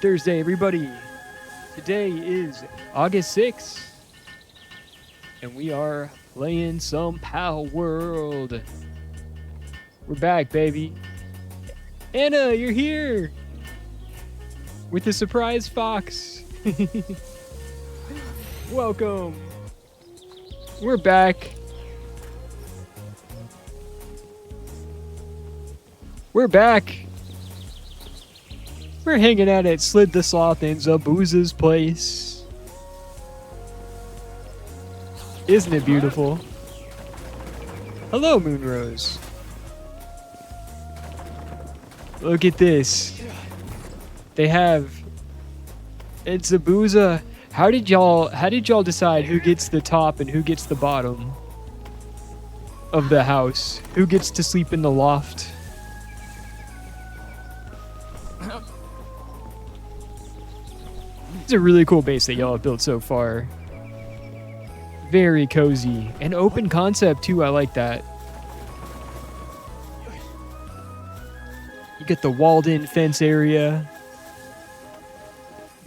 Thursday, everybody. Today is August 6th, and we are playing some Palworld. We're back, baby. Anna, you're here with the surprise fox. Welcome. We're back. We're back. We're hanging out at Slid the Sloth and Zabuza's place. Isn't it beautiful? Hello, Moonrose. Look at this. They have... It's Zabuza. How did y'all decide who gets the top and who gets the bottom of the house? Who gets to sleep in the loft? It's a really cool base that y'all have built so far. Very cozy. And open concept too, I like that. You get the walled-in fence area.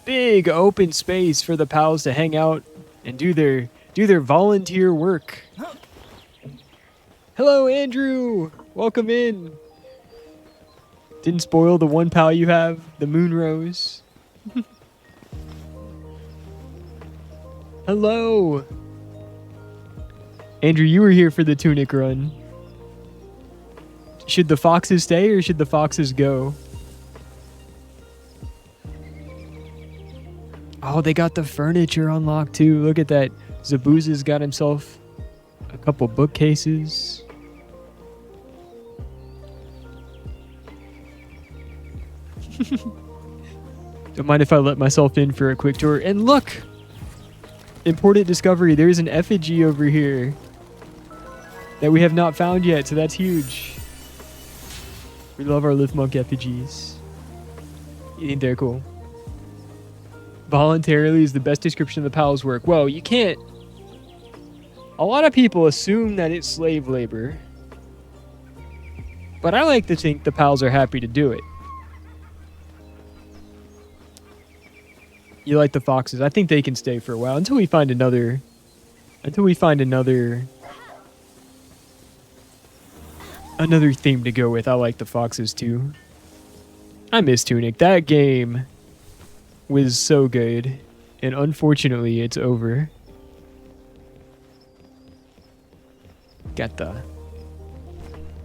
Big open space for the pals to hang out and do their volunteer work. Hello, Andrew! Welcome in. Didn't spoil the one pal you have, the Moonrose. Hello! Andrew, you were here for the tunic run. Should the foxes stay or should the foxes go? Oh, they got the furniture unlocked too. Look at that. Zabuza's got himself a couple bookcases. Don't mind if I let myself in for a quick tour. And look! Important discovery. There's an effigy over here that we have not found yet, so that's huge. We love our Lithmonk effigies. You think they're cool? Voluntarily is the best description of the pals' work. Well, you can't... A lot of people assume that it's slave labor. But I like to think the pals are happy to do it. You like the foxes. I think they can stay for a while until we find another... Another theme to go with. I like the foxes too. I miss Tunic. That game was so good. And unfortunately, it's over. Got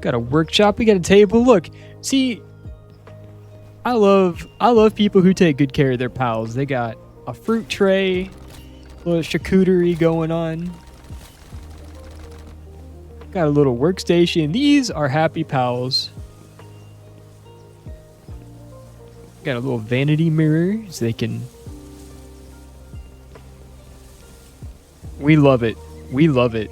a workshop. We got a table. Look. See... I love people who take good care of their pals. They got a fruit tray, a little charcuterie going on. Got a little workstation. These are happy pals. Got a little vanity mirror so they can... We love it. We love it.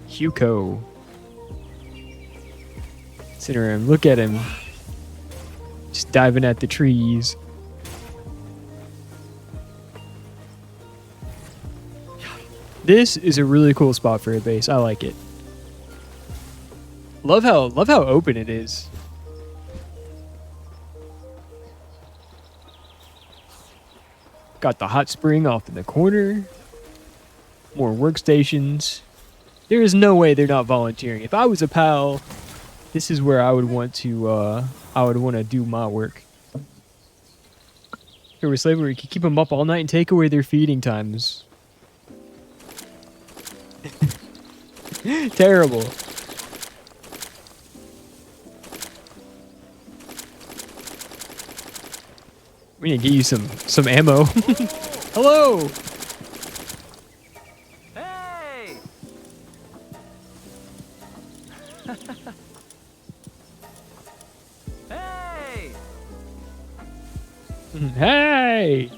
Hugo. Sit around, look at him. Just diving at the trees. This is a really cool spot for a base. I like it. Love how open it is. Got the hot spring off in the corner. More workstations. There is no way they're not volunteering. If I was a pal, this is where I would want to do my work. Here with slavery, you can keep them up all night and take away their feeding times. Terrible. We need to get you some ammo. Hello. Hey!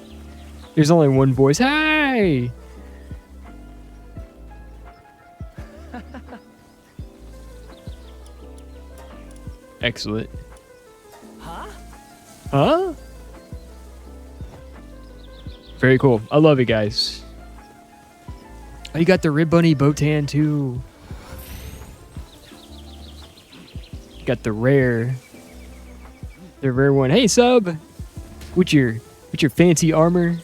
There's only one voice. Hey! Excellent. Huh? Huh? Very cool. I love it, guys. Oh, you got the Rib Bunny Botan, too. Got the rare one. Hey, sub, with your fancy armor.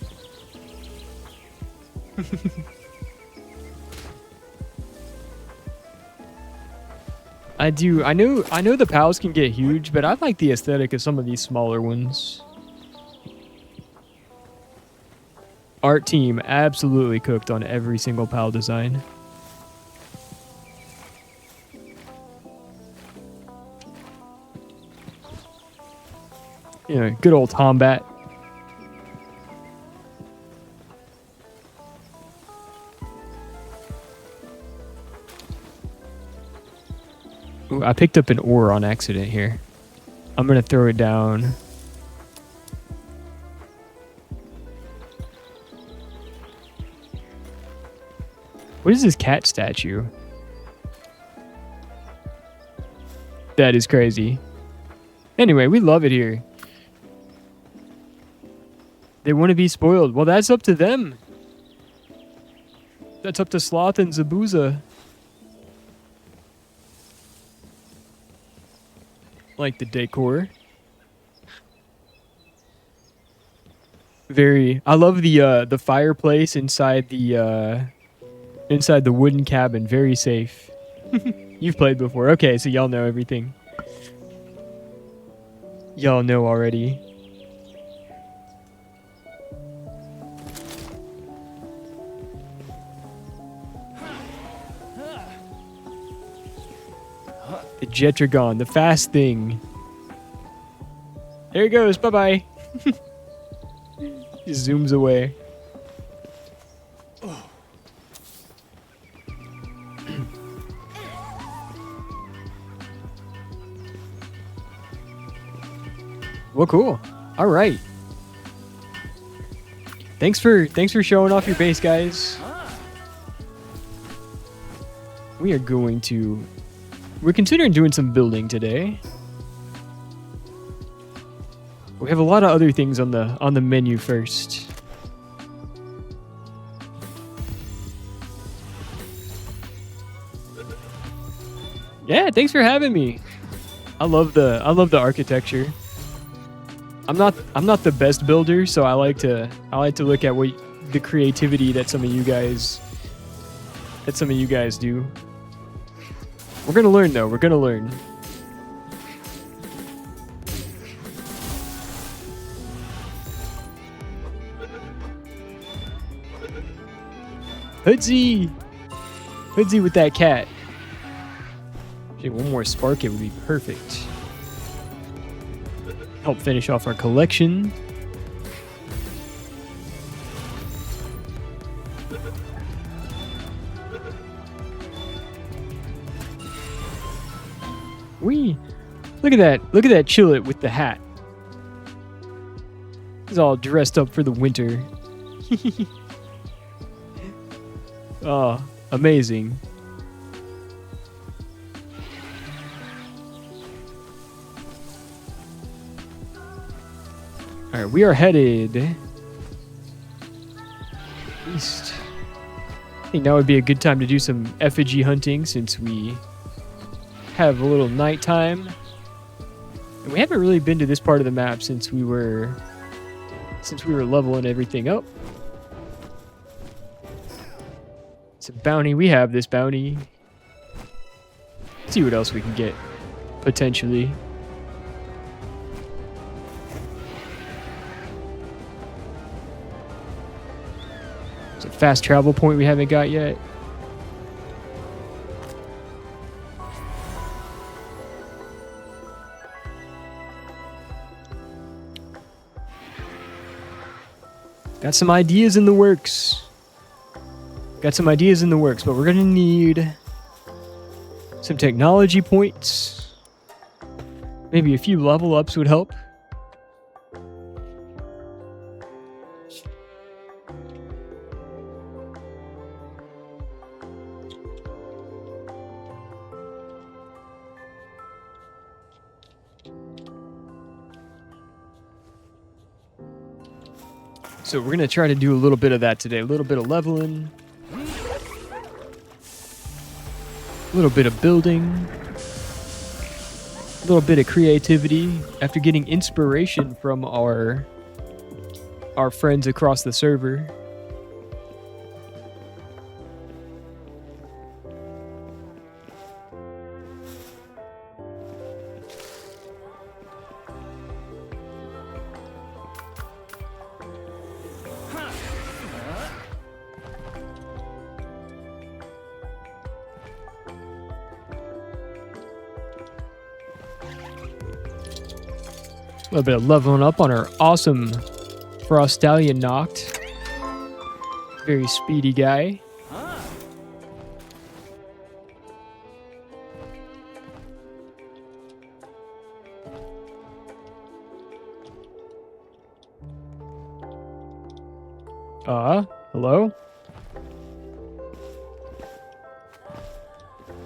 I know the pals can get huge, but I like the aesthetic of some of these smaller ones. Art team absolutely cooked on every single pal design. You know, good old Tombat. Ooh, I picked up an ore on accident here. I'm gonna throw it down. What is this cat statue? That is crazy. Anyway, we love it here. They want to be spoiled. Well, that's up to them. That's up to Sloth and Zabuza. Like the decor. I love the fireplace inside the wooden cabin. Very safe. You've played before. Okay, so y'all know everything. Y'all know already. The Jetragon, the fast thing. There he goes. Bye-bye. He zooms away. Well, cool. All right. Thanks for showing off your base, guys. We're considering doing some building today. We have a lot of other things on the menu first. Yeah, thanks for having me. I love the architecture. I'm not the best builder, so I like to look at what the creativity that some of you guys do. We're gonna learn though. We're gonna learn. Hoodsie with that cat. Actually, one more spark, it would be perfect. Help finish off our collection. Look at that Chillet with the hat. He's all dressed up for the winter. Oh, amazing. All right, we are headed east. I think now would be a good time to do some effigy hunting since we have a little nighttime. And we haven't really been to this part of the map since we were leveling everything up. It's a bounty. We have this bounty. Let's see what else we can get, potentially. It's a fast travel point we haven't got yet. Got some ideas in the works. But we're gonna need some technology points. Maybe a few level ups would help. So we're going to try to do a little bit of that today. A little bit of leveling. A little bit of building. A little bit of creativity after getting inspiration from our friends across the server. A little bit of leveling up on our awesome Frostallion Noct. Very speedy guy. Hello?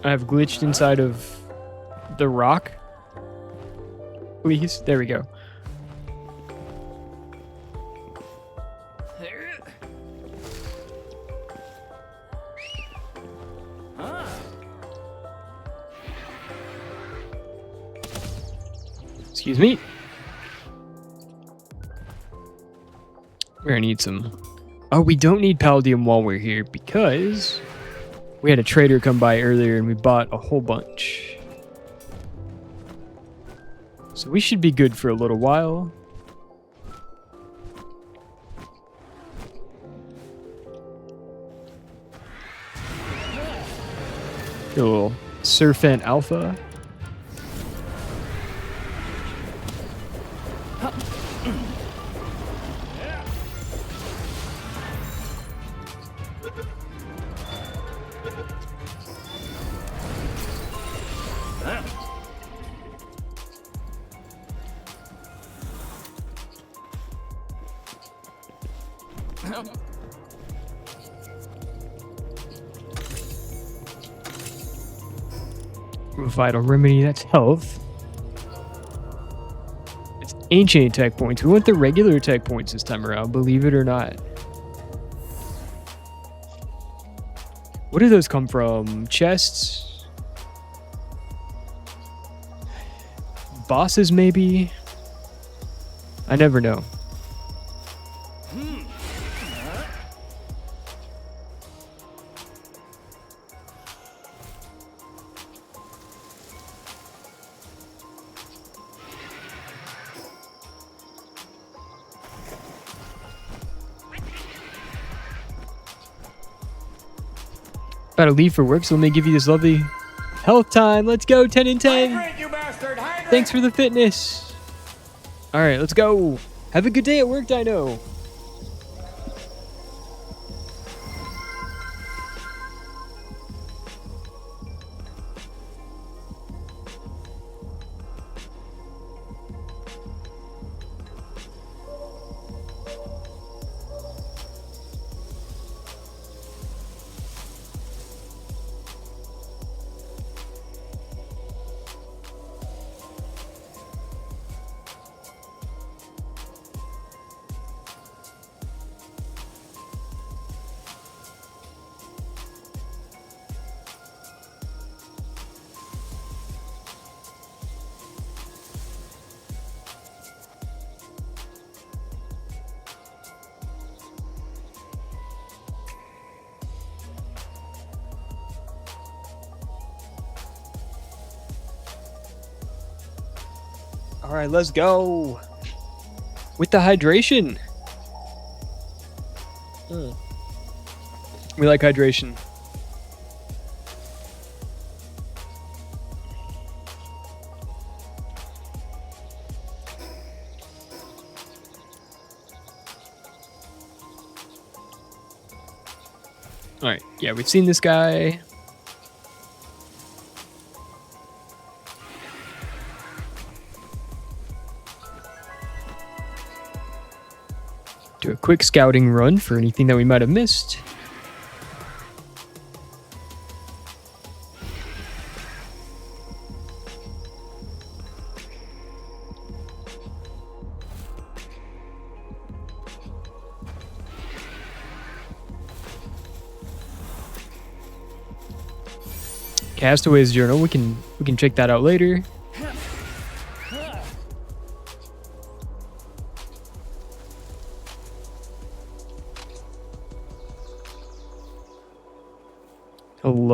I have glitched inside of the rock. Please, there we go. Excuse me. We're gonna need some... Oh, we don't need palladium while we're here because we had a trader come by earlier and we bought a whole bunch. So we should be good for a little while. Get a little Surfant Alpha. Vital Remedy, that's health. It's ancient attack points. We want the regular attack points this time around, believe it or not. What do those come from? Chests? Bosses, maybe? I never know. About to leave for work, so let me give you this lovely health time. Let's go, 10 and 10. Hydrate, you bastard, hydrate! Thanks for the fitness. All right, let's go. Have a good day at work, Dino. All right, let's go. With the hydration. We like hydration. All right, yeah, we've seen this guy. Do a quick scouting run for anything that we might have missed. Castaway's journal, we can check that out later.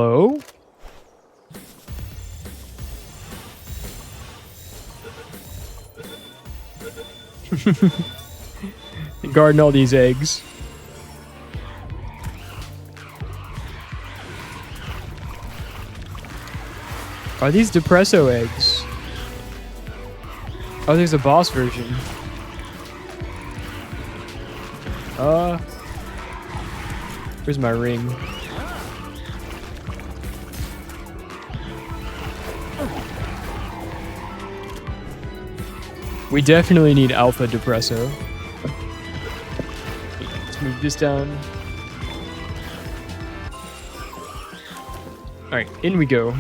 Hello? Guarding all these eggs. Are these Depresso eggs? Oh, there's a boss version. Where's my ring? We definitely need Alpha Depresso. Let's move this down. Alright, in we go.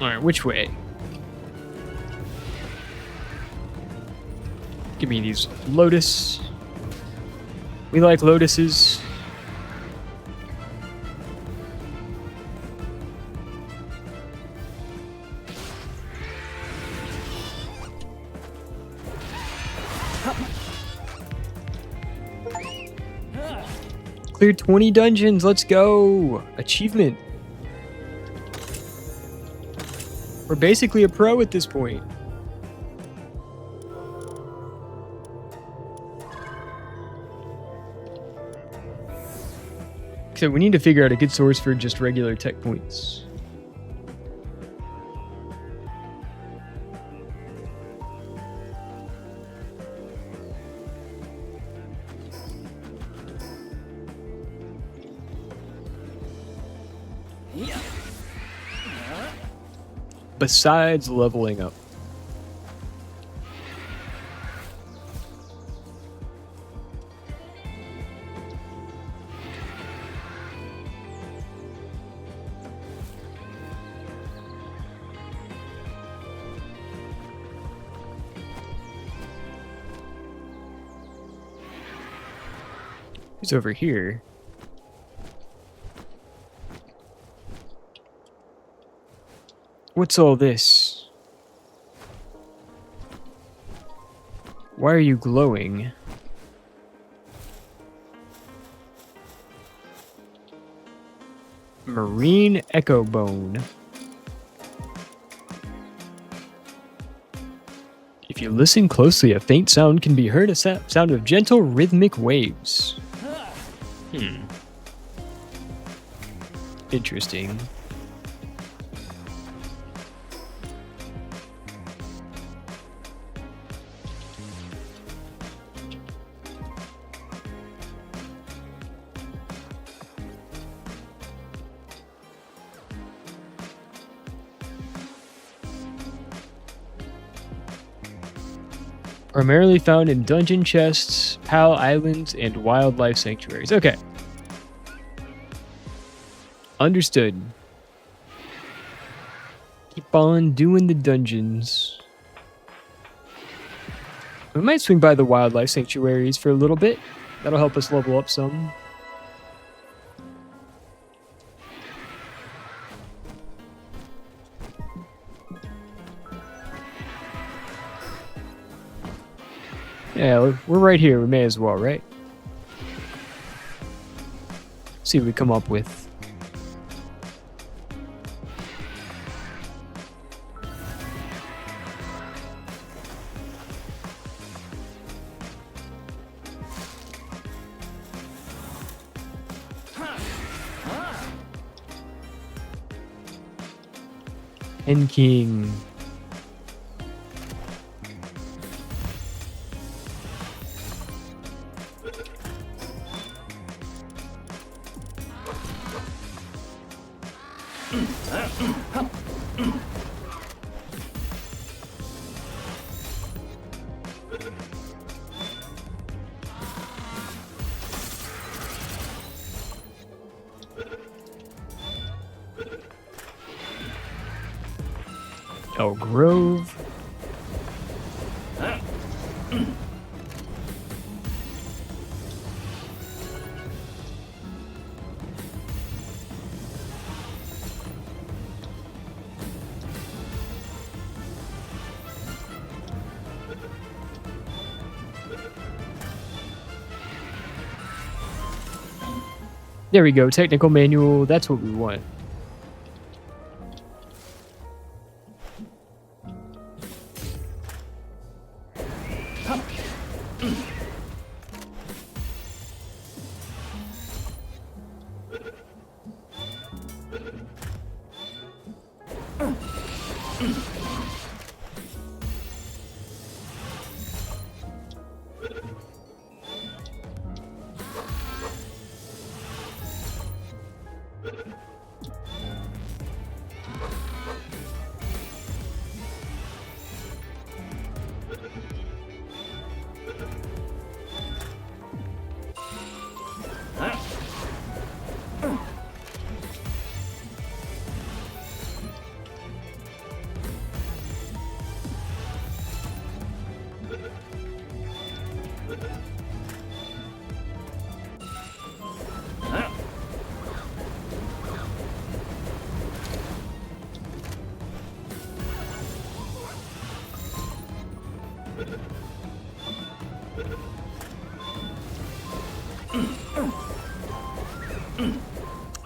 Alright, which way? Give me these lotus. We like lotuses. Cleared 20 dungeons, let's go! Achievement. We're basically a pro at this point. So we need to figure out a good source for just regular tech points. Besides leveling up. Who's over here? What's all this? Why are you glowing? Marine Echo Bone. If you listen closely, a faint sound can be heard, a sound of gentle rhythmic waves. Interesting. Primarily found in dungeon chests, Pal Islands, and wildlife sanctuaries. Okay. Understood. Keep on doing the dungeons. We might swing by the wildlife sanctuaries for a little bit. That'll help us level up some. Yeah, we're right here. We may as well, right? See what we come up with. And King. Elk Grove. There we go, technical manual, that's what we want.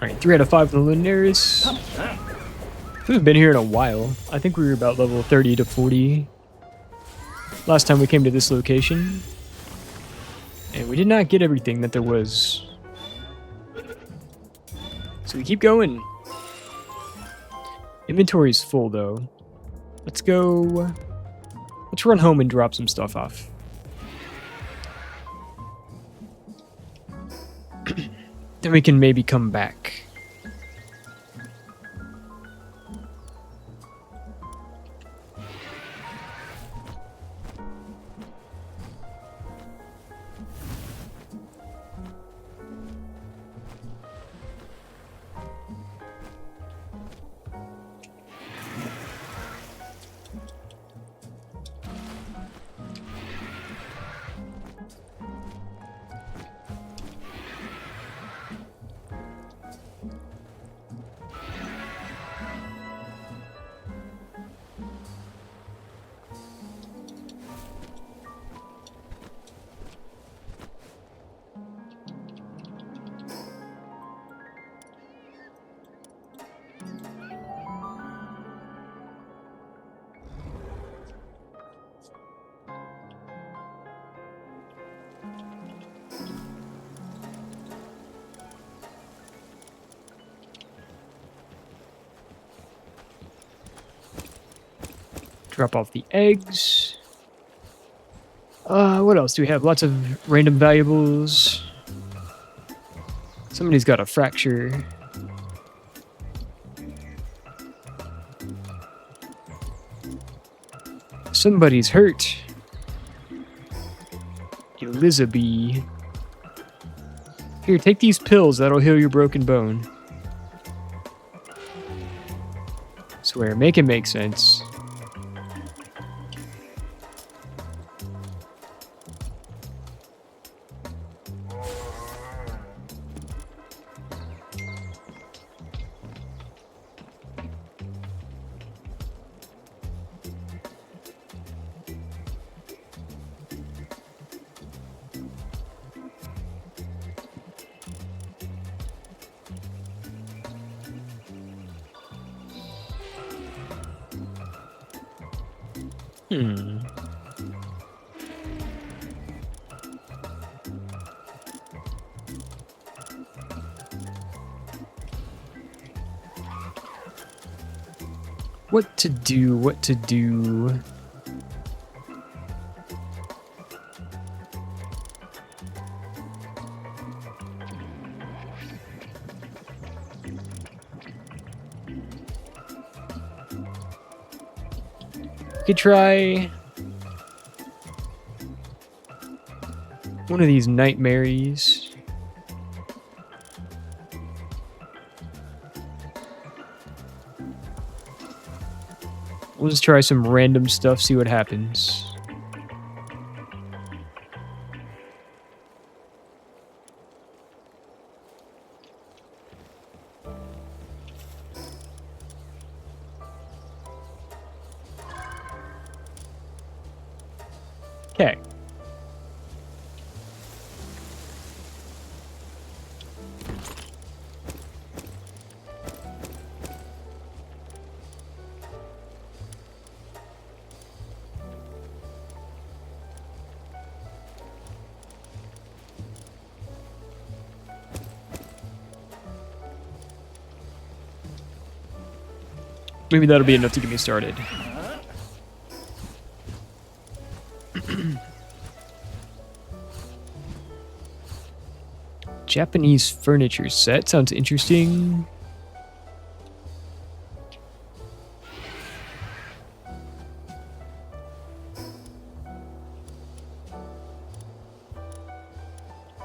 Alright, 3 out of 5 in the Luminaries. We've been here in a while. I think we were about level 30 to 40 last time we came to this location. And we did not get everything that there was. So we keep going. Inventory's full though. Let's go. Let's run home and drop some stuff off. Then we can maybe come back. Drop off the eggs. What else do we have? Lots of random valuables. Somebody's got a fracture. Somebody's hurt. Elizabeth. Here, take these pills. That'll heal your broken bone. Swear, make it make sense. What to do, what to do. We could try one of these nightmares. We'll just try some random stuff, see what happens. Okay. Maybe that'll be enough to get me started. Japanese furniture set. Sounds interesting.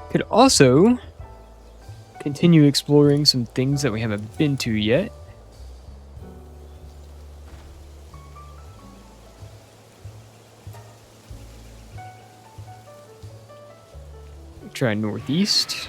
Could also continue exploring some things that we haven't been to yet. Try northeast.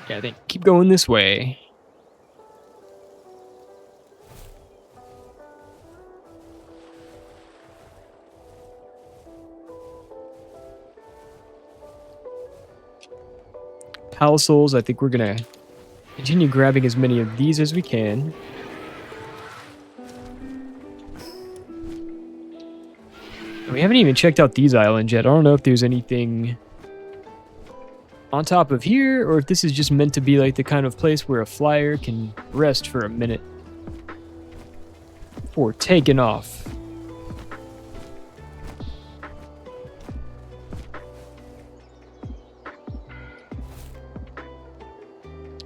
Yeah, I think keep going this way. Pal souls, I think we're gonna continue grabbing as many of these as we can. And we haven't even checked out these islands yet. I don't know if there's anything on top of here, or if this is just meant to be like the kind of place where a flyer can rest for a minute before taking off.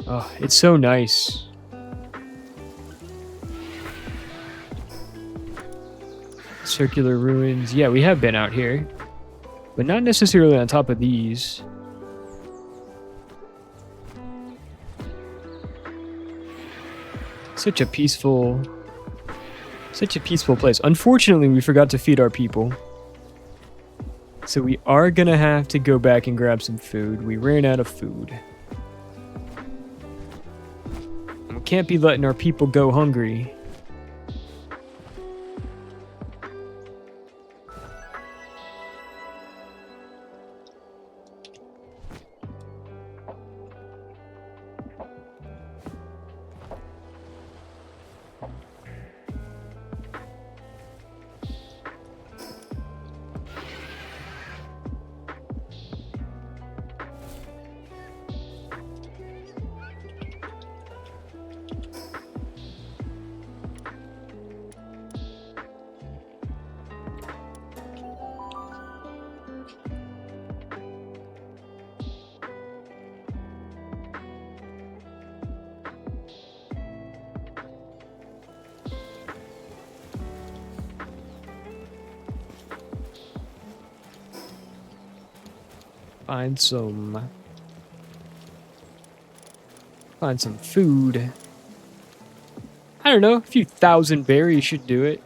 Oh, it's so nice. Circular ruins. Yeah, we have been out here, but not necessarily on top of these. Such a peaceful place. Unfortunately, we forgot to feed our people. So we are gonna have to go back and grab some food. We ran out of food. And we can't be letting our people go hungry. Find some food. I don't know, a few thousand berries should do it.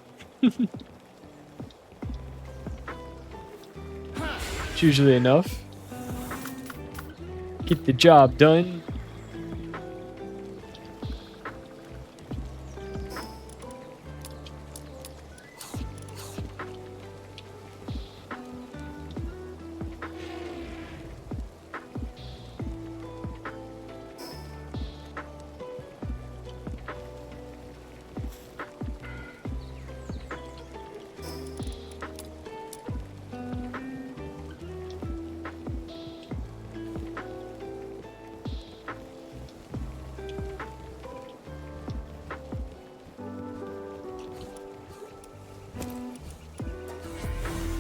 It's usually enough. Get the job done.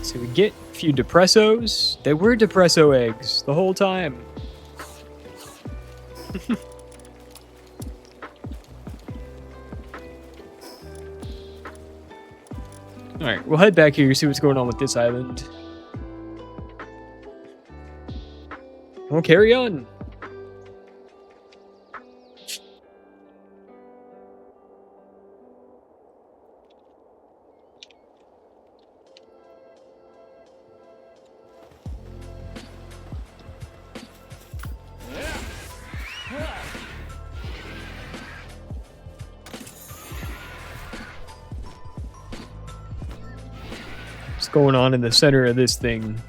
So we get a few depressos. They were depresso eggs the whole time. Alright, we'll head back here, see what's going on with this island. We'll carry on. What's going on in the center of this thing?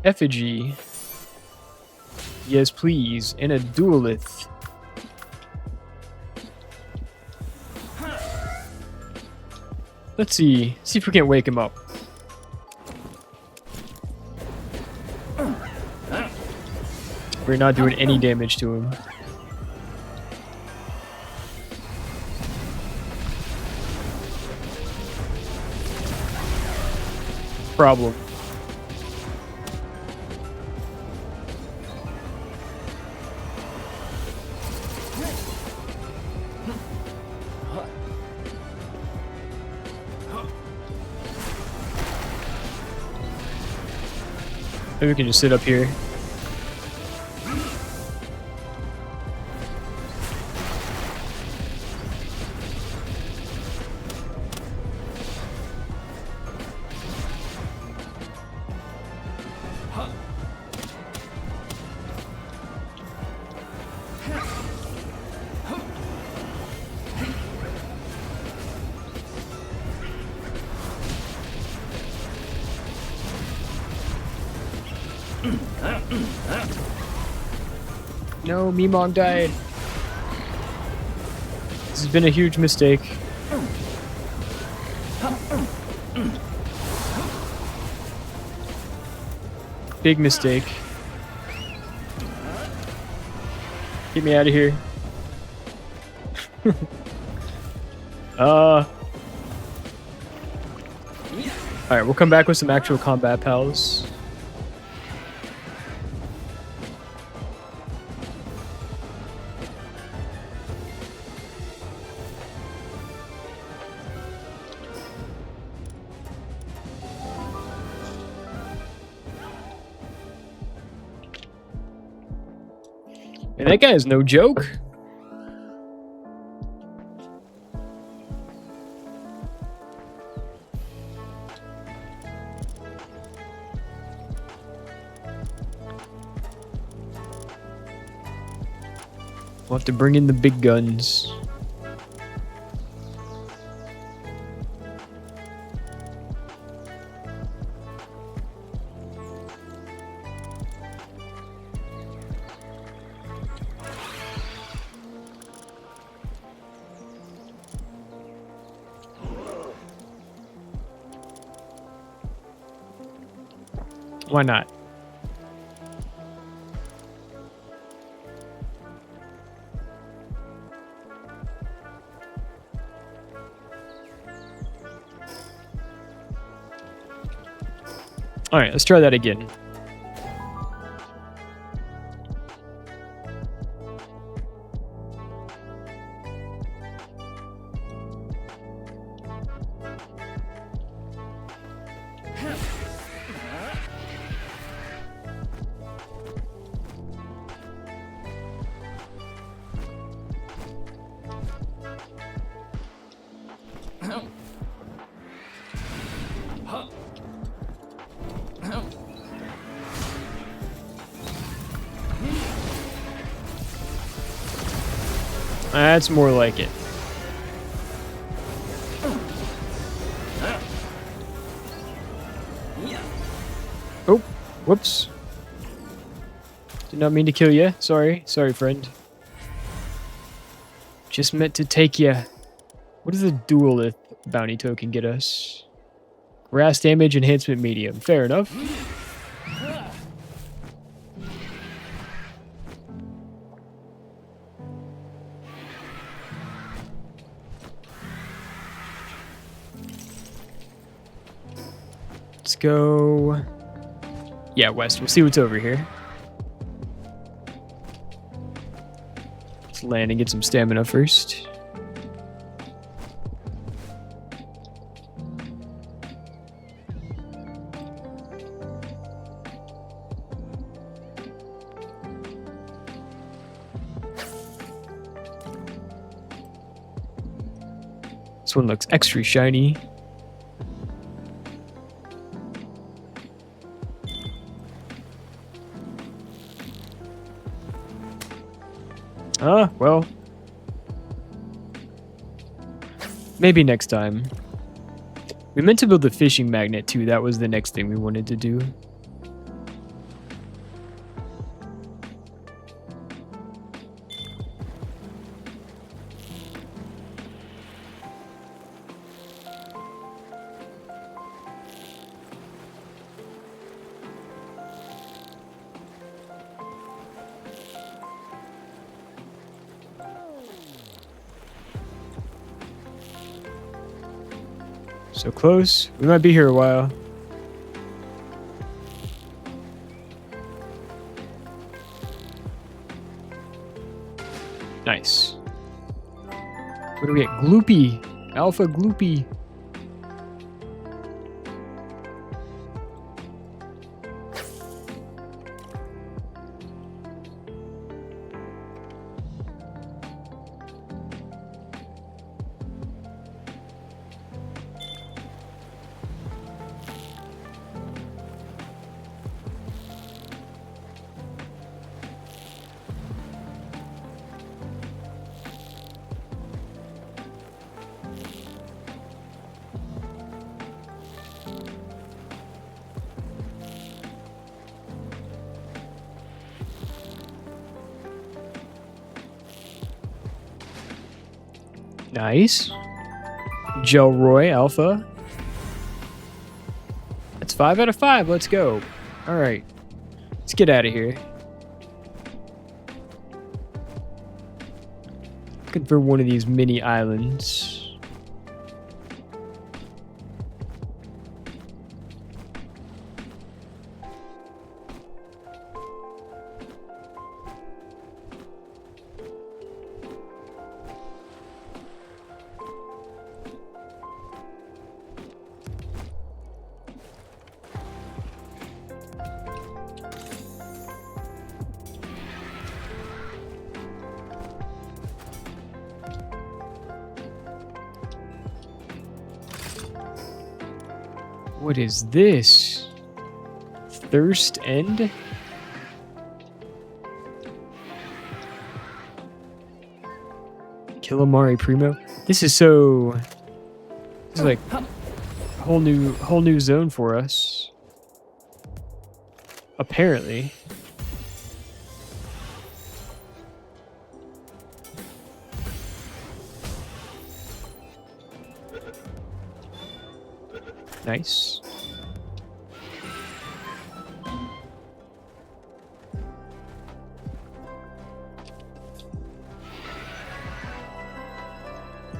Effigy. Yes, please. And a duelith. Let's see. See if we can't wake him up. We're not doing any damage to him. Problem. Maybe we can just sit up here. No, Meemong died. This has been a huge mistake. Big mistake. Get me out of here. Alright, we'll come back with some actual combat pals. And that guy is no joke. We'll have to bring in the big guns. Why not? All right, let's try that again. That's more like it. Oh, whoops. Did not mean to kill you. Sorry. Sorry, friend. Just meant to take you. What does a duelith bounty token get us? Grass damage enhancement medium. Fair enough. Let's go. Yeah, west. We'll see what's over here. Let's land and get some stamina first. This one looks extra shiny. Well. Maybe next time. We meant to build the fishing magnet too. That was the next thing we wanted to do. So close. We might be here a while. Nice. What do we get? Gloopy. Alpha Gloopy. Nice. Gelroy Alpha. That's 5 out of 5. Let's go. All right. Let's get out of here. Looking for one of these mini islands. What is this? Thirst End? Killamari Primo? This is so... This is like a whole new zone for us. Apparently. Nice.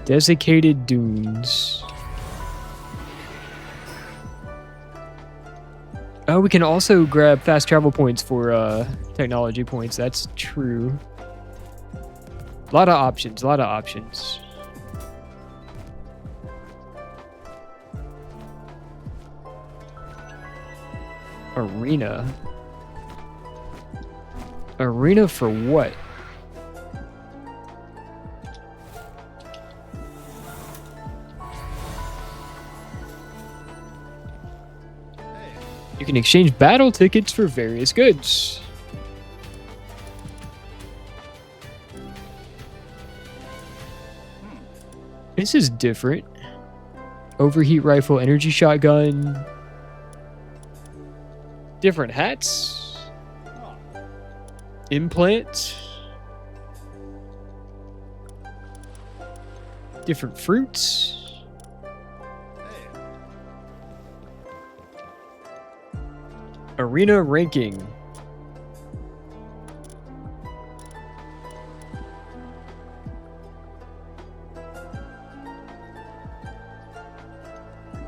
Desiccated dunes. Oh, we can also grab fast travel points for technology points. That's true. A lot of options, a lot of options. Arena. Arena for what? You can exchange battle tickets for various goods. This is different. Overheat rifle, energy shotgun. Different hats. Implant. Different fruits. Arena ranking.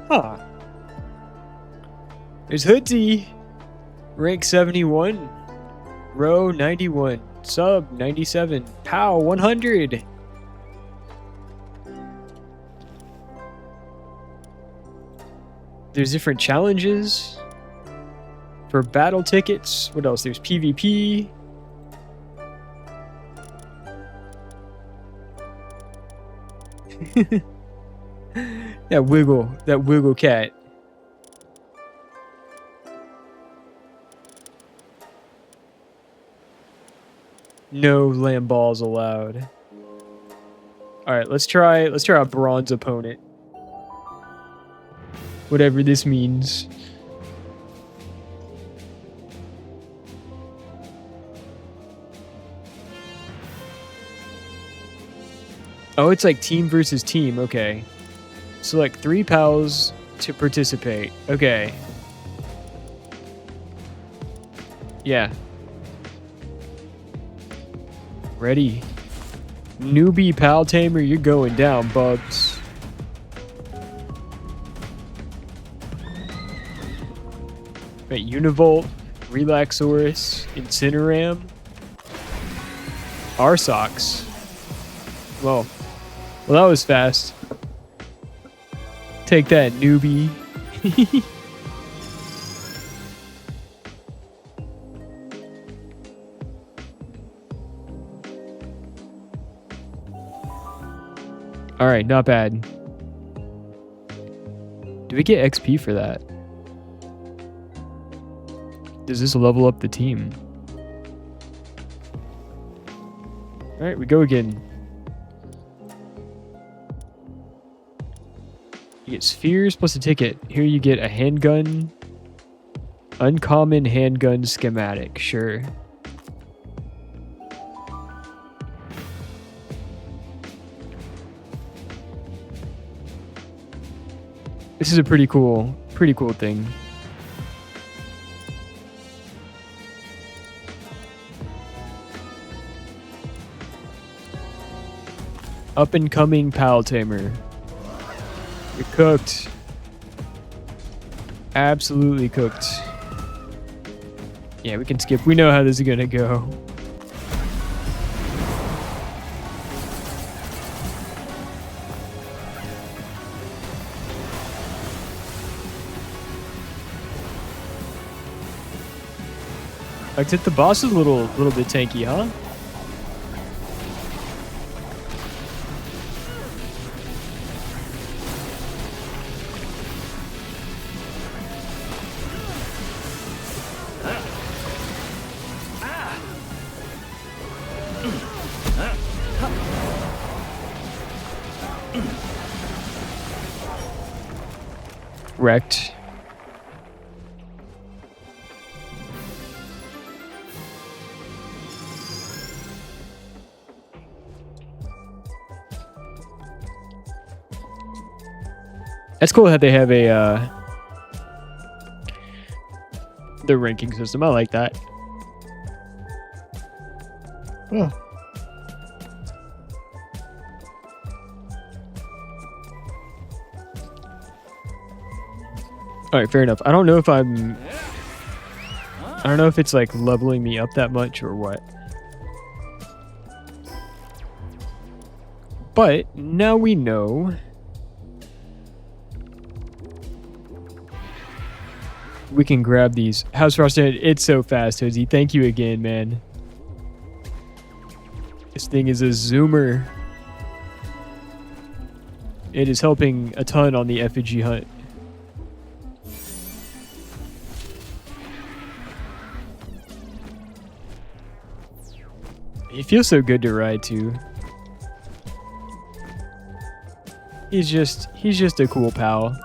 Huh. There's Hoodie. Rank 71. Row 91. Sub 97. Pow 100. There's different challenges for battle tickets. What else? There's PvP. That wiggle cat. No lamb balls allowed. All right, let's try a bronze opponent. Whatever this means. Oh, it's like team versus team. Okay. Select 3 pals to participate. Okay. Yeah. Ready. Newbie pal tamer, you're going down, bubs. Right, Univolt, Relaxorus, Incineram, Arsox. Well, that was fast. Take that, newbie. All right, not bad. Do we get XP for that? Does this level up the team? All right, we go again. You get spheres plus a ticket. Here you get a handgun. Uncommon handgun schematic. Sure. This is a pretty cool thing. Up and coming pal tamer. You're cooked. Absolutely cooked. Yeah, we can skip. We know how this is gonna go. Except the boss is a little bit tanky, huh? Wrecked. That's cool that they have the ranking system. I like that. Oh. All right, fair enough. I don't know if it's like leveling me up that much or what. But now we know. We can grab these. House Frosted, it's so fast, Hoodie. Thank you again, man. This thing is a zoomer. It is helping a ton on the effigy hunt. He feels so good to ride too. He's just a cool pal.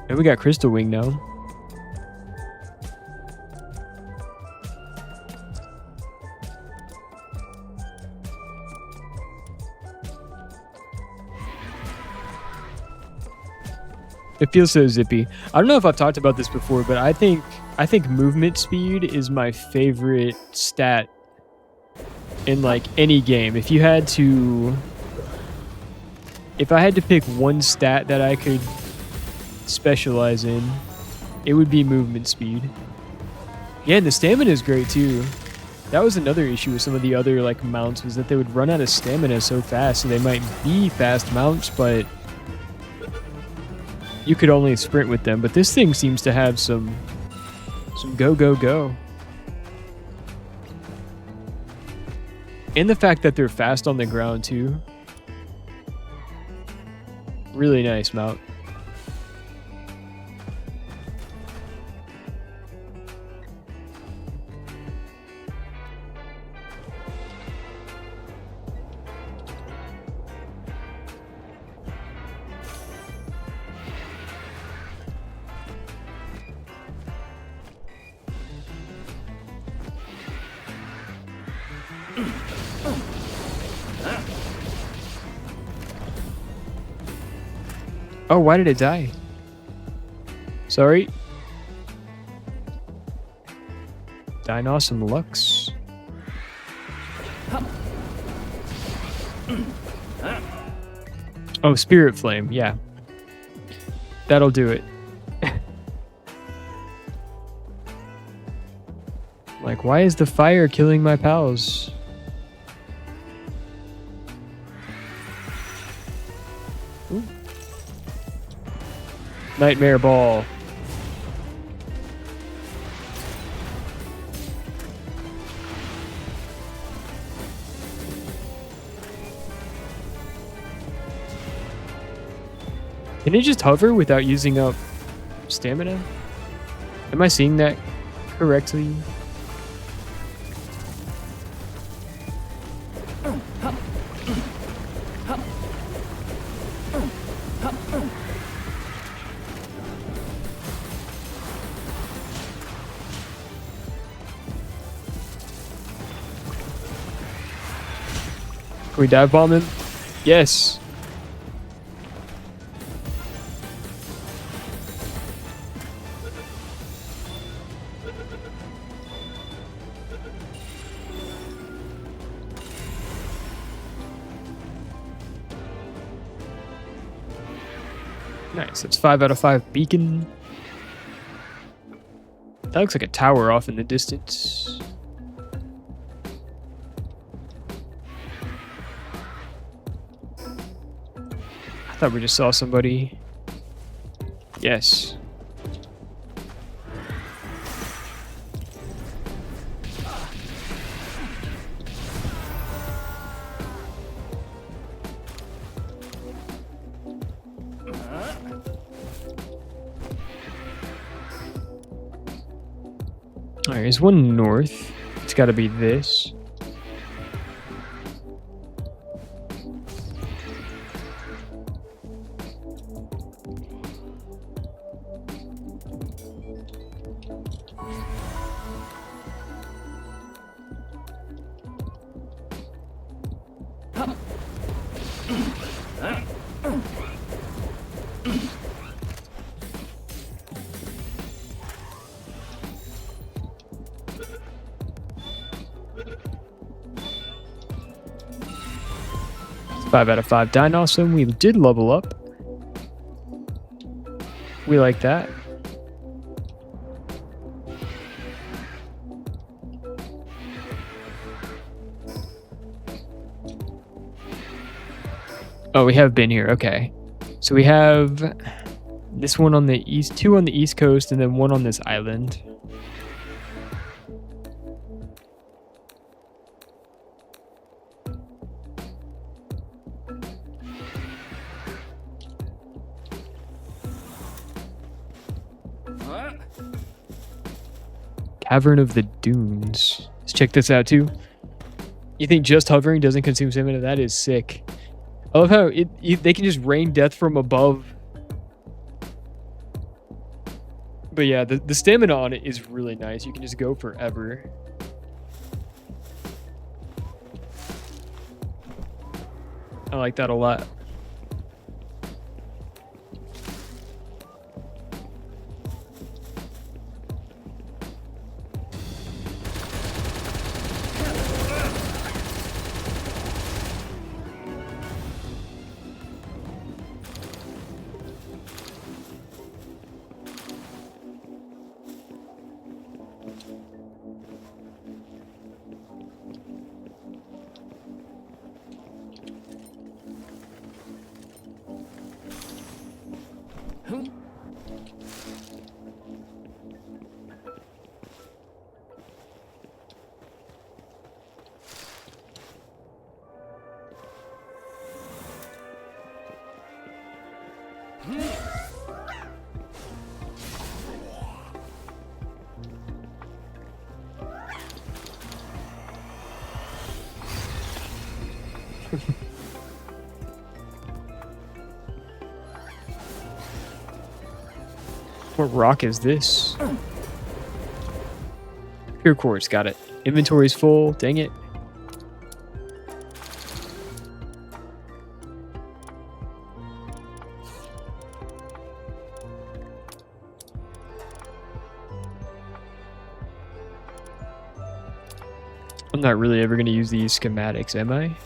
And we got Crystal Wing now. It feels so zippy. I don't know if I've talked about this before, but I think movement speed is my favorite stat in like any game. If I had to pick one stat that I could specialize in, it would be movement speed. Yeah, and the stamina is great too. That was another issue with some of the other like mounts, was that they would run out of stamina so fast. So they might be fast mounts, but you could only sprint with them. But this thing seems to have some go, go, go. And the fact that they're fast on the ground too. Really nice mount. Oh, why did it die? Sorry. Dinosum Lux. Oh, Spirit Flame, yeah. That'll do it. Like, why is the fire killing my pals? Ooh. Nightmare Ball. Can it just hover without using up stamina? Am I seeing that correctly? Can we dive bomb him? Yes. Nice. That's 5 out of 5 beacon. That looks like a tower off in the distance. I thought we just saw somebody. Yes. Alright, there's one north. It's got to be this. It's 5 out of 5 Dinosum. We did level up. We like that. Oh, we have been here. Okay. So we have this one on the east, 2 on the east coast, and then 1 on this island. Cavern of the Dunes. Let's check this out too. You think just hovering doesn't consume stamina? That is sick. I love how they can just rain death from above. But yeah, the stamina on it is really nice. You can just go forever. I like that a lot. What rock is this? Pure quartz, got it. Inventory's full, dang it. I'm not really ever going to use these schematics, am I?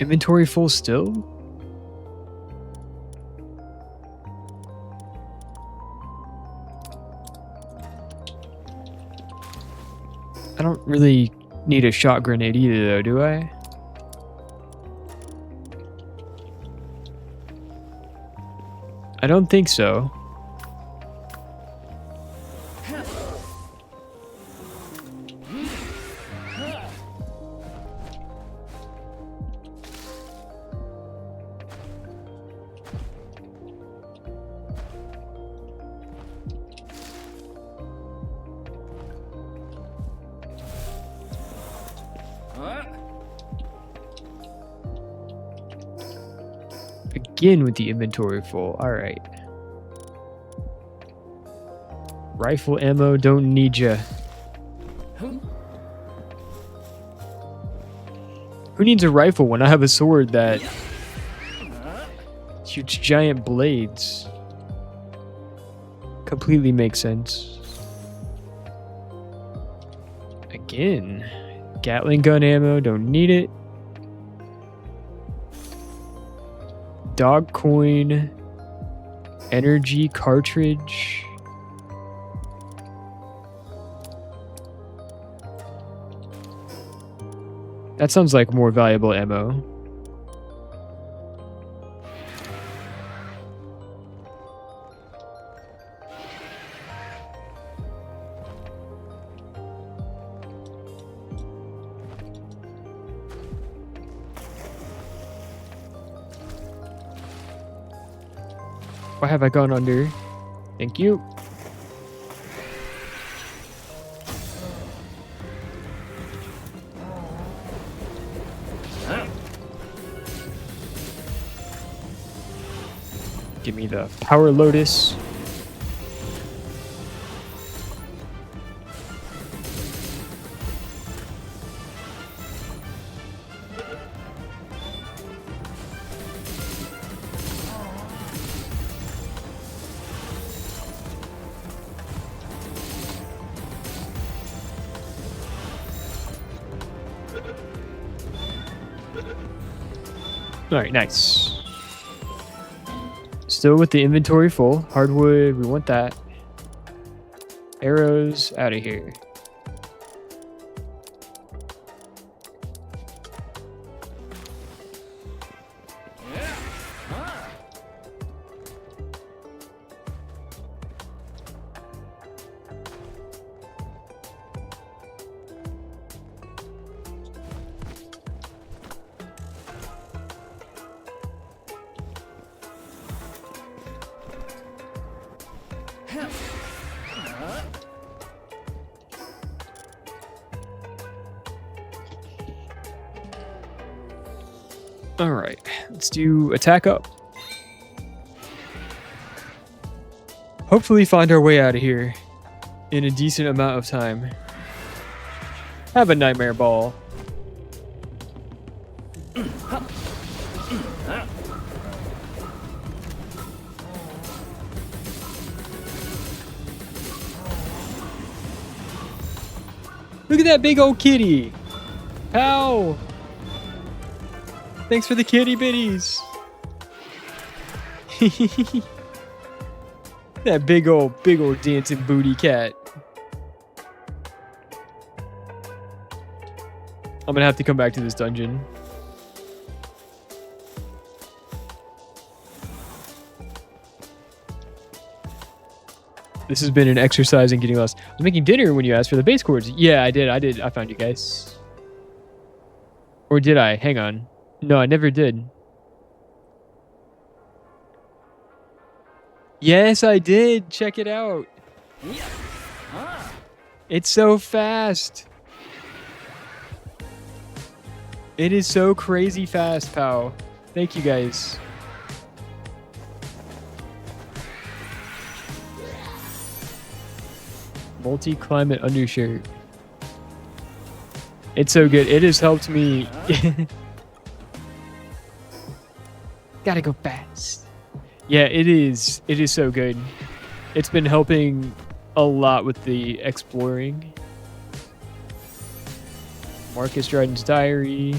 Inventory full still? I don't really need a shot grenade either though, do I? I don't think so. Begin with the inventory full. All right. Rifle ammo, don't need ya. Who needs a rifle when I have a sword that shoots giant blades? Completely makes sense. Again, Gatling gun ammo, don't need it. Dog coin, energy cartridge. That sounds like more valuable ammo. Why have I gone under? Thank you. Give me the power lotus. All right, nice. Still with the inventory full. Hardwood, we want that. Arrows, out of here. Alright, let's do attack up. Hopefully find our way out of here in a decent amount of time. Have a nightmare ball. Look at that big old kitty. Ow. Thanks for the kitty bitties. That big old dancing booty cat. I'm gonna have to come back to this dungeon. This has been an exercise in getting lost. I was making dinner when you asked for the base chords. Yeah, I did. I found you guys. Or did I? Hang on. No, I never did. Yes, I did. Check it out. It's so fast. It is so crazy fast, pal. Thank you, guys. Multi-climate undershirt. It's so good. It has helped me. Gotta go fast. Yeah, it is. It is so good. It's been helping a lot with the exploring. Marcus Dryden's diary.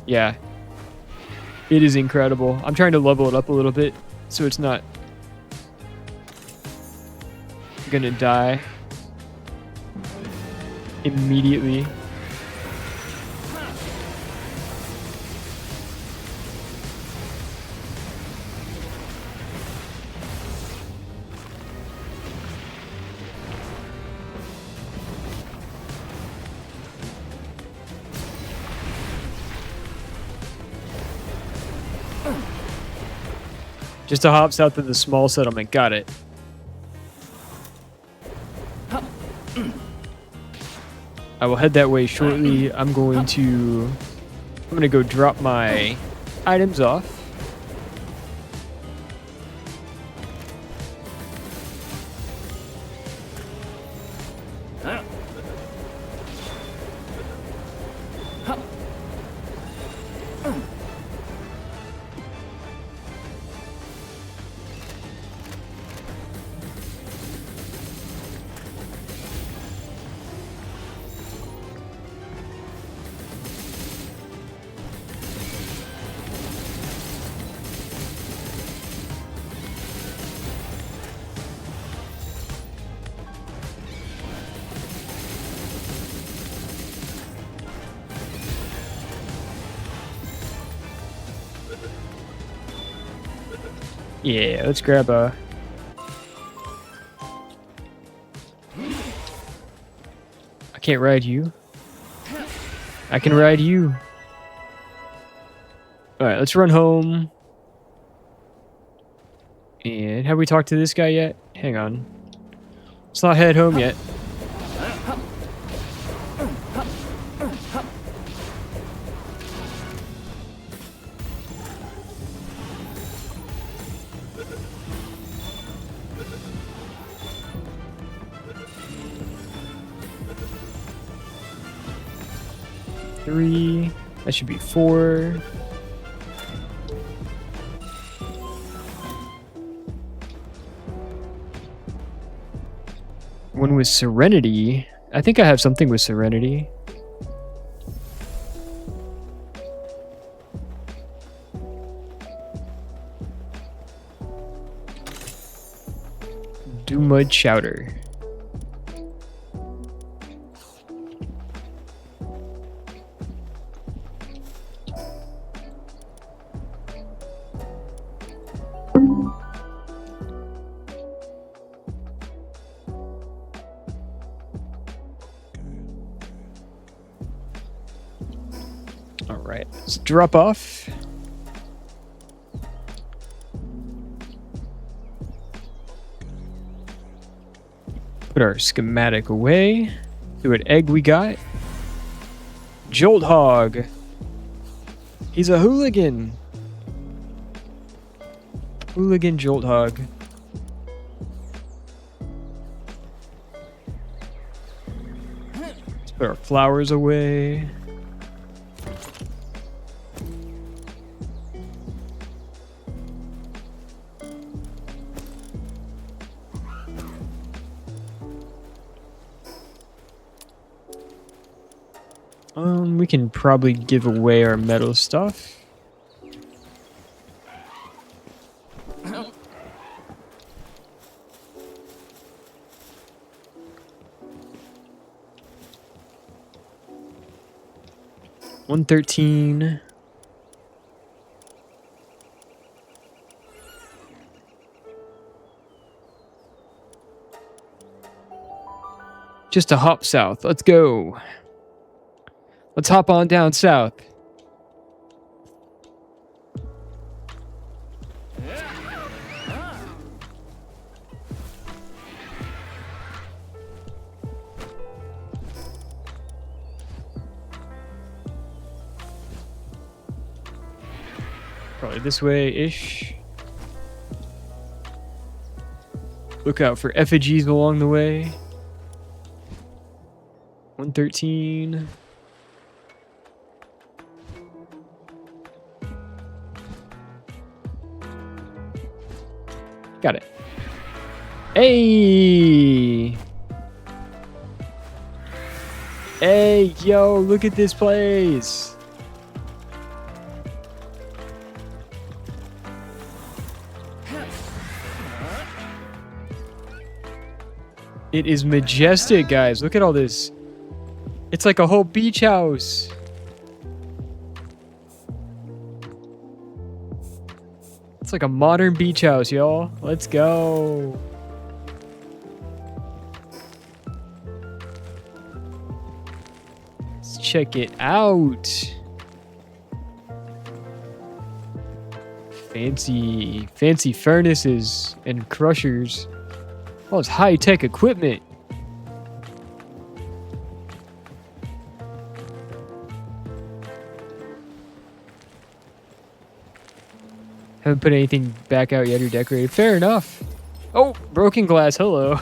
Yeah. It is incredible. I'm trying to level it up a little bit so it's not gonna die immediately. Just a hop south of the small settlement. Got it. I will head that way shortly. I'm gonna go drop my items off. Yeah, let's grab a... I can't ride you. I can ride you. Alright, let's run home. And have we talked to this guy yet? Hang on. Let's not head home yet. Three. That should be 4. One with Serenity. I think I have something with Serenity. Doomud Chowder. Alright, let's drop off. Put our schematic away. See what egg we got. Jolt Hog. He's a hooligan. Hooligan Jolt Hog. Let's put our flowers away. We can probably give away our metal stuff. $113. Just a hop south. Let's go. Let's hop on down south. Probably this way-ish. Look out for effigies along the way. 113. Got it. Hey! Hey, yo, look at this place. It is majestic, guys. Look at all this. It's like a whole beach house. It's like a modern beach house, y'all. Let's go. Let's check it out. Fancy furnaces and crushers. Oh, it's high-tech equipment. Haven't put anything back out yet or decorated. Fair enough. Oh, broken glass. Hello.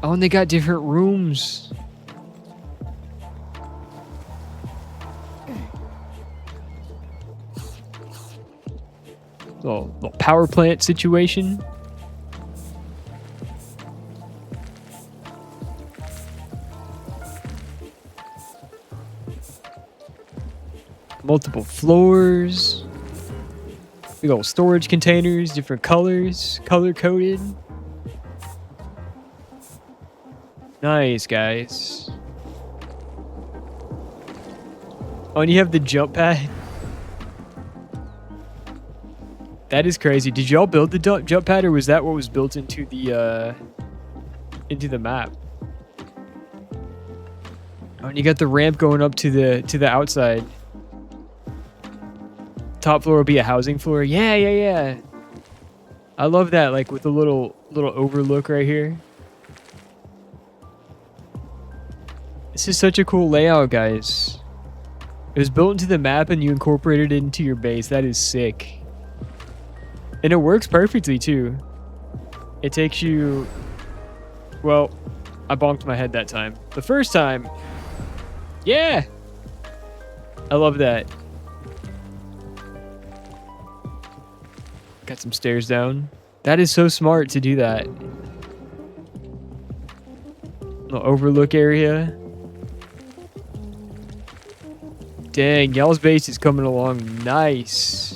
Oh, and they got different rooms. Little power plant situation. Multiple floors. Big old storage containers, different colors, color coded. Nice, guys. Oh, and you have the jump pad. That is crazy. Did y'all build the jump pad, or was that what was built into the map? Oh, and you got the ramp going up to the outside. Top floor will be a housing floor. Yeah. I love that, like with the little overlook right here. This is such a cool layout, guys. It was built into the map and you incorporated it into your base. That is sick. And it works perfectly too. It takes you... Well, I bonked my head that time. The first time... Yeah! I love that. Got some stairs down. That is so smart to do that. Little overlook area. Dang, y'all's base is coming along nice.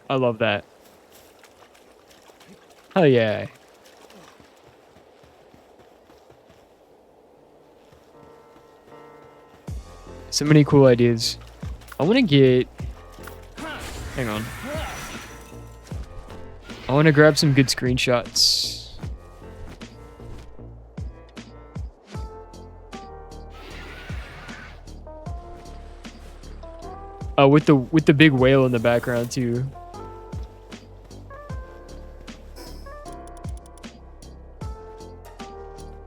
I love that. Oh yeah. So many cool ideas. I want to get... Hang on. I want to grab some good screenshots. Oh, with the big whale in the background too.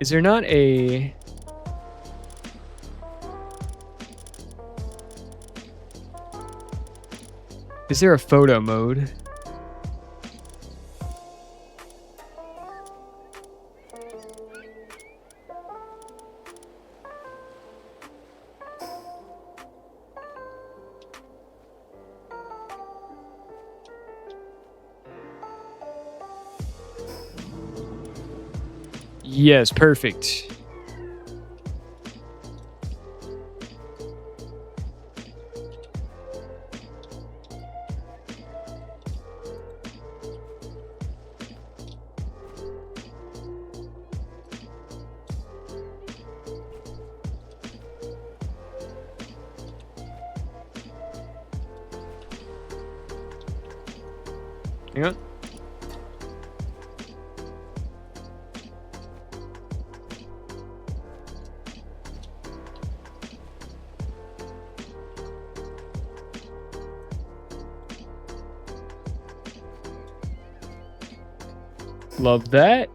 Is there not a... Is there a photo mode? Yes, perfect. Hang on. Love that.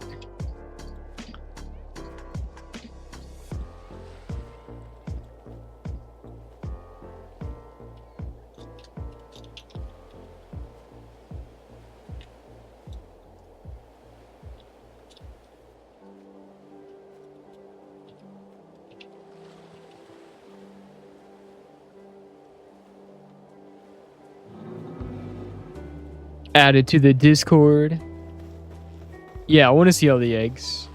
Added to the Discord. Yeah, I want to see all the eggs.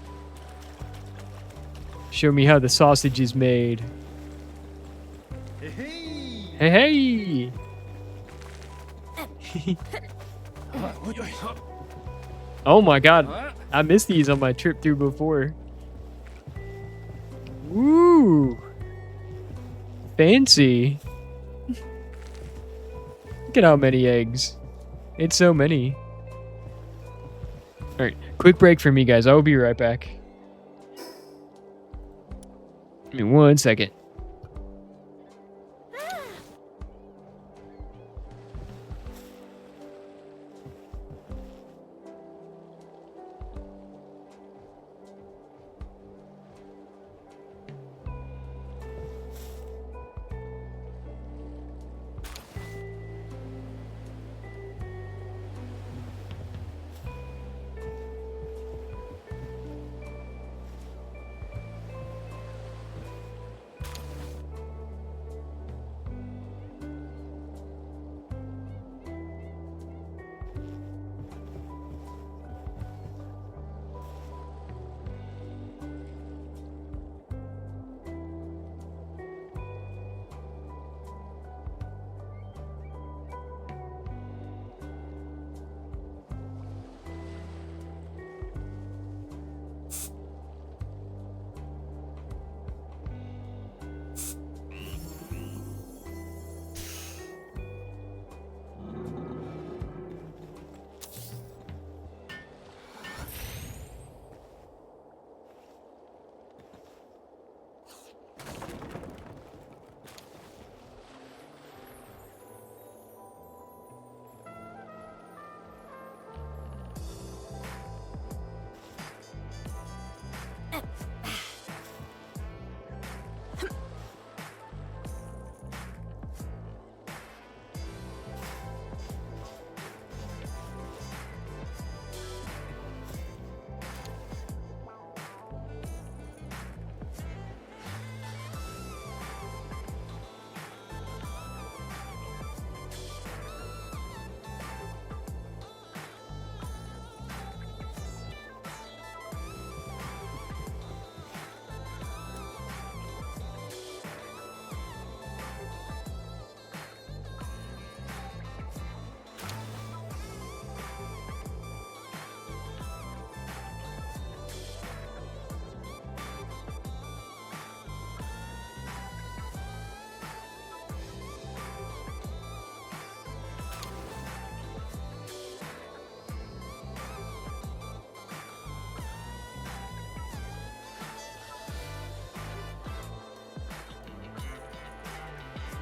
Show me how the sausage is made. Hey, hey! Oh my god. I missed these on my trip through before. Woo! Fancy. Look at how many eggs. It's so many. Alright, quick break for me, guys. I will be right back. Give me 1 second.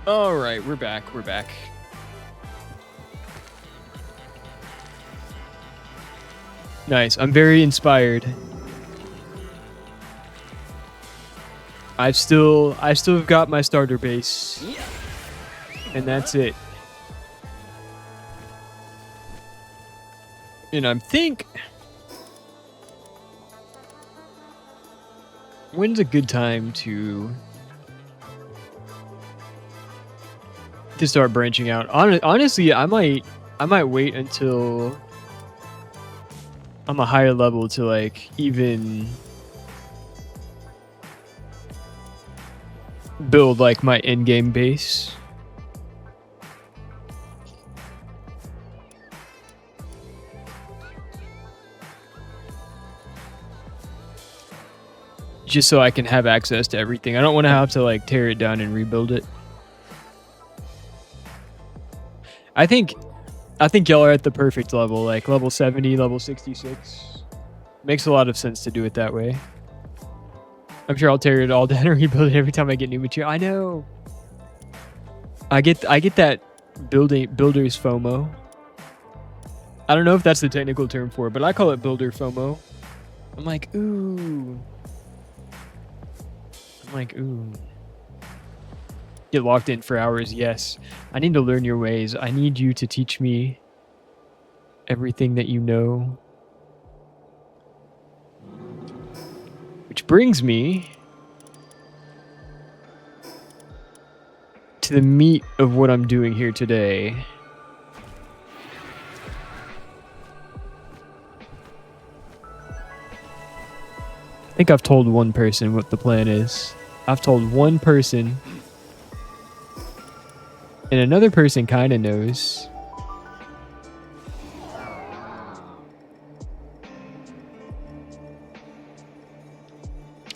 All right, we're back. We're back. Nice. I'm very inspired. I've still have got my starter base. And that's it. And I'm when's a good time to start branching out? Honestly, I might wait until I'm a higher level to like even build like my in-game base. Just so I can have access to everything. I don't want to have to like tear it down and rebuild it. I think y'all are at the perfect level, like level 70, level 66. Makes a lot of sense to do it that way. I'm sure I'll tear it all down and rebuild it every time I get new material. I know. I get that builder's FOMO. I don't know if that's the technical term for it, but I call it builder FOMO. I'm like, ooh. Get locked in for hours, yes. I need to learn your ways. I need you to teach me everything that you know. Which brings me to the meat of what I'm doing here today. I think I've told one person what the plan is. I've told one person, and another person kind of knows.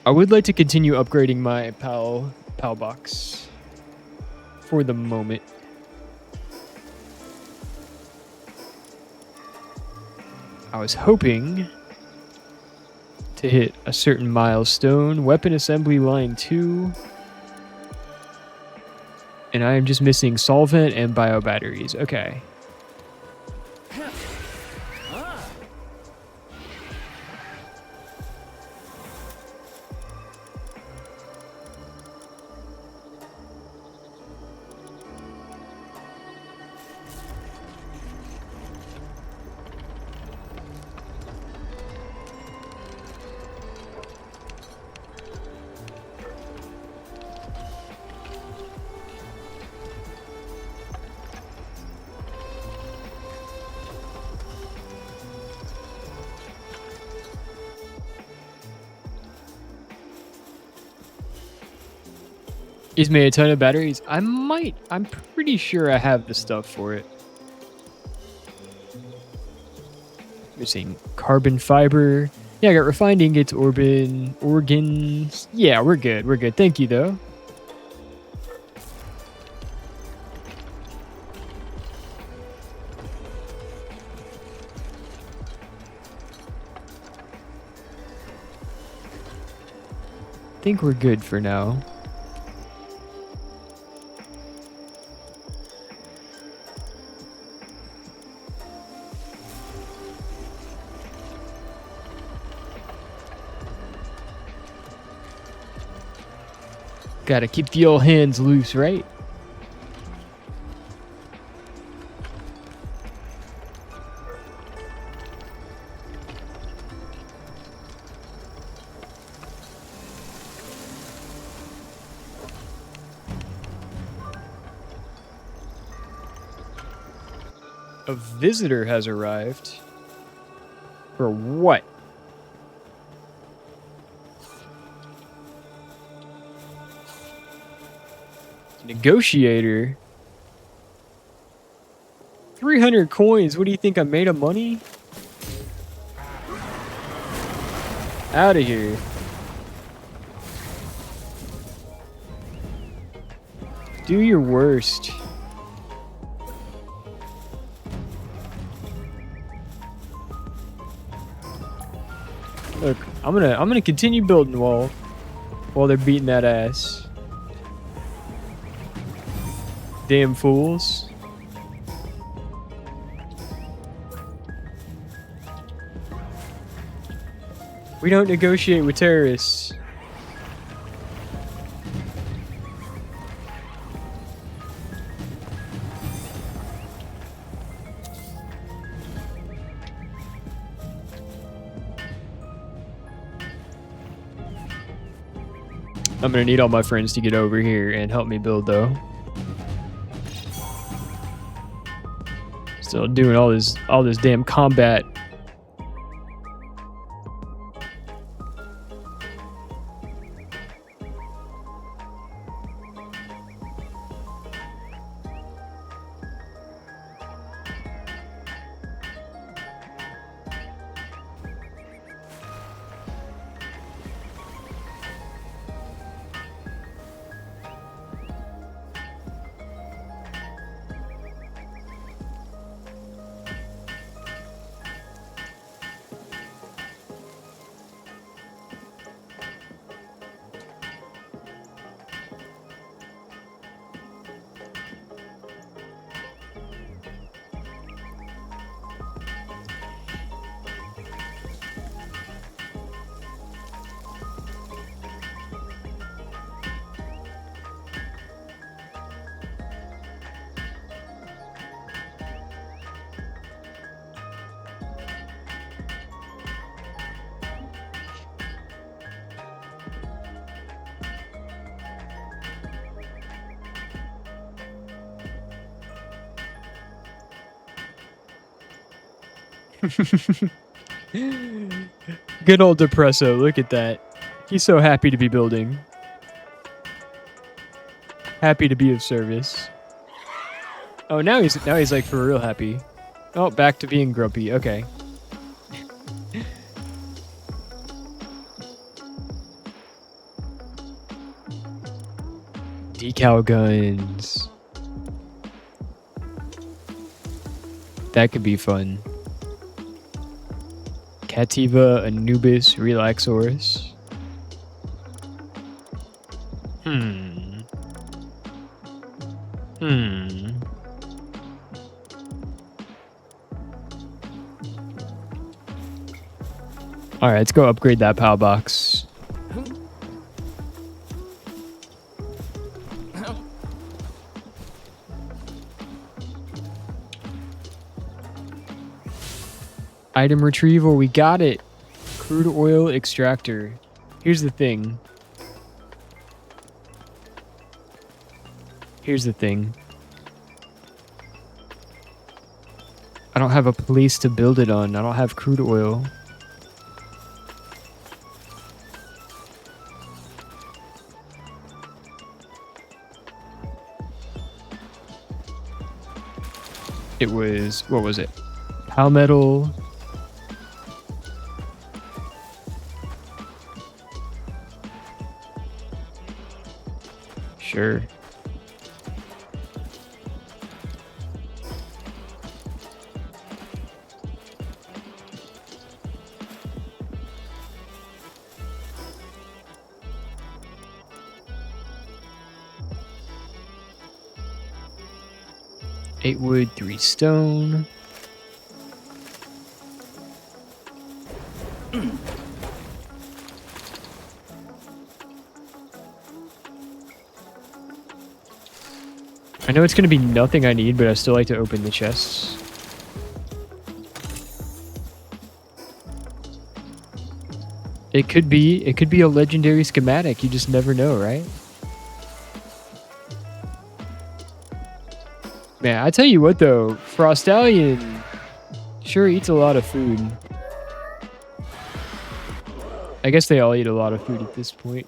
I would like to continue upgrading my pal box for the moment. I was hoping to hit a certain milestone. Weapon assembly line 2. And I am just missing solvent and bio batteries. Okay. He's made a ton of batteries. I'm pretty sure I have the stuff for it. Missing carbon fiber. Yeah, I got refined ingots, organs. Yeah, we're good. We're good. Thank you, though. I think we're good for now. Gotta keep the old hands loose, right? A visitor has arrived. For what? Negotiator? 300 coins. What do you think? I'm made of money? Out of here. Do your worst. Look, I'm gonna continue building while they're beating that ass. Damn fools. We don't negotiate with terrorists. I'm gonna need all my friends to get over here and help me build, though. Still doing all this damn combat. Good old Depresso, look at that. He's so happy to be building. Happy to be of service. Oh, now he's like for real happy. Oh, back to being grumpy. Okay. Decal guns. That could be fun. Cativa, Anubis, Relaxorus. Alright, let's go upgrade that POW box. Item retrieval, we got it. Crude oil extractor. Here's the thing. I don't have a place to build it on. I don't have crude oil. It was, what was it? Palmetal. Sure. Eight wood, 3 stone. I know it's going to be nothing I need, but I still like to open the chests. It could be a legendary schematic. You just never know, right? Man, I tell you what though, Frostallion sure eats a lot of food. I guess they all eat a lot of food at this point.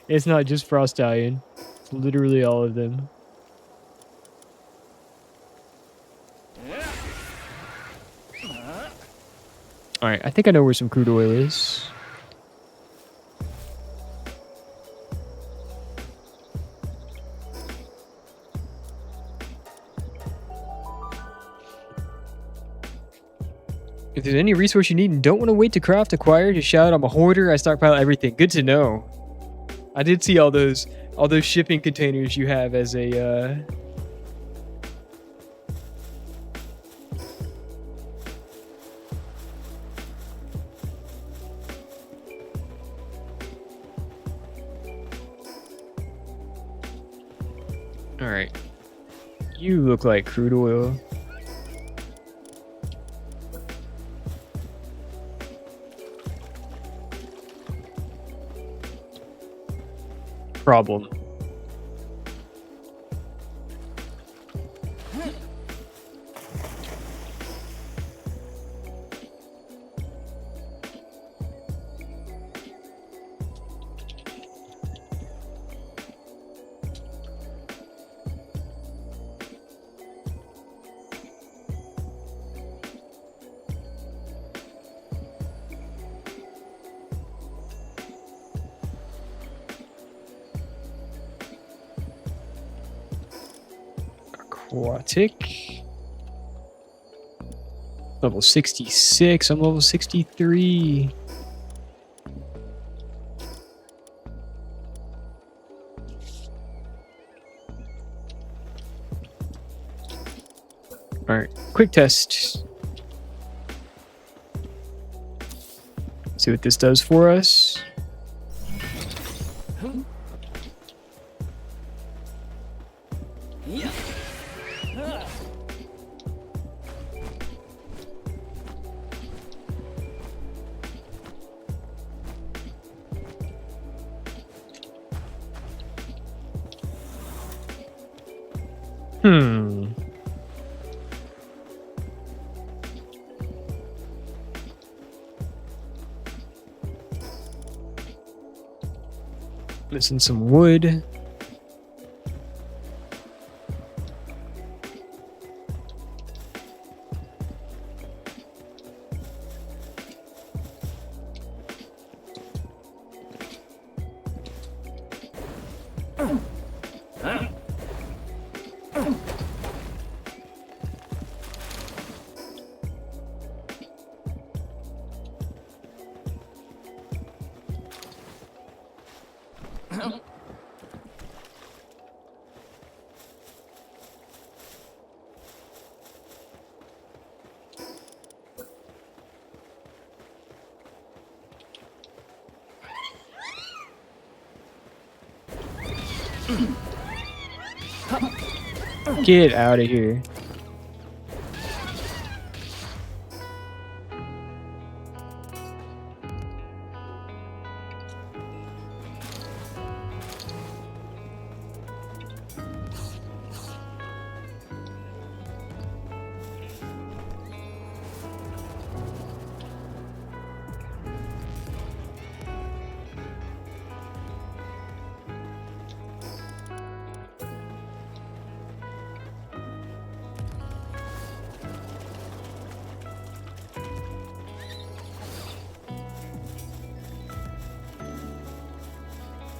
It's not just Frostallion. It's literally all of them. Alright, I think I know where some crude oil is. If there's any resource you need and don't want to wait to craft, acquire, just shout, I'm a hoarder, I stockpile everything. Good to know. I did see all those All those shipping containers you have as a all right. You look like crude oil. Problem. Aquatic. Level 66. I'm level 63. All right, quick test. See what this does for us. Missing some wood. Get out of here.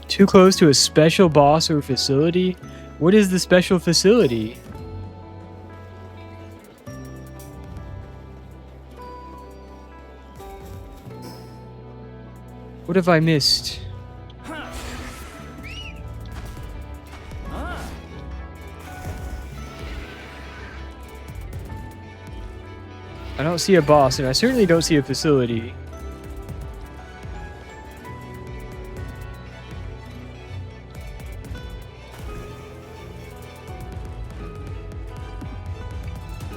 Too close to a special boss or facility? What is the special facility? What have I missed? I don't see a boss, and I certainly don't see a facility.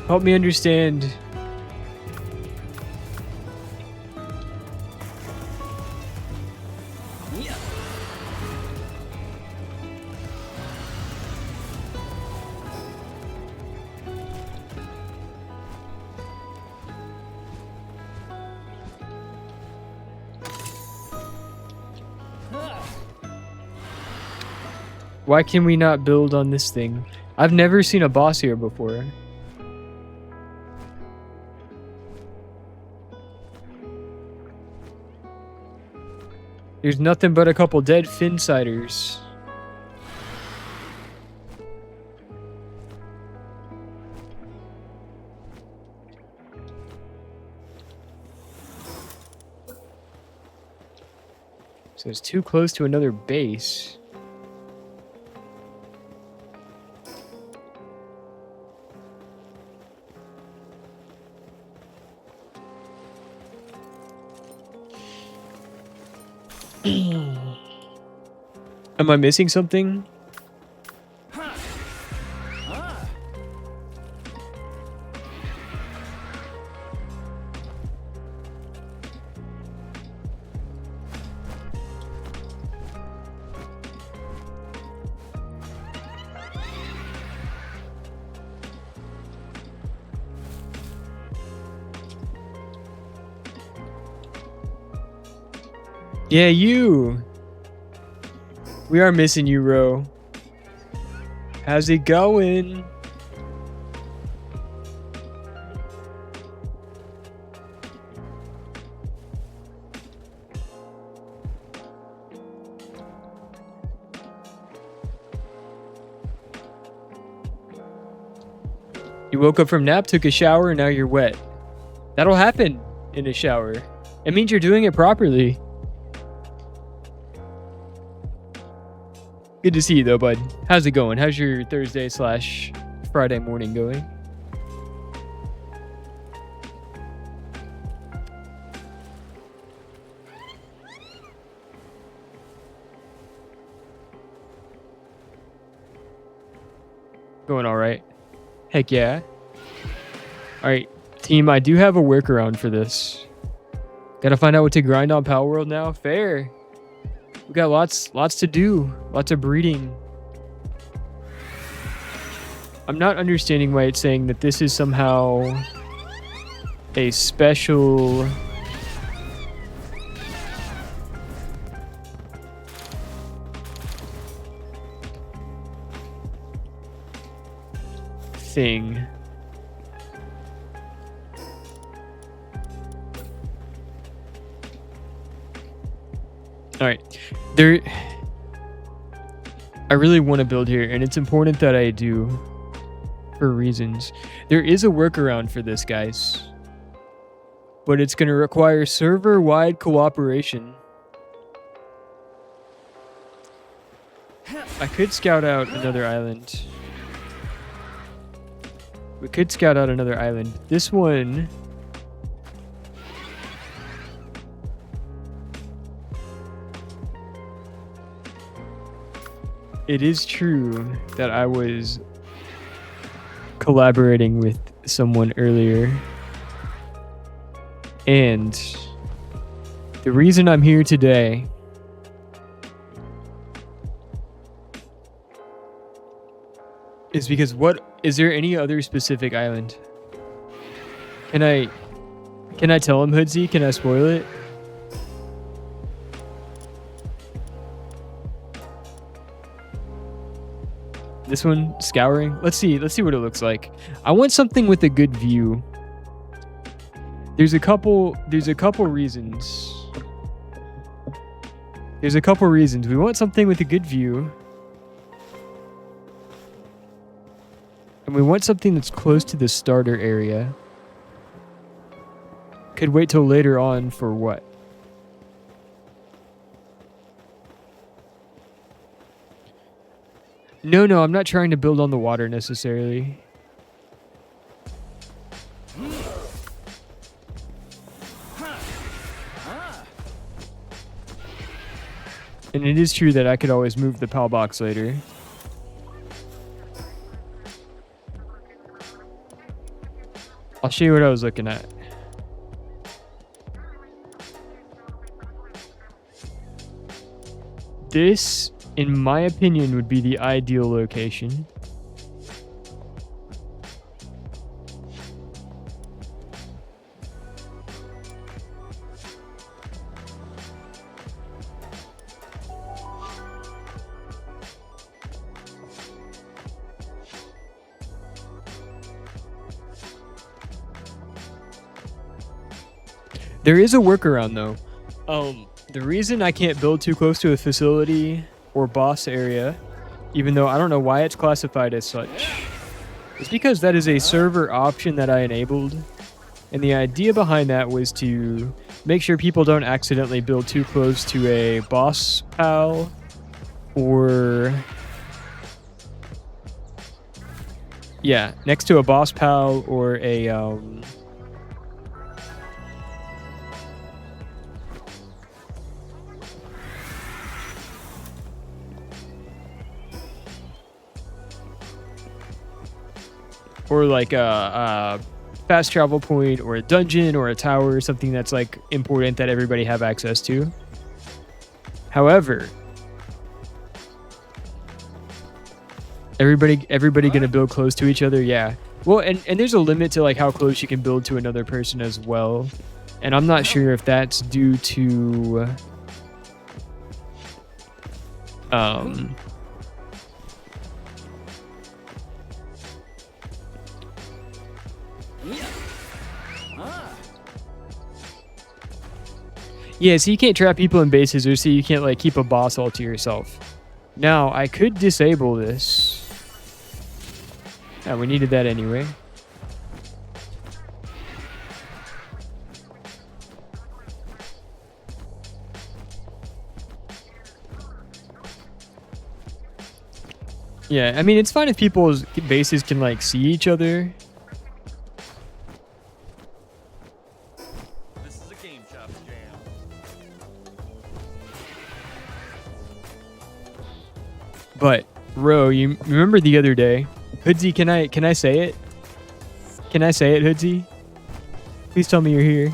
Help me understand. Why can we not build on this thing? I've never seen a boss here before. There's nothing but a couple dead Finsiders. So it's too close to another base. Am I missing something? Yeah, you. We are missing you, Ro. How's it going? You woke up from nap, took a shower, and now you're wet. That'll happen in a shower. It means you're doing it properly. Good to see you though, bud. How's it going? How's your Thursday/Friday morning going? Going all right. Heck yeah. All right, team, I do have a workaround for this. Gotta find out what to grind on Palworld now. Fair. We got lots to do. Lots of breeding. I'm not understanding why it's saying that this is somehow a special thing. All right, I really want to build here, and it's important that I do for reasons. There is a workaround for this, guys, but it's going to require server-wide cooperation. I could scout out another island. We could scout out another island. This one... It is true that I was collaborating with someone earlier. And the reason I'm here today is because is there any other specific island? Can I tell him, Hoodsy? Can I spoil it? This one, scouring. Let's see what it looks like. I want something with a good view. There's a couple reasons. We want something with a good view. And we want something that's close to the starter area. Could wait till later on for what? No, I'm not trying to build on the water necessarily. And it is true that I could always move the PAL box later. I'll show you what I was looking at. This, in my opinion, would be the ideal location. There is a workaround though. The reason I can't build too close to a facility or boss area, even though I don't know why it's classified as such, is because that is a server option that I enabled. And the idea behind that was to make sure people don't accidentally build too close to a boss pal or... yeah, next to a boss pal or a... or like a fast travel point or a dungeon or a tower or something that's like important that everybody have access to. However, everybody gonna build close to each other, yeah. Well, and there's a limit to like how close you can build to another person as well. And I'm not sure if that's due to yeah, so you can't trap people in bases, or so you can't like keep a boss all to yourself. Now, I could disable this. Yeah, we needed that anyway. Yeah, I mean, it's fine if people's bases can like see each other. This is a game shop jam. But Ro, you remember the other day? Hoodsy, can I say it? Can I say it, Hoodsy? Please tell me you're here.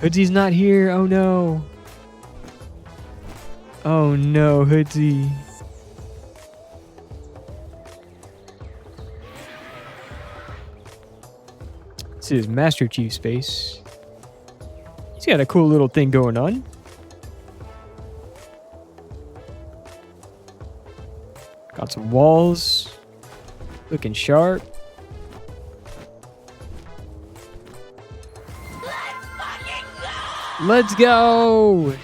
Hoodsy's not here. Oh no. Oh no, Hoodsy. This is Master Chief's face. He's got a cool little thing going on. Got some walls. Looking sharp. Let's go!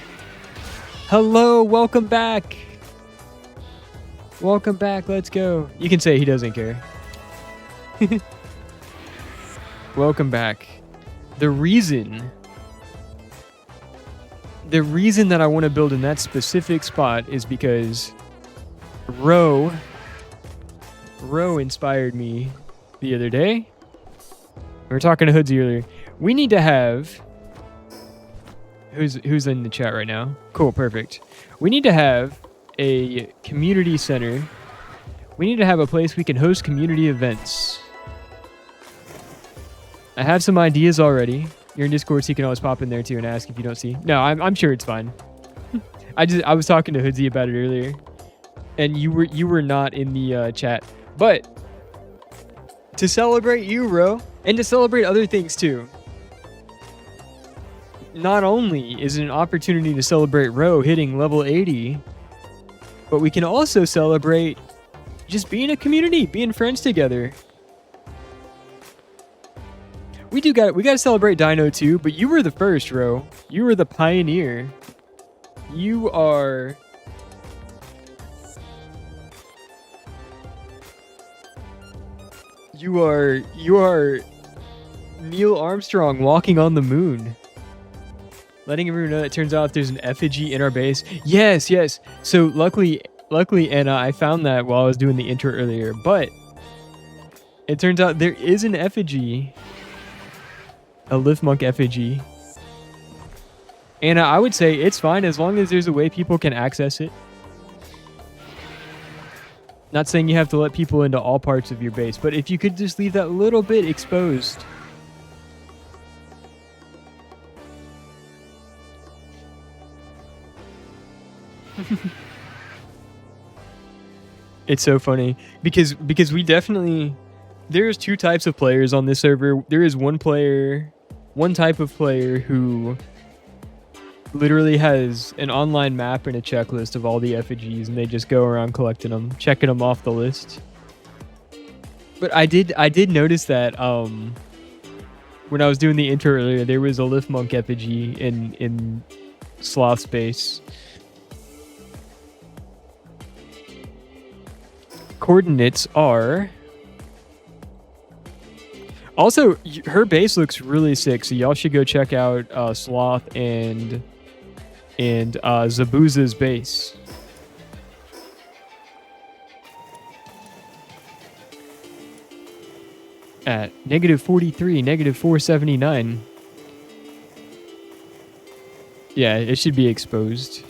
Hello, welcome back. Welcome back, let's go. You can say he doesn't care. Welcome back. The reason that I want to build in that specific spot is because Ro inspired me the other day. We were talking to Hoodsy earlier. We need to have... Who's in the chat right now? Cool, perfect. We need to have a community center. We need to have a place we can host community events. I have some ideas already. You're in Discord, so you can always pop in there too and ask if you don't see. No, I'm sure it's fine. I was talking to Hoodsy about it earlier, and you were not in the chat. But to celebrate you, Ro, and to celebrate other things too. Not only is it an opportunity to celebrate Ro hitting level 80, but we can also celebrate just being a community, being friends together. We got to celebrate Dino too, but you were the first, Ro. You were the pioneer. You are Neil Armstrong walking on the moon. Letting everyone know that it turns out there's an effigy in our base. Yes, yes. So luckily, Anna, I found that while I was doing the intro earlier. But it turns out there is an effigy. A Lifmunk effigy. Anna, I would say it's fine as long as there's a way people can access it. Not saying you have to let people into all parts of your base, but if you could just leave that little bit exposed. It's so funny because we definitely, there's two types of players on this server. There is one type of player who literally has an online map and a checklist of all the effigies, and they just go around collecting them, checking them off the list. But I did notice that when I was doing the intro earlier, there was a Lifmunk effigy in Sloth Space. Coordinates are... Also, her base looks really sick, so y'all should go check out Sloth and Zabuza's base. At -43, -479. Yeah, it should be exposed.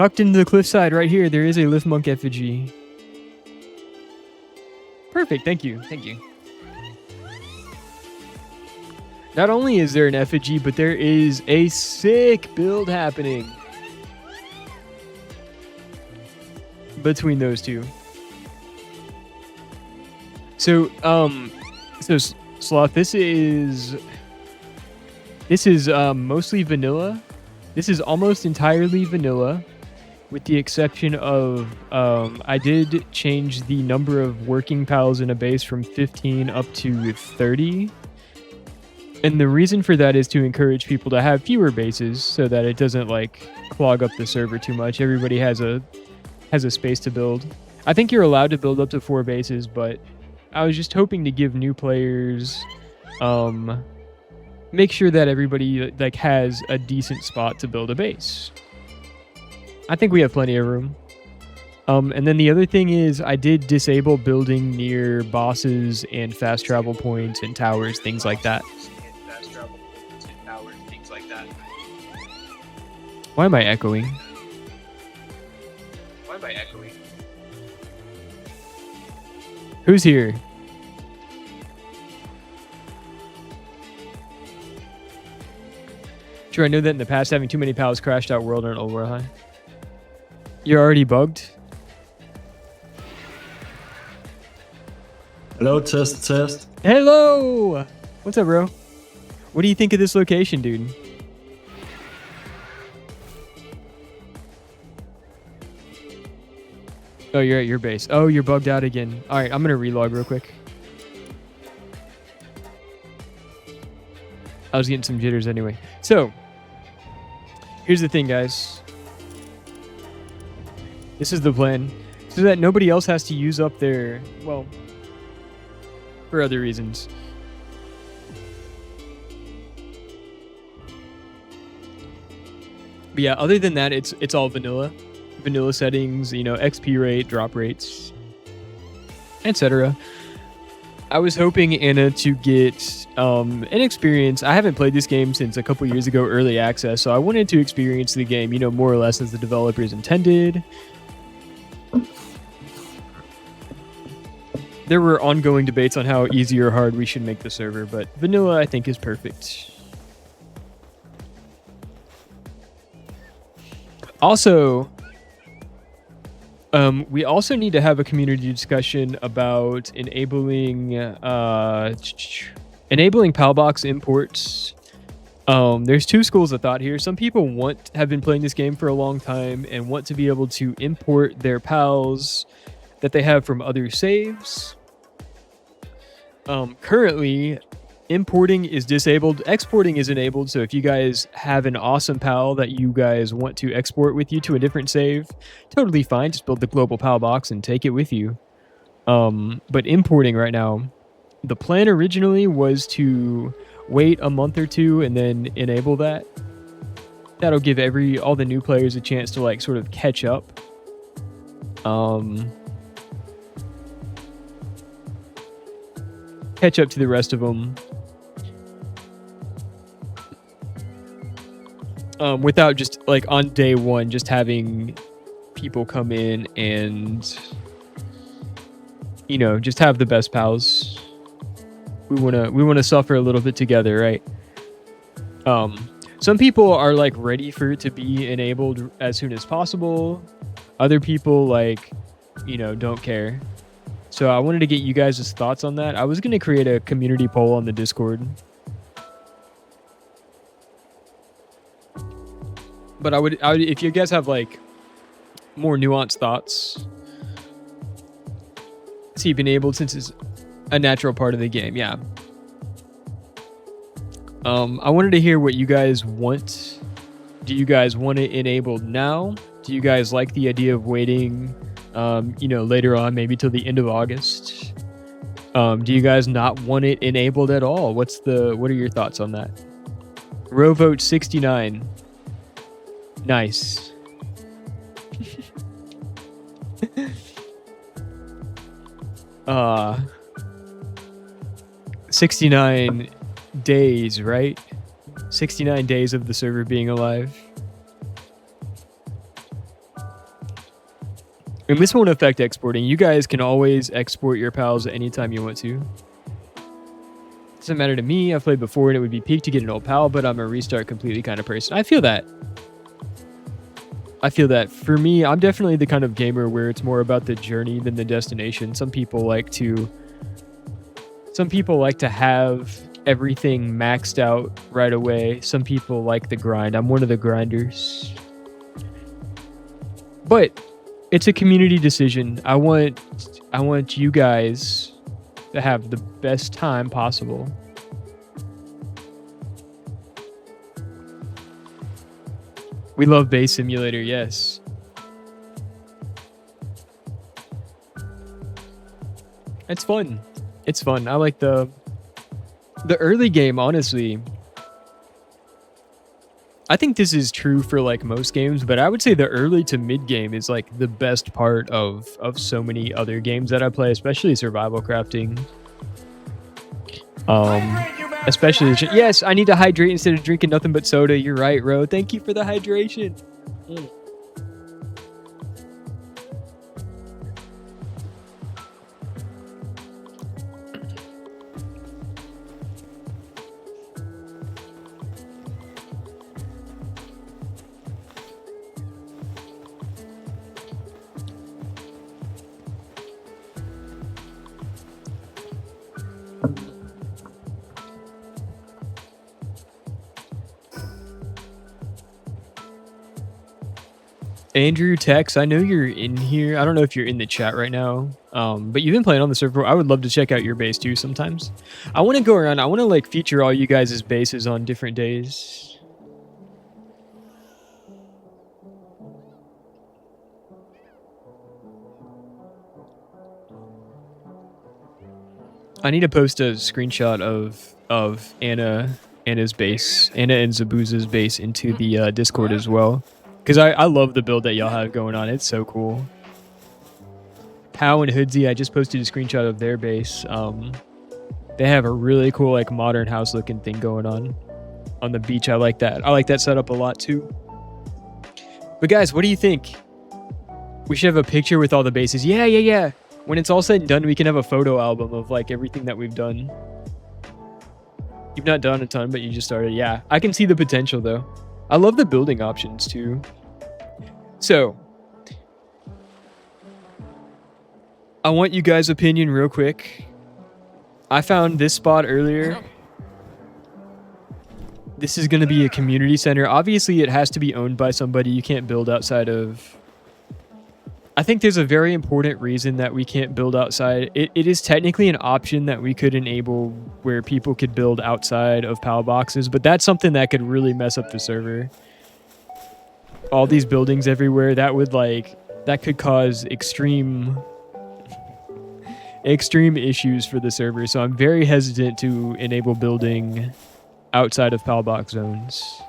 Tucked into the cliffside right here, there is a Lift Monk effigy. Perfect, thank you, thank you. Not only is there an effigy, but there is a sick build happening between those two. So, Sloth, this is mostly vanilla. This is almost entirely vanilla, with the exception of I did change the number of working pals in a base from 15 up to 30. And the reason for that is to encourage people to have fewer bases so that it doesn't like clog up the server too much. Everybody has a space to build. I think you're allowed to build up to 4 bases, but I was just hoping to give new players make sure that everybody like has a decent spot to build a base. I think we have plenty of room. And then the other thing is I did disable building near bosses and fast travel points and towers, things like that. Why am I echoing? Who's here? Sure, I know that in the past having too many pals crashed out world on Old World High. You're already bugged? Hello, test, test. Hello! What's up, bro? What do you think of this location, dude? Oh, you're at your base. Oh, you're bugged out again. All right, I'm going to relog real quick. I was getting some jitters anyway. So, here's the thing, guys. This is the plan. So that nobody else has to use up their, well, for other reasons. But yeah, other than that, it's all vanilla. Vanilla settings, you know, XP rate, drop rates, etc. I was hoping, Anna, to get an experience. I haven't played this game since a couple years ago, early access, so I wanted to experience the game, you know, more or less as the developers intended. There were ongoing debates on how easy or hard we should make the server, but vanilla, I think, is perfect. Also, we also need to have a community discussion about enabling Palbox imports. There's two schools of thought here. Some people have been playing this game for a long time and want to be able to import their pals that they have from other saves. Currently, importing is disabled. Exporting is enabled. So if you guys have an awesome pal that you guys want to export with you to a different save, totally fine. Just build the global pal box and take it with you. But importing right now, the plan originally was to wait a month or two and then enable that. That'll give all the new players a chance to like sort of catch up. Catch up to the rest of them. Without just like on day one, just having people come in and, you know, just have the best pals. We wanna suffer a little bit together, right? Some people are like ready for it to be enabled as soon as possible. Other people like, you know, don't care. So I wanted to get you guys' thoughts on that. I was gonna create a community poll on the Discord. But I would, if you guys have like more nuanced thoughts, see, enabled since it's a natural part of the game, yeah. I wanted to hear what you guys want. Do you guys want it enabled now? Do you guys like the idea of waiting, you know, later on, maybe till the end of August? Do you guys not want it enabled at all? What are your thoughts on that? Row vote 69. Nice. 69 days, right? 69 days of the server being alive. And this won't affect exporting. You guys can always export your pals anytime you want to. Doesn't matter to me. I've played before and it would be peak to get an old pal, but I'm a restart completely kind of person. I feel that. For me, I'm definitely the kind of gamer where it's more about the journey than the destination. Some people like to have everything maxed out right away. Some people like the grind. I'm one of the grinders. But it's a community decision. I want you guys to have the best time possible. We love Base Simulator, yes. It's fun. It's fun. I like the early game, honestly. I think this is true for like most games, but I would say the early to mid game is like the best part of so many other games that I play, especially survival crafting. Especially yes, I need to hydrate instead of drinking nothing but soda. You're right, Ro. Thank you for the hydration. Andrew Tex, I know you're in here. I don't know if you're in the chat right now, but you've been playing on the server. I would love to check out your base too sometimes. I want to go around. I want to like feature all you guys' bases on different days. I need to post a screenshot of Anna's base, Anna and Zabuza's base into the Discord as well. Because I love the build that y'all have going on. It's so cool. Pow and Hoodsy, I just posted a screenshot of their base. They have a really cool like modern house looking thing going on the beach. I like that. I like that setup a lot too. But guys, what do you think? We should have a picture with all the bases. Yeah. When it's all said and done, we can have a photo album of like everything that we've done. You've not done a ton, but you just started. Yeah, I can see the potential though. I love the building options too. So, I want you guys' opinion real quick. I found this spot earlier. This is going to be a community center. Obviously, it has to be owned by somebody. You can't build outside of... I think there's a very important reason that we can't build outside. It is technically an option that we could enable where people could build outside of PAL boxes, but that's something that could really mess up the server. All these buildings everywhere, that could cause extreme issues for the server. So I'm very hesitant to enable building outside of PAL box zones.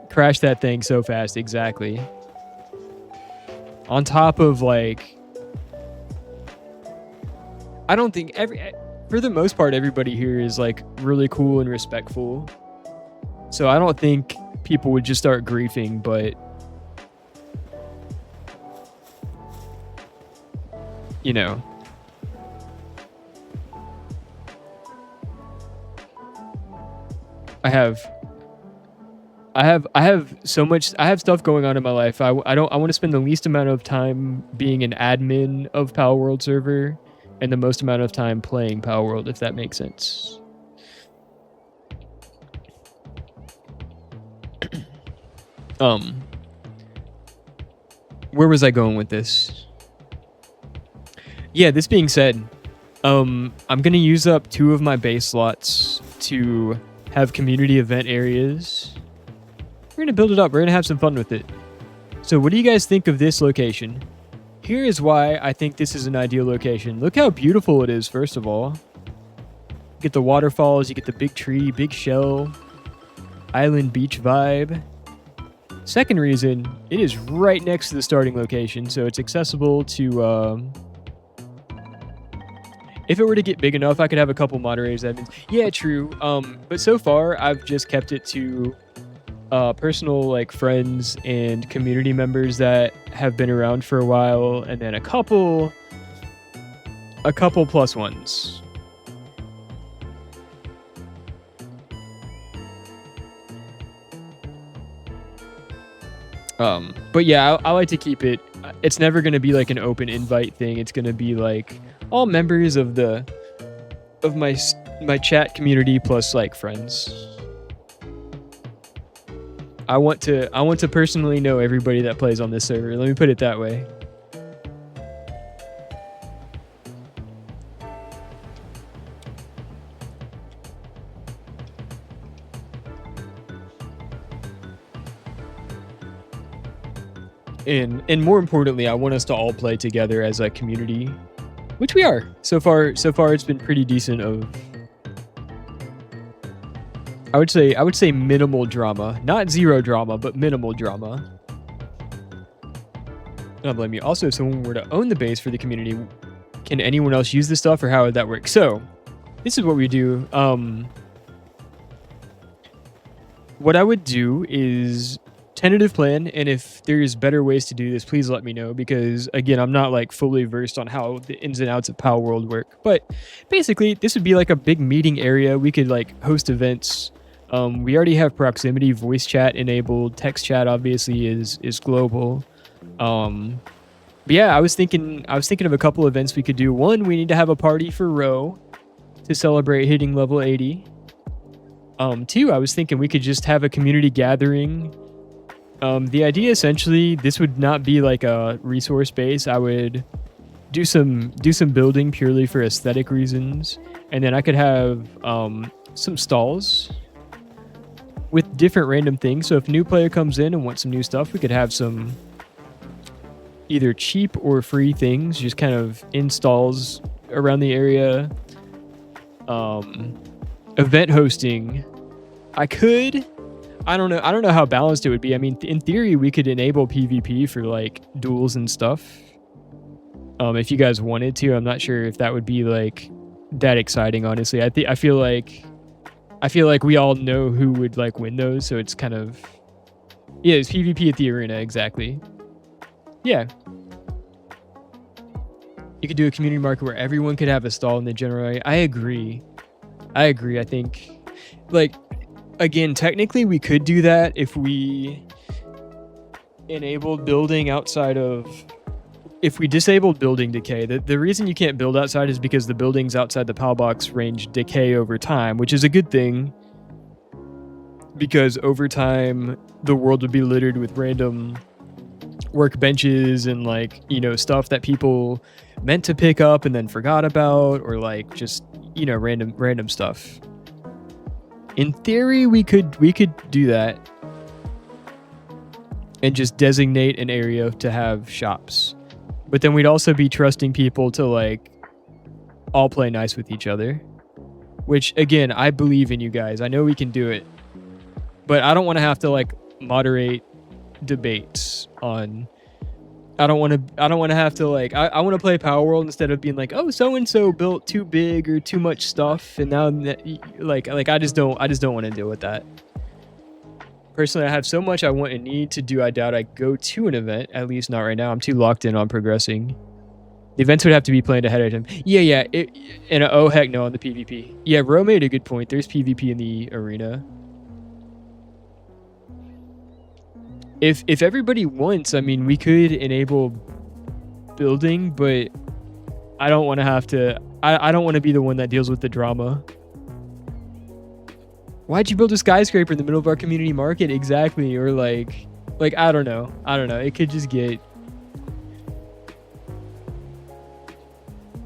Crash that thing so fast, exactly. On top of like, I don't think for the most part, everybody here is like really cool and respectful. So I don't think people would just start griefing, but you know. I have so much. I have stuff going on in my life. I want to spend the least amount of time being an admin of Palworld server, and the most amount of time playing Palworld, if that makes sense. Where was I going with this? Yeah, this being said, I'm gonna use up 2 of my base slots to have community event areas. We're going to build it up. We're going to have some fun with it. So what do you guys think of this location? Here is why I think this is an ideal location. Look how beautiful it is, first of all. You get the waterfalls, you get the big tree, big shell, island beach vibe. Second reason, it is right next to the starting location, so it's accessible to... if it were to get big enough, I could have a couple moderators. Yeah, true. But so far, I've just kept it to... personal like friends and community members that have been around for a while, and then a couple plus ones. But yeah, I like to keep it. It's never going to be like an open invite thing. It's going to be like all members of my chat community plus like friends. I want to personally know everybody that plays on this server. Let me put it that way. And more importantly, I want us to all play together as a community, which we are. So far it's been pretty decent of, I would say minimal drama. Not zero drama, but minimal drama. Don't blame you. Also, if someone were to own the base for the community, can anyone else use this stuff, or how would that work? So, this is what we do. What I would do is tentative plan, and if there's better ways to do this, please let me know, because again, I'm not like fully versed on how the ins and outs of Palworld work. But basically, this would be like a big meeting area. We could like host events. We already have proximity voice chat enabled. Text chat obviously is global. But yeah, I was thinking of a couple events we could do. One, we need to have a party for Ro to celebrate hitting level 80. Two, I was thinking we could just have a community gathering. The idea essentially, this would not be like a resource base. I would do some building purely for aesthetic reasons, and then I could have some stalls with different random things. So if a new player comes in and wants some new stuff, we could have some either cheap or free things just kind of installs around the area. Event hosting, I don't know how balanced it would be. I mean, in theory, we could enable PvP for like duels and stuff. If you guys wanted to. I'm not sure if that would be like that exciting, honestly. I feel like we all know who would like win those, so it's kind of, yeah, it's PvP at the arena, exactly. Yeah. You could do a community market where everyone could have a stall in the general area. I agree. I think, like, again, technically we could do that if we enabled building outside of, if we disabled building decay. The reason you can't build outside is because the buildings outside the PAL box range decay over time, which is a good thing, because over time the world would be littered with random workbenches and like, you know, stuff that people meant to pick up and then forgot about, or like just, you know, random stuff. In theory, we could do that and just designate an area to have shops. But then we'd also be trusting people to like all play nice with each other, which again, I believe in you guys. I know we can do it, but I don't want to have to like moderate debates on, I don't want to have to like, I want to play Palworld instead of being like, oh, so and so built too big or too much stuff, and now like I just don't want to deal with that. Personally, I have so much I want and need to do. I doubt I go to an event, at least not right now. I'm too locked in on progressing. The events would have to be planned ahead of time. Yeah. Oh heck no on the PvP. Yeah, Ro made a good point. There's PvP in the arena. If everybody wants, I mean, we could enable building, but I don't want to have to. I don't want to be the one that deals with the drama. Why'd you build a skyscraper in the middle of our community market? Exactly. Or like I don't know. It could just get.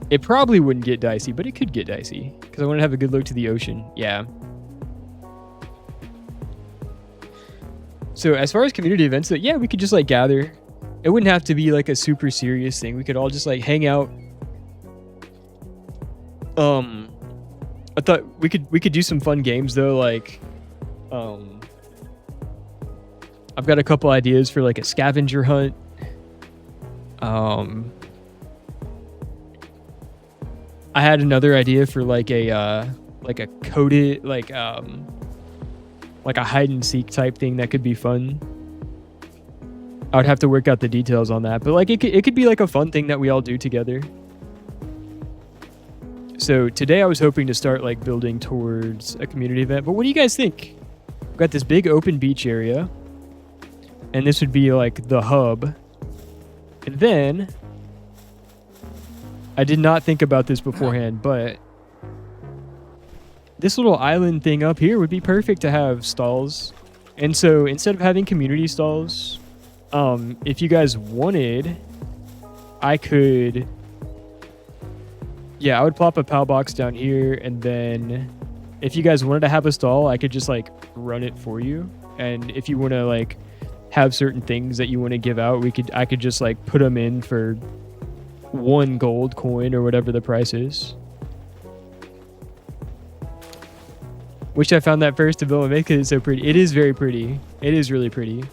It probably wouldn't get dicey, but it could get dicey because I want to have a good look to the ocean. Yeah. So as far as community events, yeah, we could just like gather. It wouldn't have to be like a super serious thing. We could all just like hang out. I thought we could do some fun games though, like I've got a couple ideas for like a scavenger hunt. I had another idea for like a coded, like like a hide and seek type thing that could be fun. I would have to work out the details on that, but like it could be like a fun thing that we all do together. So today I was hoping to start like building towards a community event, but what do you guys think? We've got this big open beach area, and this would be like the hub. And then I did not think about this beforehand, but this little island thing up here would be perfect to have stalls. And so instead of having community stalls, if you guys wanted, I could, yeah, I would plop a PAL box down here, and then if you guys wanted to have a stall, I could just like run it for you. And if you want to like have certain things that you want to give out, I could just like put them in for 1 gold coin or whatever the price is. Wish I found that first development because it's so pretty. It is very pretty. It is really pretty.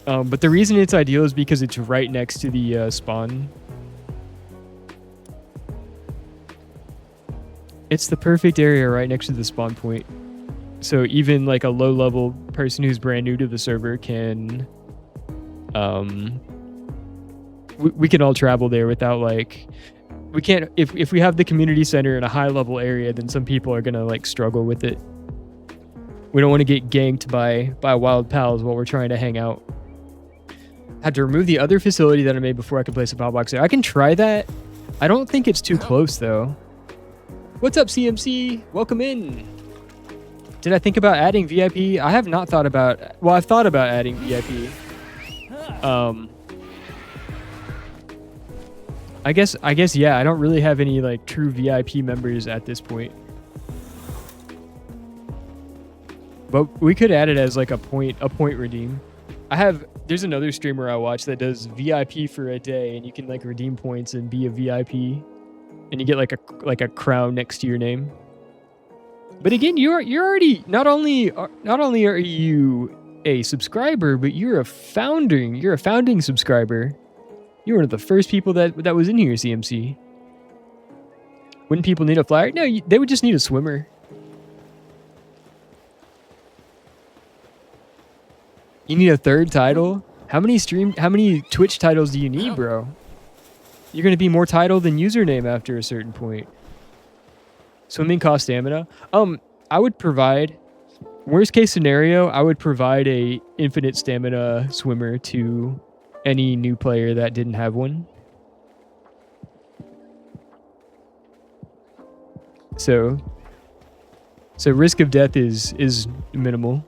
But the reason it's ideal is because it's right next to the spawn. It's the perfect area right next to the spawn point. So even like a low level person who's brand new to the server can, we can all travel there without like, we can't, if we have the community center in a high level area, then some people are gonna like struggle with it. We don't want to get ganked by wild pals while we're trying to hang out. Had to remove the other facility that I made before I could place a PAL box there. I can try that. I don't think it's too close though. What's up, CMC? Welcome in. Did I think about adding VIP? I have not thought about, well, I've thought about adding VIP. I guess, yeah, I don't really have any like true VIP members at this point. But we could add it as like a point redeem. There's another streamer I watch that does VIP for a day, and you can like redeem points and be a VIP. And you get like a crown next to your name. But again, you're already not only are you a subscriber, but you're a founding subscriber. You're one of the first people that was in here, CMC. Wouldn't people need a flyer? No, they would just need a swimmer. You need a 3rd title? How many Twitch titles do you need, bro? You're going to be more title than username after a certain point. Swimming costs stamina. I would provide, worst case scenario, I would provide a infinite stamina swimmer to any new player that didn't have one. So risk of death is minimal.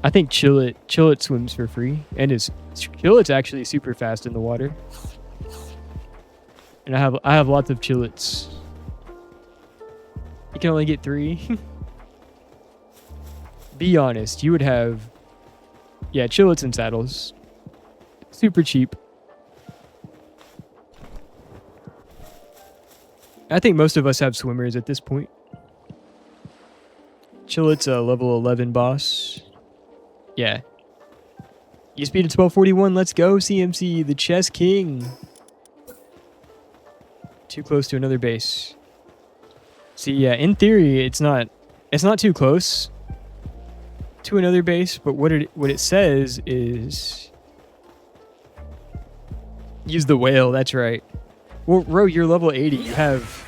I think Chillet swims for free, and Chillet's actually super fast in the water. And I have lots of Chillets. You can only get 3. Be honest, you would have, yeah, Chillets and saddles. Super cheap. I think most of us have swimmers at this point. Chillet's a level 11 boss. Yeah. You speed at 1241. Let's go, CMC, the chess king. Too close to another base. See, yeah, in theory, it's not too close to another base, but what it says is use the whale. That's right. Well, Ro, you're level 80. You have.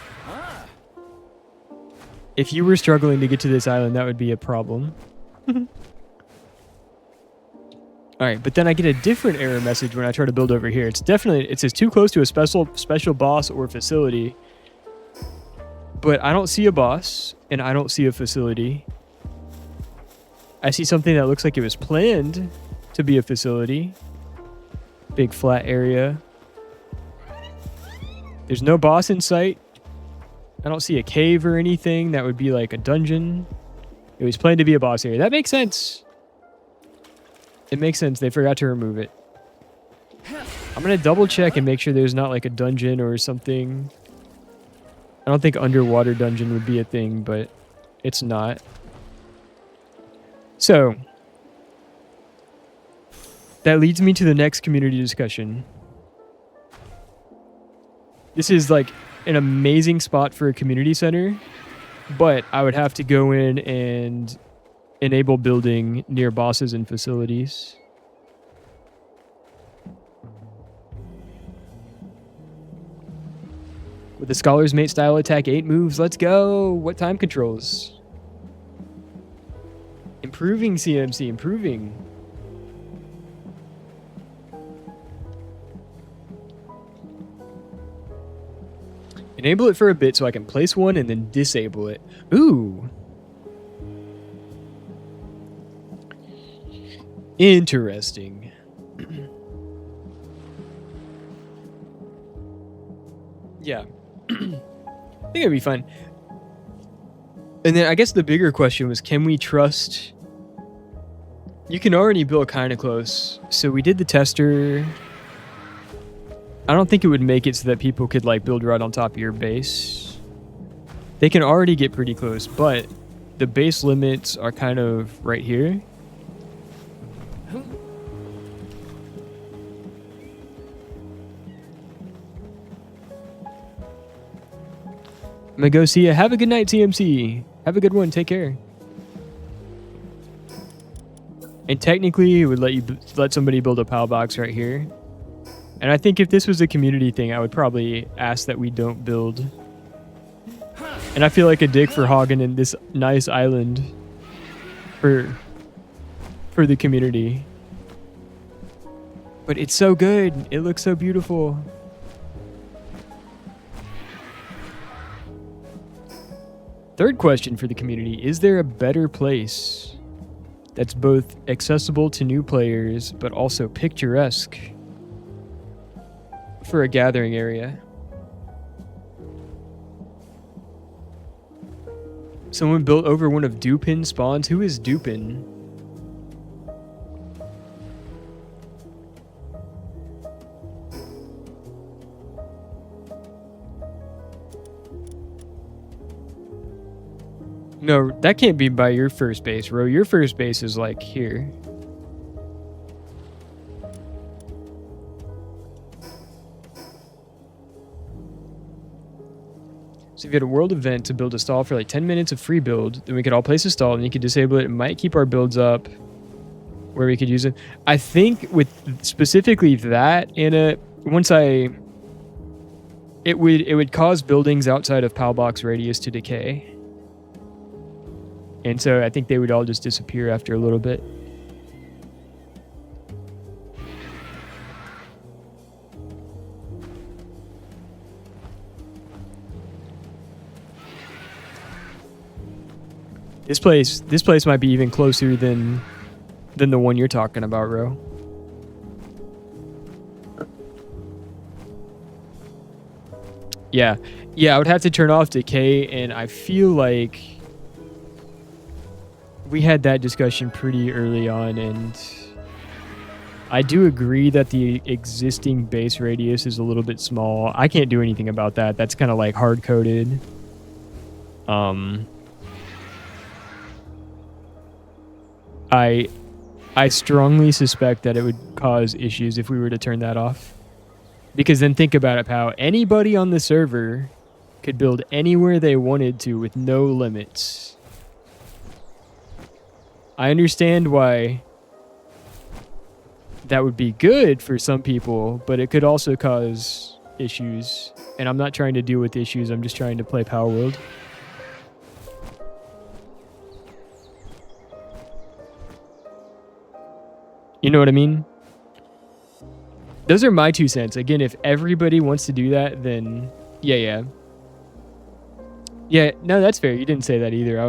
If you were struggling to get to this island, that would be a problem. All right, but then I get a different error message when I try to build over here. It says too close to a special boss or facility. But I don't see a boss, and I don't see a facility. I see something that looks like it was planned to be a facility. Big flat area. There's no boss in sight. I don't see a cave or anything that would be like a dungeon. It was planned to be a boss area. That makes sense. It makes sense. They forgot to remove it. I'm going to double check and make sure there's not like a dungeon or something. I don't think underwater dungeon would be a thing, but it's not. So, that leads me to the next community discussion. This is like an amazing spot for a community center. But I would have to go in and enable building near bosses and facilities. With the Scholar's Mate style attack, 8 moves. Let's go. What time controls? Improving CMC, improving. Enable it for a bit so I can place one and then disable it. Ooh. Interesting. Yeah. I think it'd be fun. And then I guess the bigger question was, can we trust... You can already build kind of close. So we did the tester. I don't think it would make it so that people could like build right on top of your base. They can already get pretty close, but the base limits are kind of right here. I'm gonna go see you. Have a good night, TMC. Have a good one. Take care. And technically, it would let somebody build a PAL box right here. And I think if this was a community thing, I would probably ask that we don't build. And I feel like a dick for hogging in this nice island for the community. But it's so good. It looks so beautiful. Third question for the community. Is there a better place that's both accessible to new players, but also picturesque for a gathering area? Someone built over one of Dupin spawns. Who is Dupin? No, that can't be by your first base, Ro. Your first base is like here. So if you had a world event to build a stall for like 10 minutes of free build, then we could all place a stall and you could disable it. It might keep our builds up where we could use it. I think with specifically that, Anna, it would cause buildings outside of PAL box radius to decay. And so I think they would all just disappear after a little bit. This place might be even closer than the one you're talking about, Ro. Yeah, I would have to turn off decay, and I feel like we had that discussion pretty early on, and I do agree that the existing base radius is a little bit small. I can't do anything about that. That's kind of like hard-coded. I strongly suspect that it would cause issues if we were to turn that off. Because then think about it, pal. Anybody on the server could build anywhere they wanted to with no limits. I understand why that would be good for some people, but it could also cause issues. And I'm not trying to deal with issues. I'm just trying to play Palworld. You know what I mean? Those are my 2 cents. Again, if everybody wants to do that, then yeah. Yeah, no, that's fair. You didn't say that either.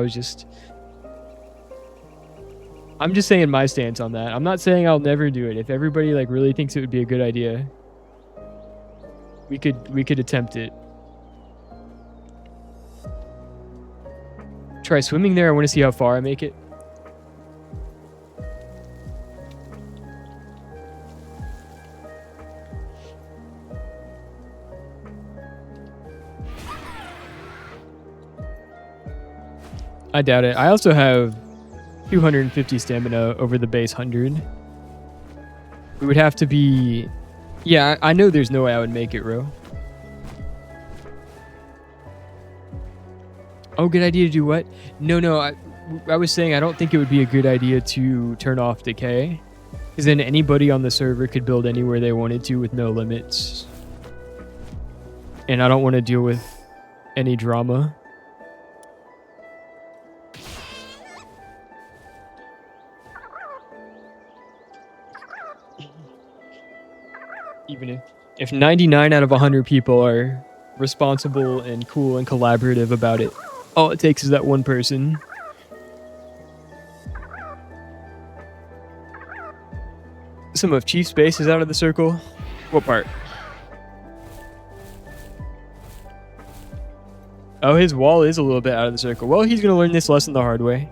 I'm just saying my stance on that. I'm not saying I'll never do it. If everybody like really thinks it would be a good idea, we could attempt it. Try swimming there. I want to see how far I make it. I doubt it. I also have 250 stamina over the base 100. We would have to be... Yeah, I know there's no way I would make it, Ro. Oh, good idea to do what? No. I was saying I don't think it would be a good idea to turn off decay. Because then anybody on the server could build anywhere they wanted to with no limits. And I don't want to deal with any drama. Even if 99 out of 100 people are responsible and cool and collaborative about it, all it takes is that one person. Some of Chief's base is out of the circle. What part? Oh, his wall is a little bit out of the circle. Well, he's going to learn this lesson the hard way.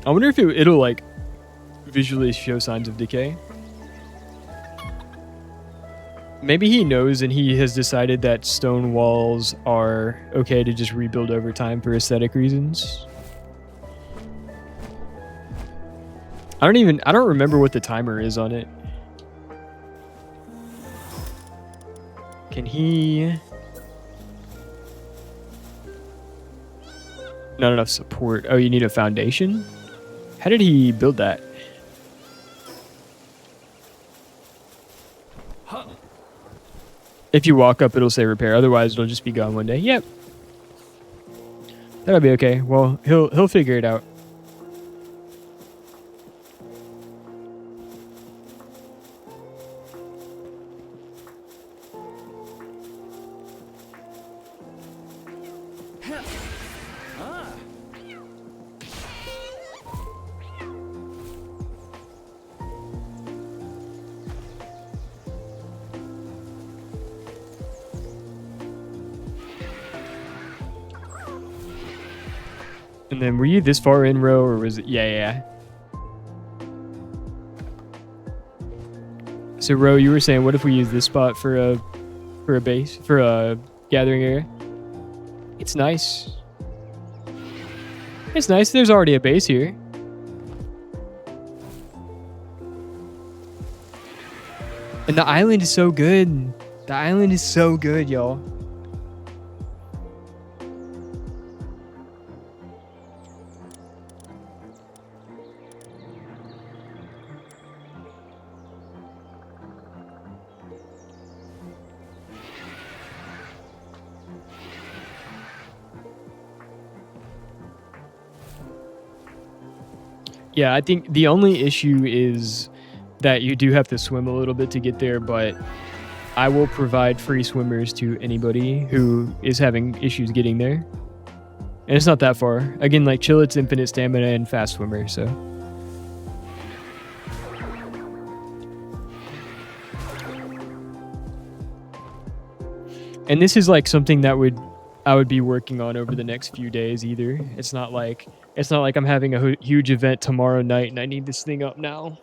I wonder if it'll like visually show signs of decay. Maybe he knows and he has decided that stone walls are okay to just rebuild over time for aesthetic reasons. I don't remember what the timer is on it. Can he... Not enough support. Oh, you need a foundation? How did he build that? If you walk up, it'll say repair. Otherwise, it'll just be gone one day. Yep. That'll be okay. Well, he'll figure it out. And then were you this far in, Ro, or was it? Yeah. So, Ro, you were saying, what if we use this spot for a base, for a gathering area? It's nice. It's nice. There's already a base here. And the island is so good. The island is so good, y'all. Yeah, I think the only issue is that you do have to swim a little bit to get there, but I will provide free swimmers to anybody who is having issues getting there. And it's not that far. Again, like Chillet's infinite stamina and fast swimmer, so. And this is like something that I would be working on over the next few days either. It's not like I'm having a huge event tomorrow night and I need this thing up now.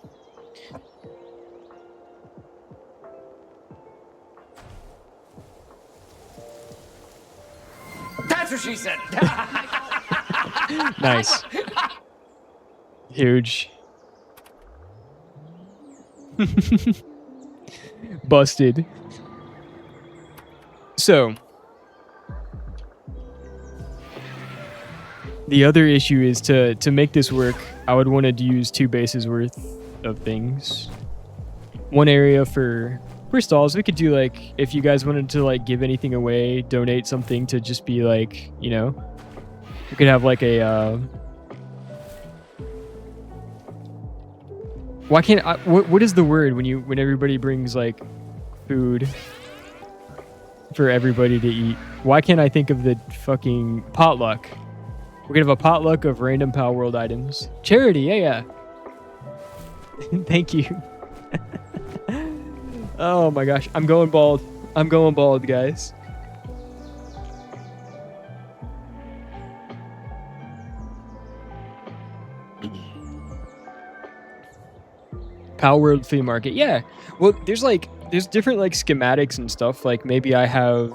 That's what she said. Nice. Huge. Busted. So, the other issue is to make this work, I would want to use 2 bases worth of things. One area for stalls. We could do like, if you guys wanted to like give anything away, donate something to just be like, you know, we could have like a why can't I, what is the word when everybody brings like food for everybody to eat? Why can't I think of the fucking potluck? We're gonna have a potluck of random Palworld items. Charity, yeah. Thank you. Oh my gosh, I'm going bald. I'm going bald, guys. Palworld flea market, yeah. Well, there's different like schematics and stuff. Like maybe I have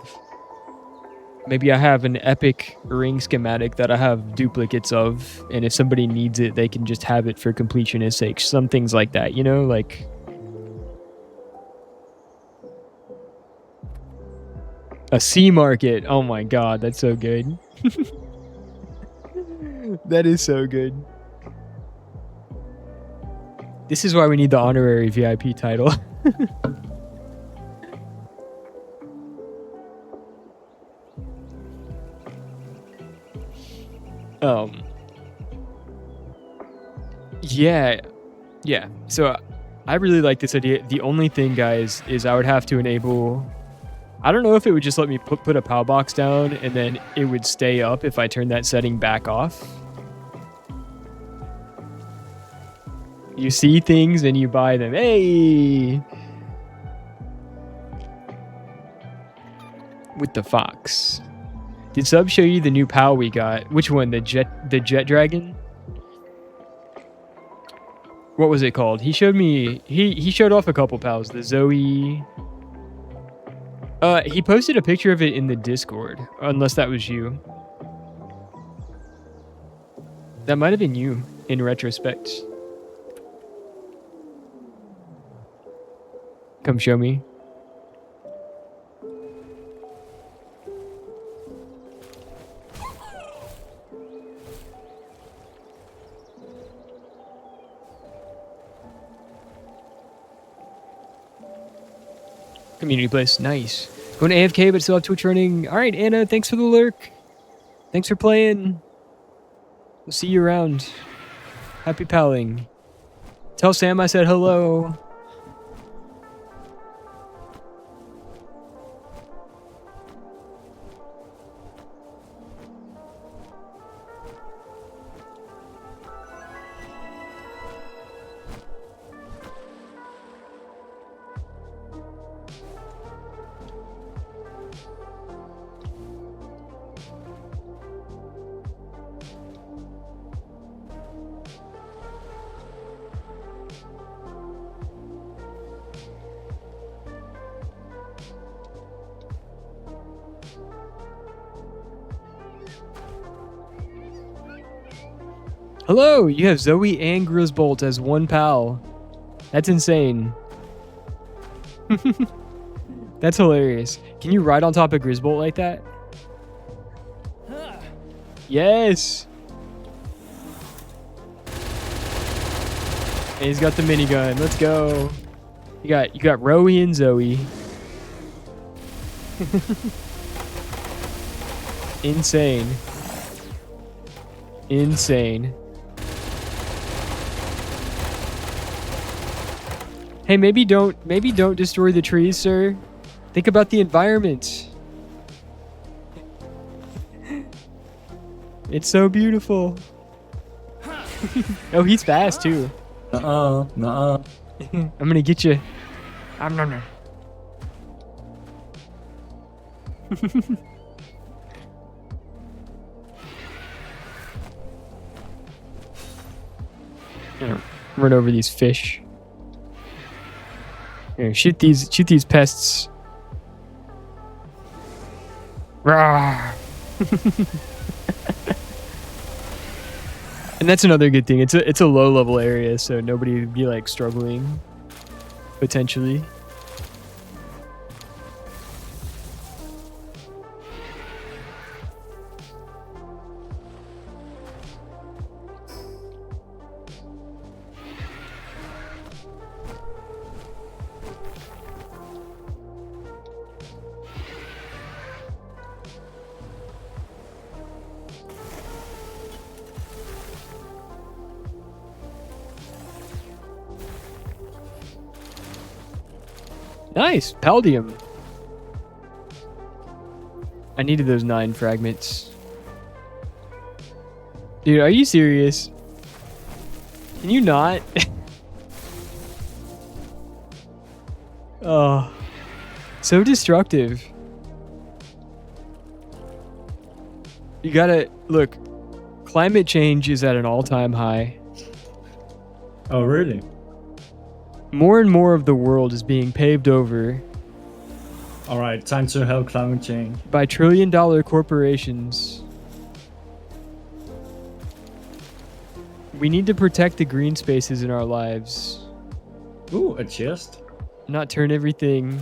an epic ring schematic that I have duplicates of, and if somebody needs it, they can just have it for completionist sake. Some things like that, you know, like. A sea market. Oh my god, that's so good. That is so good. This is why we need the honorary VIP title. um. Yeah. Yeah. So I really like this idea. The only thing, guys, is I would have to enable... I don't know if it would just let me put a POW box down and then it would stay up if I turn that setting back off. You see things and you buy them. Hey! With the fox. Did Sub show you the new POW we got? Which one? The jet dragon? What was it called? He showed me... He showed off a couple POWs. The Zoe... he posted a picture of it in the Discord. Unless that was you. That might have been you, in retrospect. Come show me. Community place, nice. Going to AFK, but still have Twitch running. All right, Anna, thanks for the lurk. Thanks for playing. We'll see you around. Happy palling. Tell Sam I said hello. Hello, you have Zoe and Grisbolt as one pal. That's insane. That's hilarious. Can you ride on top of Grisbolt like that? Yes. And he's got the minigun. Let's go. You got Rowie and Zoe. Insane. Insane. Hey, maybe don't destroy the trees, sir. Think about the environment. It's so beautiful. Oh, he's fast too. Nuh-uh. I'm gonna get you. I'm not. Run over these fish. Here, shoot these pests. Rah! And that's another good thing. It's a low level area, so nobody would be like struggling potentially. Nice, Paldium. I needed those 9 fragments. Dude, are you serious? Can you not? Oh, so destructive. You gotta look. Climate change is at an all-time high. Oh, really? More and more of the world is being paved over All right, time to help climate change. by trillion-dollar corporations. We need to protect the green spaces in our lives, Ooh, a chest. not turn everything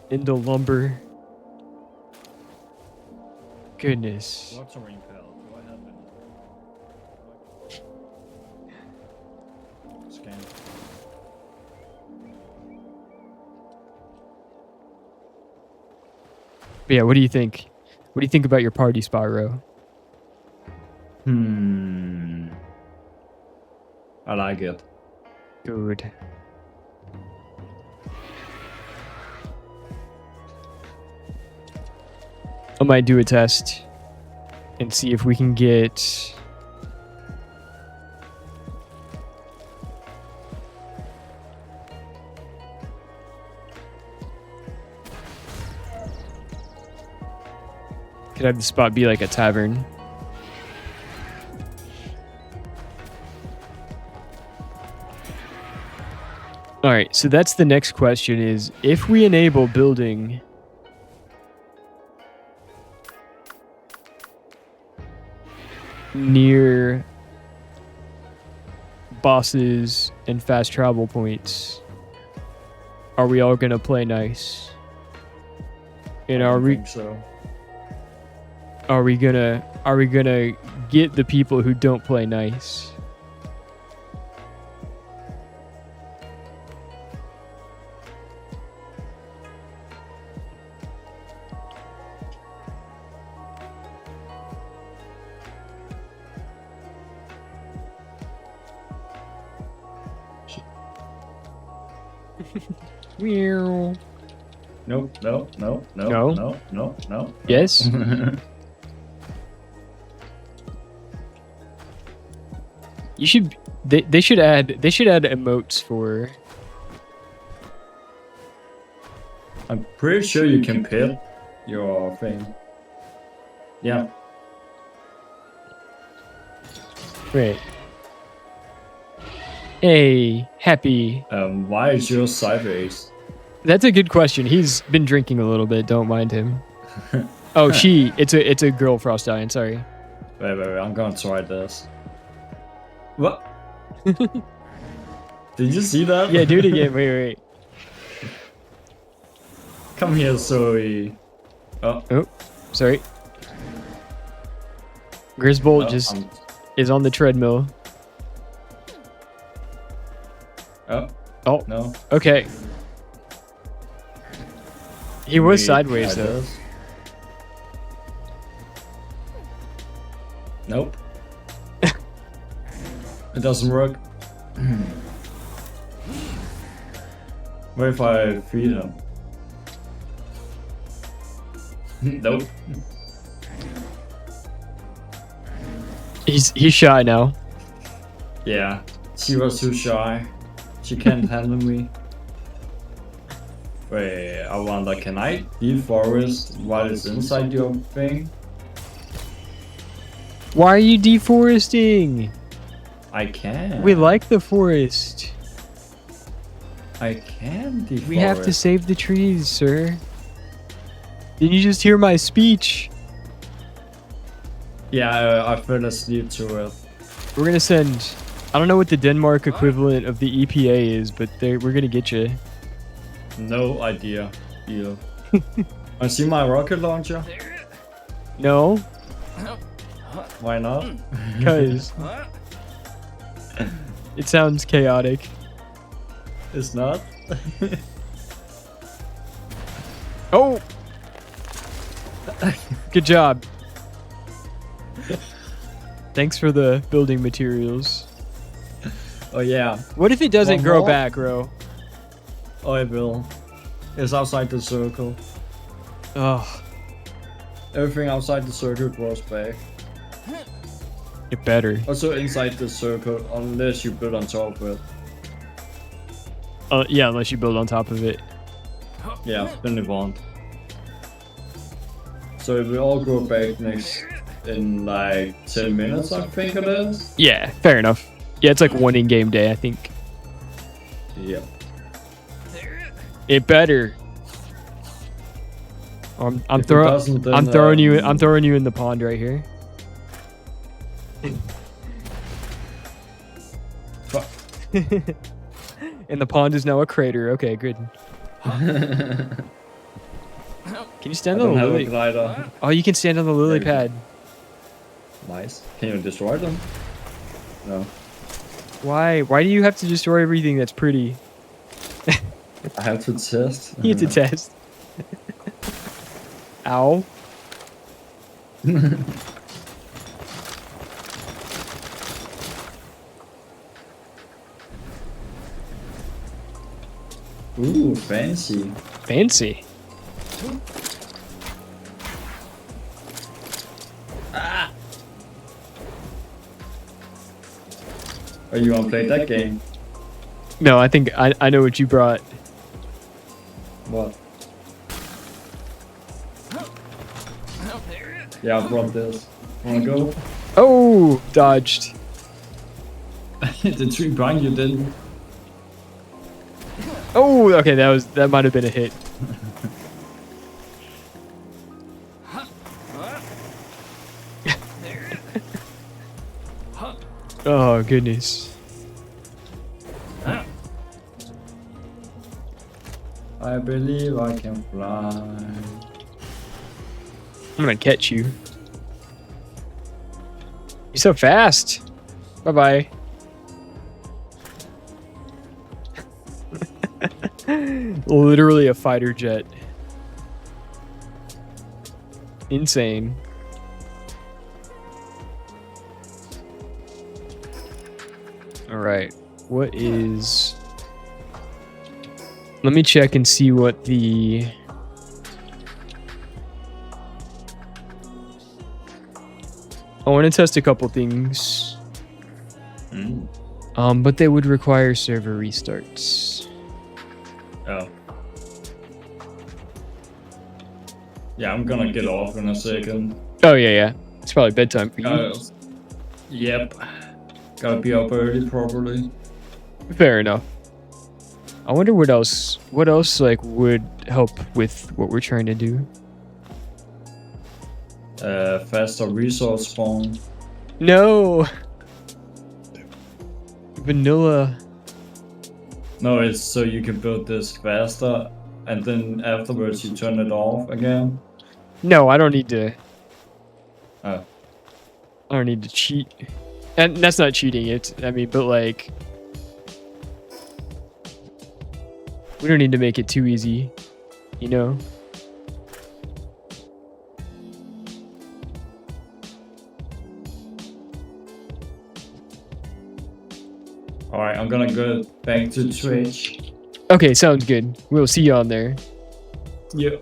into lumber. Goodness. Water repel. Do I have any? Scan. But yeah, what do you think? What do you think about your party spot, Ro? I like it. Good. I might do a test and see if we can get could have the spot be like a tavern. All right, so that's the next question is if we enable building near bosses and fast travel points, are we all gonna play nice? And I are don't we think so. are we gonna get the people who don't play nice? Meow. Nope, no, no, no, No? no, no, no. Yes? You should they should add emotes for I'm pretty sure you can pit your thing. Yeah. right. Hey, happy. Why is yours sideways? That's a good question. He's been drinking a little bit. Don't mind him. Oh, it's a girl Frost Giant, sorry. Wait, I'm gonna try this. What? Did you see that? Yeah, do it again. Wait. Come here, Zoe. Oh, sorry. Grisbolt just is on the treadmill. Oh, no. okay. He was Wait, sideways try though. this. Nope. It doesn't work. What if I feed him? Nope. He's shy now. Yeah, she was too shy. She can't handle me. Wait, I wonder, can I deforest while it's inside your thing? Why are you deforesting? I can. We like the forest. I can deforest. We have to save the trees, sir. Did you just hear my speech? Yeah, I fell asleep to it. We're gonna send. I don't know what the Denmark equivalent of the EPA is, but we're gonna get you. No idea. Either. I see my rocket launcher. No, Why not? because it sounds chaotic. It's not. Oh, good job. Thanks for the building materials. Oh yeah. What if it doesn't One grow more? back, Ro? Oh, it will. It's outside the circle. Oh, Everything outside the circle grows back. it better. Also inside the circle, unless you build on top of it. Yeah, unless you build on top of it. Yeah, then it won't. So it will all grow back next in like 10 minutes, I think it is. Yeah, fair enough. Yeah, it's like one in-game day, I think. Yeah. It better. I'm If it doesn't, then, throwing you in the pond right here. Fuck. And the pond is now a crater. Okay, good. Can you I stand on don't the have a lily? glider. Oh, you can stand on the lily There you pad. Nice. Can you destroy them? No. Why? Why do you have to destroy everything that's pretty? I have to test. You have to test. Ow. Ooh, fancy. Fancy. Are you gonna play that game? No, I think I know what you brought. What? Yeah, I brought this. Wanna go? Oh, dodged. The tree blind you didn't. Oh, okay, that might have been a hit. Oh goodness. I believe I can fly. I'm gonna catch you. You're so fast. Bye bye. Literally a fighter jet. Insane. All right. What is... Let me check and see what the... I want to test a couple things. But they would require server restarts. Oh. Yeah, I'm gonna get off in a second. Oh yeah. It's probably bedtime for you. Yep. Gotta be up early, probably. Fair enough. I wonder what else like would help with what we're trying to do. Faster resource spawn. No. Vanilla. No, it's so you can build this faster, and then afterwards you turn it off again. No, I don't need to. Oh. I don't need to cheat. And that's not cheating. But like, we don't need to make it too easy, you know? Alright, I'm gonna go back to Twitch. Okay, sounds good. We'll see you on there. Yep.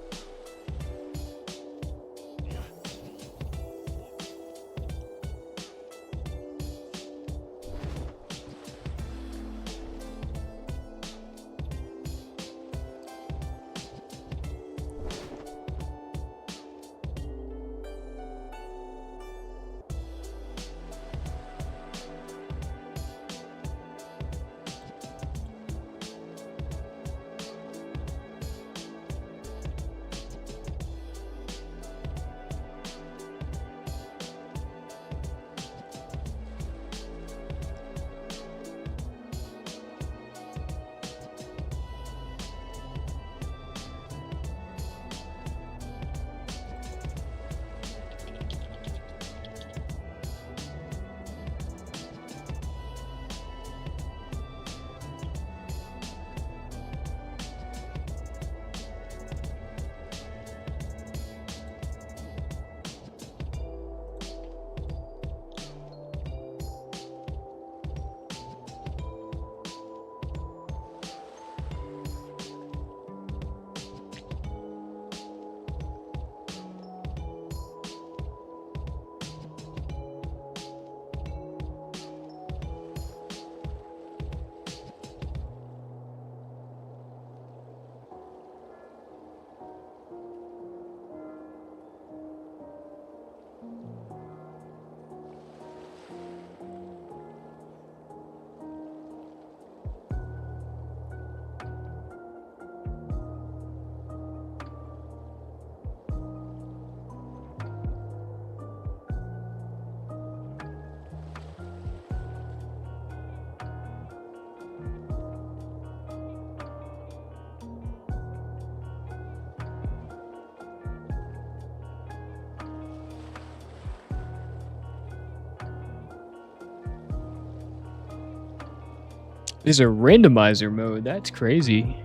There's a randomizer mode. That's crazy.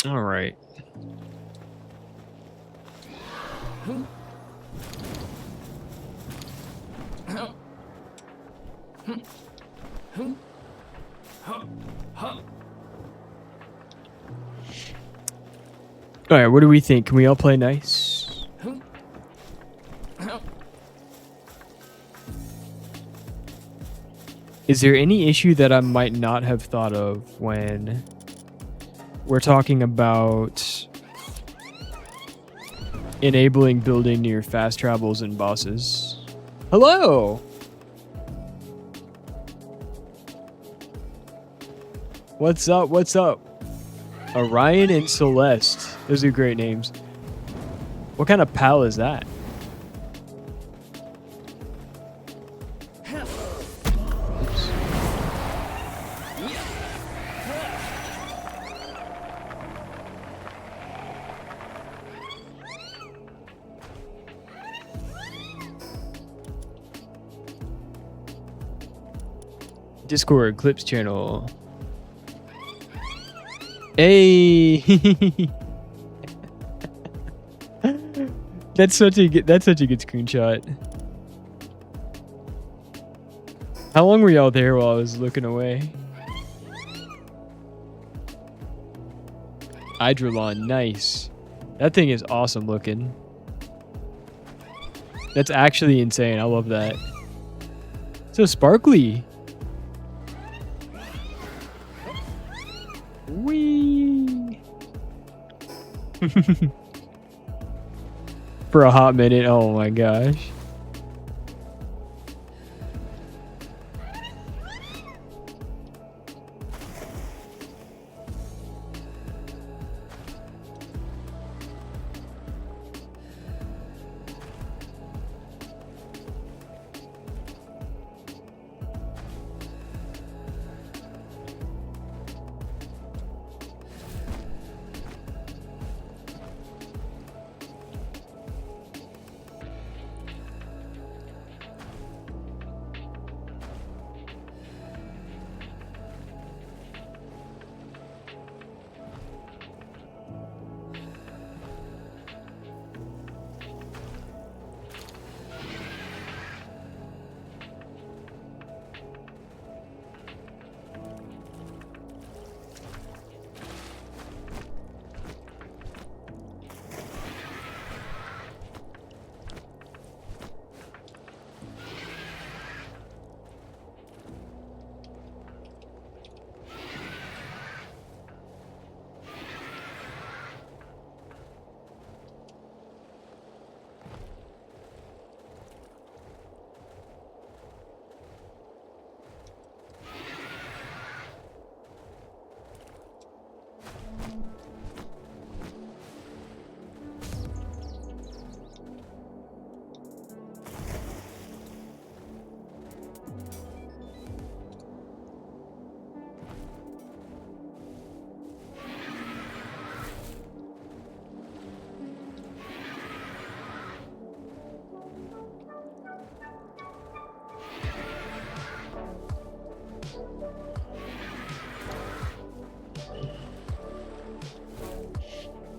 All right. All right, what do we think? Can we all play nice? Is there any issue that I might not have thought of when we're talking about enabling building near fast travels and bosses? Hello! What's up? What's up? Orion and Celeste. Those are great names. What kind of pal is that? Oops. Discord Clips channel. Hey. That's such a good screenshot. How long were y'all there while I was looking away? Hydrolon, nice. That thing is awesome looking. That's actually insane. I love that. So sparkly. Whee! For a hot minute. Oh my gosh.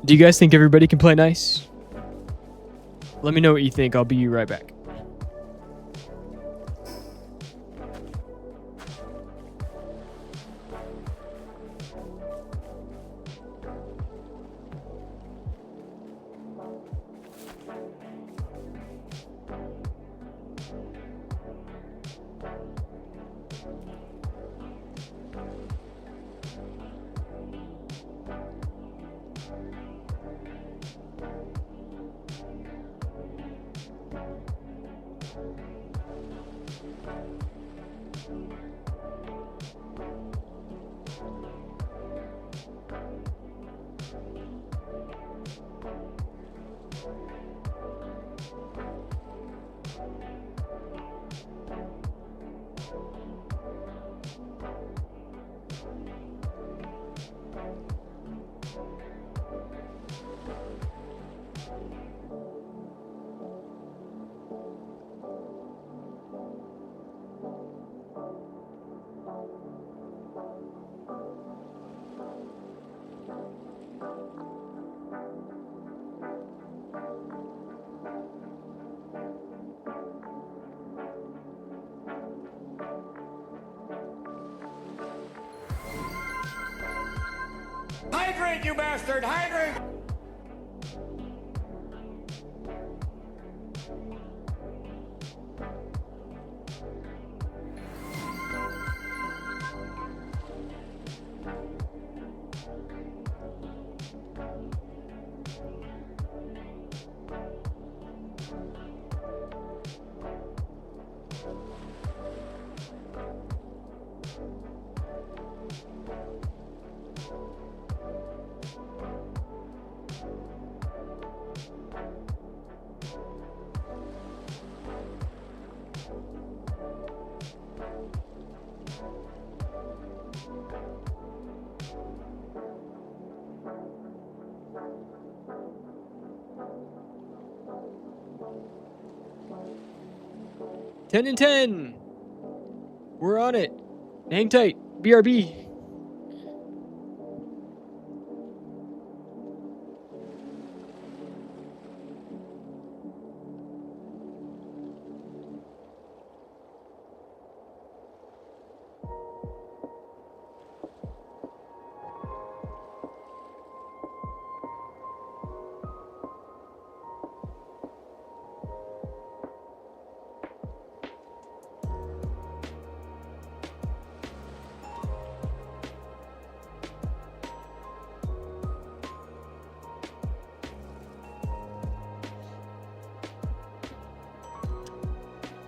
Do you guys think everybody can play nice? Let me know what you think. I'll be right back. Hydrate, you bastard! Hydrate! Ten and 10. We're on it. Hang tight. BRB.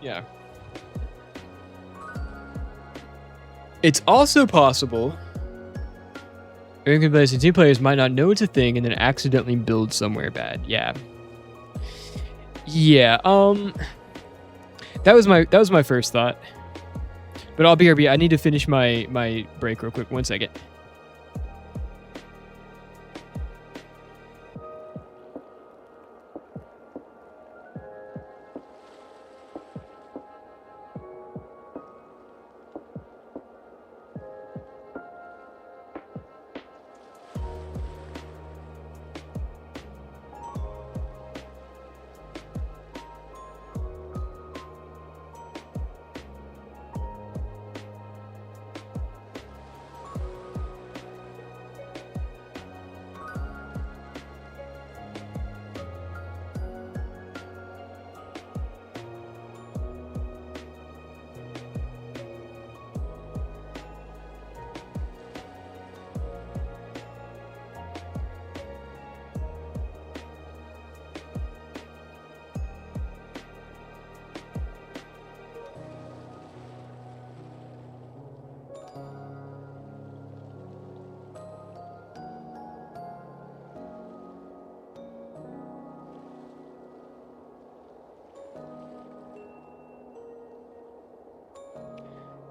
Yeah. It's also possible incomplacent team players might not know it's a thing and then accidentally build somewhere bad. Yeah. Yeah. That was my first thought. But I'll BRB. I need to finish my break real quick. 1 second.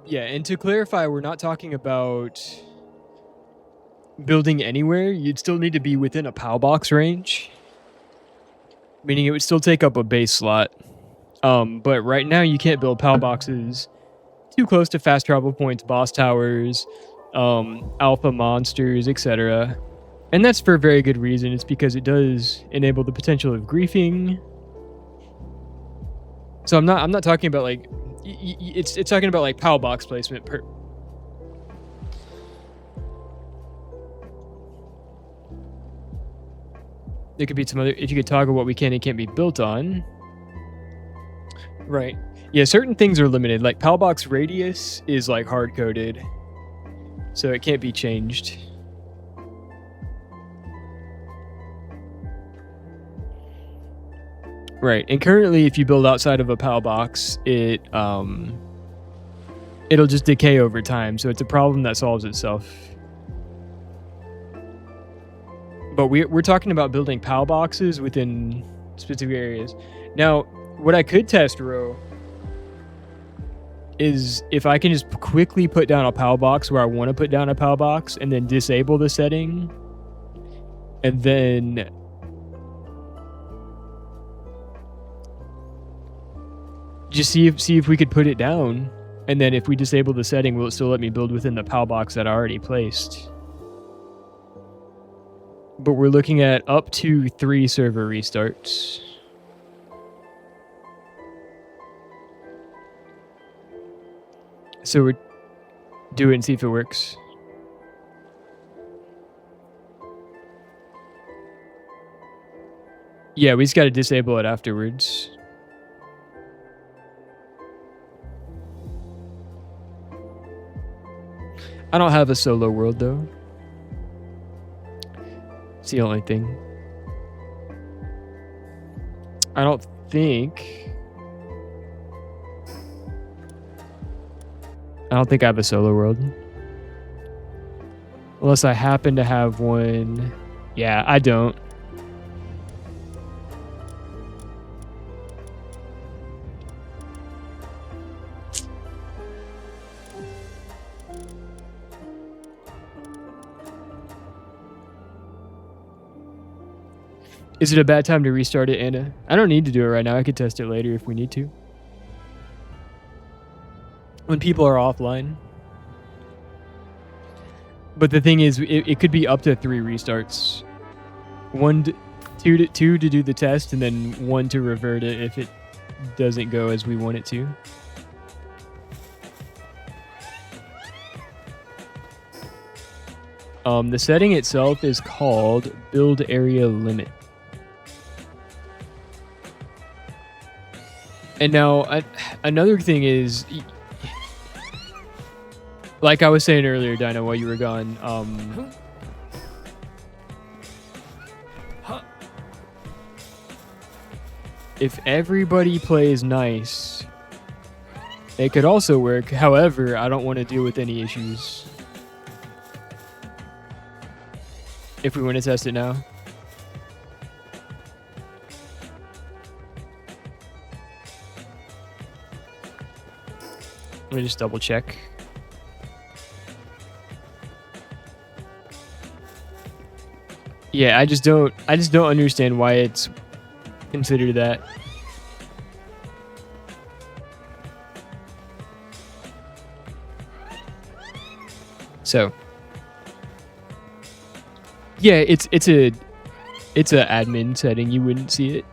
Yeah, and to clarify, we're not talking about building anywhere. You'd still need to be within a POW box range, meaning it would still take up a base slot. But right now you can't build POW boxes too close to fast travel points, boss towers, alpha monsters, etc. And that's for a very good reason. It's because it does enable the potential of griefing. So I'm not talking about like it's talking about like PAL box placement. There could be some other, if you could toggle what we can and can't be built on. Right. Yeah, certain things are limited. Like PAL box radius is like hard coded, so it can't be changed. Right, and currently if you build outside of a PAL box, it'll just decay over time, so it's a problem that solves itself. But we're talking about building PAL boxes within specific areas. Now, what I could test, Ro, is if I can just quickly put down a PAL box where I want to put down a PAL box and then disable the setting, and then just see if we could put it down, and then if we disable the setting, will it still let me build within the PAL box that I already placed? But we're looking at up to 3 server restarts. So we're do it and see if it works. Yeah, we just got to disable it afterwards. I don't have a solo world though. It's the only thing. I don't think I have a solo world. Unless I happen to have one. Yeah, I don't. Is it a bad time to restart it, Anna? I don't need to do it right now. I could test it later if we need to. When people are offline. But the thing is, it could be up to 3 restarts. Two to do the test, and then 1 to revert it if it doesn't go as we want it to. The setting itself is called Build Area Limit. And now, another thing is, like I was saying earlier, Dino, while you were gone, if everybody plays nice, it could also work. However, I don't want to deal with any issues. If we want to test it now. Let me just double check. Yeah, I just don't understand why it's considered that. So, yeah, it's a admin setting. You wouldn't see it.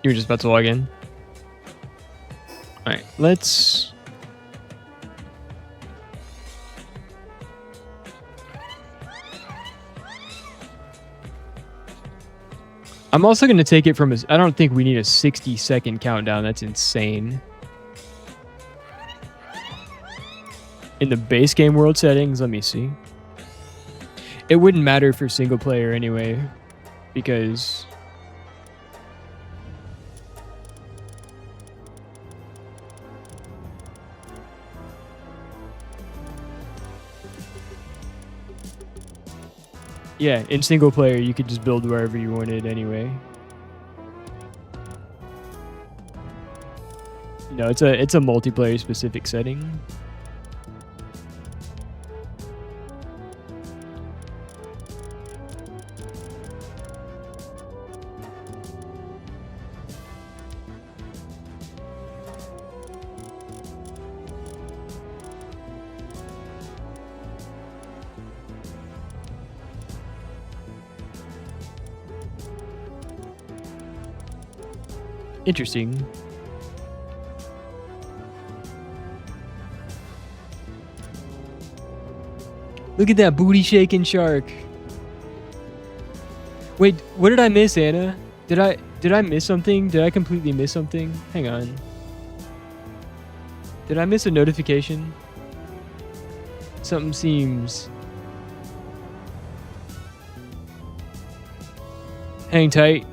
You were just about to log in? Alright, let's... I'm also going to take it from a... I don't think we need a 60-second countdown. That's insane. In the base game world settings, let me see. It wouldn't matter for single player anyway, because... yeah, in single player, you could just build wherever you wanted anyway. No, it's a multiplayer specific setting. Interesting. Look at that booty shaking shark. Wait, what did I miss, Anna? Did I miss something? Did I completely miss something? Hang on. Did I miss a notification? Something seems... Hang tight.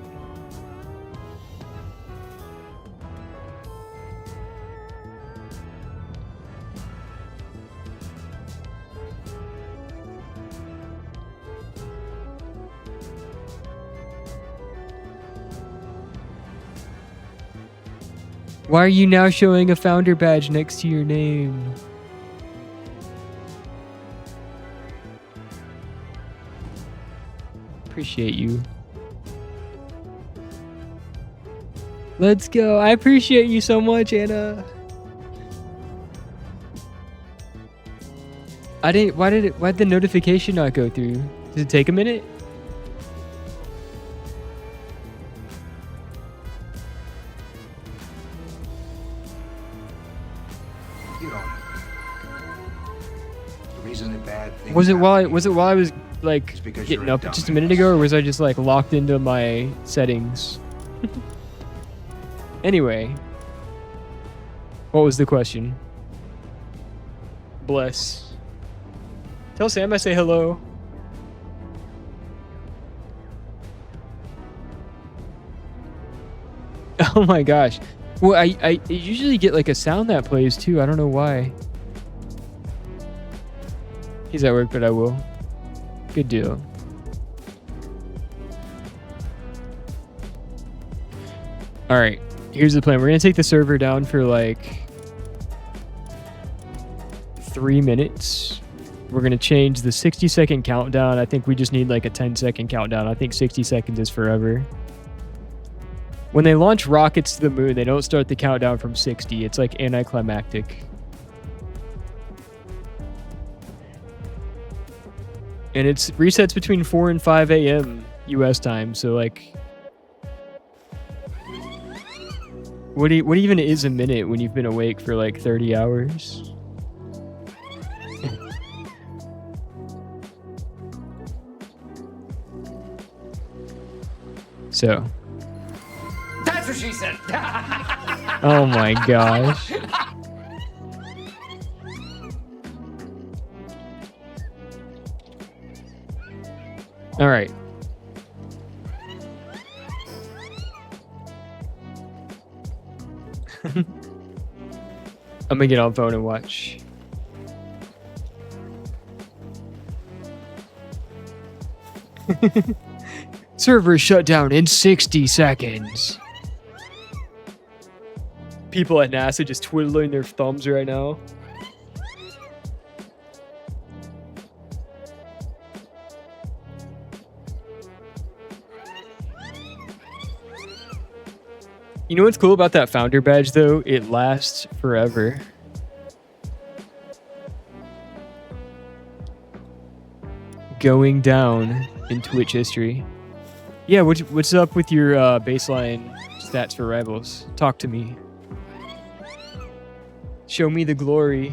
Why are you now showing a founder badge next to your name? Appreciate you. Let's go. I appreciate you so much, Anna. Why'd the notification not go through? Did it take a minute? Was it while I was like getting up just a minute ago, or was I just like locked into my settings? Anyway, what was the question? Bless. Tell Sam I say hello. Oh my gosh. Well, I usually get like a sound that plays too. I don't know why. He's at work, but I will. Good deal. All right, here's the plan. We're gonna take the server down for like 3 minutes. We're gonna change the 60-second countdown. I think we just need like a 10-second countdown. I think 60 seconds is forever. When they launch rockets to the moon, they don't start the countdown from 60. It's like anticlimactic. And it's resets between 4 and 5 a.m. US time, so like... What even is a minute when you've been awake for like 30 hours? So... That's what she said. Oh my gosh. All right. I'm gonna get on phone and watch. Server shut down in 60 seconds. People at NASA just twiddling their thumbs right now. You know what's cool about that founder badge though? It lasts forever. Going down in Twitch history. Yeah, what's up with your baseline stats for rivals? Talk to me. Show me the glory.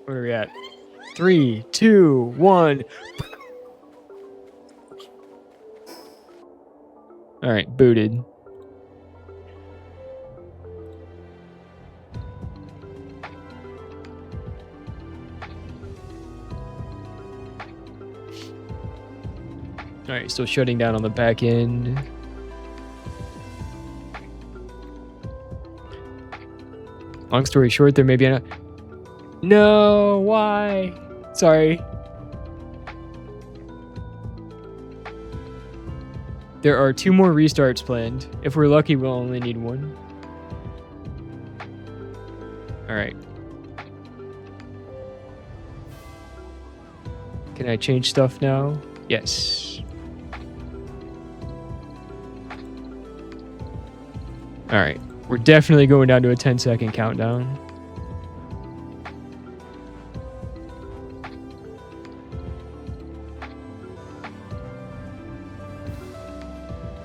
Where are we at? 3, 2, 1. All right, booted. All right, still shutting down on the back end. Long story short, there may be an... No, why? Sorry. There are 2 more restarts planned. If we're lucky, we'll only need 1. All right. Can I change stuff now? Yes. All right. We're definitely going down to a 10-second countdown.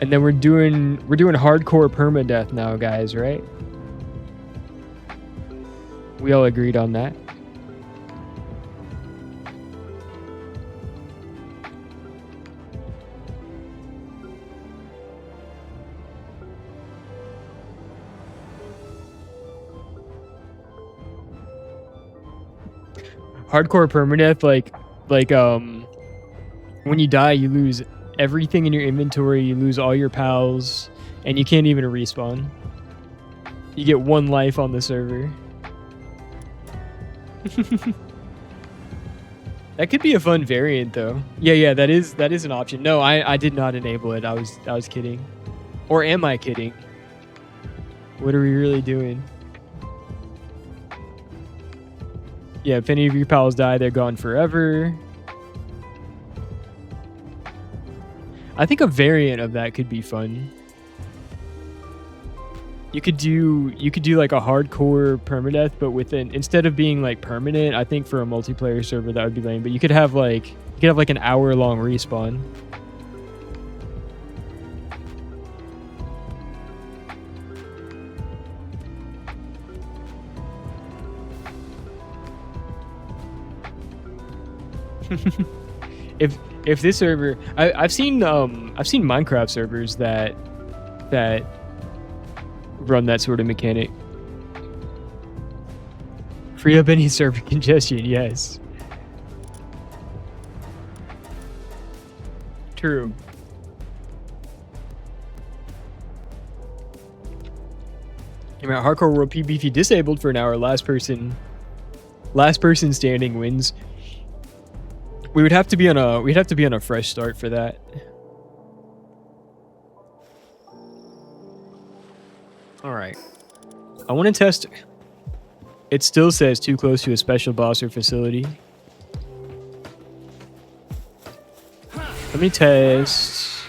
And then we're doing hardcore permadeath now, guys, right? We all agreed on that. Hardcore permadeath, like when you die, you lose everything in your inventory, you lose all your pals, and you can't even respawn. You get 1 life on the server. That could be a fun variant, though. Yeah, that is an option. No, I did not enable it. I was kidding. Or am I kidding? What are we really doing? Yeah, if any of your pals die, they're gone forever. I think a variant of that could be fun. You could do like a hardcore permadeath, but instead of being like permanent, I think for a multiplayer server that would be lame. But you could have like an hour-long respawn. If this server, I've seen Minecraft servers that run that sort of mechanic. Free up any server congestion, yes. True. Hardcore World PvP disabled for an hour. Last person standing wins. We'd have to be on a fresh start for that. All right. I want to test. It still says too close to a special boss or facility. Let me test.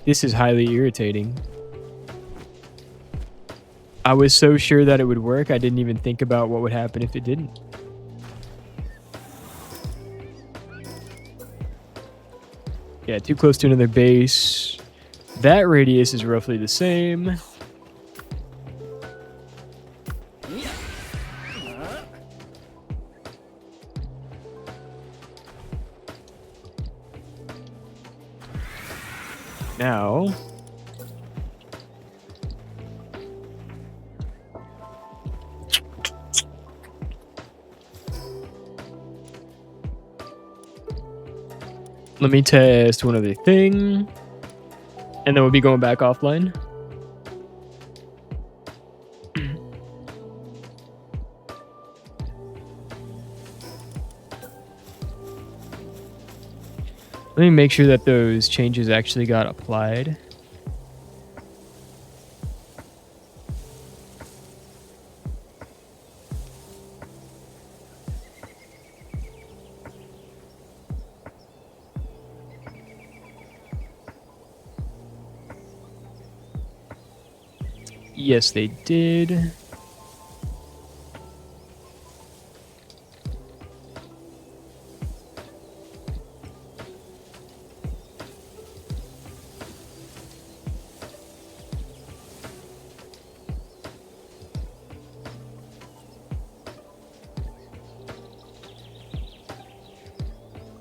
This is highly irritating. I was so sure that it would work, I didn't even think about what would happen if it didn't. Yeah, too close to another base. That radius is roughly the same. Now, let me test one other thing, and then we'll be going back offline. Let me make sure that those changes actually got applied. Yes, they did.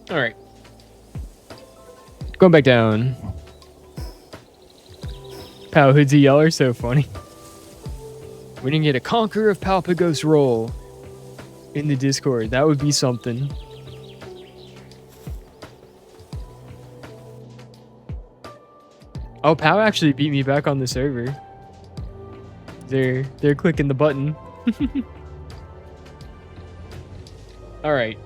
All right. Going back down. Pow Hoodsy y'all are so funny. We didn't get a Conqueror of Palpagos role in the Discord. That would be something. Oh, Pow actually beat me back on the server. They're clicking the button. All right.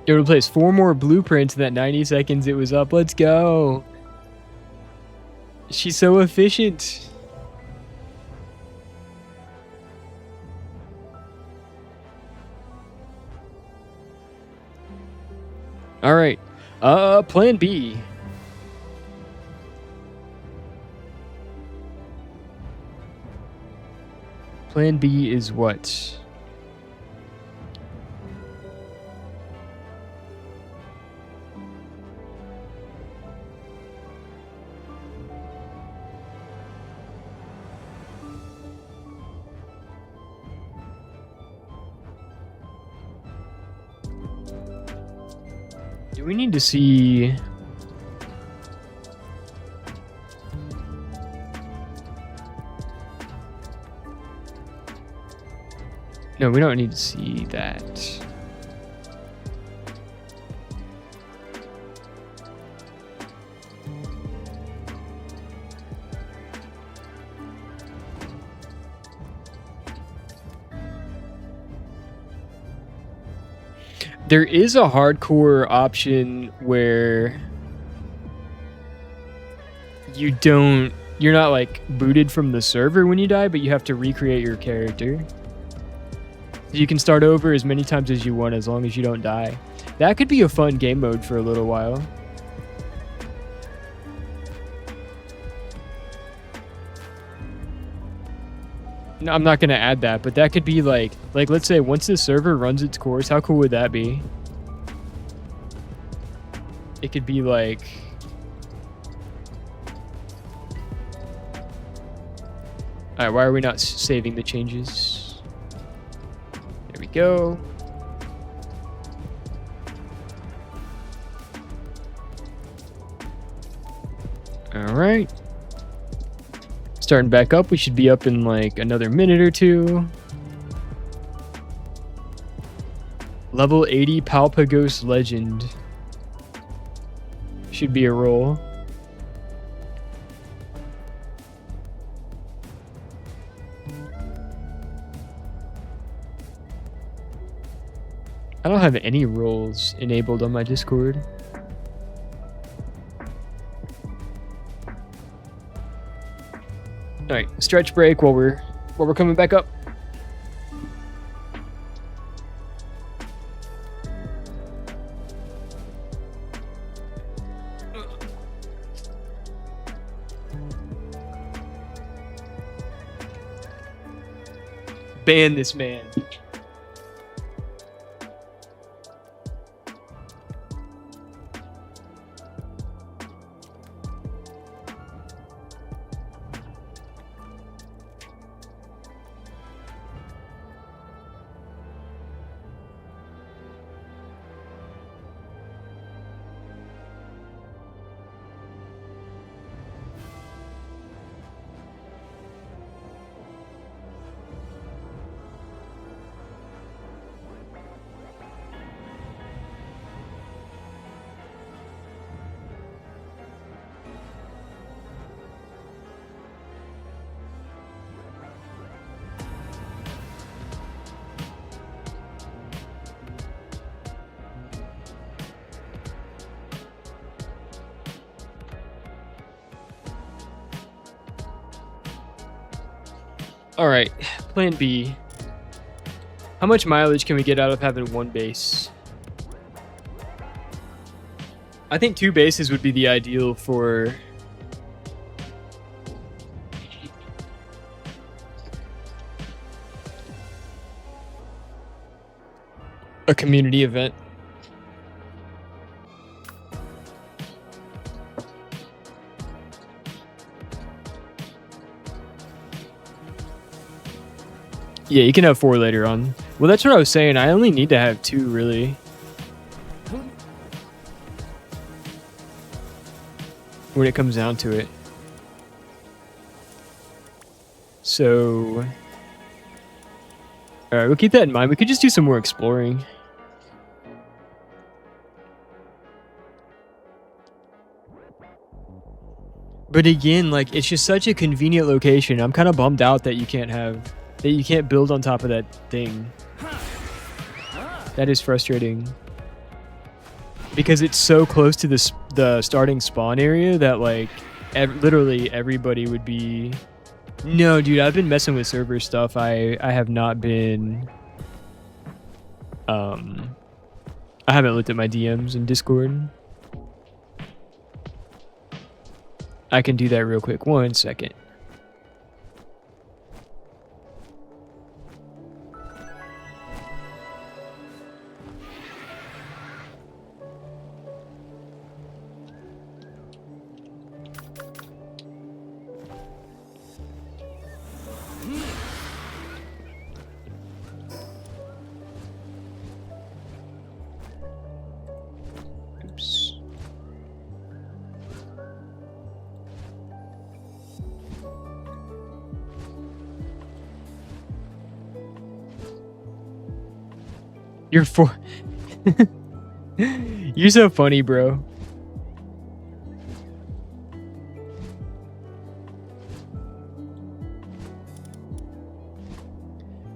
It replaced 4 more blueprints in that 90 seconds it was up. Let's go. She's so efficient. All right. Plan B. Plan B is what? Do we need to see... No, we don't need to see that. There is a hardcore option where you're not like booted from the server when you die, but you have to recreate your character. You can start over as many times as you want as long as you don't die. That could be a fun game mode for a little while. No, I'm not going to add that, but that could be like let's say once the server runs its course, how cool would that be? It could be like... Alright, why are we not saving the changes? There we go. Alright. Starting back up, we should be up in like another minute or two. Level 80 Palpagos Legend. Should be a roll. I don't have any roles enabled on my Discord. All right, stretch break while we're coming back up. Ban this man. All right, plan B. How much mileage can we get out of having one base? I think 2 bases would be the ideal for a community event. Yeah, you can have 4 later on. Well, that's what I was saying. I only need to have 2, really. When it comes down to it. So... Alright, we'll keep that in mind. We could just do some more exploring. But again, like, it's just such a convenient location. I'm kind of bummed out that you can't have... that you can't build on top of that thing. That is frustrating. because it's so close to the starting spawn area that like literally everybody would be. No, dude, I've been messing with server stuff. I have not been. I haven't looked at my DMs in Discord. I can do that real quick. 1 second. Oops. You're You're so funny, bro.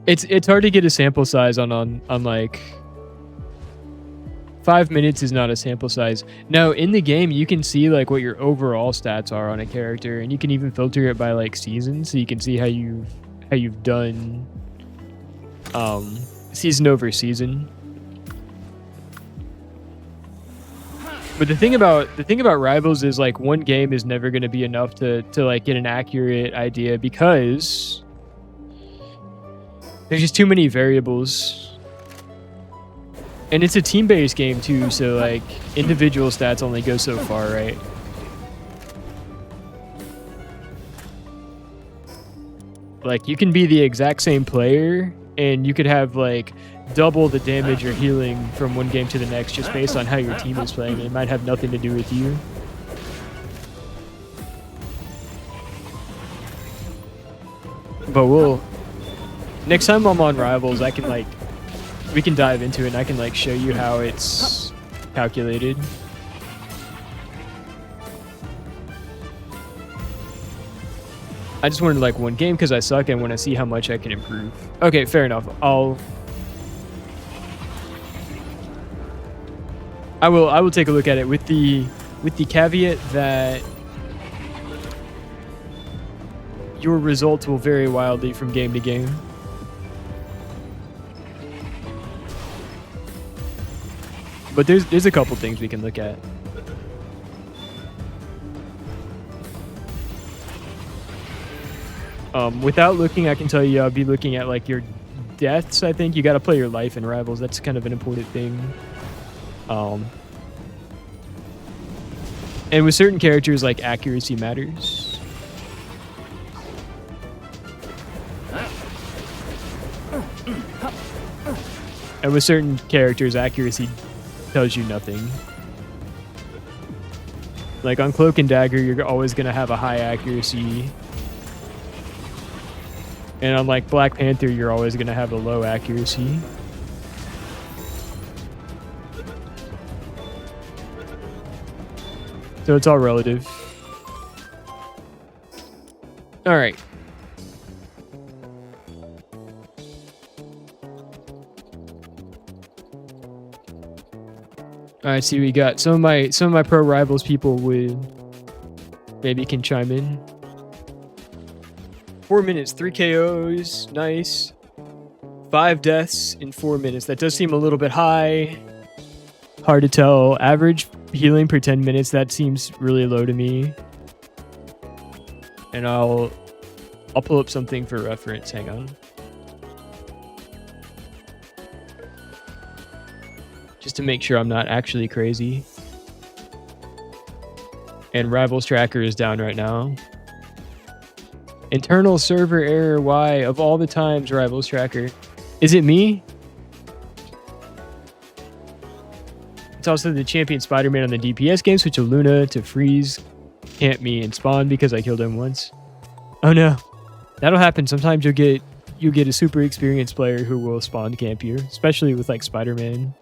It's hard to get a sample size on like 5 minutes is not a sample size. No, in the game you can see like what your overall stats are on a character, and you can even filter it by like season, so you can see how you've done season over season. But the thing about Rivals is like one game is never going to be enough to like get an accurate idea, because there's just too many variables. And it's a team-based game too, so like individual stats only go so far, right? Like you can be the exact same player and you could have like double the damage or healing from one game to the next just based on how your team is playing. It might have nothing to do with you. But next time I'm on Rivals, I can like, we can dive into it and I can like show you how it's calculated. I just wanted like one game because I suck and want to see how much I can improve. Okay, fair enough. I will take a look at it with the caveat that your results will vary wildly from game to game. But there's a couple things we can look at. Without looking, I can tell you I'll be looking at like your deaths. I think you got to play your life in Rivals. That's kind of an important thing. And with certain characters, like accuracy matters. And with certain characters, accuracy tells you nothing. Like on Cloak and Dagger, you're always going to have a high accuracy. And on like Black Panther, you're always going to have a low accuracy. So it's all relative. All right. All right, see, we got some of my pro Rivals people would maybe can chime in. 4 minutes, 3 KOs, nice. 5 deaths in 4 minutes. That does seem a little bit high. Hard to tell. Average healing per 10 minutes, that seems really low to me. And I'll pull up something for reference. Hang on. Just to make sure I'm not actually crazy. And Rivals Tracker is down right now. Internal server error, why? Of all the times, Rivals Tracker. Is it me? It's also the champion Spider-Man on the DPS game. Switch a Luna to freeze, camp me, and spawn because I killed him once. Oh no. That'll happen. Sometimes you'll get a super experienced player who will spawn camp you, especially with like Spider-Man.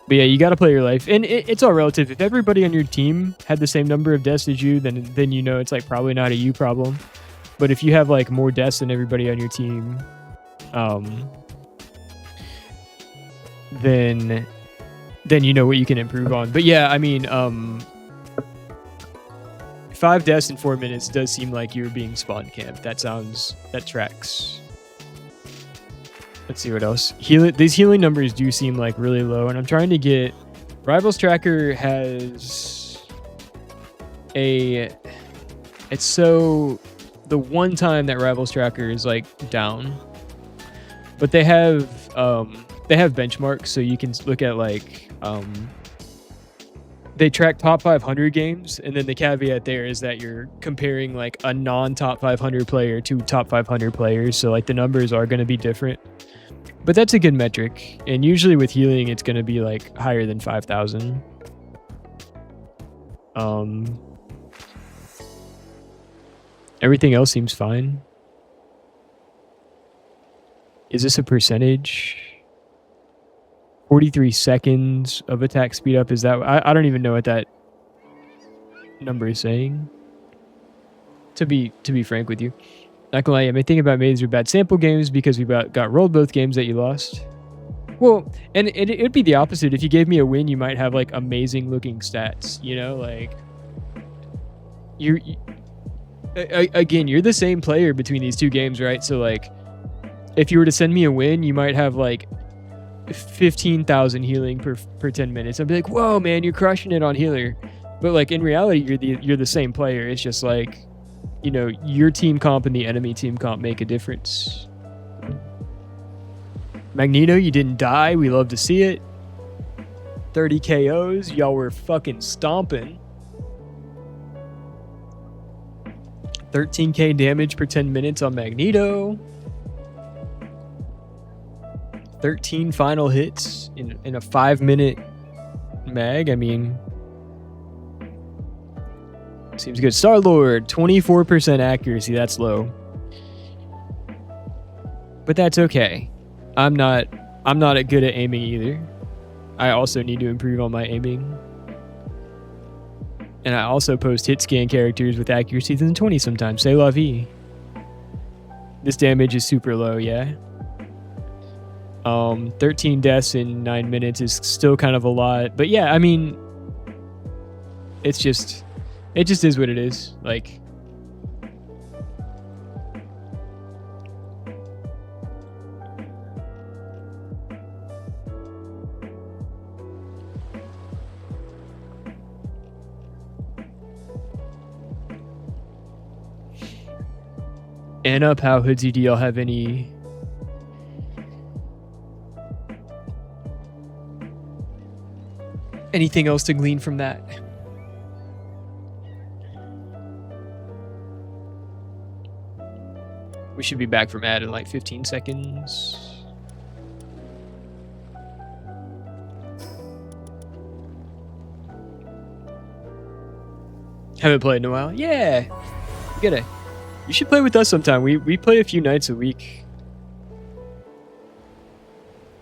But yeah, you gotta play your life, and it's all relative. If everybody on your team had the same number of deaths as you, then you know it's like probably not a you problem. But if you have like more deaths than everybody on your team, then you know what you can improve on. But yeah, I mean, 5 deaths in 4 minutes does seem like you're being spawn camped. That tracks. Let's see what else. These healing numbers do seem like really low, and I'm trying to get... Rivals Tracker has it's so... The one time that Rivals Tracker is like down, but they have benchmarks, so you can look at like they track top 500 games, and then the caveat there is that you're comparing like a non-top 500 player to top 500 players, so like the numbers are going to be different. But that's a good metric, and usually with healing, it's going to be like higher than 5,000. Everything else seems fine. Is this a percentage? 43 seconds of attack speed up. Is that... I don't even know what that number is saying. To be frank with you. Not gonna lie, I may think about maybe these are bad sample games because we got rolled both games that you lost. Well, and it'd be the opposite. If you gave me a win, you might have like amazing looking stats, you know, like again, you're the same player between these two games, right? So like if you were to send me a win, you might have like 15,000 healing per 10 minutes. I'd be like, whoa, man, you're crushing it on healer. But like in reality, you're the same player. It's just like, you know, your team comp and the enemy team comp make a difference. Magneto, you didn't die. We love to see it. 30 KOs. Y'all were fucking stomping. 13k damage per 10 minutes on Magneto. 13 final hits in a 5-minute mag. I mean, seems good. Star-Lord, 24% accuracy. That's low, but that's okay. I'm not good at aiming either. I also need to improve on my aiming, and I also post hit scan characters with accuracy than 20 sometimes. C'est la vie. This damage is super low, yeah. 13 deaths in 9 minutes is still kind of a lot, but yeah, I mean, it just is what it is. Like, Anna, Pow, Hoodsy, do y'all have anything else to glean from that? We should be back from ad in like 15 seconds. Haven't played in a while. Yeah, you should play with us sometime. We play a few nights a week.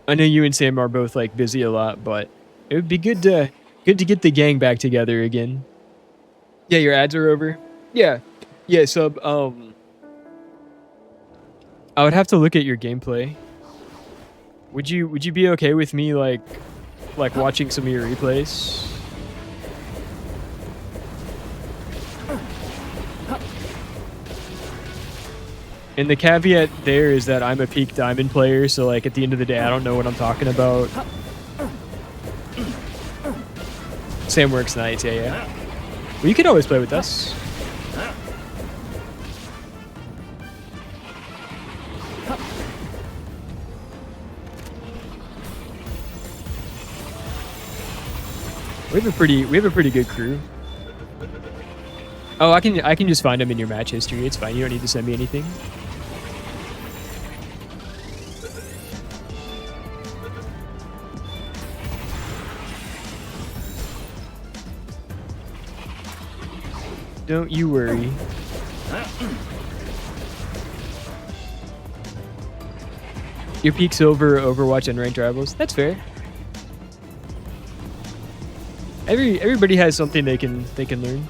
I know you and Sam are both like busy a lot, but it would be good to get the gang back together again. Yeah, your ads are over. Yeah. So I would have to look at your gameplay. Would you be okay with me like watching some of your replays? And the caveat there is that I'm a peak diamond player, so like at the end of the day, I don't know what I'm talking about. Sam works nights, yeah. Well, you can always play with us. We have a pretty good crew. Oh, I can just find them in your match history. It's fine. You don't need to send me anything. Don't you worry. Your peak silver, Overwatch, and ranked rivals. That's fair. Everybody has something they can learn.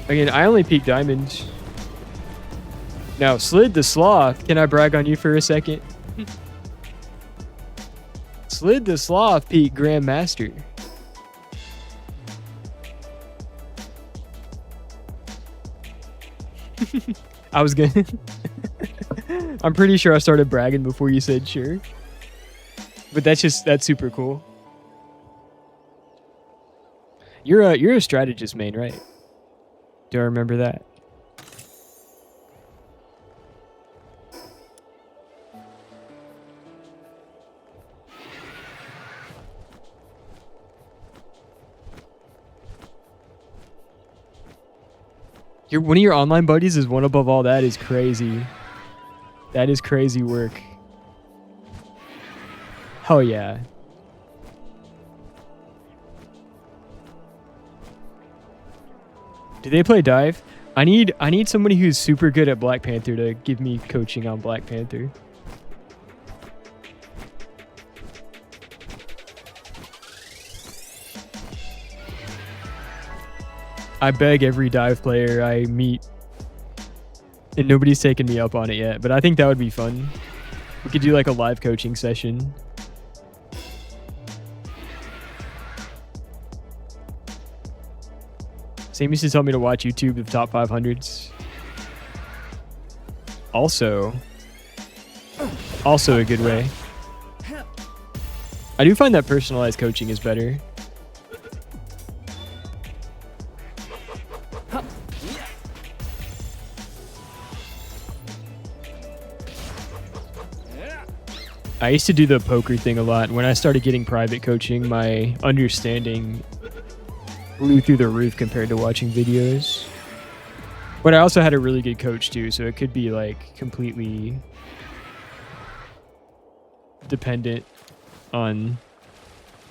Again, I only peak diamond. Now, Slid the Sloth. Can I brag on you for a second? Slid the Sloth Peak Grandmaster. I was gonna... I'm pretty sure I started bragging before you said sure. But that's super cool. You're a strategist main, right? Do I remember that? One of your online buddies is one above all. That is crazy. That is crazy work. Hell yeah. Do they play dive? I need somebody who's super good at Black Panther to give me coaching on Black Panther. I beg every dive player I meet, and nobody's taken me up on it yet, but I think that would be fun. We could do like a live coaching session. Sam used to tell me to watch YouTube of top 500s. Also a good way. I do find that personalized coaching is better. I used to do the poker thing a lot. When I started getting private coaching, my understanding blew through the roof compared to watching videos. But I also had a really good coach too, so it could be like completely dependent on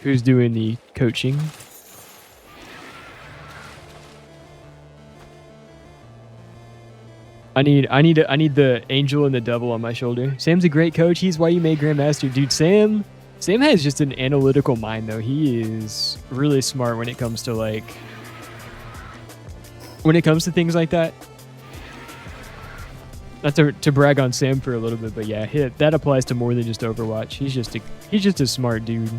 who's doing the coaching. I need the angel and the devil on my shoulder. Sam's a great coach. He's why you made Grandmaster. Dude, Sam has just an analytical mind though. He is really smart when it comes to things like that. Not to brag on Sam for a little bit, but yeah, that applies to more than just Overwatch. He's just a smart dude.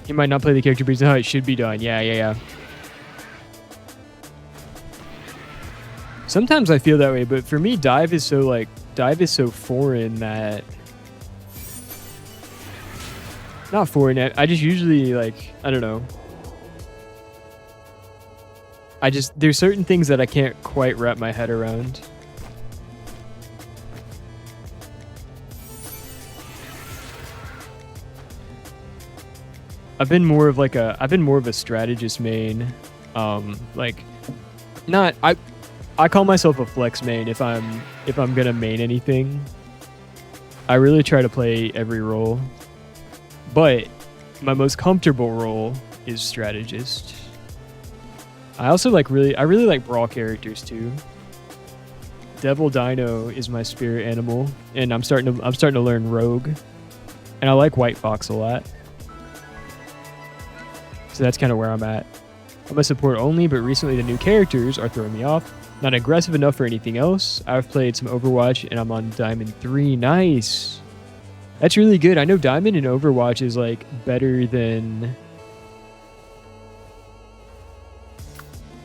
He might not play the character, but he's how it should be done. Yeah. Sometimes I feel that way, but for me, dive is so foreign that... Not foreign, I just usually, like, I don't know. There's certain things that I can't quite wrap my head around. I've been more of a strategist main. I call myself a flex main if I'm gonna main anything. I really try to play every role, but my most comfortable role is strategist. I also really like brawl characters too. Devil Dino is my spirit animal, and I'm starting to learn Rogue, and I like White Fox a lot. So that's kind of where I'm at. I'm a support only, but recently the new characters are throwing me off. Not aggressive enough for anything else. I've played some Overwatch and I'm on Diamond 3. Nice. That's really good. I know Diamond in Overwatch is like better than...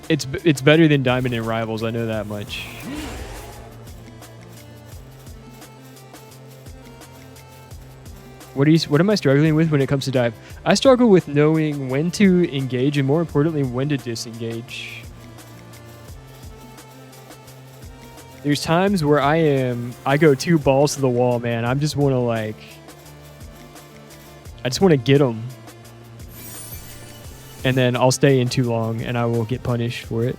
It's better than Diamond in Rivals. I know that much. What am I struggling with when it comes to dive? I struggle with knowing when to engage and more importantly, when to disengage. There's times where I go 2 balls to the wall, man. I just want to get them. And then I'll stay in too long and I will get punished for it.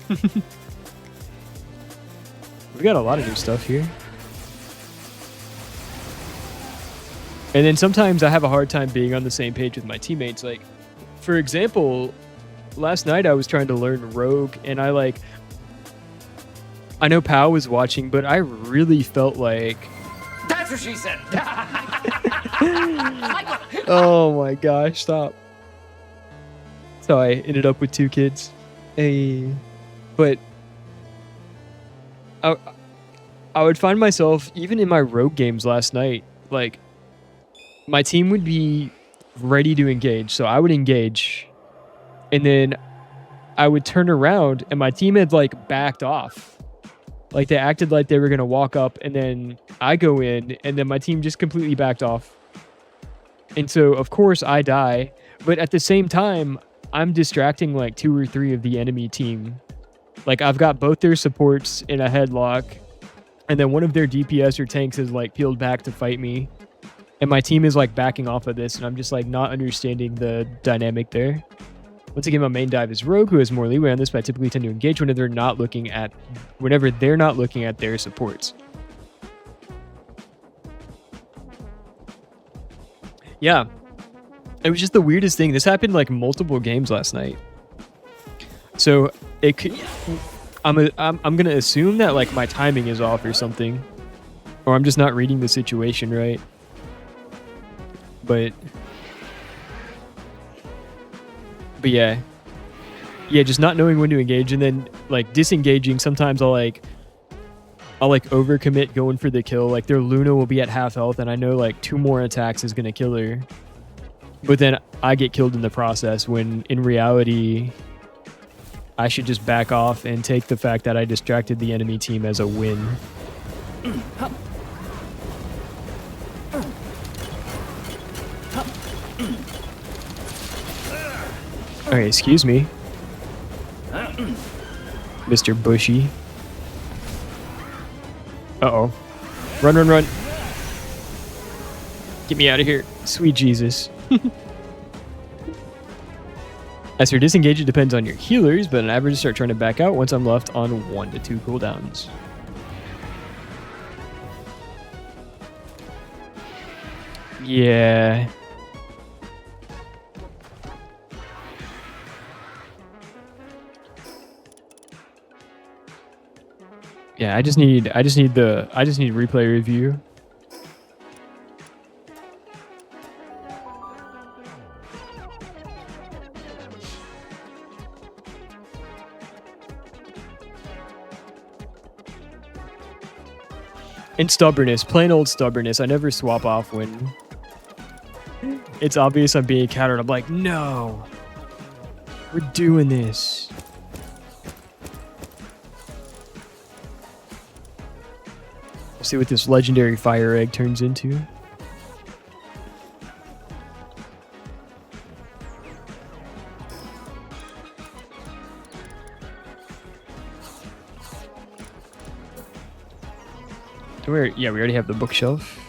We got a lot of new stuff here. And then sometimes I have a hard time being on the same page with my teammates. Like, for example, last night I was trying to learn Rogue, and I know Pal was watching, but I really felt like... That's what she said! Oh my gosh, stop. So I ended up with 2 kids. But I, I would find myself, even in my rogue games last night, like, my team would be ready to engage. So I would engage, and then I would turn around, and my team had, like, backed off. Like, they acted like they were going to walk up, and then I go in, and then my team just completely backed off. And so, of course, I die. But at the same time, I'm distracting, like, 2 or 3 of the enemy team. Like, I've got both their supports in a headlock, and then one of their DPS or tanks is, like, peeled back to fight me. And my team is, like, backing off of this, and I'm just, like, not understanding the dynamic there. Once again, my main dive is Rogue, who has more leeway on this, but I typically tend to engage whenever they're not looking at their supports. Yeah. It was just the weirdest thing. This happened, like, multiple games last night. So it could, I'm gonna assume that, like, my timing is off or something, or I'm just not reading the situation right. But yeah, just not knowing when to engage, and then, like, disengaging. Sometimes I'll overcommit going for the kill. Like, their Luna will be at half health, and I know, like, 2 more attacks is gonna kill her, but then I get killed in the process, when in reality I should just back off and take the fact that I distracted the enemy team as a win. Okay, excuse me, Mr. Bushy. Uh-oh. Run, run, run. Get me out of here. Sweet Jesus. As for disengage, it depends on your healers, but on average, start trying to back out once I'm left on 1 to 2 cooldowns. Yeah. Yeah, I just need replay review. And stubbornness, plain old stubbornness. I never swap off when it's obvious I'm being countered. I'm like, no, we're doing this. We'll see what this legendary fire egg turns into. Yeah, we already have the bookshelf.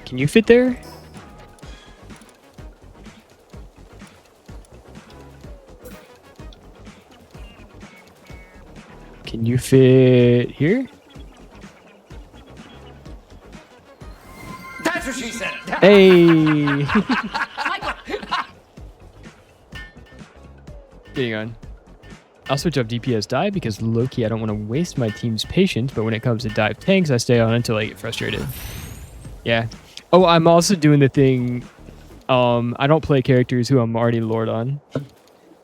Can you fit there? Can you fit here? That's what she said. Hey! Getting on. I'll switch up DPS dive because low-key I don't want to waste my team's patience, but when it comes to dive tanks, I stay on until I get frustrated. Yeah. Oh, I'm also doing the thing. I don't play characters who I'm already Lord on. So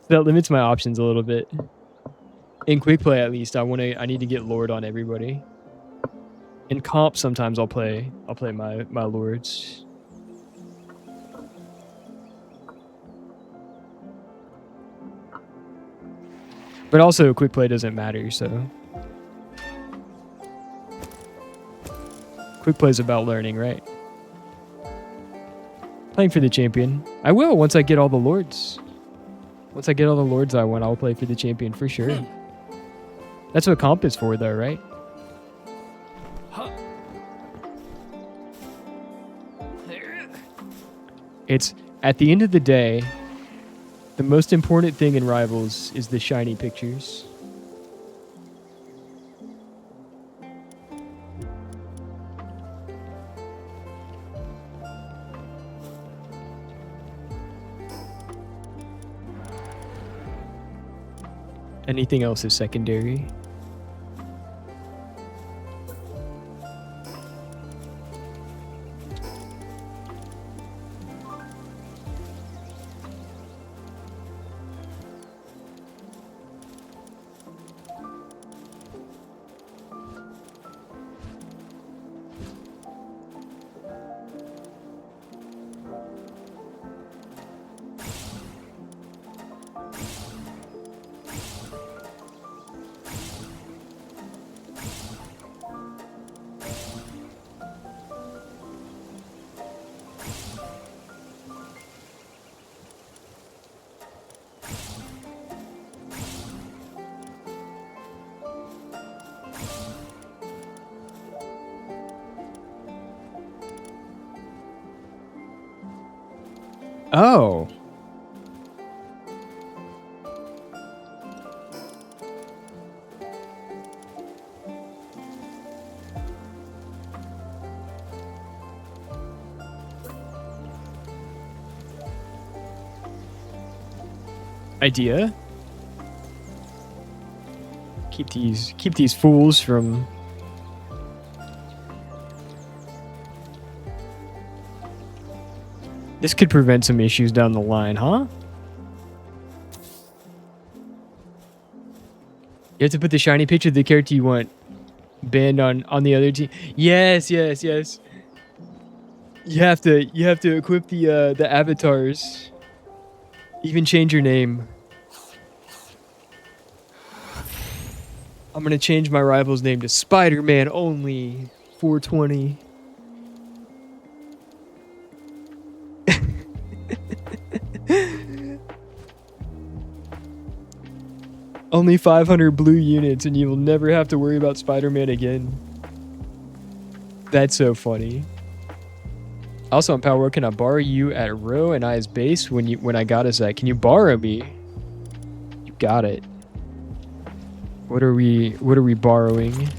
that limits my options a little bit. In quick play, at least, I need to get Lord on everybody. In comp, sometimes I'll play my Lords. But also, quick play doesn't matter, so. Quick play is about learning, right? Playing for the champion. I will once I get all the Lords. Once I get all the Lords I want, I'll play for the champion for sure. That's what comp is for, though, right? It's, at the end of the day, the most important thing in Rivals is the shiny pictures. Anything else is secondary. Oh. Idea. Keep these fools from. This could prevent some issues down the line, huh? You have to put the shiny picture of the character you want banned on the other team. Yes, yes, yes. You have to equip the avatars. Even change your name. I'm gonna change my rival's name to Spider-Man only 420. Only 500 blue units and you will never have to worry about Spider-Man again. That's so funny. Also on Palworld, can I borrow you at Ro and I's base when I got us at? Can you borrow me? You got it. What are we borrowing?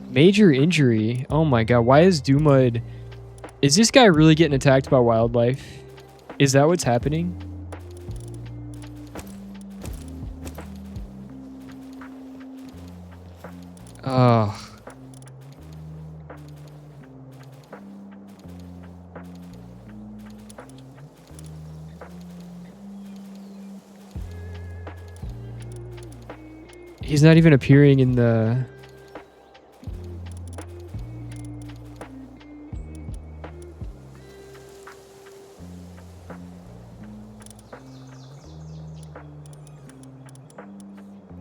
Major injury. Oh my god, why is Doomud... Is this guy really getting attacked by wildlife? Is that what's happening? Oh. He's not even appearing in the...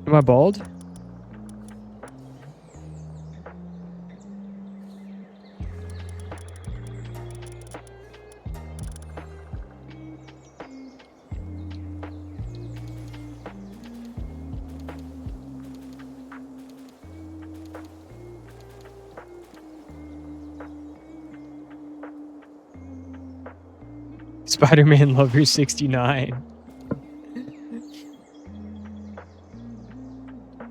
Am I bald? Spider-Man Lover 69.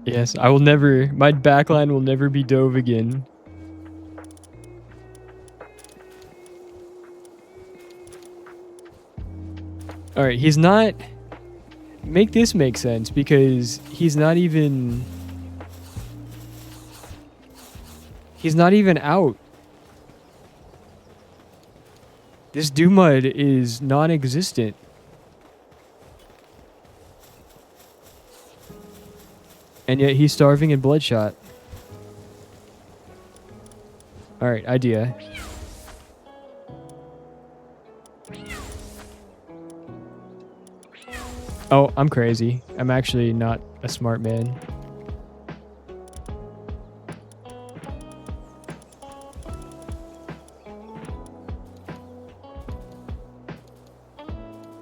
Yes, I will never... My backline will never be Dove again. Alright, he's not... Make this make sense, because he's not even... He's not even out. This Doomud is non-existent. And yet he's starving and bloodshot. Alright, idea. Oh, I'm crazy. I'm actually not a smart man.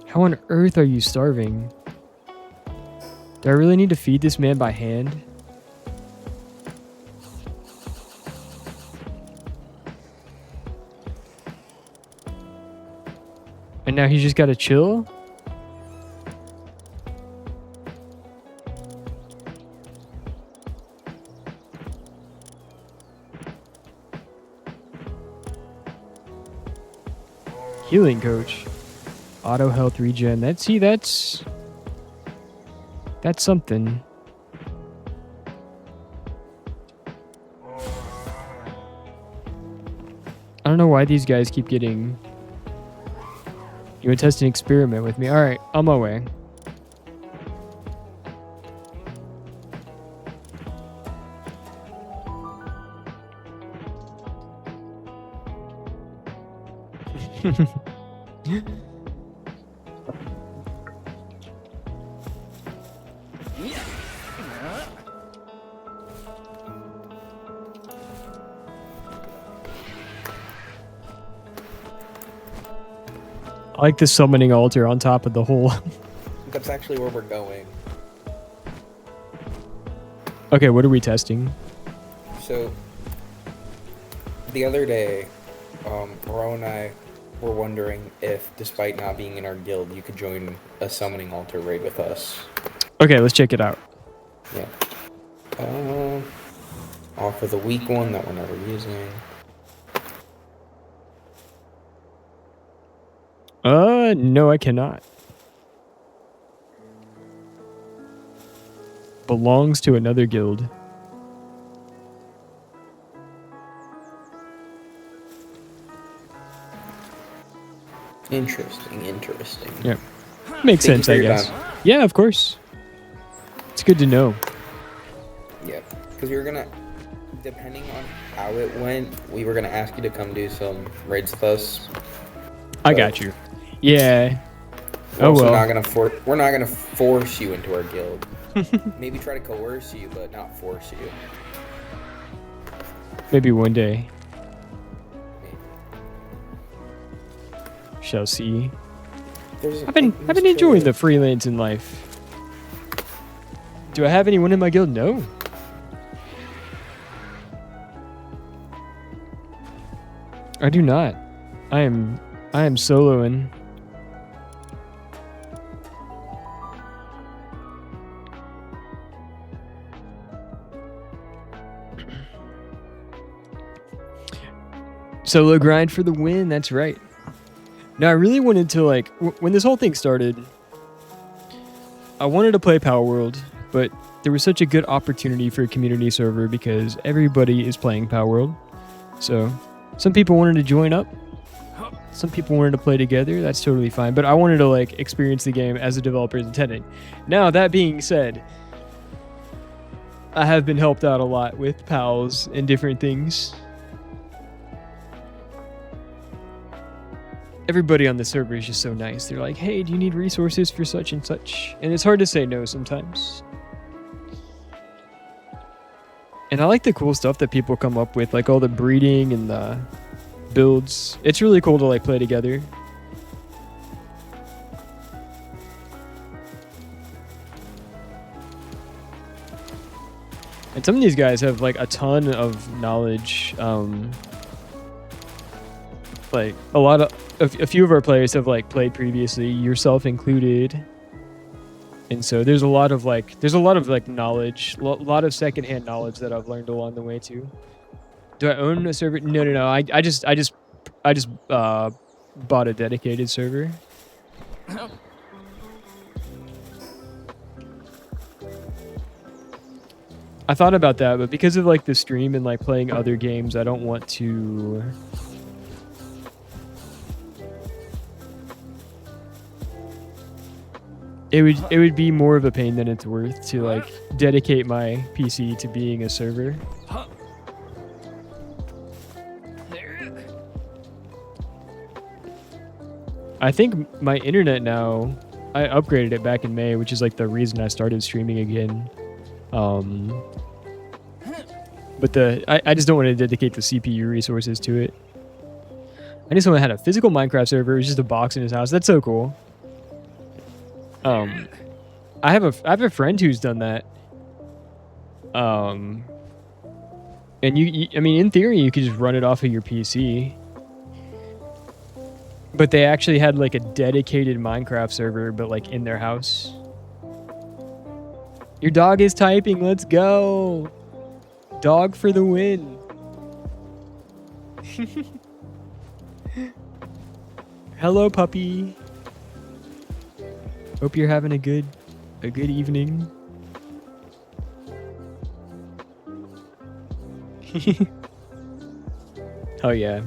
How on earth are you starving? Do I really need to feed this man by hand? And now he's just gotta chill? Healing coach. Auto health regen. That's something. I don't know why these guys keep getting... You would test an experiment with me. Alright, on my way. I like the summoning altar on top of the hole. That's actually where we're going. Okay, what are we testing? So, the other day, Ro and I were wondering if, despite not being in our guild, you could join a summoning altar raid with us. Okay, let's check it out. Yeah. Offer the weak one that we're never using. No, I cannot. Belongs to another guild. Interesting. Yeah. Makes Thank you sense, for I your guess. time. Yeah, of course. It's good to know. Yeah, because we were gonna, depending on how it went, we were gonna ask you to come do some raids with us. I got you. Yeah. We're Oh also well. not gonna force you into our guild. Maybe try to coerce you, but not force you. Maybe one day. Maybe. Shall see. There's I've been enjoying the freelancing life. Do I have anyone in my guild? No. I do not. I am soloing. Solo grind for the win. That's right. Now I really wanted to like when this whole thing started. I wanted to play Palworld, but there was such a good opportunity for a community server because everybody is playing Palworld. So some people wanted to join up. Some people wanted to play together. That's totally fine. But I wanted to like experience the game as the developer is intending. Now that being said, I have been helped out a lot with pals and different things. Everybody on the server is just so nice. They're like, hey, do you need resources for such and such? And it's hard to say no sometimes. And I like the cool stuff that people come up with, like all the breeding and the builds. It's really cool to like play together. And some of these guys have like a ton of knowledge. Like a few of our players have like played previously, yourself included. And so there's a lot of knowledge, a lot of secondhand knowledge that I've learned along the way too. Do I own a server? No. I just bought a dedicated server. I thought about that, but because of like the stream and like playing other games, I don't want to. It would be more of a pain than it's worth to like dedicate my PC to being a server. I think my internet now, I upgraded it back in May, which is like the reason I started streaming again. But I just don't want to dedicate the CPU resources to it. I just want to have a physical Minecraft server. It was just a box in his house. That's so cool. I have a friend who's done that. And I mean, in theory, you could just run it off of your PC. But they actually had like a dedicated Minecraft server, but like in their house. Your dog is typing. Let's go. Dog for the win. Hello, puppy. Hope you're having a good evening. Oh yeah.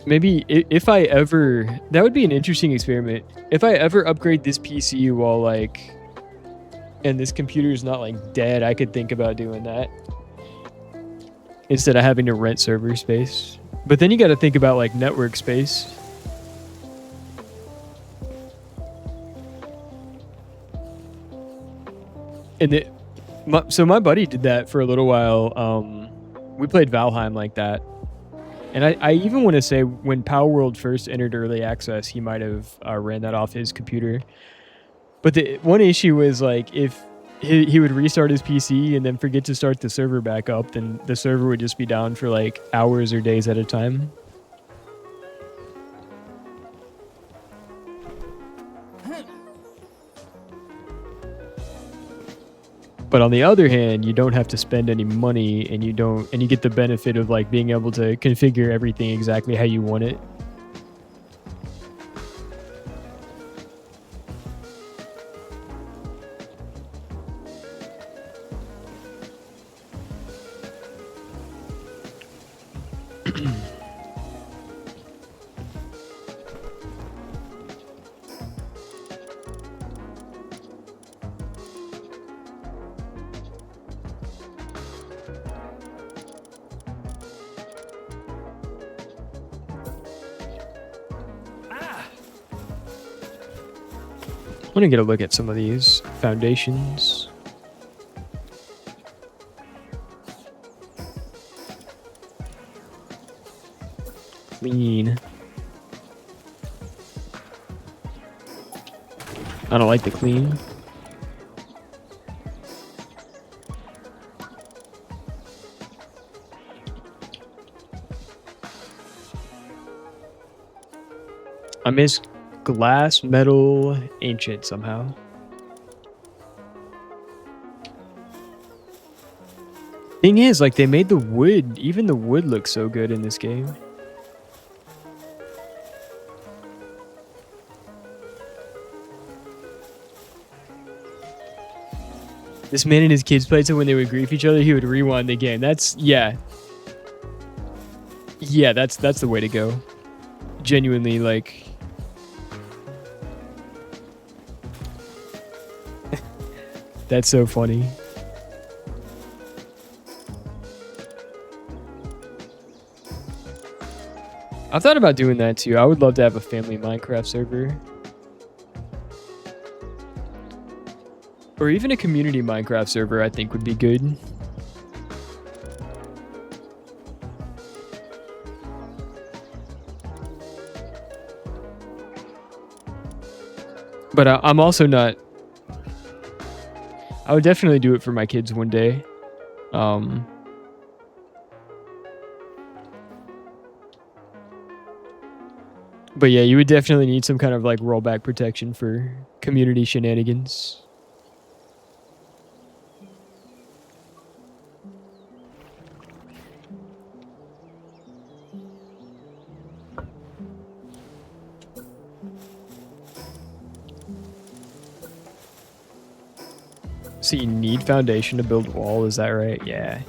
Maybe if I ever, that would be an interesting experiment. If I ever upgrade this PC while like, and this computer is not like dead, I could think about doing that instead of having to rent server space. But then you got to think about like network space. And so my buddy did that for a little while. We played Valheim like that. And I even want to say when Palworld first entered early access, he might have ran that off his computer. But the one issue was like if he would restart his PC and then forget to start the server back up, then the server would just be down for like hours or days at a time. But on the other hand, you don't have to spend any money, and you get the benefit of like being able to configure everything exactly how you want it. I want to get a look at some of these foundations. Clean. I don't like the clean. I miss glass, metal, ancient somehow. Thing is, like, they made the wood, even the wood looks so good in this game. This man and his kids played, so when they would grief each other, he would rewind the game. That's, yeah. Yeah, that's the way to go. Genuinely, like... That's so funny. I've thought about doing that too. I would love to have a family Minecraft server. Or even a community Minecraft server, I think would be good. But I'm also not... I would definitely do it for my kids one day. But yeah, you would definitely need some kind of like rollback protection for community shenanigans. So you need foundation to build a wall, is that right? Yeah.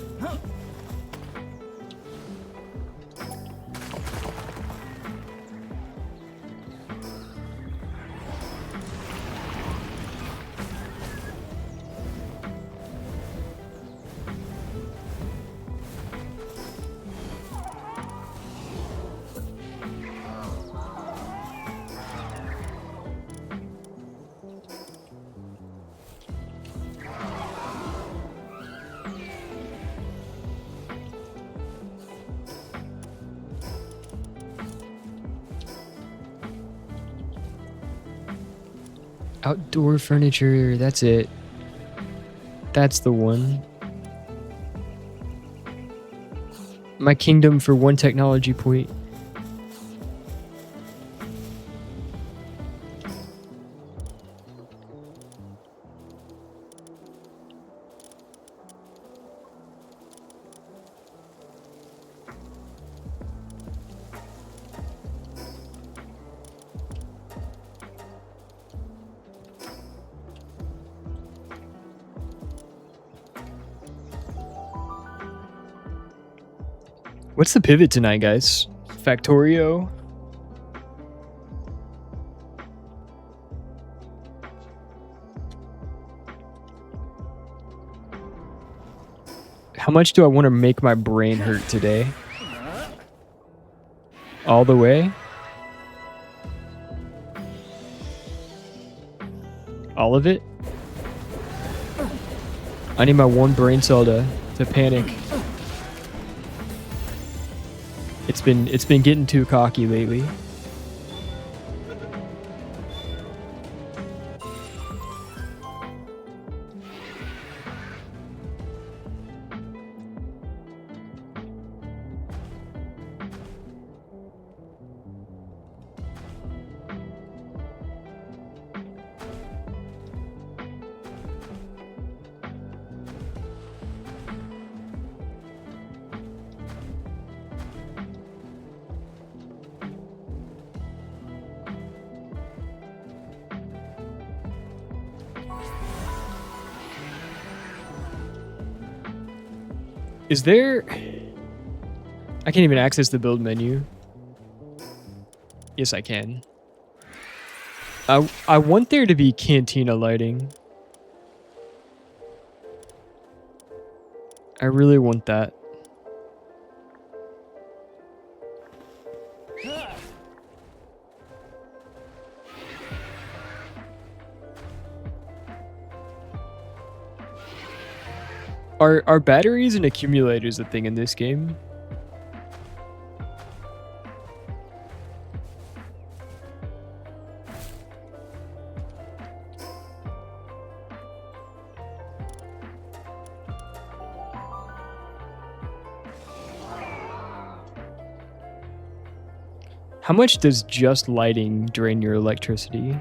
Outdoor furniture, that's it. That's the one. My kingdom for one technology point. What's the pivot tonight, guys? Factorio. How much do I want to make my brain hurt today? All the way? All of it? I need my one brain cell to panic. It's been getting too cocky lately. Is there... I can't even access the build menu. Yes, I can. I want there to be cantina lighting. I really want that. Are batteries and accumulators a thing in this game? How much does just lighting drain your electricity?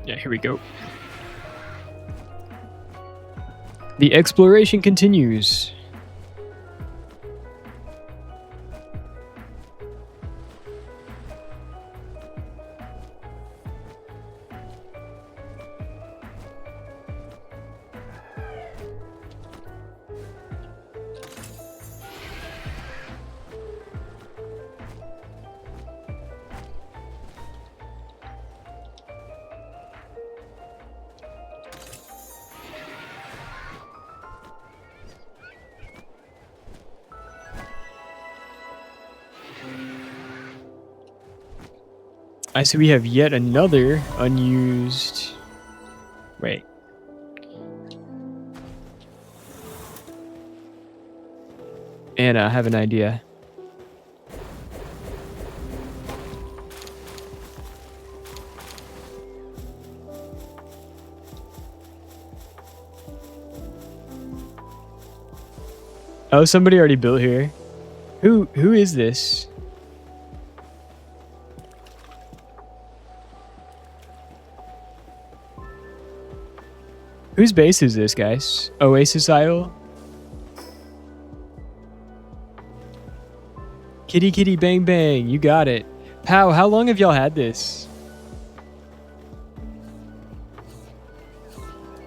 Yeah, here we go. The exploration continues. I see we have yet another unused... Wait. Anna, I have an idea. Oh, somebody already built here. Who is this? Whose base is this, guys? Oasis Isle? Kitty kitty bang bang, you got it. Pow, how long have y'all had this?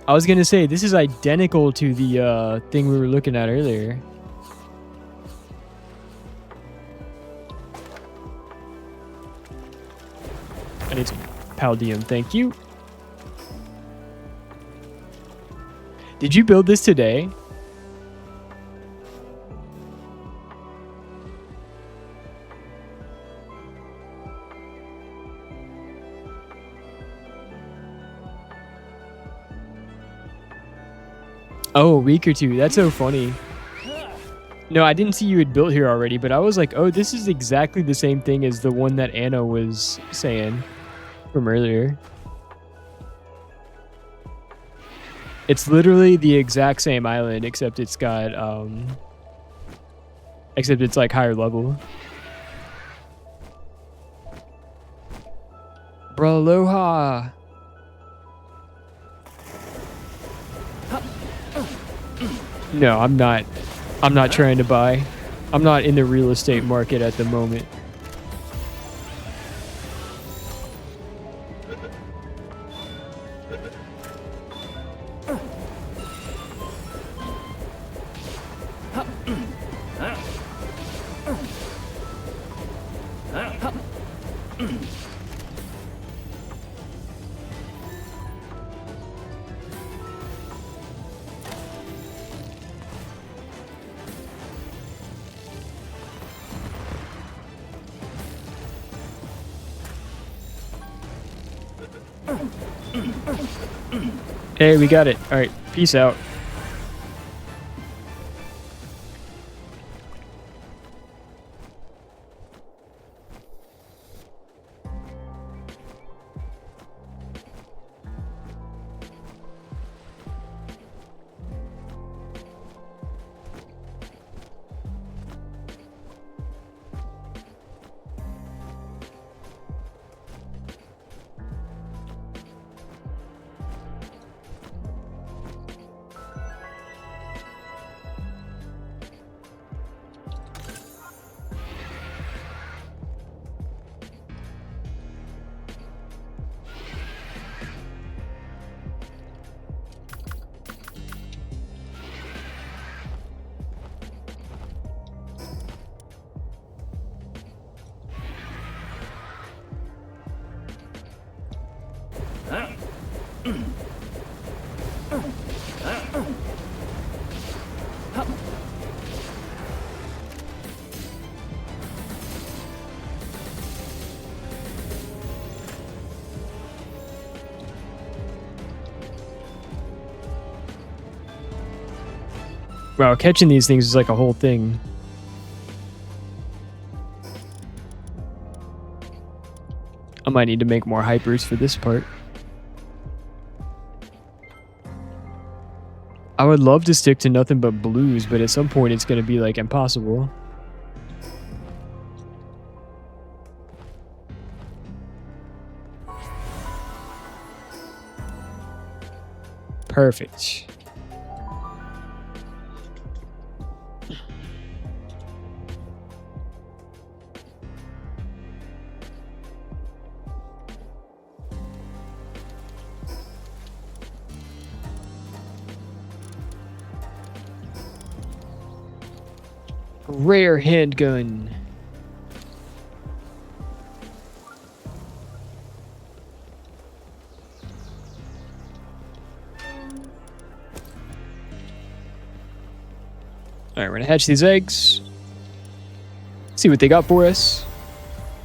I was gonna say, this is identical to the thing we were looking at earlier. I need some Paldium, thank you. Did you build this today? Oh, a week or two. That's so funny. No, I didn't see you had built here already, but I was like, oh, this is exactly the same thing as the one that Anna was saying from earlier. It's literally the exact same island, except it's got, except it's like higher level. Bro, aloha. No, I'm not trying to buy. I'm not in the real estate market at the moment. Hey, we got it. All right, peace out. Wow, catching these things is like a whole thing. I might need to make more hypers for this part. I would love to stick to nothing but blues, but at some point it's going to be like impossible. Perfect. Rare handgun. Alright, we're gonna hatch these eggs. See what they got for us.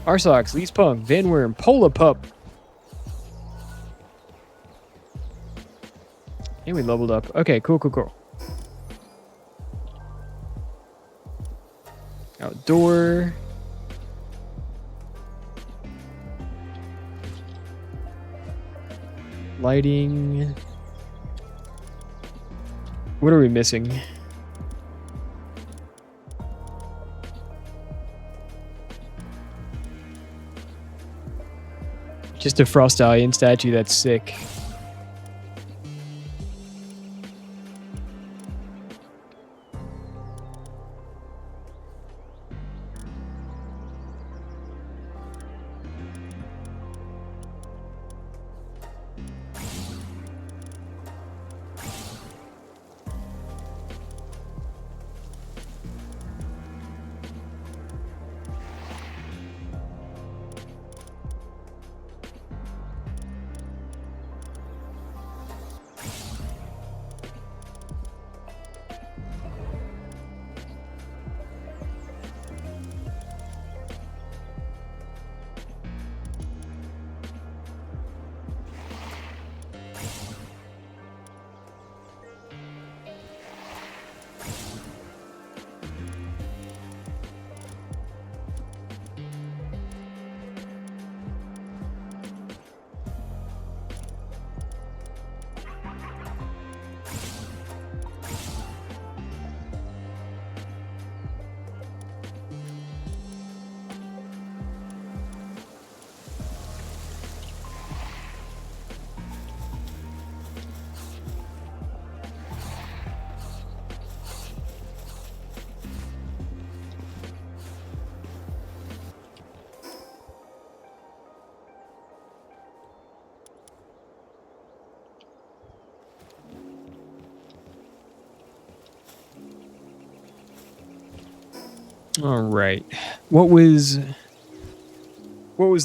Arsox, Lee's Punk, Van Worm, Pola Pup. And we leveled up. Okay, cool, cool, cool. Outdoor. Lighting. What are we missing? Just a Frost Alien statue, that's sick. All right. What was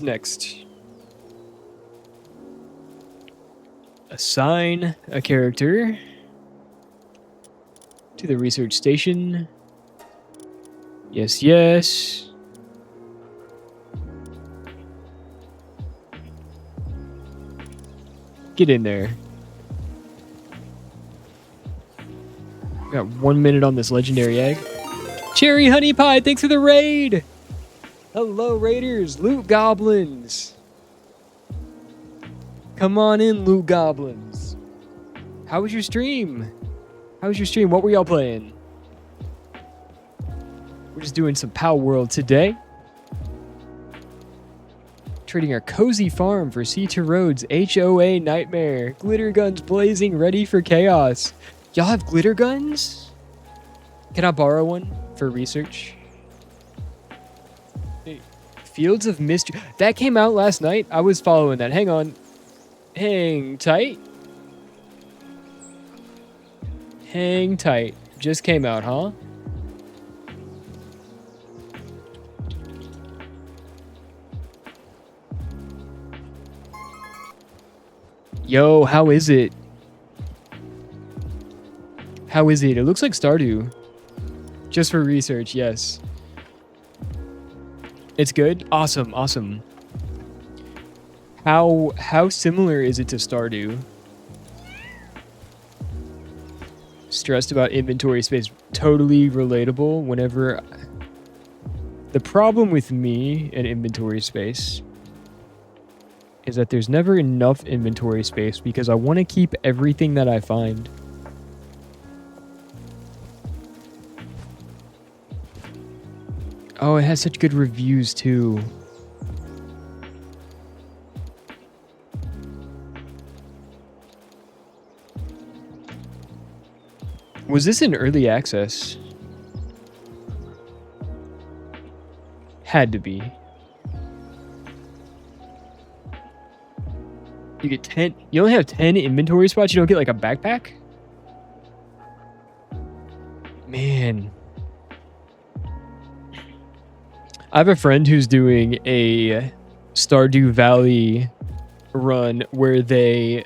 next? Assign a character to the research station. Yes, yes. Get in there. Got 1 minute on this legendary egg. Cherry Honey Pie, thanks for the raid! Hello, raiders, loot goblins. Come on in, loot goblins. How was your stream? How was your stream? What were y'all playing? We're just doing some Palworld today. Trading our cozy farm for C2 Roads, HOA Nightmare. Glitter guns blazing, ready for chaos. Y'all have glitter guns? Can I borrow one for research? Hey, Fields of Mystery. That came out last night. I was following that. Hang on. Hang tight. Hang tight. Just came out, huh? Yo, how is it? How is it? It looks like Stardew. Just for research, yes. It's good? Awesome, awesome. How similar is it to Stardew? Stressed about inventory space. Totally relatable whenever... The problem with me and inventory space is that there's never enough inventory space because I want to keep everything that I find. Oh, it has such good reviews too. Was this in early access? Had to be. You get 10. You only have 10 inventory spots. You don't get like a backpack? Man. I have a friend who's doing a Stardew Valley run where they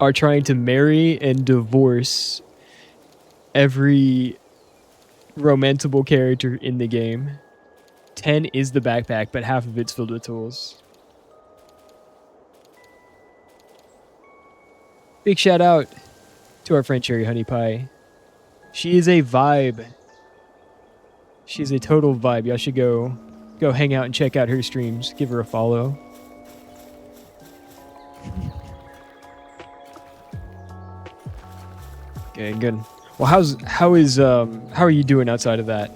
are trying to marry and divorce every romanceable character in the game. 10 is the backpack, but half of it's filled with tools. Big shout out to our friend Cherry Honey Pie. She is a vibe. She's a total vibe. Y'all should go hang out and check out her streams. Give her a follow. Okay, good. Well, how are you doing outside of that?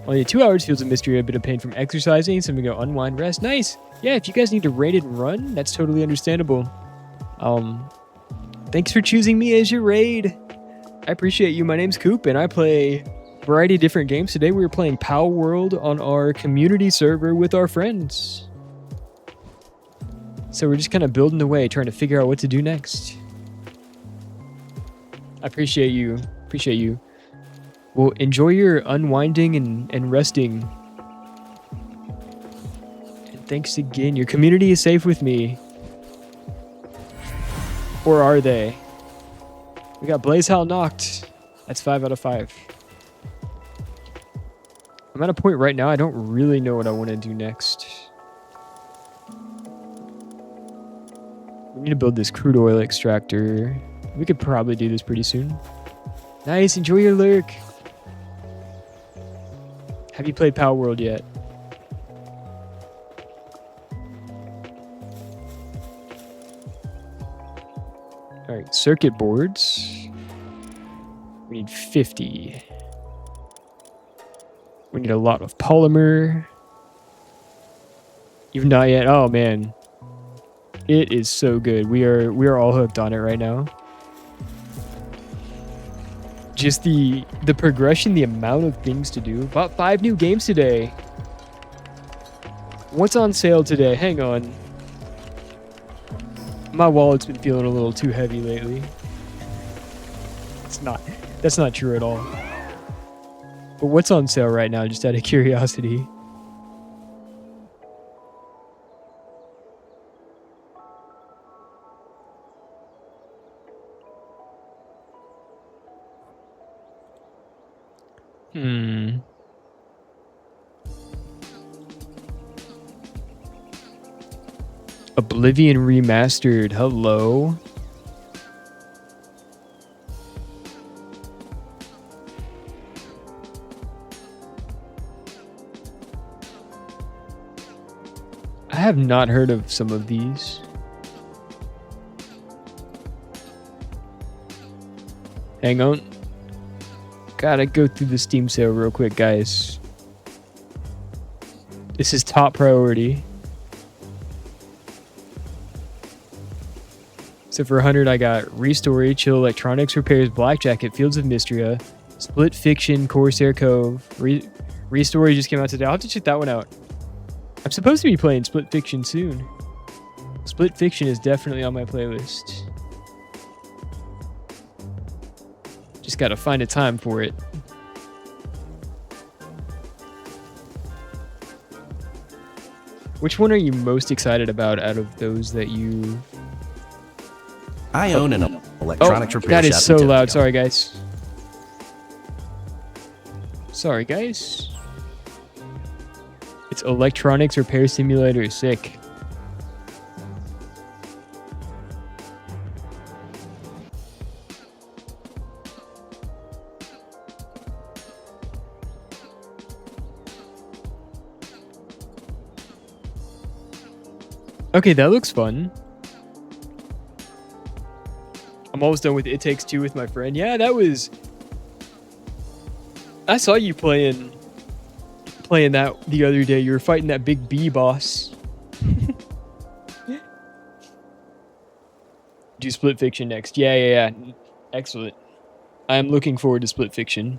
Only 2 hours feels a mystery, a bit of pain from exercising. Some to go unwind, rest. Nice. Yeah, if you guys need to raid and run, that's totally understandable. Thanks for choosing me as your raid. I appreciate you. My name's Coop, and I play a variety of different games. Today we were playing Palworld on our community server with our friends. So we're just kind of building away, trying to figure out what to do next. I appreciate you. Appreciate you. Well, enjoy your unwinding and resting. And thanks again. Your community is safe with me. Or are they? We got Blaze Hal knocked. That's 5 out of 5. I'm at a point right now, I don't really know what I want to do next. We need gonna build this crude oil extractor. We could probably do this pretty soon. Nice, enjoy your lurk. Have you played Palworld yet? Alright, circuit boards. We need 50. We need a lot of polymer. You've not yet? Oh man. It is so good. We are all hooked on it right now. Just the progression, the amount of things to do. Bought 5 new games today. What's on sale today? Hang on. My wallet's been feeling a little too heavy lately. That's not true at all. But what's on sale right now, just out of curiosity? Oblivion Remastered. Hello. I have not heard of some of these. Hang on. Gotta go through the Steam sale real quick, guys. This is top priority. So for 100, I got Restory, Chill Electronics Repairs, Black Jacket, Fields of Mystria, Split Fiction, Corsair Cove. Restory just came out today. I'll have to check that one out. I'm supposed to be playing Split Fiction soon. Split Fiction is definitely on my playlist. Just gotta find a time for it. Which one are you most excited about out of those that you... I own an electronics repair shop. That is so in loud. Tokyo. Sorry, guys. Sorry, guys. It's Electronics Repair Simulator. Sick. Okay, that looks fun. I'm almost done with It Takes Two with my friend. Yeah, that was... I saw you playing that the other day. You were fighting that big bee boss. Do Split Fiction next. Yeah. Excellent. I'm looking forward to Split Fiction.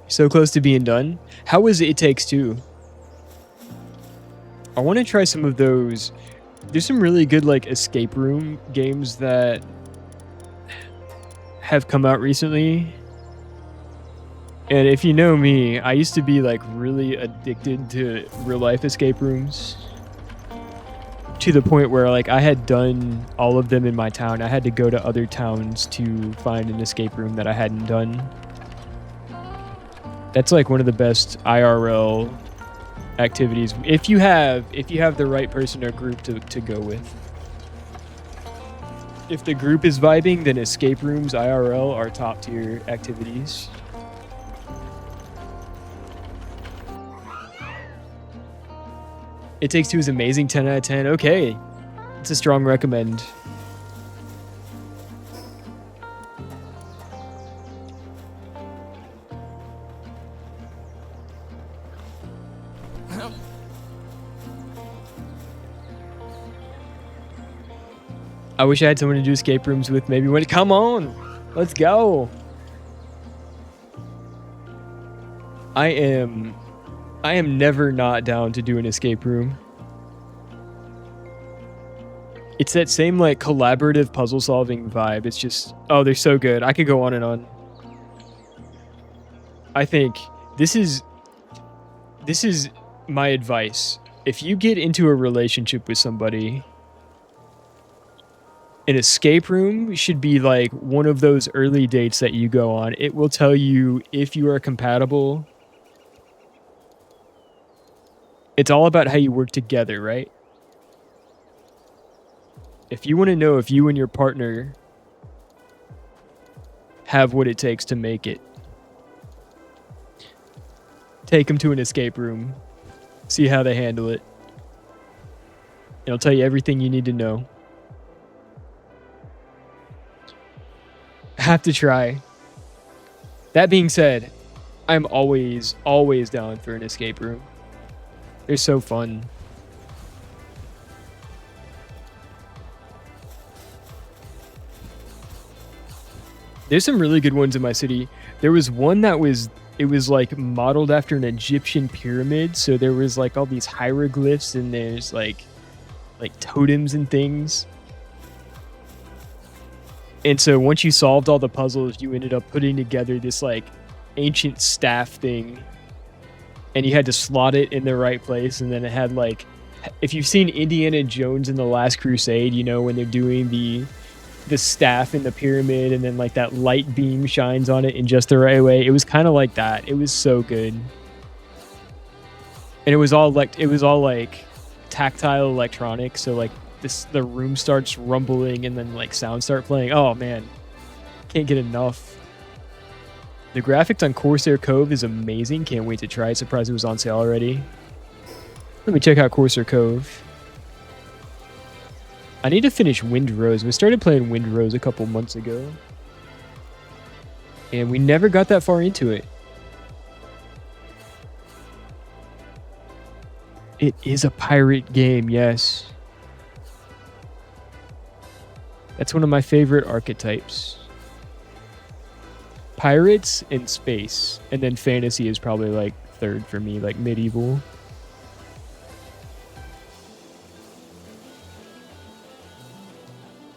So close to being done. How was It Takes Two? I want to try some of those. There's some really good like escape room games that have come out recently. And if you know me, I used to be like really addicted to real life escape rooms. To the point where like I had done all of them in my town. I had to go to other towns to find an escape room that I hadn't done. That's like one of the best IRL activities if you have the right person or group to go with. If the group is vibing, then escape rooms IRL are top tier activities. It Takes Two is amazing. 10 out of 10. Okay, it's a strong recommend. I wish I had someone to do escape rooms with. Maybe when come on, let's go. I am never not down to do an escape room. It's that same like collaborative puzzle solving vibe. It's just, oh, they're so good. I could go on and on. I think this is my advice. If you get into a relationship with somebody, an escape room should be like one of those early dates that you go on. It will tell you if you are compatible It's all about how you work together, right? If you want to know if you and your partner have what it takes to make it, take them to an escape room, see how they handle it. It'll tell you everything you need to know. Have to try. That being said, I'm always down for an escape room. They're so fun. There's some really good ones in my city. There was one that was like modeled after an Egyptian pyramid, so there was like all these hieroglyphs and there's like totems and things. And so once you solved all the puzzles, you ended up putting together this like ancient staff thing, and you had to slot it in the right place. And then it had like, if you've seen Indiana Jones in The Last Crusade, you know, when they're doing the staff in the pyramid and then like that light beam shines on it in just the right way. It was kind of like that. It was so good. And it was all like tactile electronics. So like the room starts rumbling and then like sounds start playing. Oh man, can't get enough. The graphics on Corsair Cove is amazing. Can't wait to try it. Surprised it was on sale already. Let me check out Corsair Cove. I need to finish Windrose. We started playing Windrose a couple months ago, and we never got that far into it. It is a pirate game, yes. That's one of my favorite archetypes. Pirates and space, and then fantasy is probably like third for me, like medieval.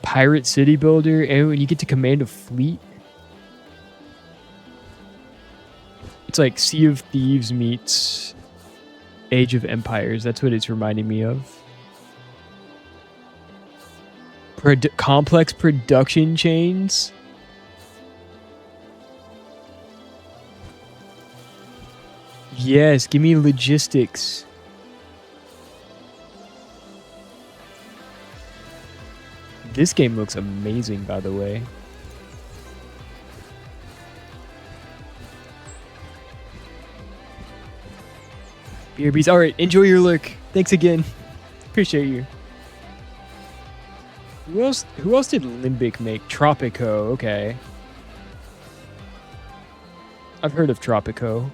Pirate city builder, and you get to command a fleet. It's like Sea of Thieves meets Age of Empires. That's what it's reminding me of. Complex production chains. Yes, give me logistics. This game looks amazing, by the way. BRBs. All right, enjoy your lurk. Thanks again. Appreciate you. Who else did Limbic make? Tropico. Okay. I've heard of Tropico.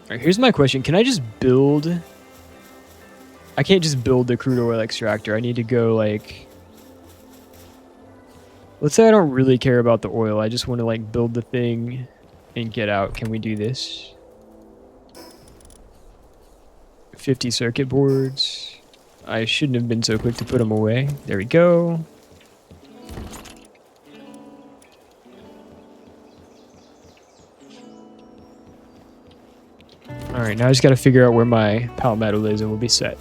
Alright, here's my question. Can I just build... I can't just build the crude oil extractor. I need to go, like... Let's say I don't really care about the oil. I just want to, like, build the thing and get out. Can we do this? 50 circuit boards. I shouldn't have been so quick to put them away. There we go. Alright, now I just gotta figure out where my palmetto is and we'll be set.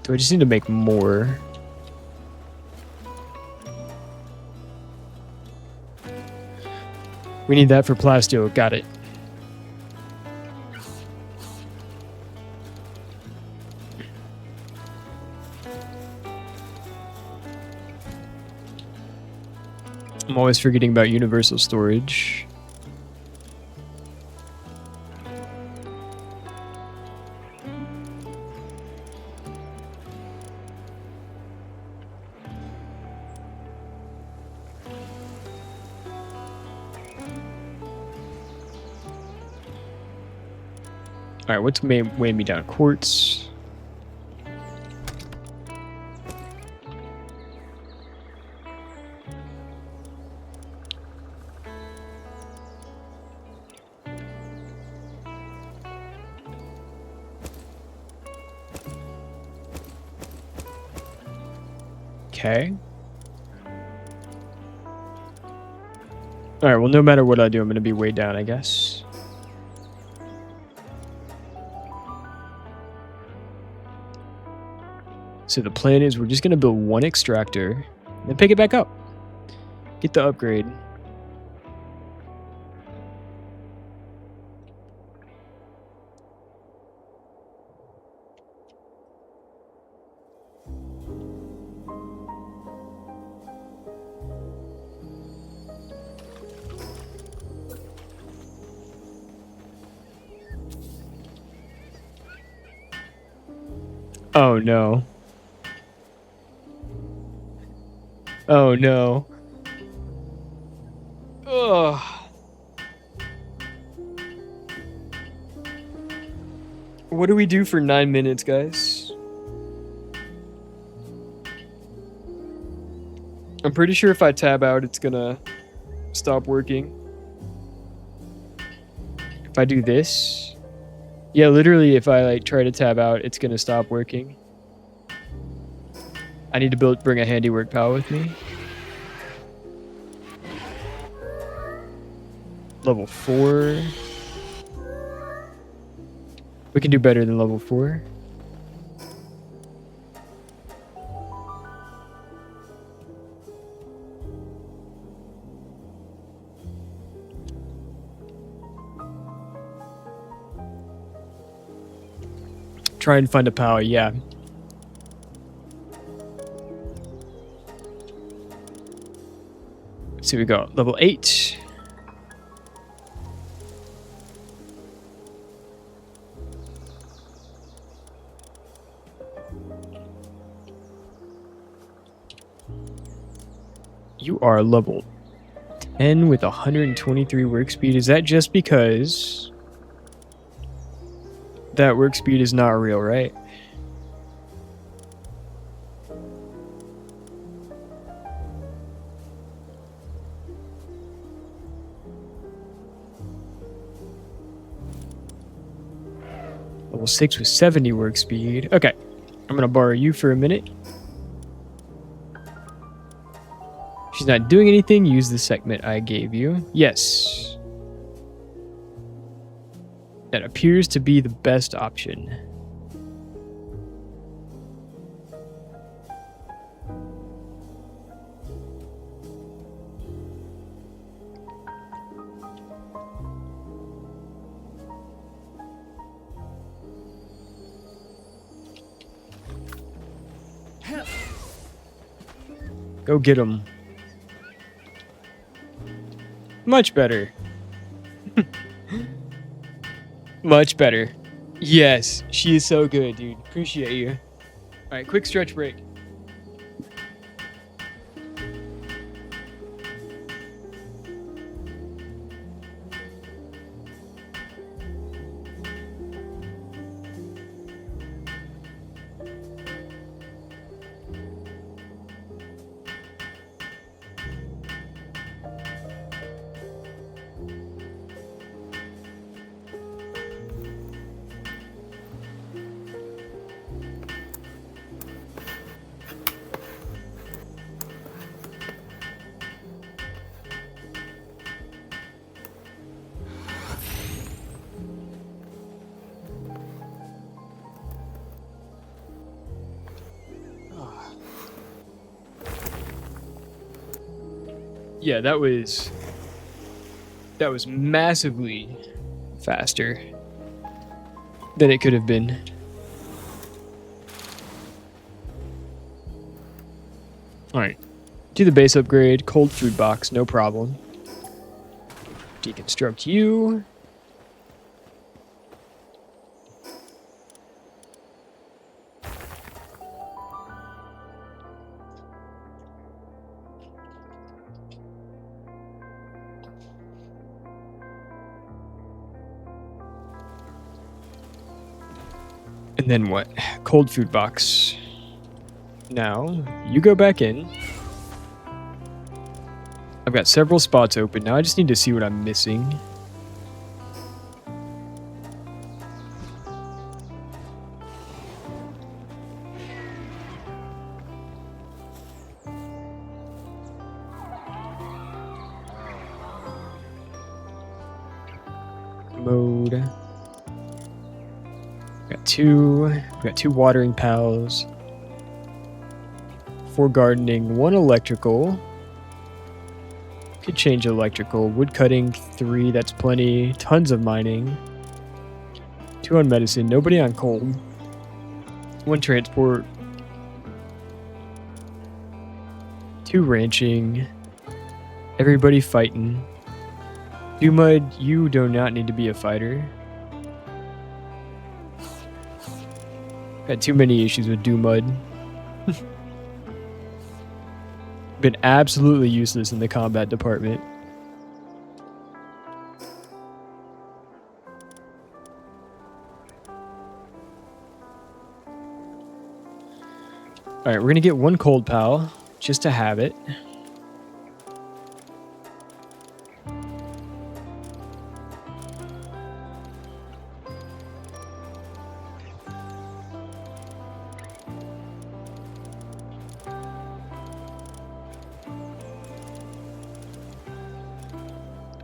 Do I just need to make more? We need that for plasteel. Got it. I'm always forgetting about universal storage. Alright, what's weighing me down? Quartz. Okay. Alright, well, no matter what I do, I'm going to be way down, I guess. So the plan is we're just going to build one extractor and pick it back up. Get the upgrade. Oh no. Oh no. Ugh. What do we do for 9 minutes, guys? I'm pretty sure if I tab out, it's gonna stop working. If I do this, yeah, literally, if I like try to tab out, it's gonna stop working. I need to bring a handiwork pal with me. Level 4. We can do better than level 4. Try and find a power, yeah. Let's see, we got level 8. You are level 10 with 123 work speed. Is that just because that work speed is not real, right? Level 6 with 70 work speed. Okay, I'm gonna borrow you for a minute. She's not doing anything. Use the segment I gave you. Yes. That appears to be the best option. Go get him. Much better. Much better. Yes, she is so good, dude. Appreciate you. All right, quick stretch break. Yeah, that was massively faster than it could have been. All right, do the base upgrade, cold food box, no problem. Deconstruct you. And then what? Cold food box. Now, you go back in. I've got several spots open. Now I just need to see what I'm missing. Mode. We got two watering pals. 4 gardening, 1 electrical. Could change electrical. Wood cutting, 3. That's plenty. Tons of mining. 2 on medicine. Nobody on coal. 1 transport. 2 ranching. Everybody fighting. Mud, you do not need to be a fighter. Had too many issues with Mud. Been absolutely useless in the combat department. Alright, we're gonna get 1 cold pal, just to have it.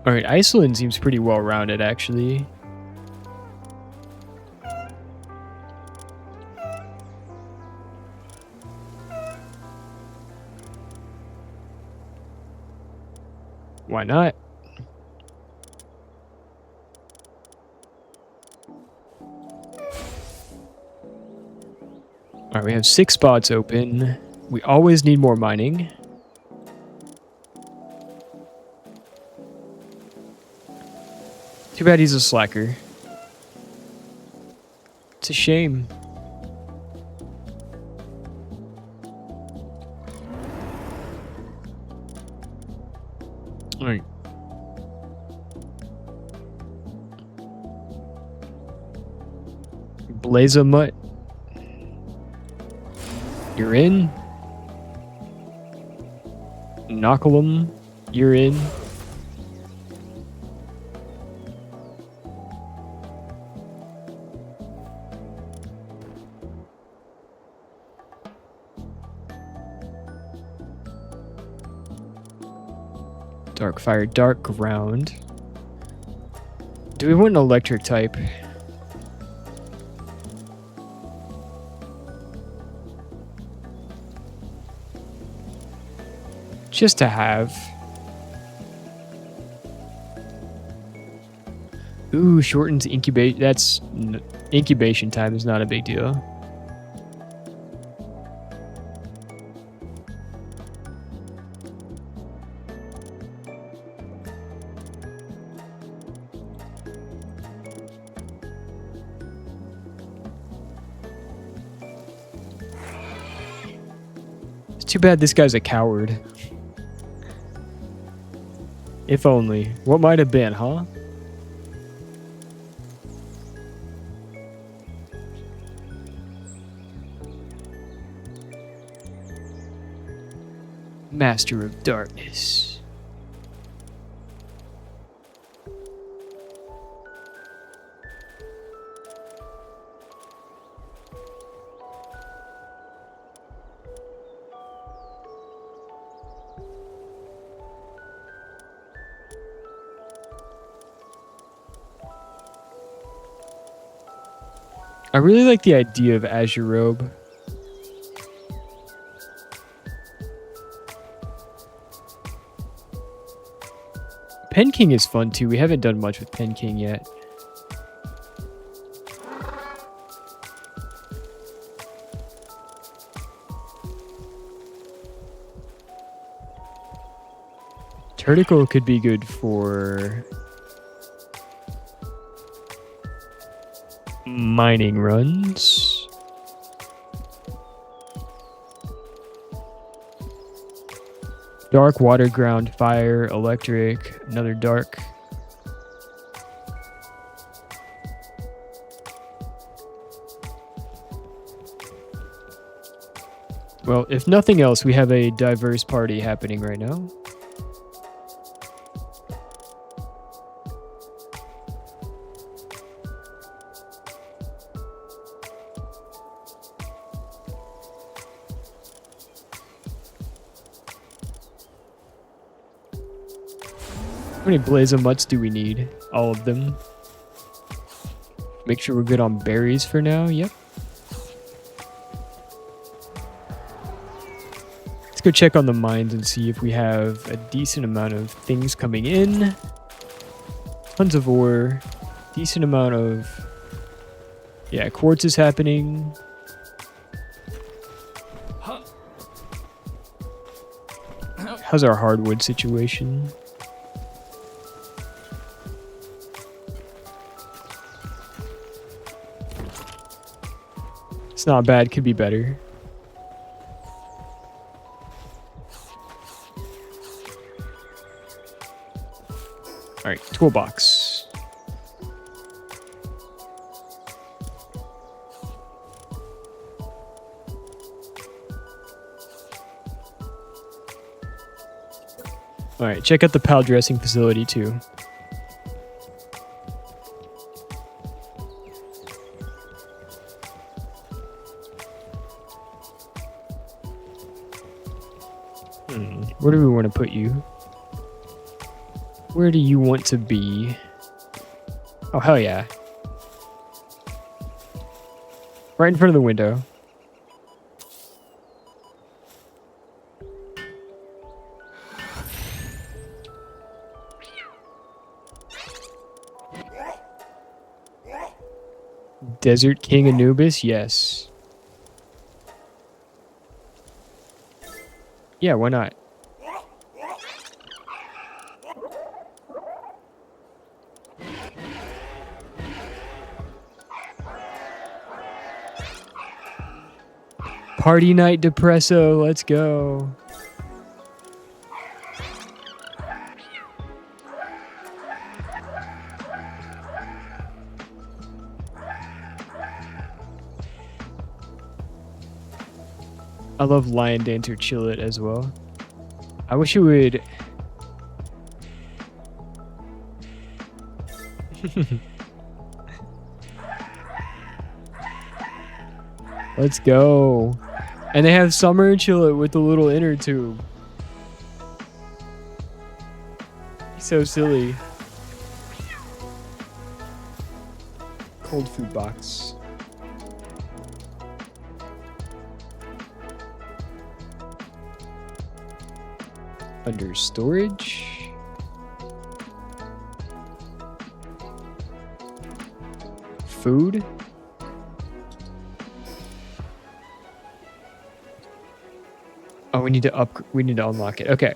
Alright, Iceland seems pretty well rounded actually. Why not? Alright, we have 6 spots open. We always need more mining. Too bad he's a slacker. It's a shame. Alright. Blaze a mutt. You're in. Knocklem. You're in. Dark fire, dark ground. Do we want an electric type? Just to have. Ooh, shortens incubation. That's incubation time is not a big deal. Too bad this guy's a coward. If only. What might have been, huh? Master of Darkness. I really like the idea of Azure Robe. Pen King is fun too. We haven't done much with Pen King yet. Turticle could be good for mining runs. Dark, water, ground, fire, electric, another dark. Well, if nothing else, we have a diverse party happening right now. How many Blaze Mutts do we need? All of them. Make sure we're good on berries for now. Yep. go check on the mines and see if we have a decent amount of things coming in. Tons of ore. Decent amount of... Yeah, quartz is happening. How's our hardwood situation? It's not bad, could be better. Alright, toolbox. Alright, check out the pal dressing facility too. Where do we want to put you? Where do you want to be? Oh, hell yeah. Right in front of the window. Desert King Anubis? Yes. Yeah, why not? Party night depresso, let's go. I love Lion Dancer Chill It as well. I wish it would... Let's go. And they have Summer Chill It with the little inner tube. So silly. Cold food box. Under storage. Food. Oh, we need to unlock it. Okay.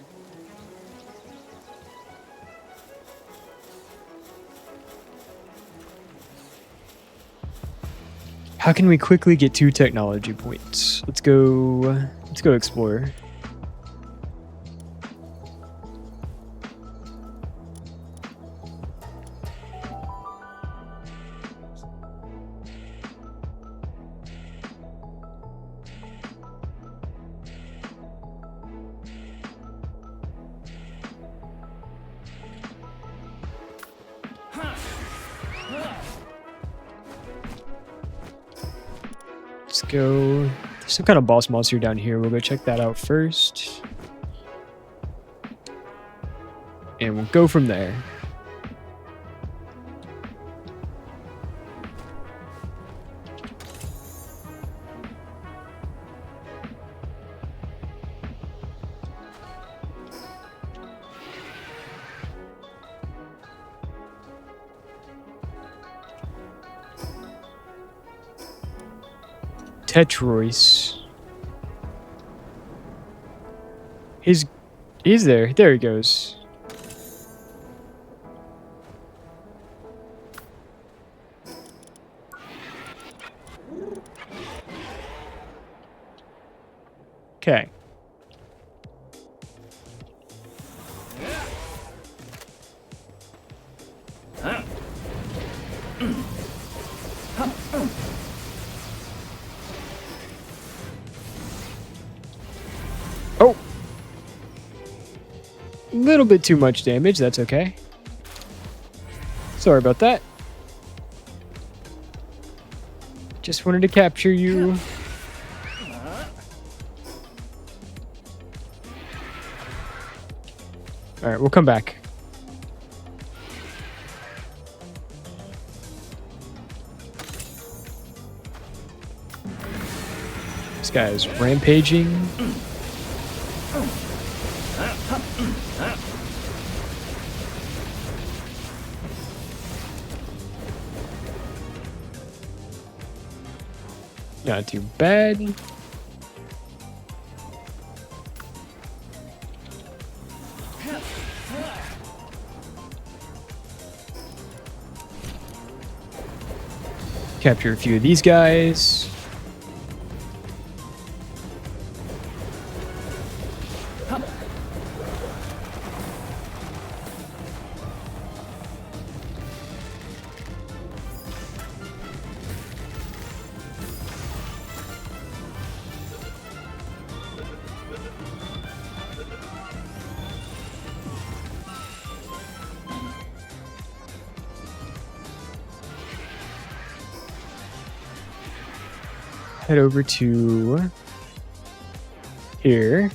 How can we quickly get 2 technology points? Let's go explore. Let's go. There's some kind of boss monster down here. We'll go check that out first. And we'll go from there. Tetrois. He's there. There he goes. Okay. Oh! A little bit too much damage, that's okay. Sorry about that. Just wanted to capture you. Alright, we'll come back. This guy is rampaging. Not too bad. Capture a few of these guys. Head over to here.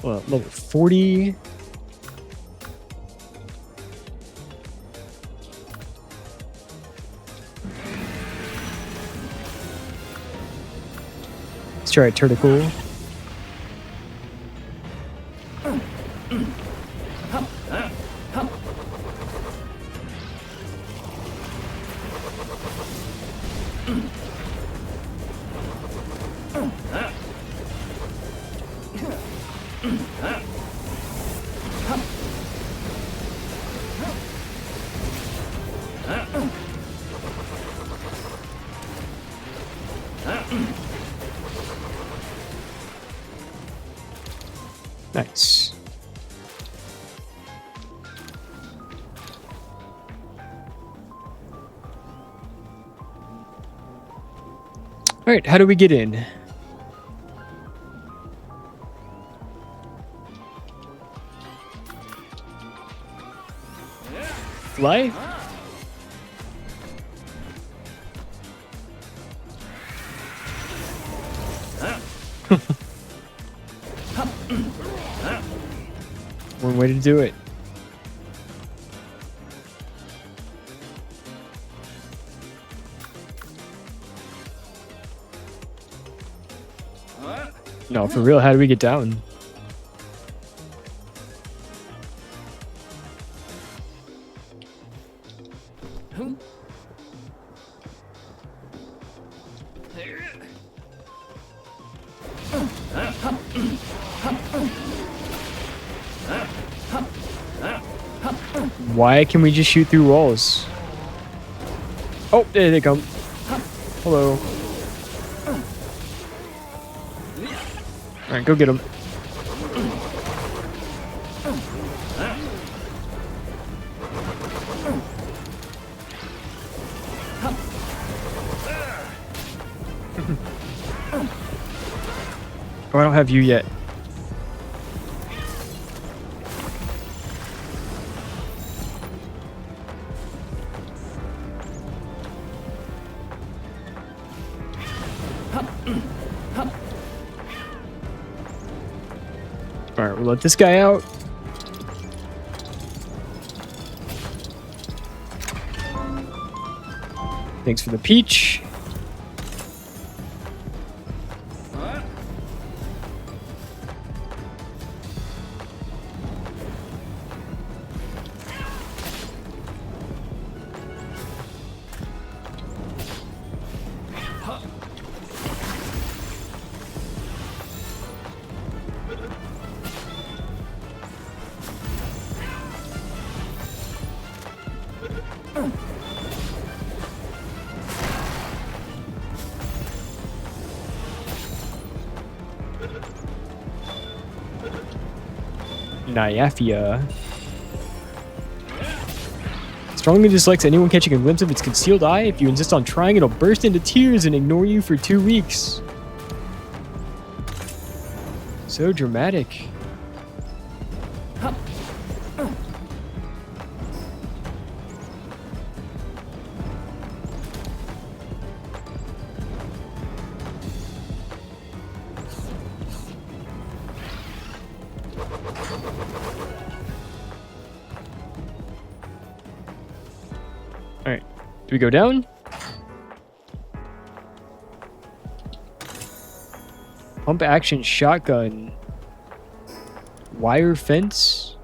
Well, level 40. Let's try a turtle. Nice. All right, how do we get in? Fly? One way to do it. No, for real, how do we get down? Why can we just shoot through walls? Oh, there they come. Hello. Alright, go get them. Oh, I don't have you yet. Alright, we'll let this guy out. Thanks for the peach. Nyafia. Strongly dislikes anyone catching a glimpse of its concealed eye. If you insist on trying, it'll burst into tears and ignore you for 2 weeks. So dramatic. Alright, do we go down? Pump action shotgun. Wire fence.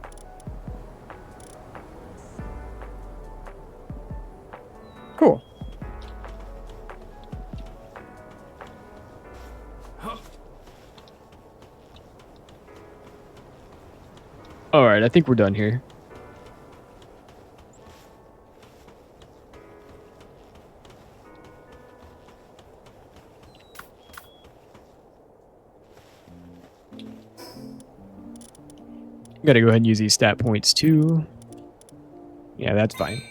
All right, I think we're done here. Gotta go ahead and use these stat points too. Yeah, that's fine.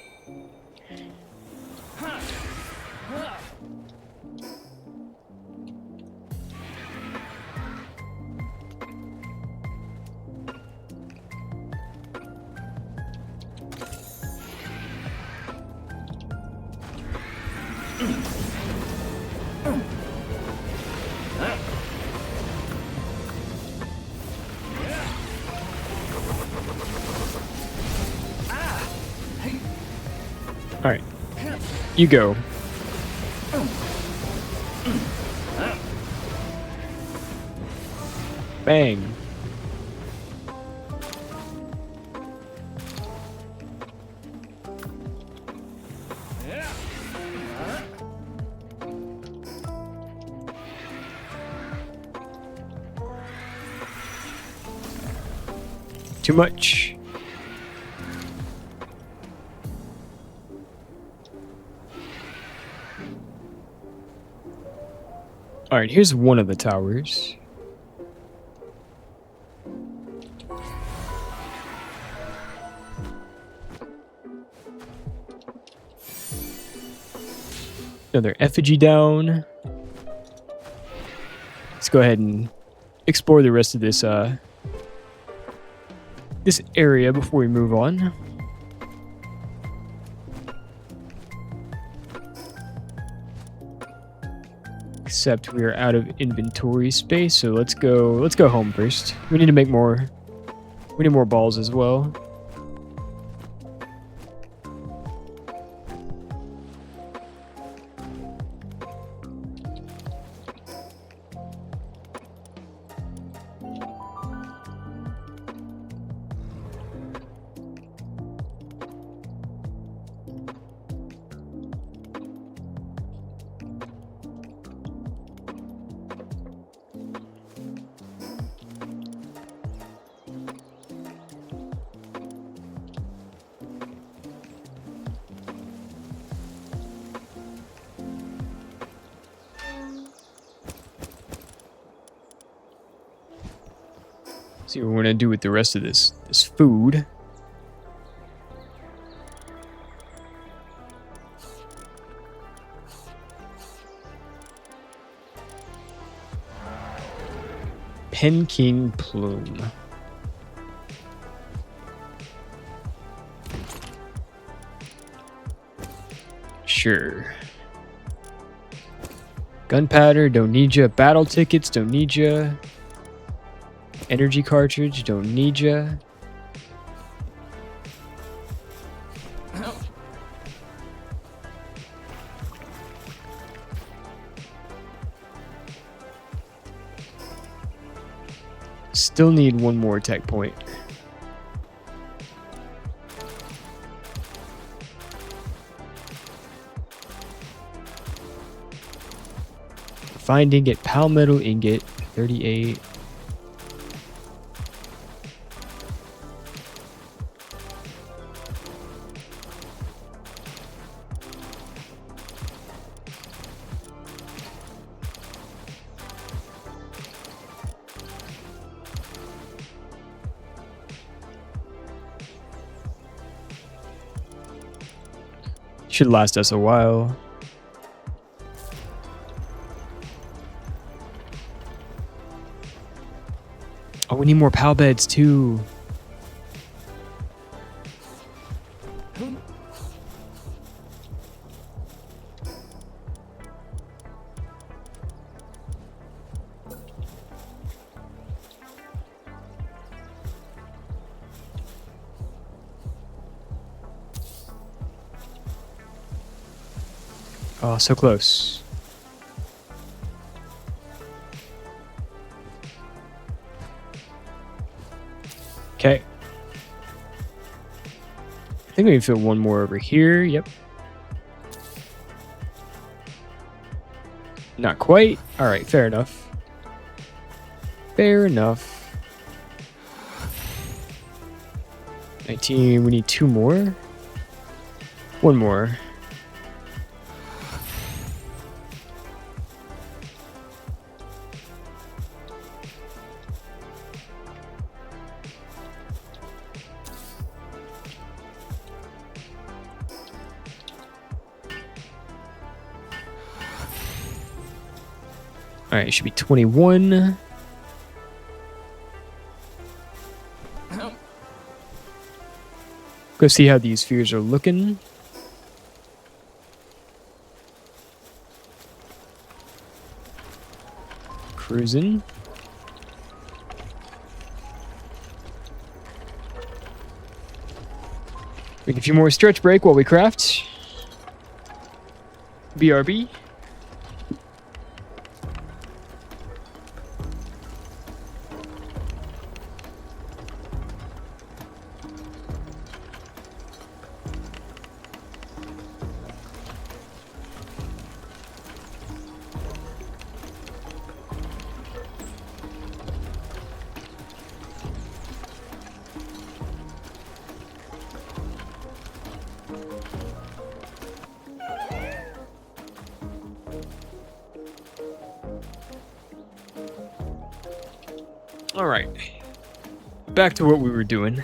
All right, you go. Bang. Too much. All right, here's one of the towers. Another effigy down. Let's go ahead and explore the rest of this this area before we move on. Except we are out of inventory space, so let's go home first. We need to make more. We need more balls as well. See what we're gonna do with the rest of this food. Pen King Plume. Sure. Gunpowder, don't need ya. Battle tickets, don't need ya. Energy cartridge, don't need ya. Still need one more tech point. Refined ingot, palmetto ingot, 38. Should last us a while. Oh, we need more pal beds too. Oh, so close. Okay. I think we can fit one more over here. Yep. Not quite. All right, fair enough. Fair enough. 19. We need 2 more. 1 more. All right, it should be 21. Go see how these spheres are looking. Cruising. Make a few more stretch break while we craft. BRB. All right, back to what we were doing.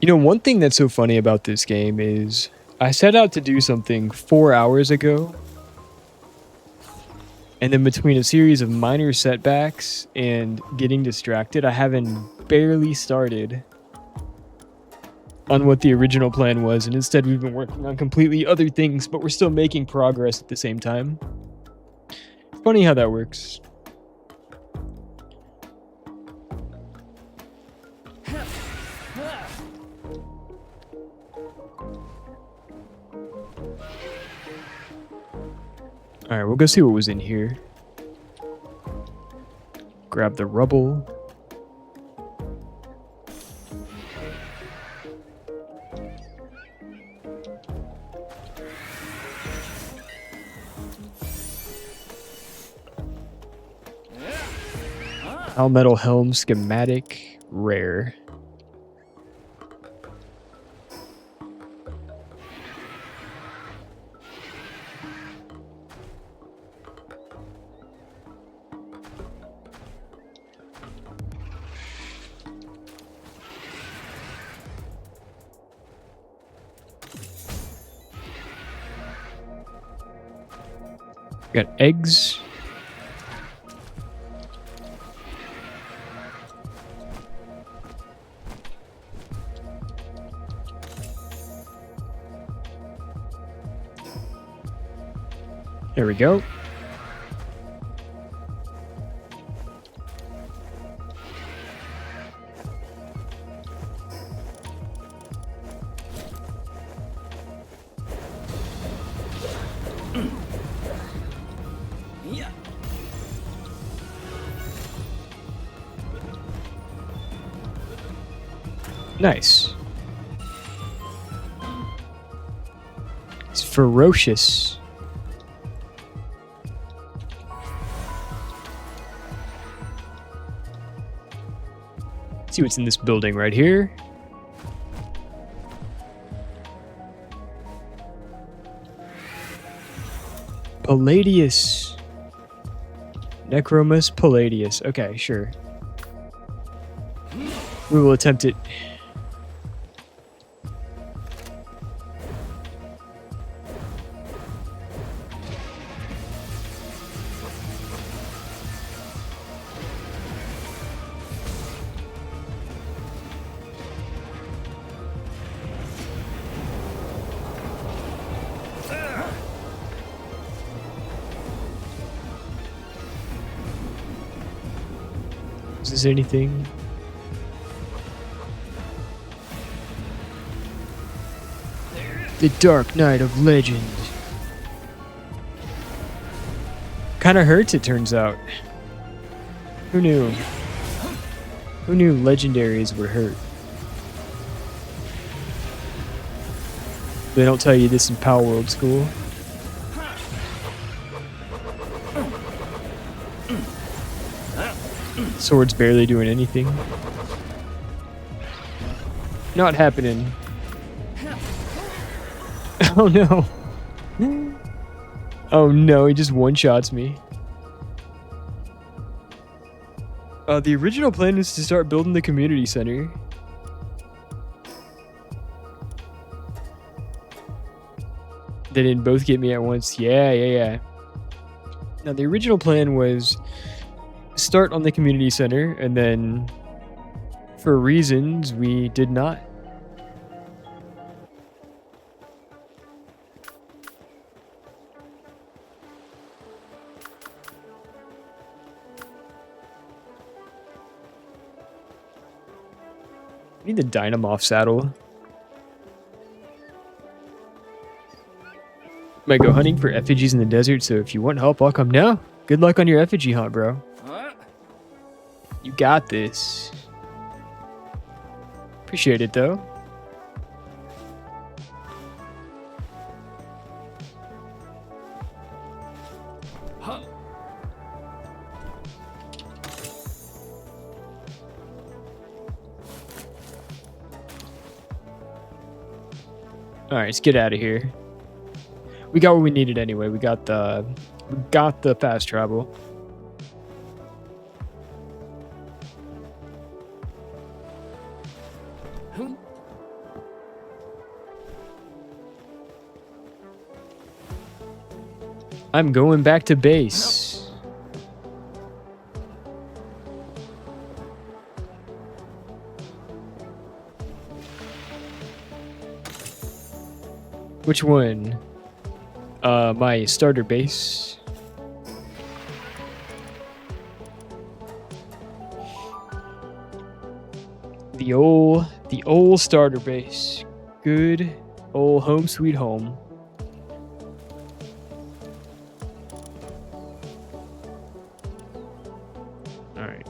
You know, one thing that's so funny about this game is I set out to do something 4 hours ago, and then between a series of minor setbacks and getting distracted, I haven't barely started on what the original plan was, and instead we've been working on completely other things, but we're still making progress at the same time. Funny how that works. Alright, we'll go see what was in here. Grab the rubble. Metal helm schematic rare. Got eggs. There we go. Nice. It's ferocious. See what's in this building right here. Palladius. Necromus Palladius. Okay, sure. We will attempt it. Is this anything? The Dark Knight of Legend. Kinda hurts, it turns out. Who knew? Who knew legendaries would hurt? They don't tell you this in Palworld school. Sword's barely doing anything. Not happening. Oh no. Oh no, he just one-shots me. The original plan is to start building the community center. They didn't both get me at once. Yeah. Now, the original plan was start on the community center, and then, for reasons, we did not. I need the Dynamoth saddle. Might go hunting for effigies in the desert, so if you want help, I'll come now. Good luck on your effigy hunt, bro. You got this. Appreciate it, though. Alright, let's get out of here. We got what we needed anyway. We got the fast travel. I'm going back to base. Which one? My starter base. The old starter base. Good old home sweet home. Alright.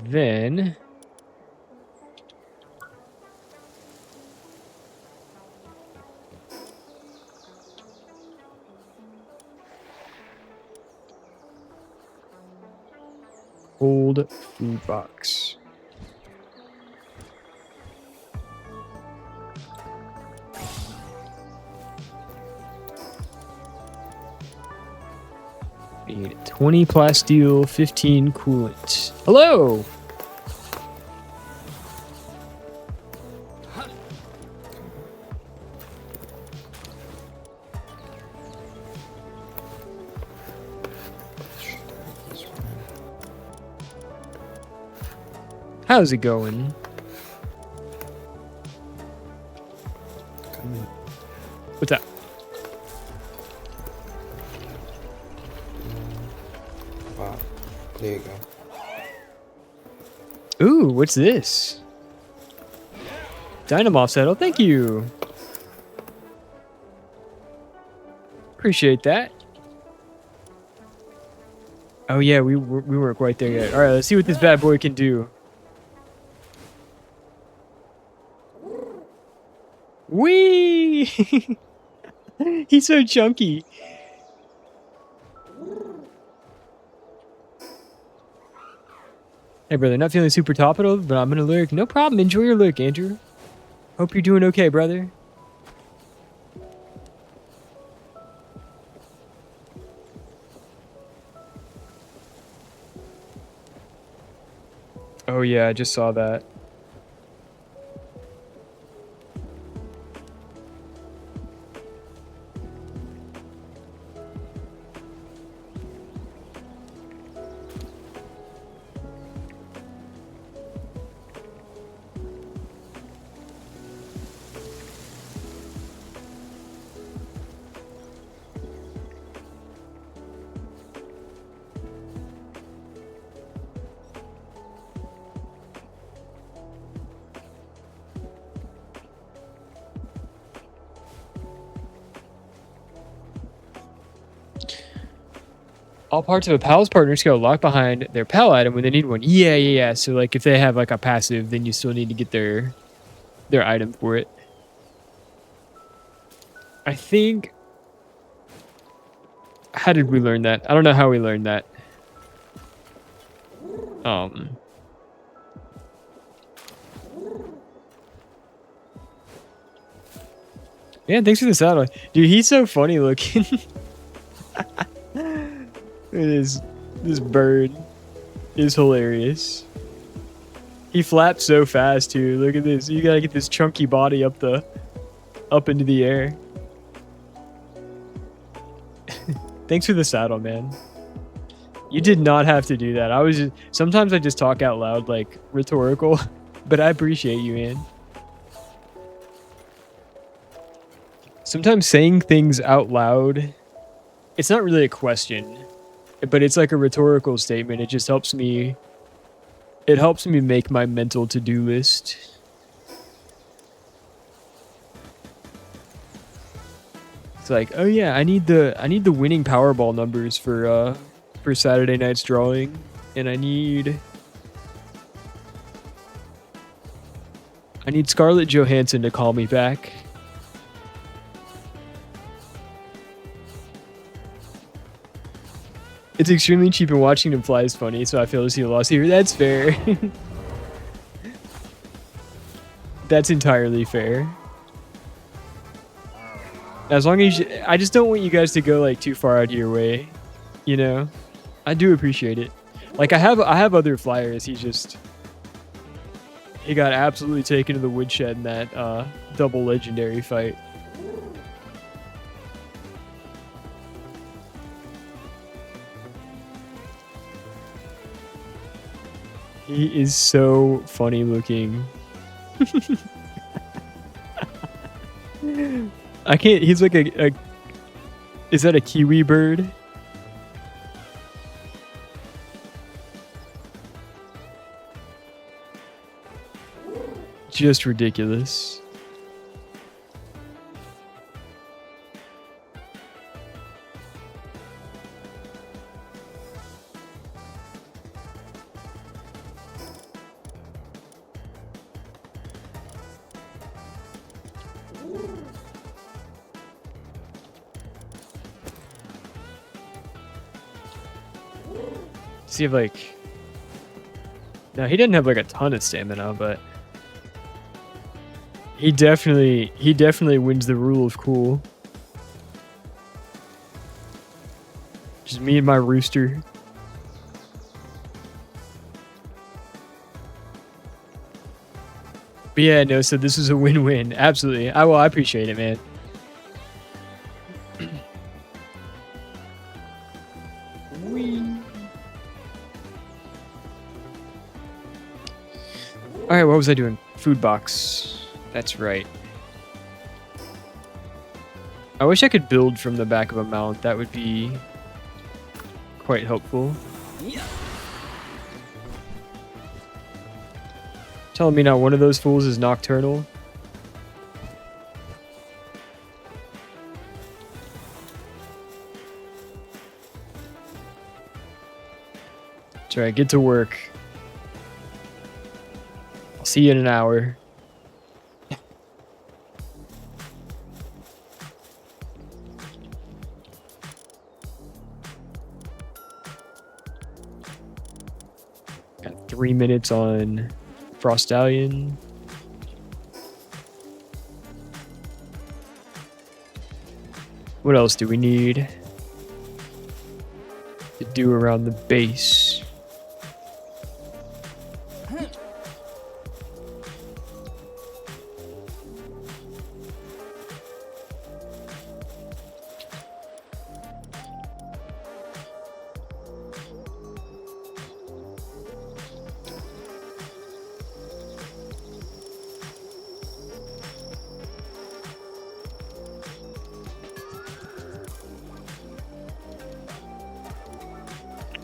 Then old food box. Need 20 plasteel, 15 coolant. Hello! How's it going? What's up? Wow. There you go. Ooh, what's this? Dynamoth saddle, thank you. Appreciate that. Oh yeah, we weren't quite there yet. All right, let's see what this bad boy can do. Whee! He's so chunky. Hey, brother, not feeling super top it over, but I'm gonna lurk. No problem. Enjoy your lurk, Andrew. Hope you're doing okay, brother. Oh yeah, I just saw that. All parts of a pal's partner skill lock behind their pal item when they need one. Yeah. So like if they have like a passive, then you still need to get their item for it. I think How did we learn that? I don't know how we learned that. Yeah, thanks for the saddle. Dude, he's so funny looking. This bird is hilarious. He flaps so fast too. Look at this. You gotta get this chunky body up into the air. Thanks for the saddle, man. You did not have to do that. Sometimes I just talk out loud, like rhetorical, but I appreciate you, man. Sometimes saying things out loud, it's not really a question, but it's like a rhetorical statement. It just helps me. It helps me make my mental to-do list. It's like, oh yeah, I need the winning Powerball numbers for Saturday night's drawing, and I need Scarlett Johansson to call me back. It's extremely cheap and watching him fly is funny, so I fail to see a loss here. That's fair. That's entirely fair. As long as I just don't want you guys to go like too far out of your way, you know? I do appreciate it. Like I have other flyers. He got absolutely taken to the woodshed in that double legendary fight. He is so funny looking. I can't. He's like a. Is that a kiwi bird? Just ridiculous. Does he have like... No, he didn't have like a ton of stamina, but he definitely wins the rule of cool. Just me and my rooster. But yeah, no, so this is a win-win. Absolutely. I appreciate it, man. Alright, what was I doing? Food box. That's right. I wish I could build from the back of a mount. That would be quite helpful. Telling me not one of those fools is nocturnal. That's right, get to work. I'll see you in an hour. Got 3 minutes on Frostallion. What else do we need to do around the base?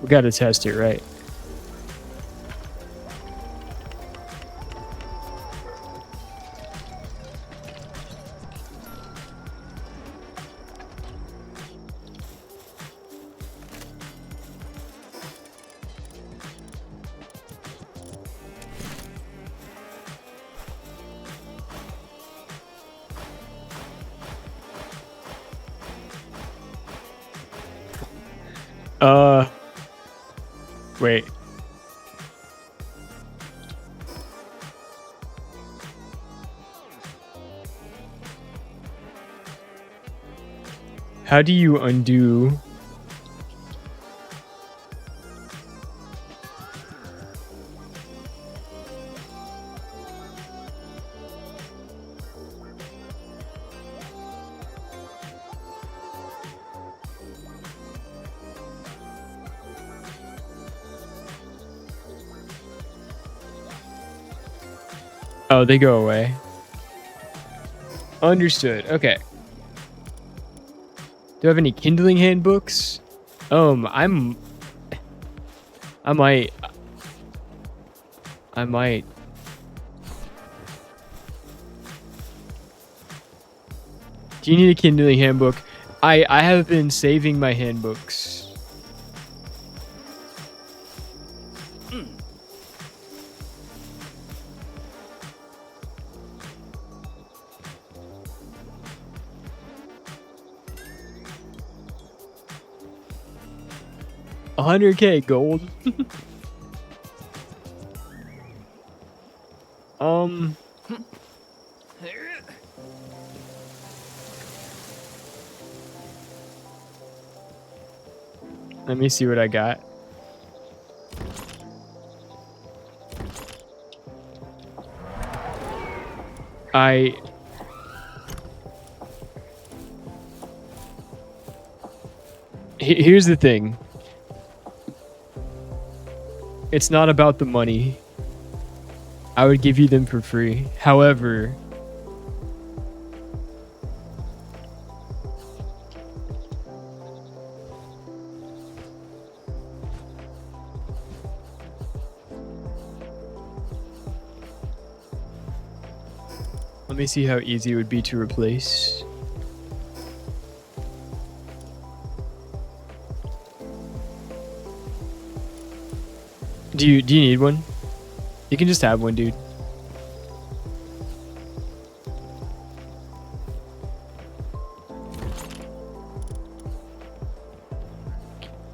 We gotta test it, right? Wait. How do you undo? Oh, they go away. Understood. Okay. Do I have any kindling handbooks? I might. Do you need a kindling handbook? I have been saving my handbooks. 100K gold. Let me see what I got. Here's the thing. It's not about the money. I would give you them for free. However, let me see how easy it would be to replace. Do you need one? You can just have one, dude.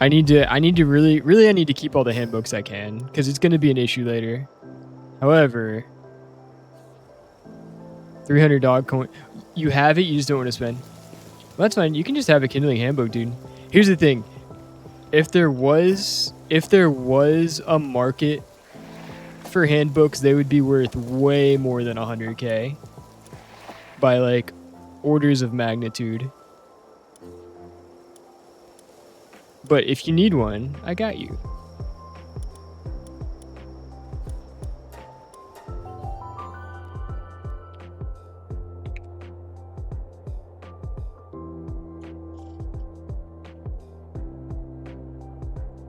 I need to really I need to keep all the handbooks I can, because it's going to be an issue later. However, 300 dog coin. You have it, you just don't want to spend. Well, that's fine. You can just have a kindling handbook, dude. Here's the thing. If there was a market for handbooks, they would be worth way more than 100K by like orders of magnitude. But if you need one, I got you.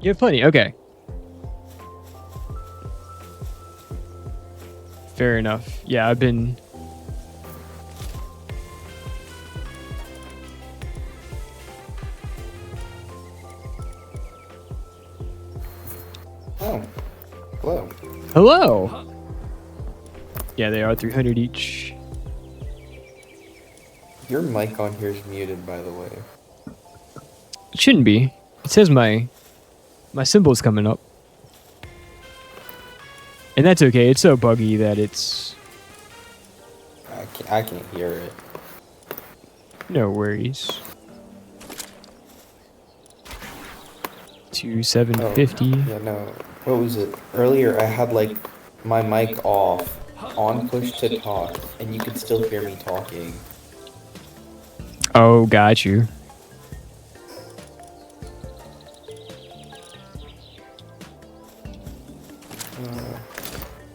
You have plenty. Okay. Fair enough. Yeah, I've been... Oh. Hello. Hello! Yeah, they are 300 each. Your mic on here is muted, by the way. It shouldn't be. It says my symbol's coming up. And that's okay. It's so buggy that it's... I can't hear it. No worries. 2750. Yeah, no. What was it? Earlier I had like my mic off, on push to talk, and you could still hear me talking. Oh, got you.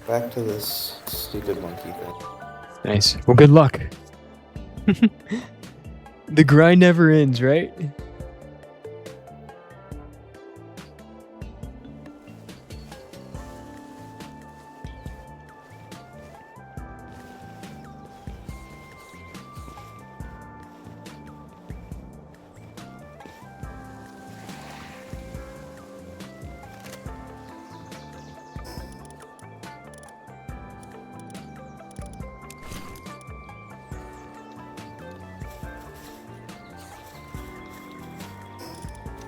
Back to this stupid monkey thing. Nice. Well, good luck. The grind never ends, right?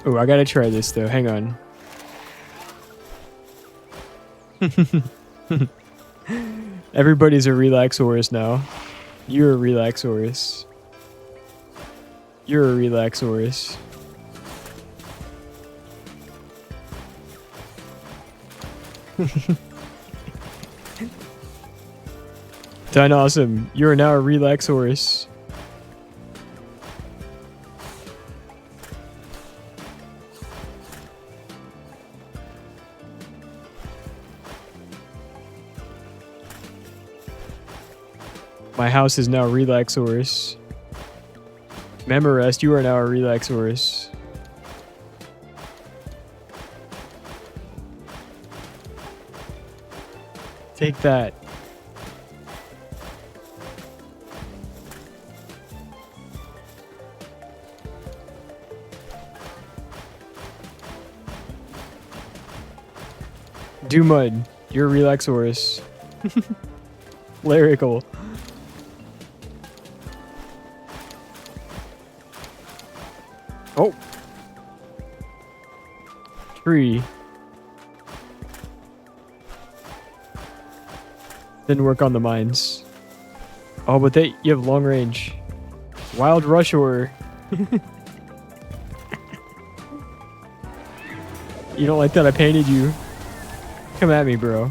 Oh, I gotta try this though. Hang on. Everybody's a Relaxorus now. You're a Relaxorus. You're a Relaxorus. Done awesome. You are now a Relaxorus. My house is now Relaxorus. Memorest, you are now a Relaxorus. Take that. Do mud. You're a Relaxorus. Lyrical. Oh. Tree. Then work on the mines. Oh, but you have long range. Wild rush order. You don't like that I painted you? Come at me, bro.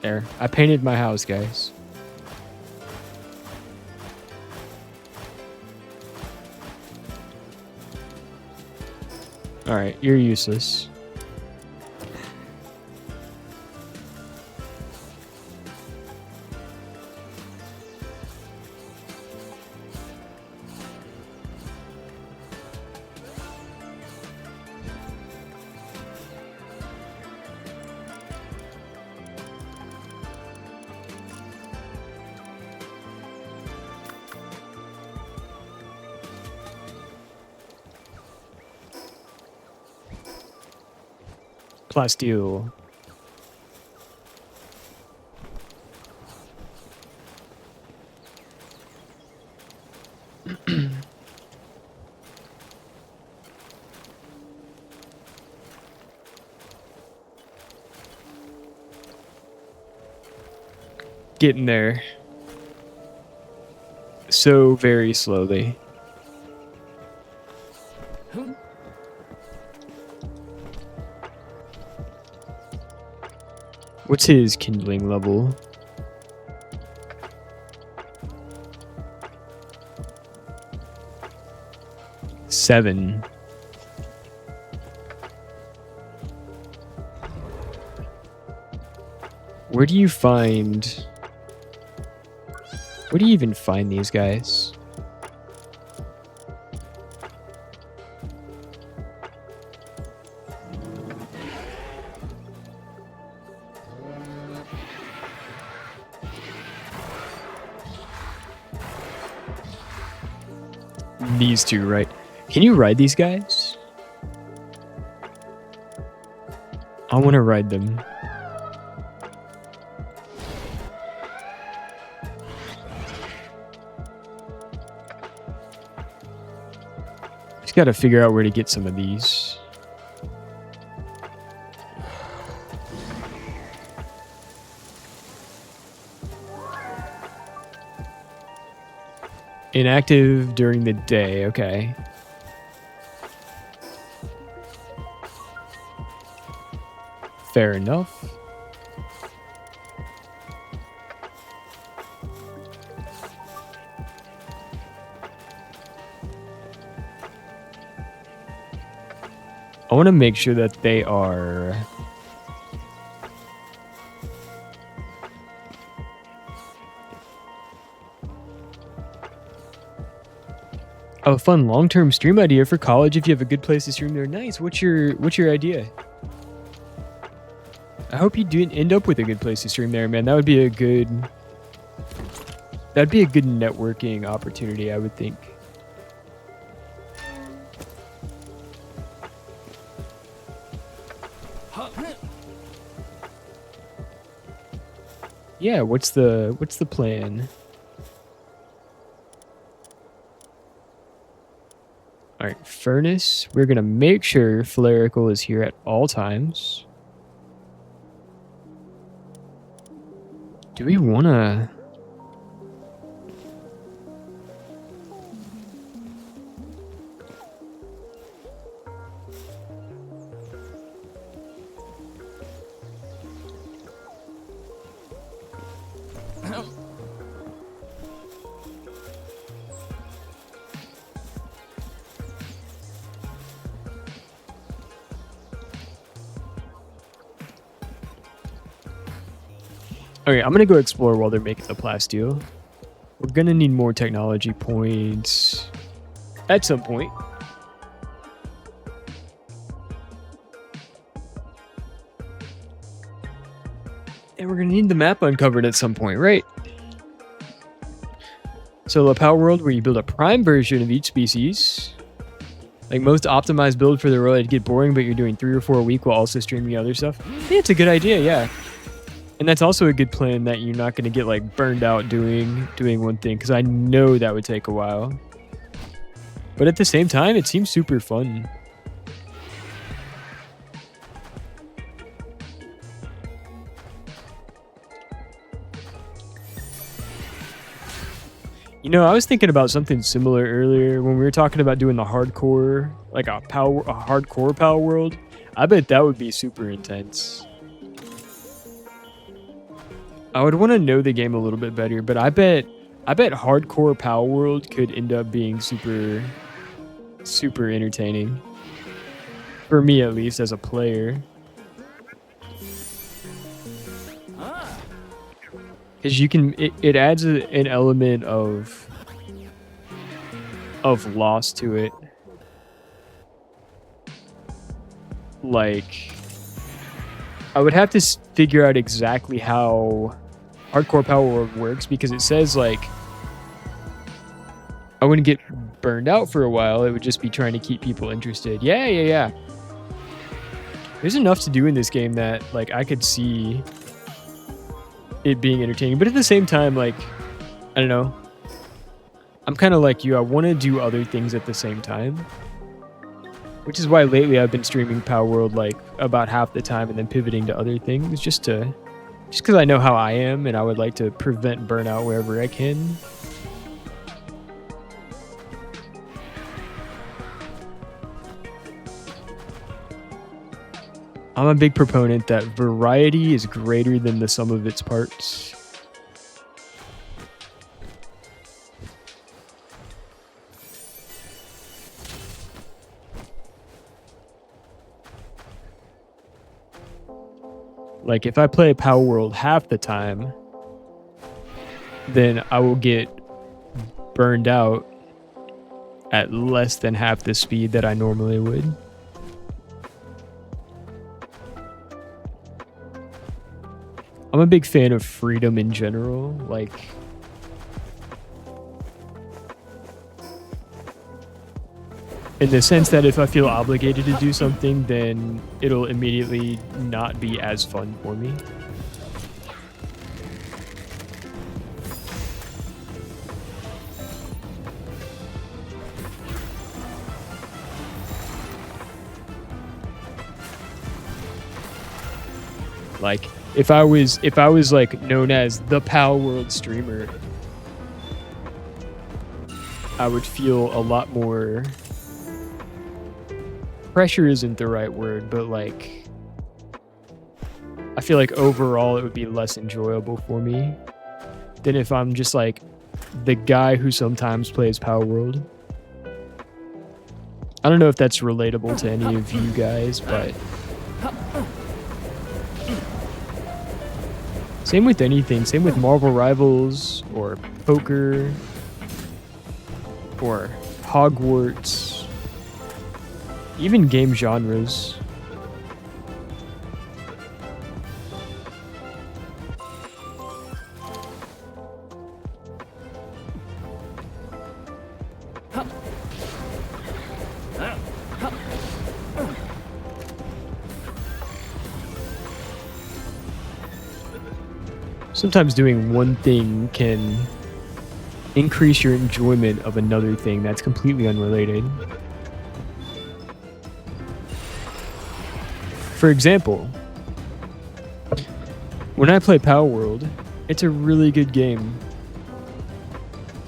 There. I painted my house, guys. Alright, you're useless. Plasteel. Getting there. So very slowly. What's his kindling level? Seven. Where do you even find these guys? These two, right? Can you ride these guys? I want to ride them. Just got to figure out where to get some of these. Inactive during the day, okay. Fair enough. I want to make sure that they are... Oh, fun long-term stream idea for college if you have a good place to stream there. Nice. What's your idea? I hope you do end up with a good place to stream there, man. That would be a good That'd be a good networking opportunity, I would think. Yeah, what's the plan? All right, furnace. We're gonna make sure Flerical is here at all times. Do we wanna? Okay, I'm gonna go explore while they're making the plasteel. We're gonna need more technology points at some point. And we're gonna need the map uncovered at some point, right? So a Palworld where you build a prime version of each species. Like most optimized build for the world, it'd get boring, but you're doing 3 or 4 a week while also streaming other stuff. Yeah, it's a good idea, yeah. And that's also a good plan that you're not going to get like burned out doing one thing, because I know that would take a while. But at the same time, it seems super fun. You know, I was thinking about something similar earlier when we were talking about doing the hardcore, like a hardcore Palworld. I bet that would be super intense. I would want to know the game a little bit better, but I bet hardcore Palworld could end up being super entertaining. For me, at least, as a player. Because you can, it adds an element of loss to it. Like, I would have to figure out exactly how Hardcore Palworld works, because it says like I wouldn't get burned out for a while. It would just be trying to keep people interested. Yeah. There's enough to do in this game that like I could see it being entertaining, but at the same time, like, I don't know. I'm kind of like you. I want to do other things at the same time, which is why lately I've been streaming Palworld like about half the time and then pivoting to other things, just because I know how I am and I would like to prevent burnout wherever I can. I'm a big proponent that variety is greater than the sum of its parts. Like, if I play Palworld half the time, then I will get burned out at less than half the speed that I normally would. I'm a big fan of freedom in general. Like, in the sense that if I feel obligated to do something, then it'll immediately not be as fun for me. Like, if I was like known as the Palworld streamer, I would feel a lot more. Pressure isn't the right word, but like, I feel like overall it would be less enjoyable for me than if I'm just like the guy who sometimes plays Palworld. I don't know if that's relatable to any of you guys, but same with anything. Same with Marvel Rivals or poker or Hogwarts. Even game genres. Sometimes doing one thing can increase your enjoyment of another thing that's completely unrelated. For example, when I play Palworld, it's a really good game.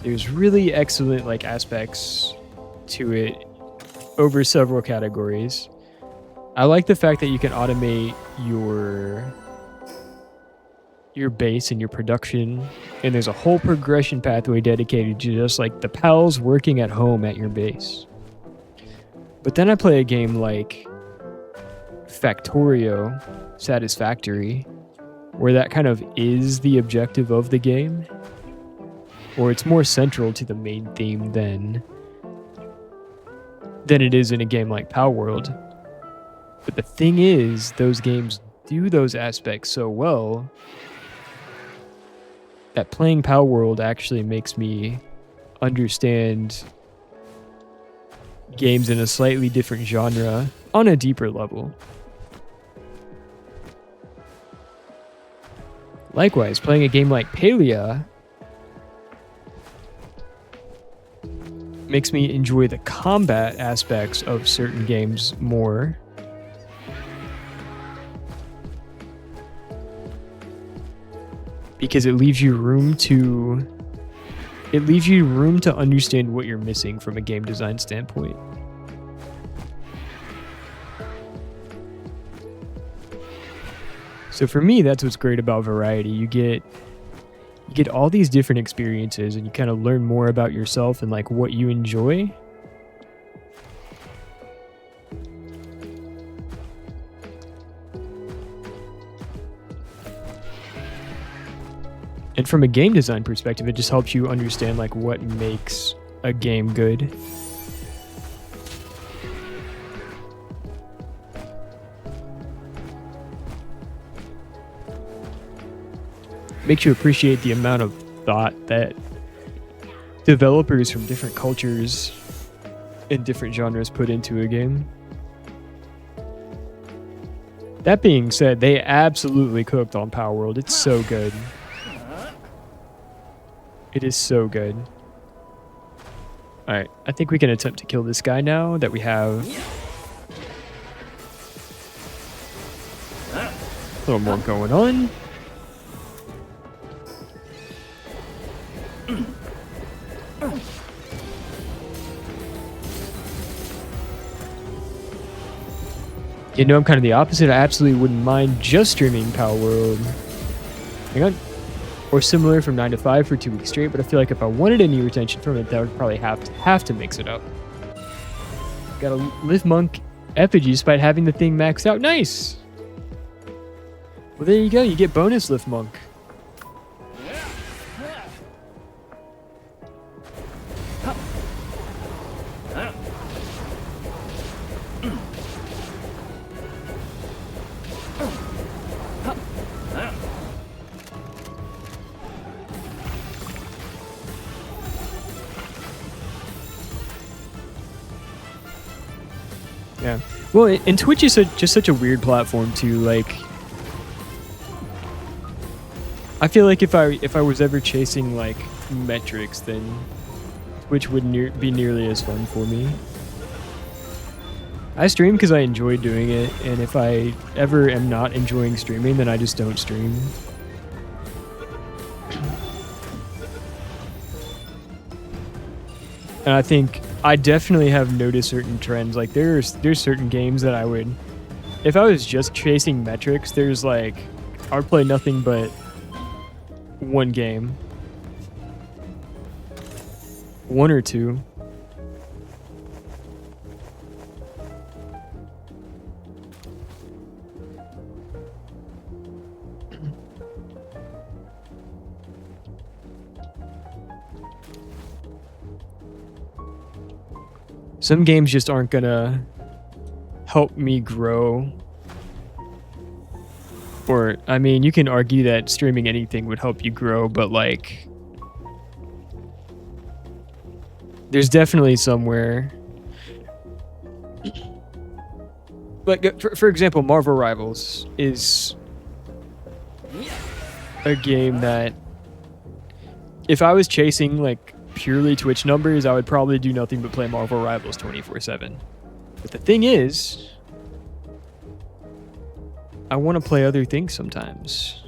There's really excellent like aspects to it over several categories. I like the fact that you can automate your base and your production, and there's a whole progression pathway dedicated to just like the pals working at home at your base. But then I play a game like Factorio, Satisfactory, where that kind of is the objective of the game, or it's more central to the main theme than it is in a game like Palworld. But the thing is, those games do those aspects so well that playing Palworld actually makes me understand games in a slightly different genre on a deeper level. Likewise, playing a game like Palia makes me enjoy the combat aspects of certain games more. Because it leaves you room to understand what you're missing from a game design standpoint. So for me, that's what's great about variety. You get all these different experiences, and you kind of learn more about yourself and like what you enjoy. And from a game design perspective, it just helps you understand like what makes a game good. Makes you appreciate the amount of thought that developers from different cultures and different genres put into a game. That being said, they absolutely cooked on Palworld. It's so good. It is so good. Alright, I think we can attempt to kill this guy now that we have a little more going on. You know, I'm kind of the opposite. I absolutely wouldn't mind just streaming Palworld. Hang on. Or similar from 9 to 5 for 2 weeks straight, but I feel like if I wanted any retention from it, that would probably have to mix it up. Got a Lift Monk effigy despite having the thing maxed out. Nice! Well, there you go. You get bonus Lift Monk. Yeah. Well, and Twitch is just such a weird platform too. Like, I feel like if I was ever chasing like metrics, then Twitch wouldn't be nearly as fun for me. I stream because I enjoy doing it, and if I ever am not enjoying streaming, then I just don't stream. And I think I definitely have noticed certain trends. Like there's certain games that I would, if I was just chasing metrics, there's like, I would play nothing but one game. One or two. Some games just aren't gonna help me grow. Or, I mean, you can argue that streaming anything would help you grow, but like, There's definitely somewhere. Like, for example, Marvel Rivals is a game that if I was chasing like purely Twitch numbers, I would probably do nothing but play Marvel Rivals 24/7. But the thing is, I want to play other things sometimes.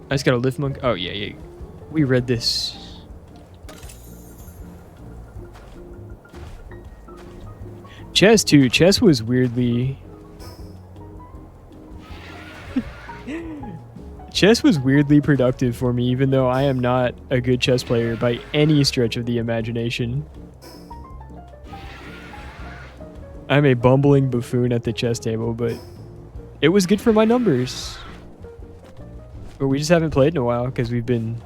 I just got a lift monk. Oh, yeah. We read this. Chess, too. Chess was weirdly... Chess was weirdly productive for me, even though I am not a good chess player by any stretch of the imagination. I'm a bumbling buffoon at the chess table, but it was good for my numbers. But we just haven't played in a while because we've been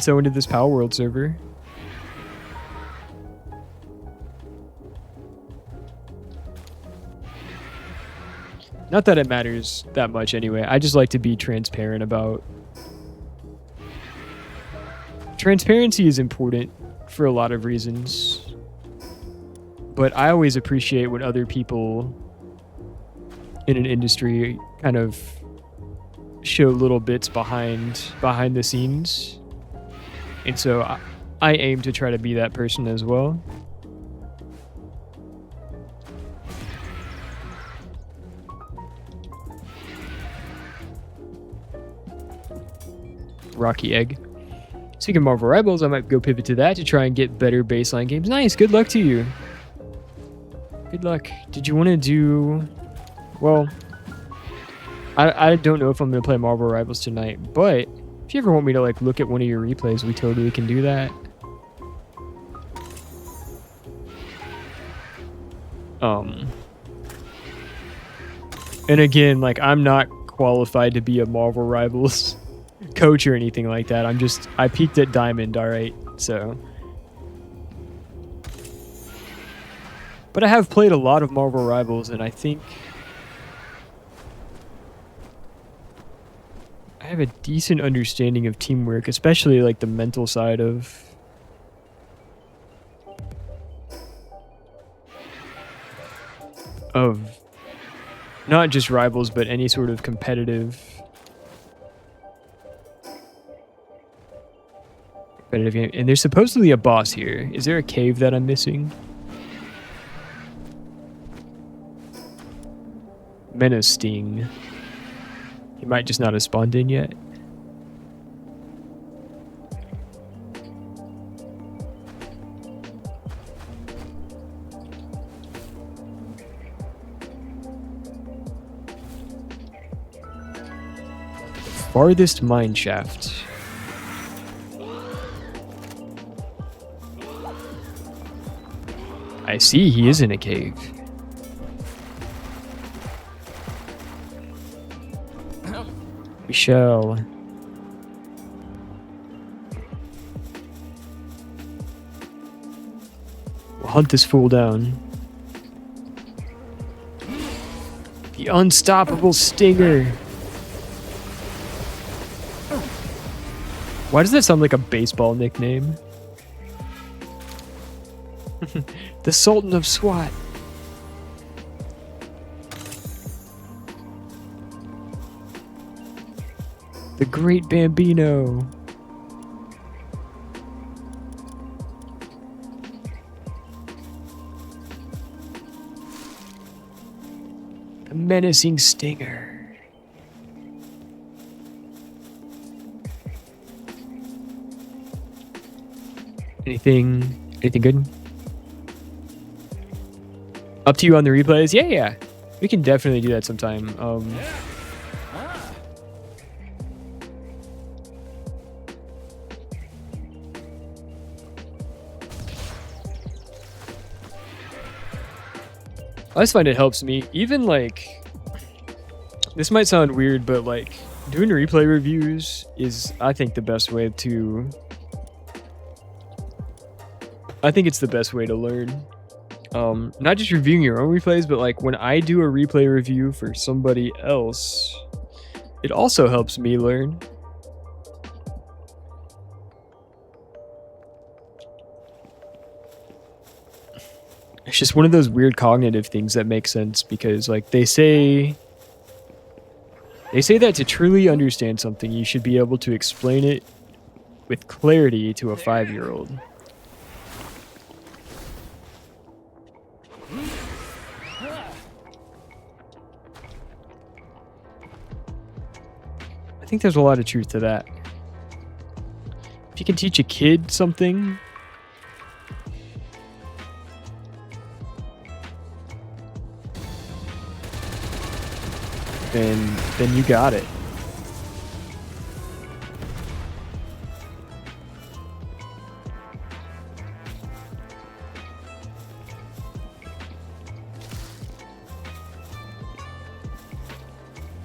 so into this Palworld server. Not that it matters that much anyway. I just like to be transparent about... Transparency is important for a lot of reasons. But I always appreciate when other people in an industry kind of show little bits behind the scenes. And so I aim to try to be that person as well. Rocky Egg. Speaking of Marvel Rivals, I might go pivot to that to try and get better baseline games. Nice, good luck to you. Good luck. Did you want to do... Well, I don't know if I'm going to play Marvel Rivals tonight, but if you ever want me to like look at one of your replays, we totally can do that. And again, like, I'm not qualified to be a Marvel Rivals coach or anything like that. I peaked at Diamond, alright, so. But I have played a lot of Marvel Rivals, and I think I have a decent understanding of teamwork, especially like the mental side of not just Rivals, but any sort of competitive game. And there's supposedly a boss here. Is there a cave that I'm missing? Menace Sting. He might just not have spawned in yet. Farthest mine shaft. I see he is in a cave. We shall. We'll hunt this fool down. The unstoppable stinger. Why does that sound like a baseball nickname? The Sultan of SWAT. The Great Bambino. The menacing stinger. Anything good? Up to you on the replays? Yeah. We can definitely do that sometime. I just find it helps me. Even like, this might sound weird, but like doing replay reviews is, I think, the best way to... I think it's the best way to learn. not just reviewing your own replays, but like when I do a replay review for somebody else, it also helps me learn. It's just one of those weird cognitive things that make sense because like they say that to truly understand something, you should be able to explain it with clarity to a 5-year-old. I think there's a lot of truth to that. If you can teach a kid something, then you got it.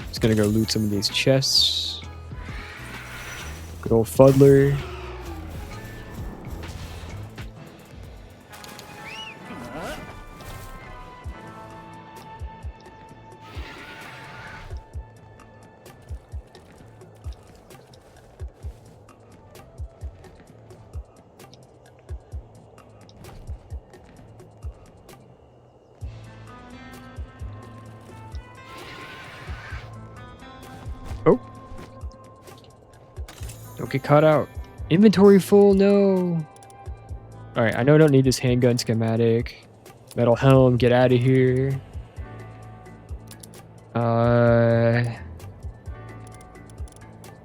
Just gonna go loot some of these chests. Good old Fuddler. Oh. Don't get caught out. Inventory full, no. Alright, I know I don't need this handgun schematic. Metal helm, get out of here.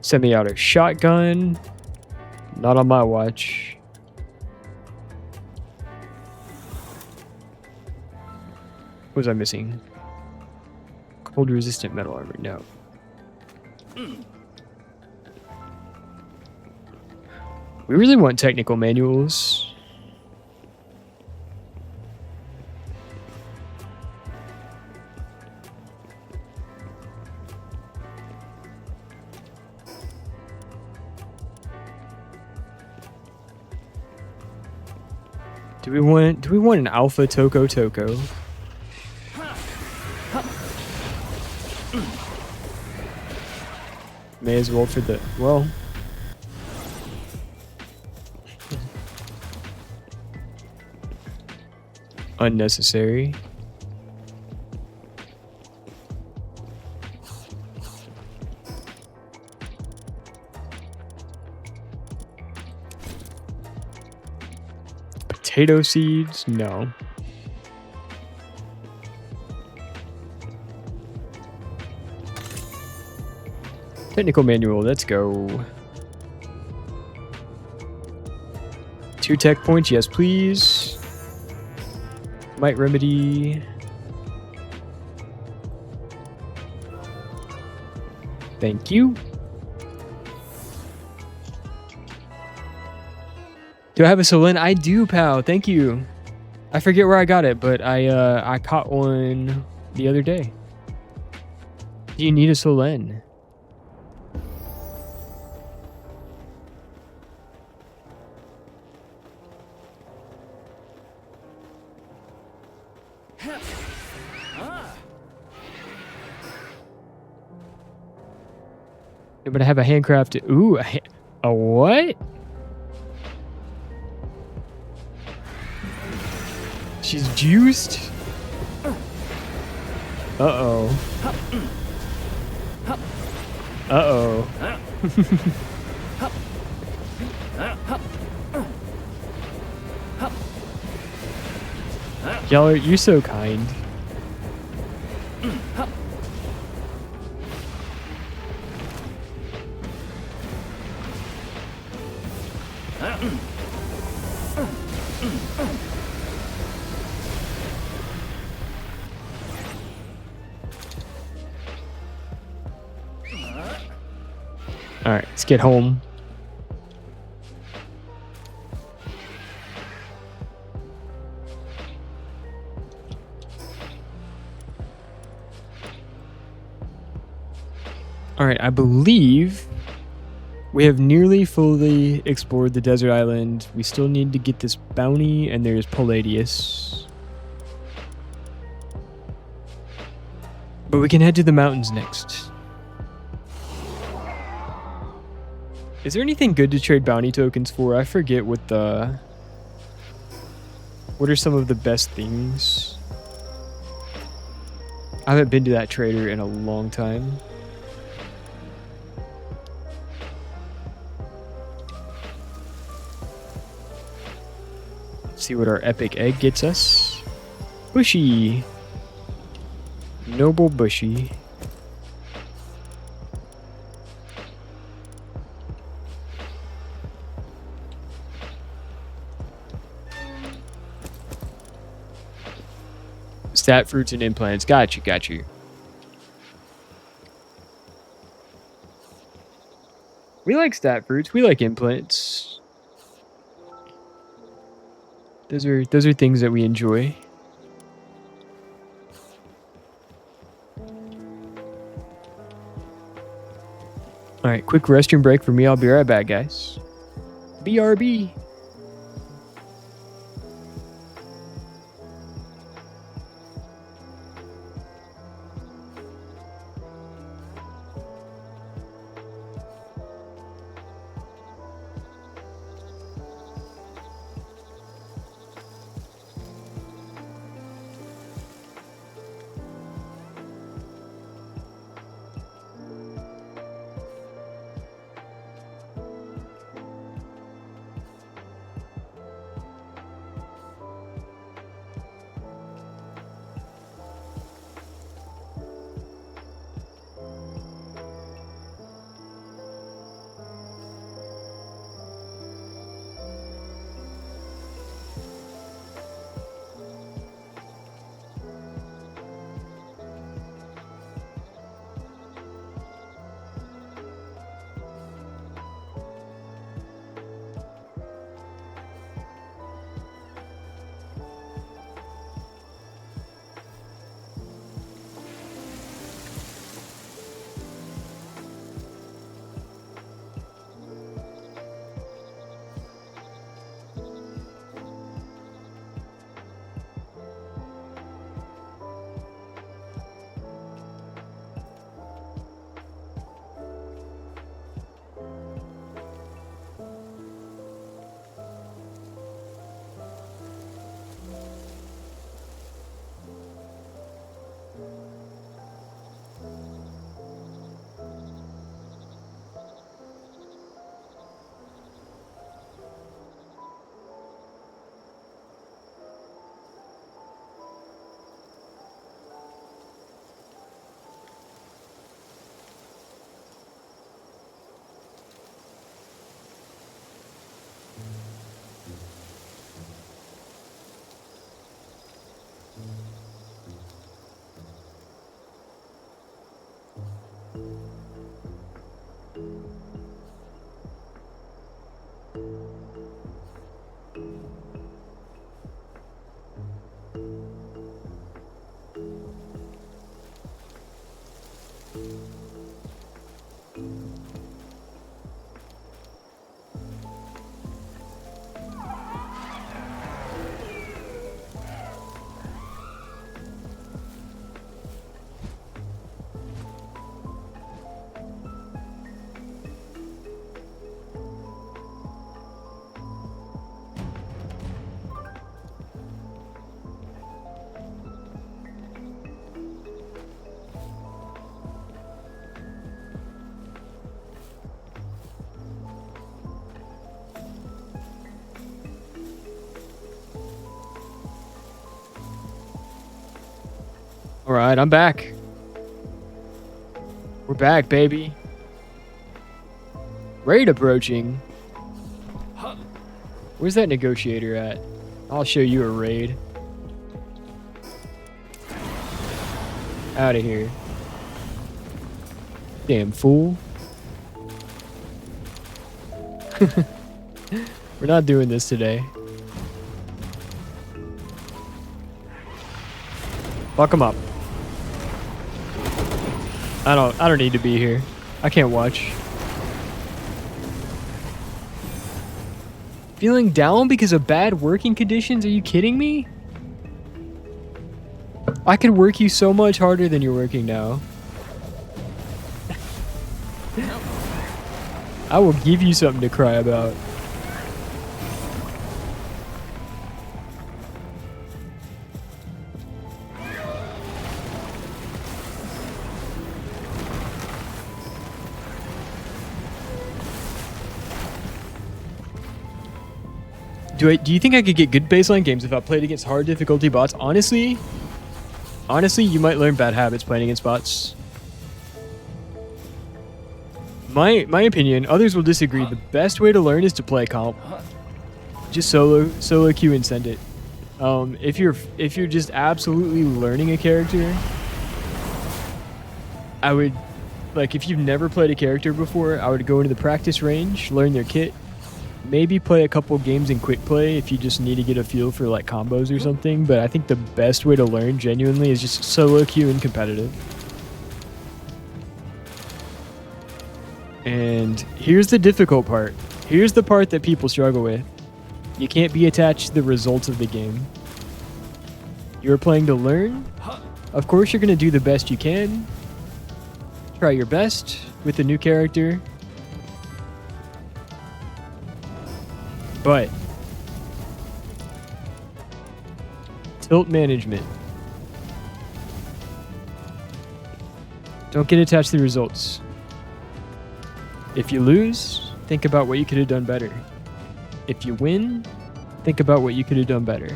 Semi-auto shotgun. Not on my watch. What was I missing? Cold resistant metal armor, no. We really want technical manuals. Do we want an alpha Toko Toko? May as well for the well. Unnecessary. Potato seeds? No. Technical manual, let's go. 2 tech points, yes please. Might remedy. Thank you. Do I have a Solen? I do, pal. Thank you. I forget where I got it, but I caught one the other day. Do you need a Solen? Yeah, but I have a handcrafted. Ooh, a what? She's juiced? Uh-oh. Uh-oh. Y'all, you're so kind. Alright, let's get home. Alright, I believe we have nearly fully explored the desert island. We still need to get this bounty, and there's Palladius. But we can head to the mountains next. Is there anything good to trade bounty tokens for? I forget what the... What are some of the best things? I haven't been to that trader in a long time. Let's see what our epic egg gets us. Bushy. Noble Bushy. Stat fruits and implants. Got you, got you. We like stat fruits. We like implants. Those are things that we enjoy. All right, quick restroom break for me. I'll be right back, guys. BRB. All right, I'm back. We're back, baby. Raid approaching. Where's that negotiator at? I'll show you a raid. Out of here. Damn fool. We're not doing this today. Fuck him up. I don't need to be here. I can't watch. Feeling down because of bad working conditions? Are you kidding me? I could work you so much harder than you're working now. I will give you something to cry about. Do you think I could get good baseline games if I played against hard difficulty bots? Honestly, you might learn bad habits playing against bots. My opinion, others will disagree. The best way to learn is to play comp. Just solo queue and send it. If you're just absolutely learning a character, I would, like, if you've never played a character before, I would go into the practice range, learn their kit, maybe play a couple games in quick play if you just need to get a feel for like combos or something. But I think the best way to learn genuinely is just solo queue and competitive. And here's the difficult part. Here's the part that people struggle with. You can't be attached to the results of the game. You're playing to learn. Of course, you're going to do the best you can. Try your best with a new character. But tilt management. Don't get attached to the results. If you lose, think about what you could have done better. If you win, think about what you could have done better.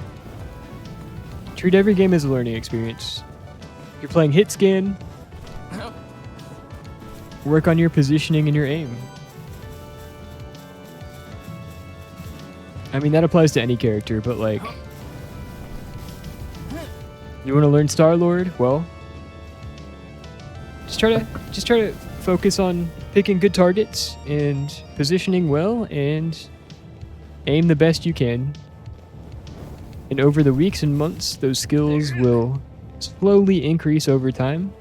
Treat every game as a learning experience. If you're playing hit scan, work on your positioning and your aim. I mean, that applies to any character, but like, you want to learn Star-Lord? Well, just try to focus on picking good targets and positioning well and aim the best you can. And over the weeks and months, those skills will slowly increase over time.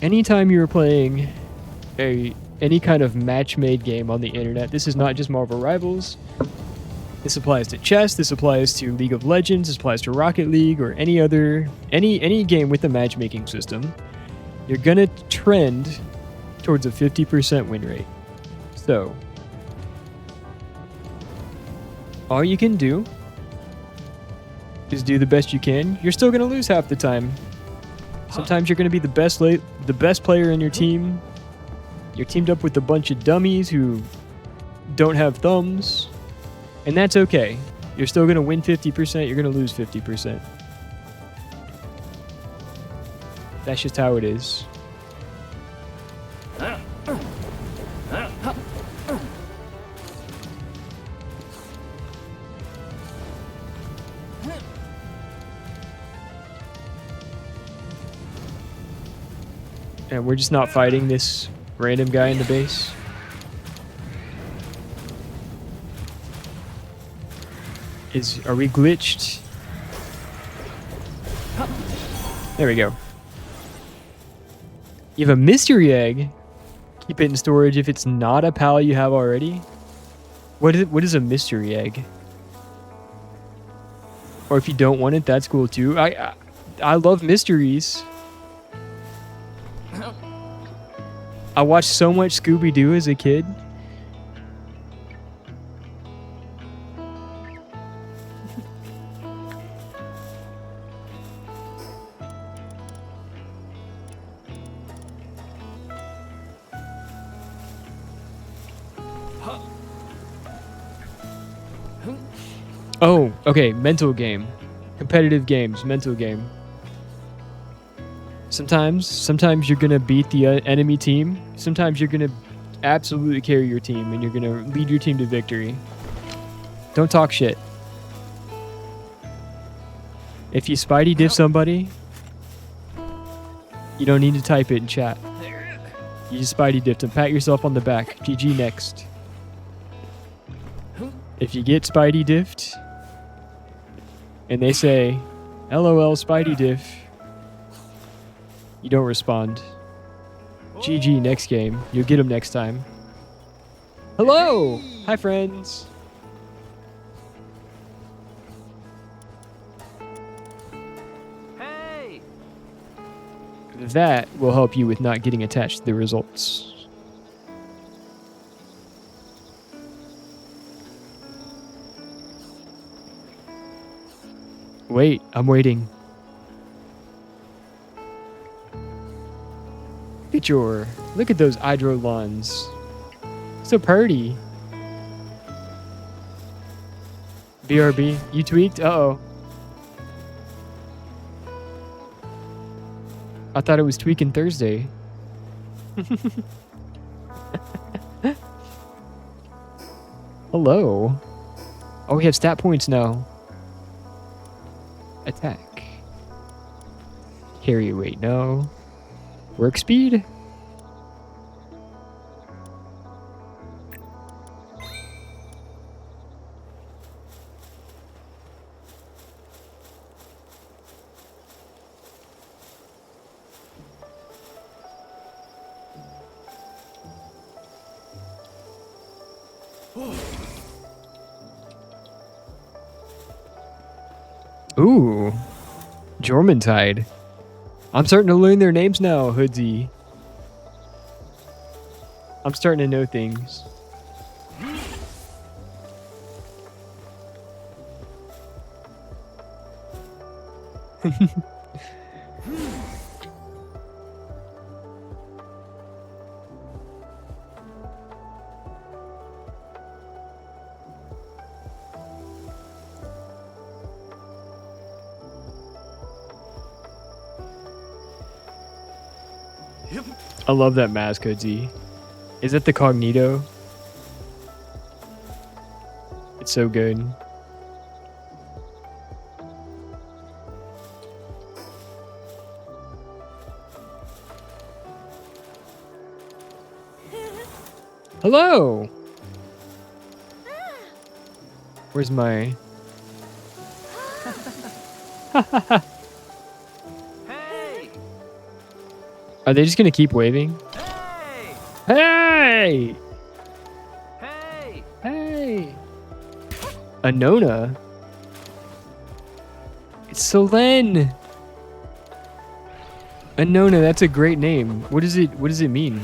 Anytime you're playing any kind of match-made game on the internet, this is not just Marvel Rivals. This applies to chess, this applies to League of Legends, this applies to Rocket League, or any game with a matchmaking system. You're gonna trend towards a 50% win rate. So, all you can do is do the best you can. You're still gonna lose half the time. Sometimes you're gonna be the best player in your team. You're teamed up with a bunch of dummies who don't have thumbs. And that's okay. You're still going to win 50%. You're going to lose 50%. That's just how it is. And we're just not fighting this random guy in the base. Are we glitched? There we go. You have a mystery egg. Keep it in storage if it's not a pal you have already. What is a mystery egg? Or if you don't want it, that's cool too. I love mysteries. I watched so much Scooby-Doo as a kid. Oh, okay, mental game. Competitive games, mental game. Sometimes you're gonna beat the enemy team. Sometimes you're gonna absolutely carry your team and you're gonna lead your team to victory. Don't talk shit. If you Spidey diff somebody, you don't need to type it in chat. You just Spidey dipped and pat yourself on the back. GG next. If you get Spidey diffed and they say, LOL Spidey diff, you don't respond. GG next game. You'll get them next time. Hello! Hi friends! that will help you with not getting attached to the results. Wait, I'm waiting. Look at those hydrolons. So pretty. BRB, you tweaked? Uh-oh. I thought it was tweaking Thursday. Hello. Oh, we have stat points now. Attack. Carry weight, no. Work speed? Ooh. Jormuntide. I'm starting to learn their names now, Hoodsy. I'm starting to know things. I love that mask, Hoodsy. Is that the Cognito? It's so good. Hello! Where's my... Hey! Are they just gonna keep waving? Hey! Hey! Hey! Hey! Anona? It's Solen! Anona, that's a great name. What does it mean?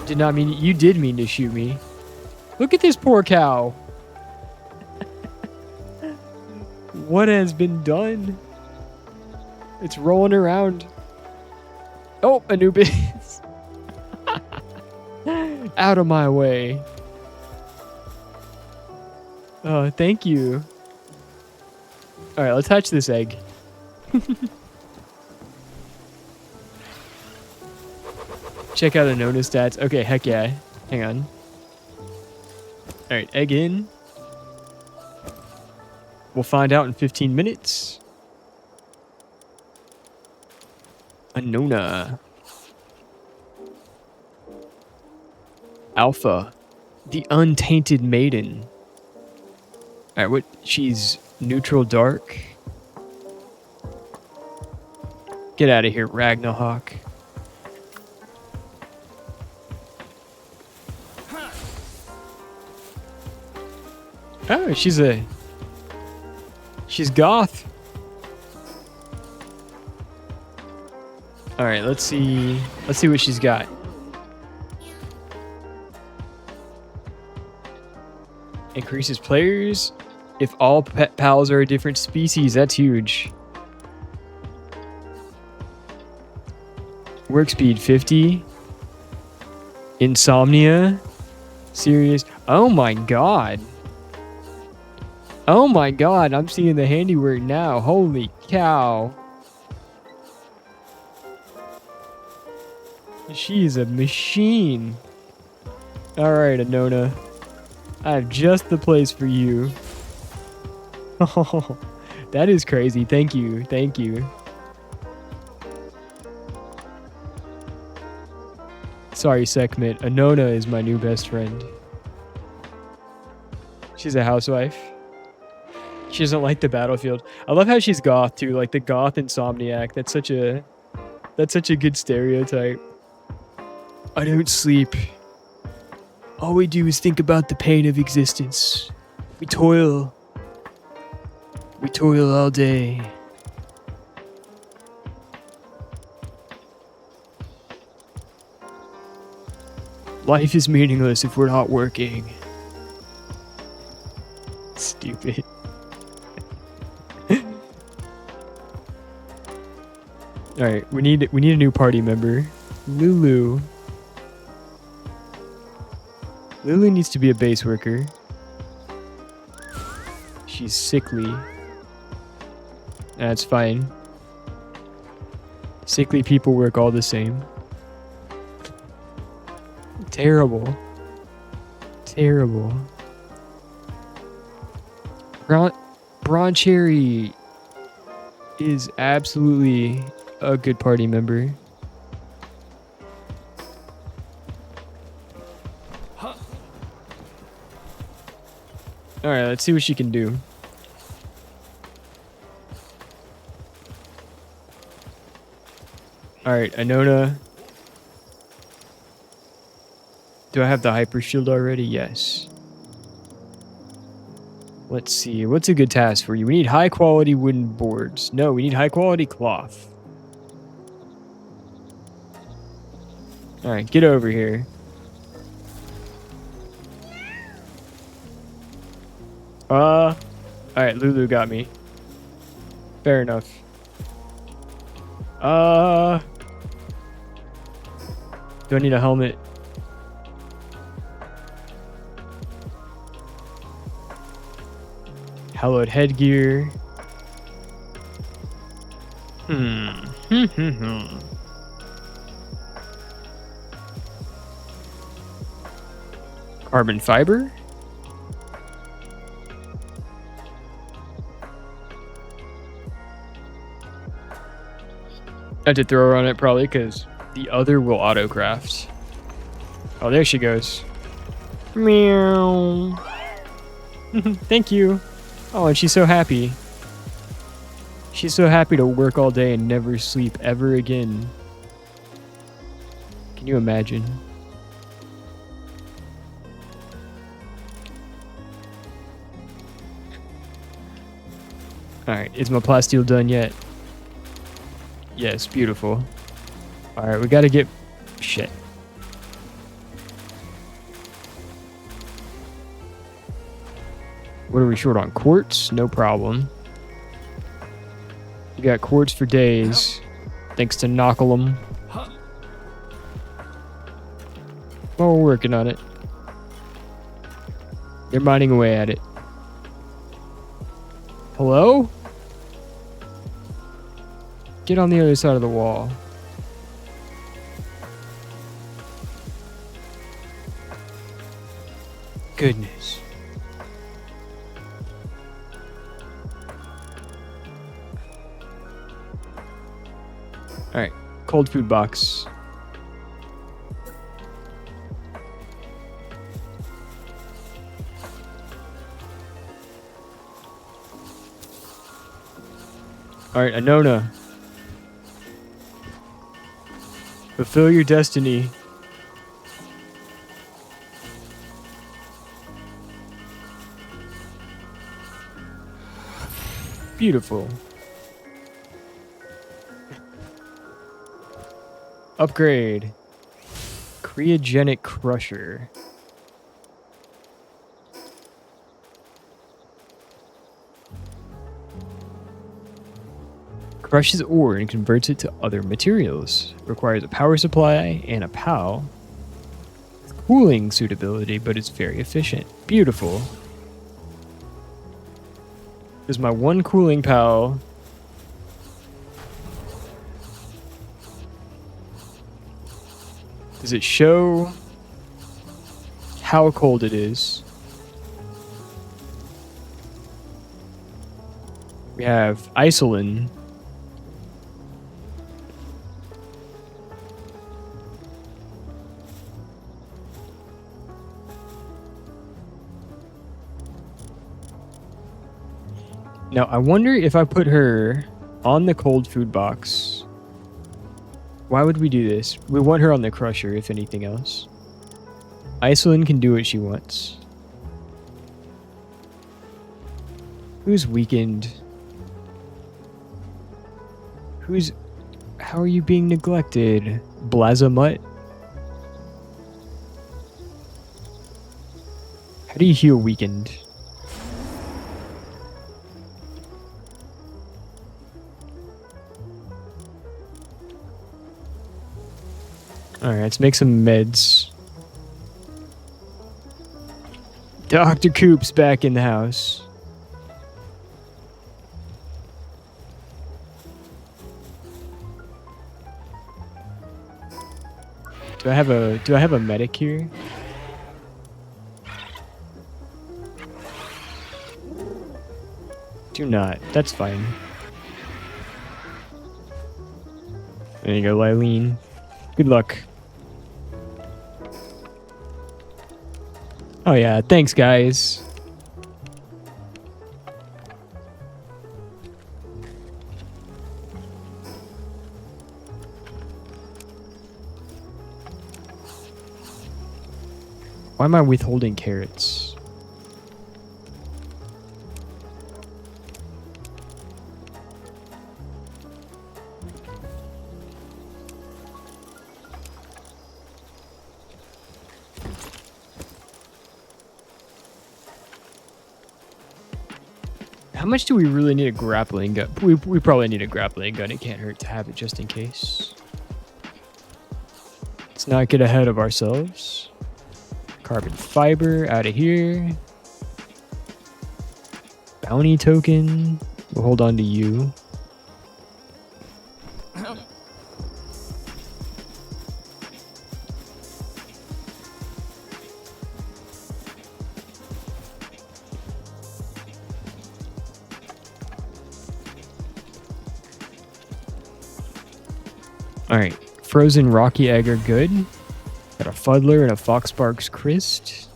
Did not mean... You did mean to shoot me. Look at this poor cow. What has been done? It's rolling around. Oh, Anubis. Out of my way. Oh, thank you. All right, let's hatch this egg. Check out Anona stats. Okay, heck yeah. Hang on. All right, egg in. We'll find out in 15 minutes. Anona. Alpha. The Untainted Maiden. Alright, what? She's neutral dark. Get out of here, Ragnarok. Oh, she's goth. All right, let's see what she's got. Increases players if all pet pals are a different species. That's huge. Work speed 50. Insomnia. Serious. Oh my god. Oh my god, I'm seeing the handiwork now. Holy cow. She's a machine. Alright, Anona. I have just the place for you. Oh, that is crazy. Thank you. Thank you. Sorry, Sekhmet. Anona is my new best friend. She's a housewife. She doesn't like the battlefield. I love how she's goth too, like the goth insomniac. That's such a good stereotype. I don't sleep. All we do is think about the pain of existence. We toil. We toil all day. Life is meaningless if we're not working. Stupid. Alright, we need a new party member. Lulu. Lulu needs to be a base worker. She's sickly. That's fine. Sickly people work all the same. Terrible. Terrible. Braun Cherry is absolutely a good party member. Alright, let's see what she can do. Alright, Anona. Do I have the hyper shield already? Yes. Let's see. What's a good task for you? We need high quality wooden boards. No, we need high quality cloth. Alright, get over here. Alright, Lulu got me. Fair enough. Do I need a helmet? Hallowed headgear. Carbon fiber? I had to throw her on it probably because the other will autocraft. Oh, there she goes. Meow. Thank you. Oh, and she's so happy. She's so happy to work all day and never sleep ever again. Can you imagine? Alright, is my plasteel done yet? Yes, beautiful. Alright, we gotta get... Shit. What are we short on? Quartz? No problem. You got quartz for days. Thanks to Knocklem. Oh, we're working on it. They're mining away at it. Hello? Get on the other side of the wall. Goodness. Alright, cold food box. Alright, Anona. Fulfill your destiny. Beautiful. Upgrade. Cryogenic Crusher. Crushes ore and converts it to other materials. Requires a power supply and a POW. Cooling suitability, but it's very efficient. Beautiful. There's my one cooling POW. Does it show how cold it is? We have Isolin. Now, I wonder if I put her on the cold food box. Why would we do this? We want her on the crusher, if anything else. Isolin can do what she wants. Who's weakened? How are you being neglected? Blazamut? How do you heal weakened? Alright, let's make some meds. Dr. Coop's back in the house. Do I have a medic here? Do not. That's fine. There you go, Lylene. Good luck. Oh yeah, thanks guys. Why am I withholding carrots? How much do we really need a grappling gun? We probably need a grappling gun. It can't hurt to have it just in case. Let's not get ahead of ourselves. Carbon fiber out of here. Bounty token. We'll hold on to you. Alright, frozen rocky egg are good. Got a Fuddler and a Foxbark's Crest.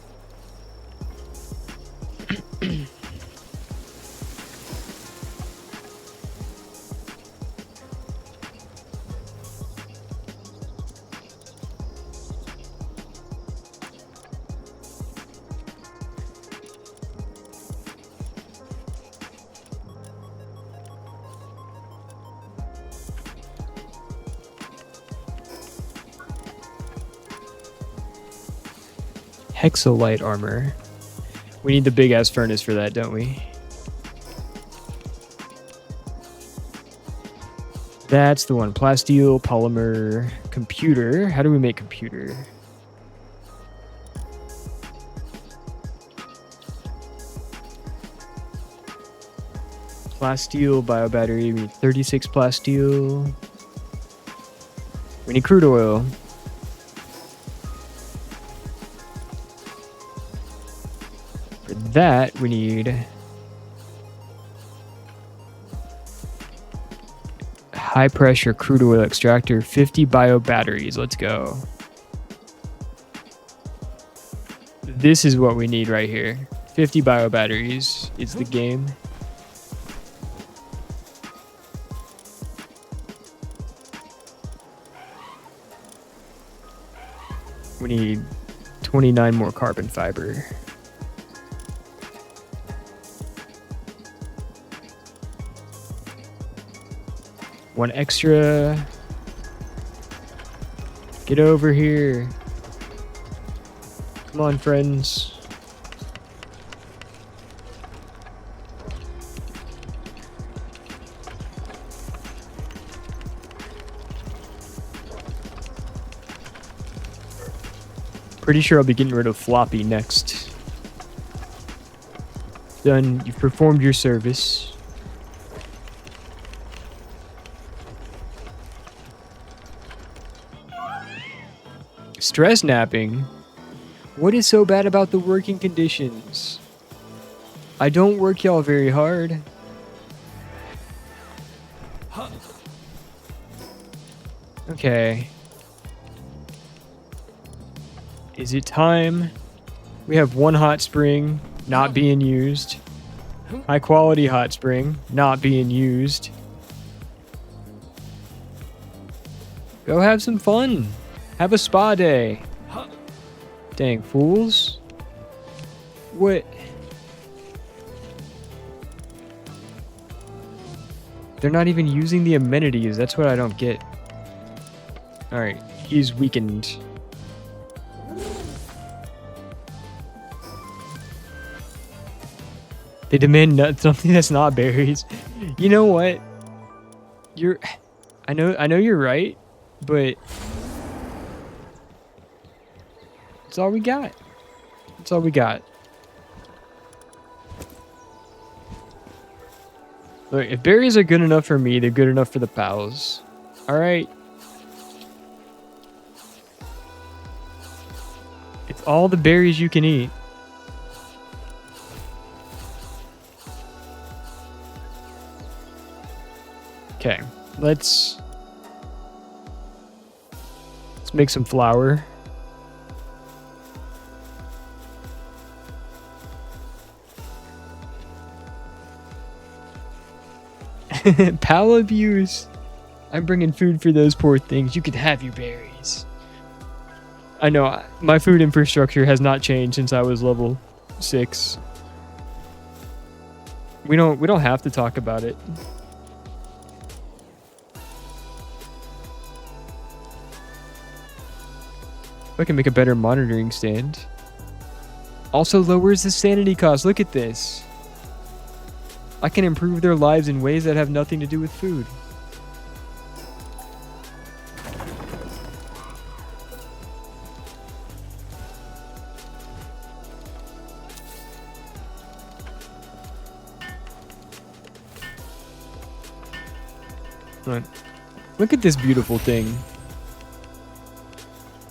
Hexolite armor. We need the big ass furnace for that, don't we? That's the one. Plasteel, polymer, computer. How do we make computer? Plasteel, biobattery. We need 36 plasteel. We need crude oil. For that, we need high pressure crude oil extractor, 50 bio batteries. Let's go. This is what we need right here. 50 bio batteries is the game. We need 29 more carbon fiber. One extra. Get over here. Come on, friends. Pretty sure I'll be getting rid of Floppy next. Done. You've performed your service. Stress napping? What is so bad about the working conditions? I don't work y'all very hard. Okay. Is it time? We have one hot spring not being used. High quality hot spring not being used. Go have some fun. Have a spa day. Dang fools. What? They're not even using the amenities. That's what I don't get. Alright, he's weakened. They demand something that's not berries. You know what? I know you're right, but it's all we got. It's all we got. Look, if berries are good enough for me, they're good enough for the pals. All right. It's all the berries you can eat. Okay, let's make some flour. Pal abuse. I'm bringing food for those poor things. You could have your berries. I know my food infrastructure has not changed since I was level 6. We don't have to talk about it. I can make a better monitoring stand. Also lowers the sanity cost. Look at this. I can improve their lives in ways that have nothing to do with food. Look at this beautiful thing.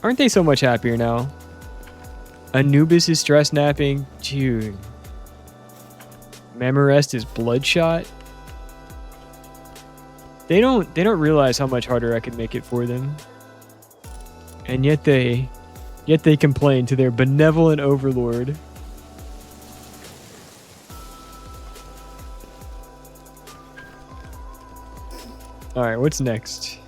Aren't they so much happier now? Anubis is stress napping. Dude. Memorest is bloodshot. They don't realize how much harder I can make it for them. And yet they complain to their benevolent overlord. Alright, what's next?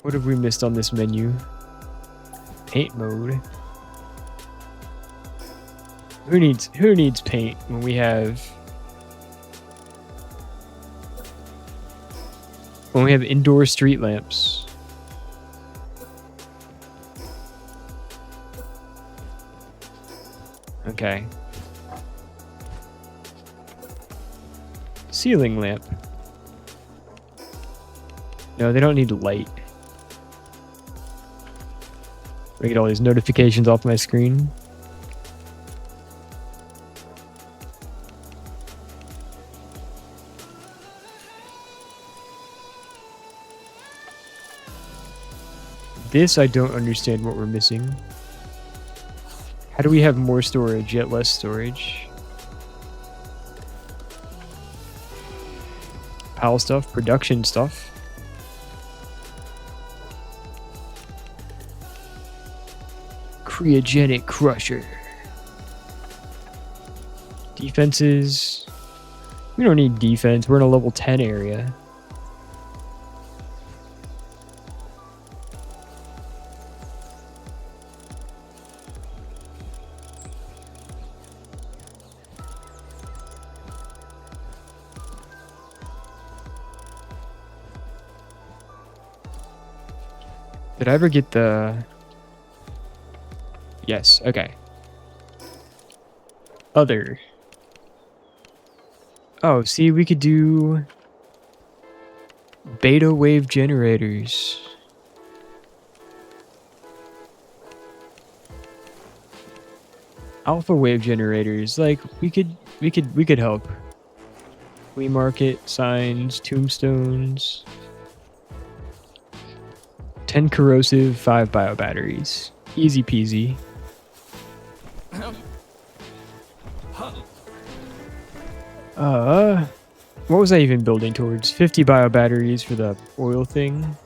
What have we missed on this menu? Paint mode. Who needs paint when we have indoor street lamps? Okay. Ceiling lamp. No, they don't need light. I get all these notifications off my screen. This, I don't understand what we're missing. How do we have more storage yet less storage? PAL stuff, production stuff. Cryogenic crusher. Defenses. We don't need defense. We're in a level 10 area. Did I ever get the... Yes, okay. Other. Oh, see, we could do... beta wave generators. Alpha wave generators, like, we could help. Flea market, signs, tombstones. 10 corrosive, 5 bio batteries. Easy peasy. What was I even building towards? 50 bio batteries for the oil thing.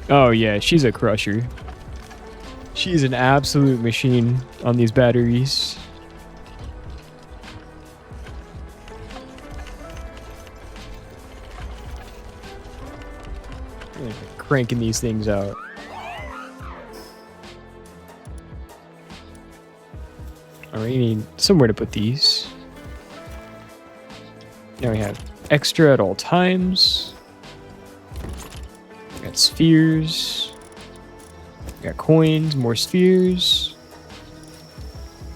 Oh yeah, she's a crusher. She's an absolute machine on these batteries. Cranking these things out. Alright, we need somewhere to put these. Now we have extra at all times. Got spheres. Got coins, more spheres.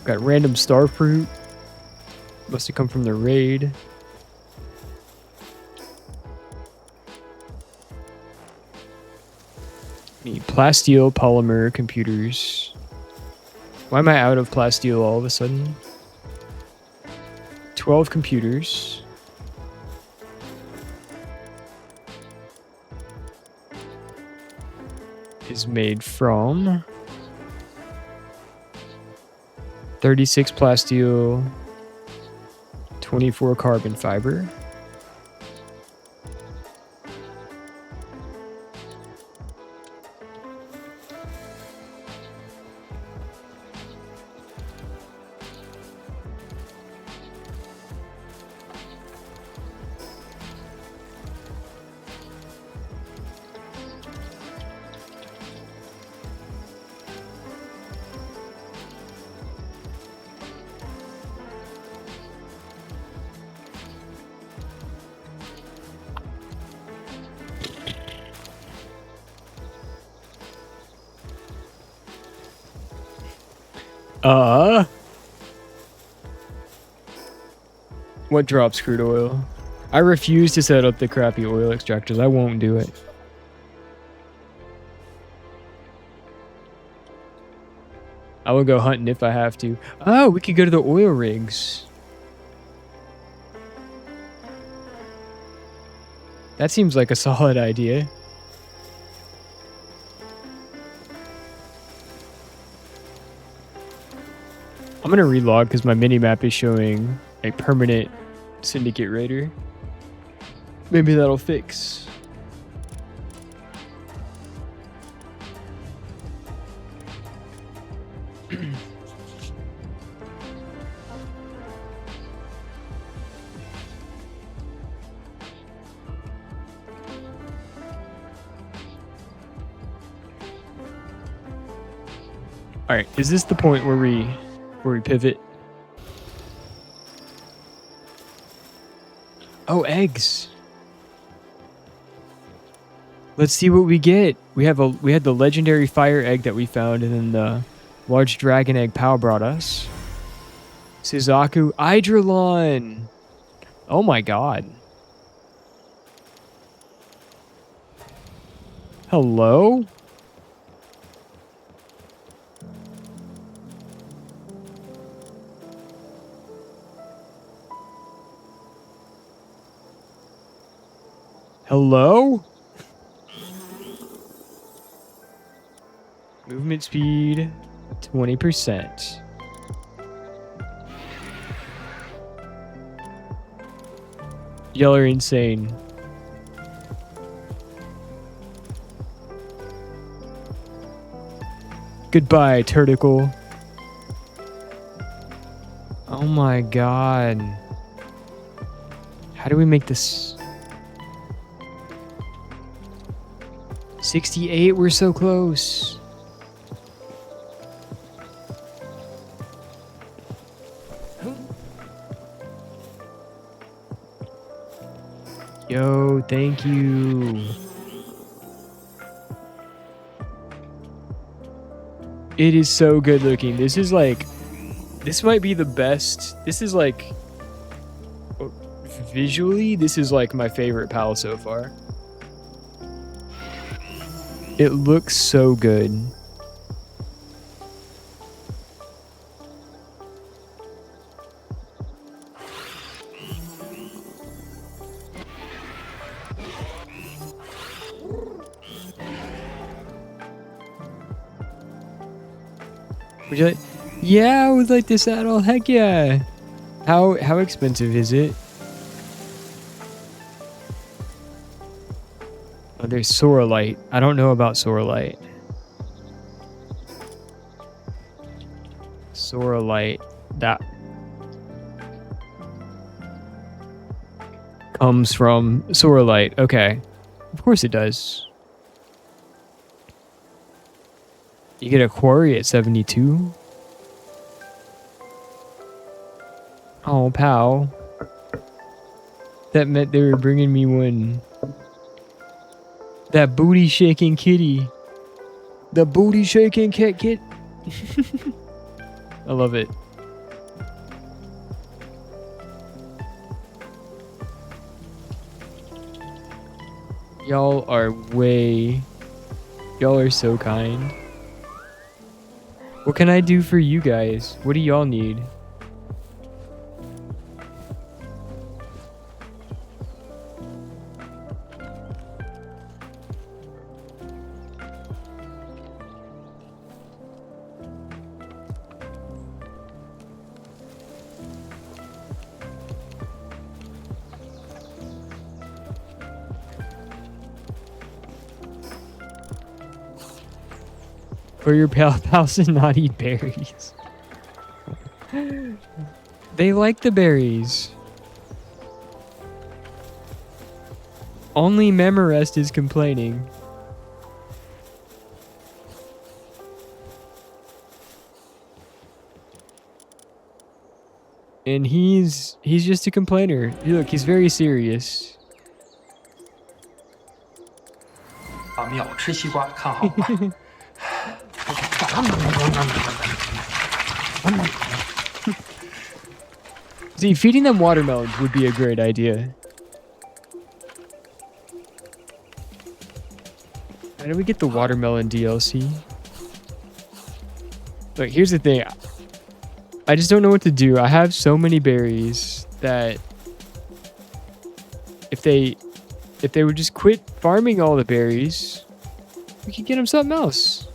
Got random star fruit. Must have come from the raid. Need plasteel polymer computers. Why am I out of plasteel all of a sudden? 12 computers. Is made from 36 plasteel, 24 carbon fiber. What drops crude oil? I refuse to set up the crappy oil extractors. I won't do it. I will go hunting if I have to. Oh, we could go to the oil rigs. That seems like a solid idea. I'm gonna relog because my mini-map is showing a permanent syndicate raider. Maybe that'll fix. All right, is this the point where we pivot? Oh, eggs. Let's see what we get. We had the legendary fire egg that we found, and then the large dragon egg Pal brought us. Suzaku Hydrolon. Oh my god. Hello? Hello? Movement speed, 20%. Y'all are insane. Goodbye, Turticle. Oh my god. How do we make this? 68, we're so close. Yo, thank you. It is so good looking. This is like, this might be the best. This is like, visually, this is like my favorite PAL so far. It looks so good. Would you like? Yeah, I would like this saddle. Heck yeah. How expensive is it? Oh, there's Soralite. I don't know about Soralite. Soralite. That comes from Soralite. Okay. Of course it does. You get a quarry at 72. Oh, pal. That meant they were bringing me one. That booty shaking kitty. The booty shaking cat kit. I love it. Y'all are y'all are so kind. What can I do for you guys? What do y'all need? For your pals to not eat berries. They like the berries. Only Memorest is complaining. And he's just a complainer. Look, he's very serious. 把秒吃西瓜，看好吗？ See, feeding them watermelons would be a great idea. How do we get the watermelon DLC? Look, here's the thing. I just don't know what to do. I have so many berries that if they would just quit farming all the berries, we could get them something else.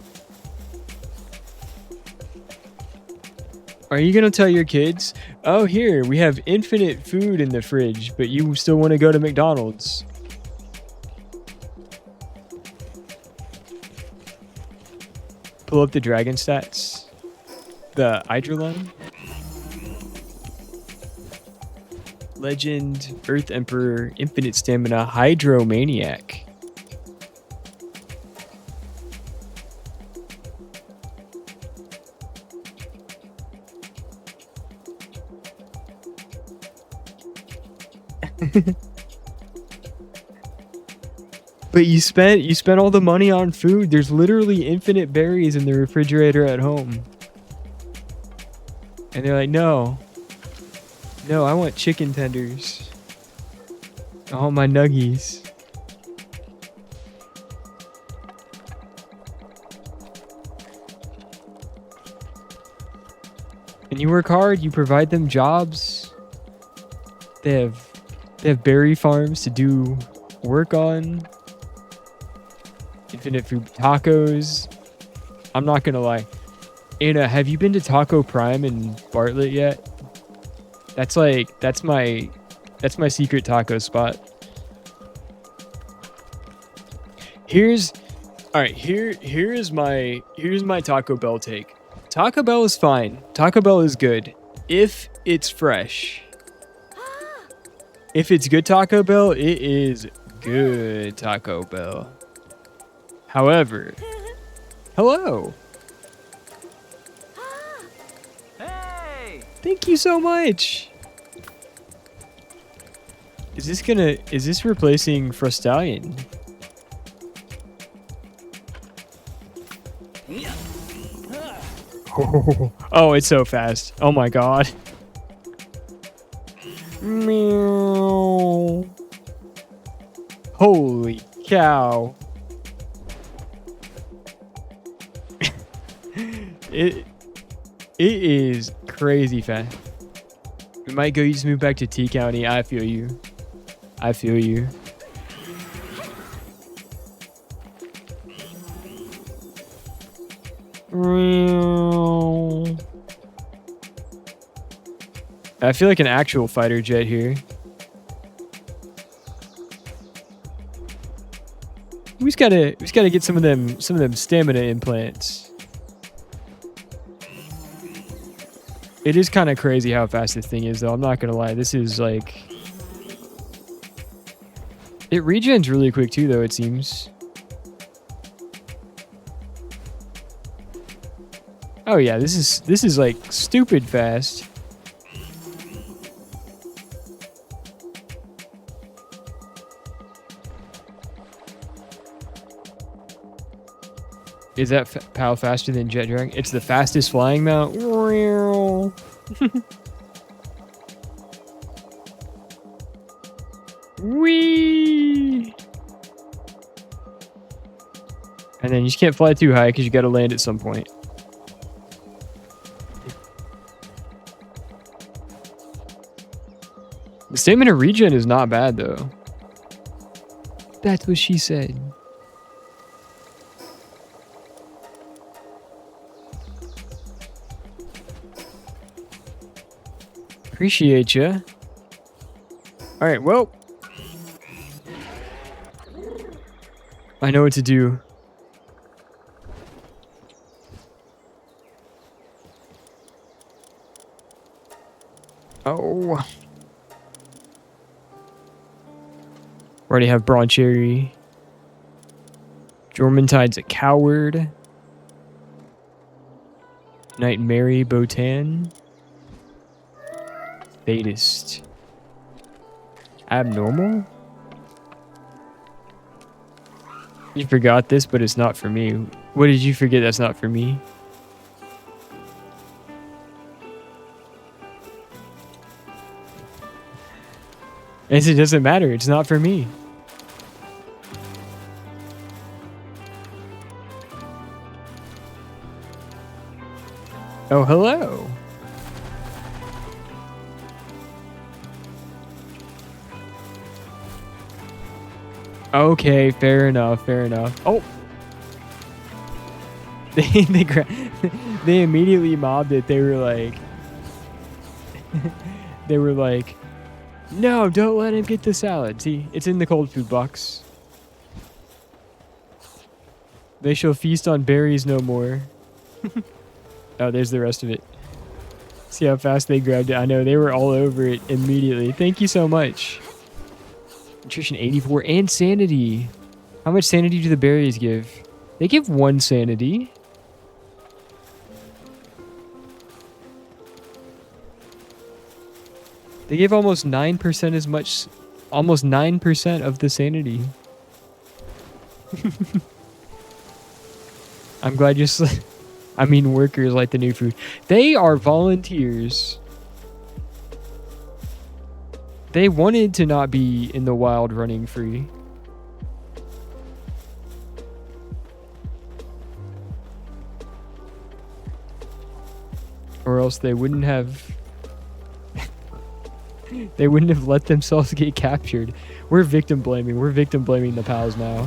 Are you gonna tell your kids, oh, here, we have infinite food in the fridge, but you still want to go to McDonald's? Pull up the dragon stats. The Hydrolon. Legend, Earth Emperor, Infinite Stamina, Hydromaniac. But you spent all the money on food. There's literally infinite berries in the refrigerator at home. And they're like, no, I want chicken tenders. I want my nuggies. And you work hard, you provide them jobs. They have berry farms to do work on. Infinite food tacos. I'm not gonna lie. Anna, have you been to Taco Prime in Bartlett yet? That's my secret taco spot. Here's my Taco Bell take. Taco Bell is fine. Taco Bell is good if it's fresh. If it's good Taco Bell, it is good Taco Bell. However, hello. Hey! Thank you so much. Is this replacing Frostallion? Oh, it's so fast. Oh my god. Meow. Holy cow. It is crazy fast. We might go just move back to T County. I feel you. I feel you. I feel like an actual fighter jet here. We just gotta get some of them stamina implants. It is kind of crazy how fast this thing is, though. I'm not gonna lie. This is like, it regens really quick too, though. It seems. Oh yeah, this is like stupid fast. Is that PAL faster than Jet Dragon? It's the fastest flying mount. Whee! And then you just can't fly too high because you got to land at some point. The stamina regen is not bad though. That's what she said. Appreciate ya. All right, well, I know what to do. Oh. Already have Broncherry. Jormuntide's a coward. Knight Mary Botan. Fatist. Abnormal? You forgot this, but it's not for me. What did you forget that's not for me? It doesn't matter. It's not for me. Oh, hello. Okay, fair enough, fair enough. Oh! They immediately mobbed it. They were like... they were like, no, don't let him get the salad. See, it's in the cold food box. They shall feast on berries no more. Oh, there's the rest of it. See how fast they grabbed it. I know, they were all over it immediately. Thank you so much. Nutrition 84 and sanity. How much sanity do the berries give? They give 1 sanity. They give almost 9% as much, almost 9% of the sanity. I'm glad you're I mean, workers like the new food. They are volunteers. They wanted to not be in the wild running free. Or else they wouldn't have... they wouldn't have let themselves get captured. We're victim blaming. We're victim blaming the pals now.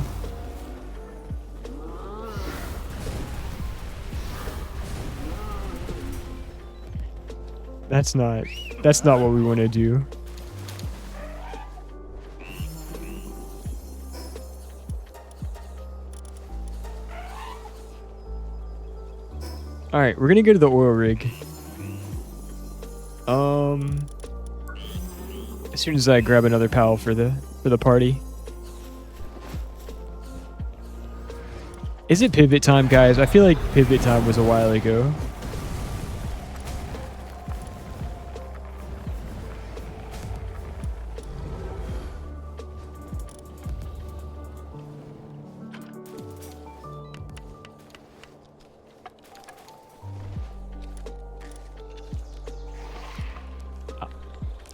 That's not what we want to do. All right, we're gonna go to the oil rig. As soon as I grab another pal for the party. Is it pivot time, guys? I feel like pivot time was a while ago.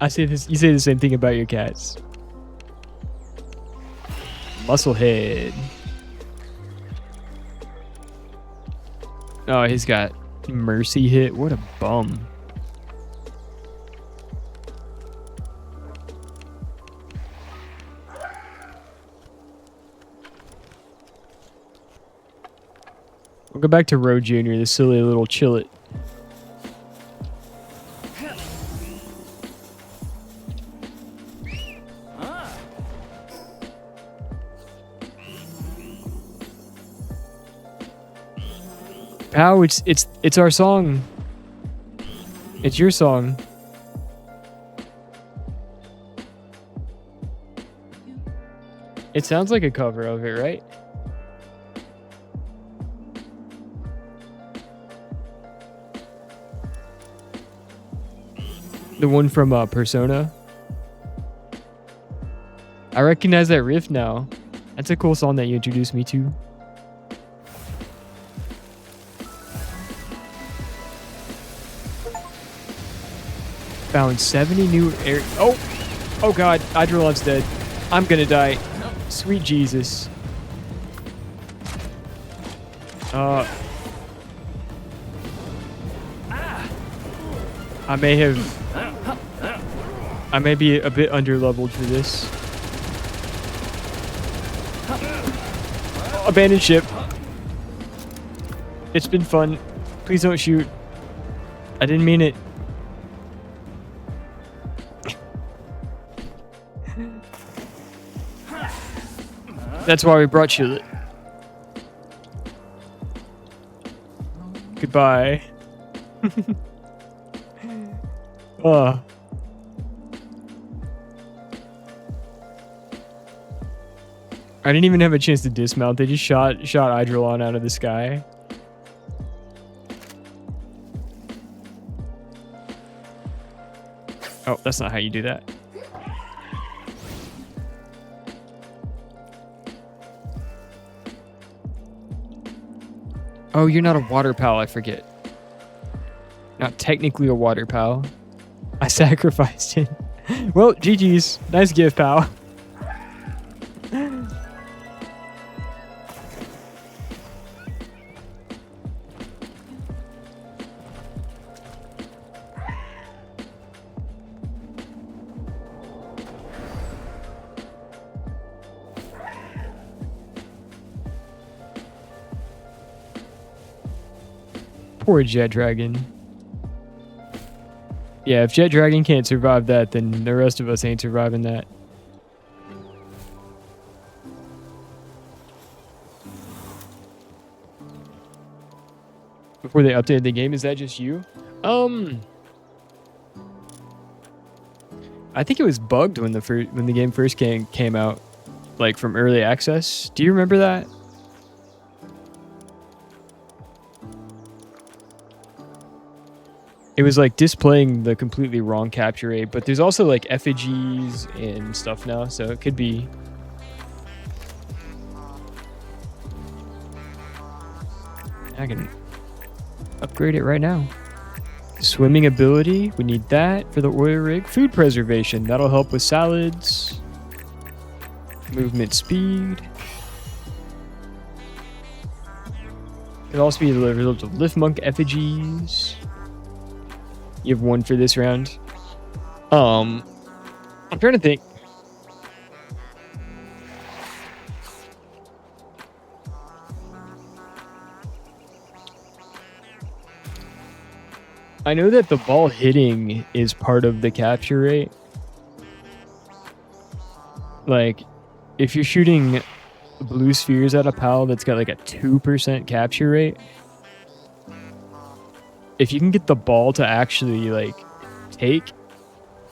I say this. You say the same thing about your cats. Musclehead. Oh, he's got mercy hit. What a bum. We'll go back to Road Junior, the silly little chillet. Pow, it's our song. It's your song. It sounds like a cover of it, right? The one from Persona. I recognize that riff now. That's a cool song that you introduced me to. Found 70 new air. Oh! Oh god, Hydrolon's dead. I'm gonna die. Sweet Jesus. I may be a bit underleveled for this. Abandoned ship. It's been fun. Please don't shoot. I didn't mean it. That's why we brought you. Goodbye. Oh. I didn't even have a chance to dismount. They just shot Hydrolon out of the sky. Oh, that's not how you do that. Oh, you're not a water pal, I forget. Not technically a water pal. I sacrificed it. Well, GG's. Nice gift, pal. Poor Jet Dragon. Yeah, if Jet Dragon can't survive that, then the rest of us ain't surviving that. Before they updated the game, is that just you? I think it was bugged when the game first came out, like from early access. Do you remember that? It was like displaying the completely wrong capture rate, but there's also like effigies and stuff now, so it could be. I can upgrade it right now. Swimming ability, we need that for the oil rig. Food preservation, that'll help with salads. Movement speed. It'll also be the result of lift monk effigies. You have one for this round. I'm trying to think. I know that the ball hitting is part of the capture rate. Like, if you're shooting blue spheres at a pal that's got like a 2% capture rate, if you can get the ball to actually like take,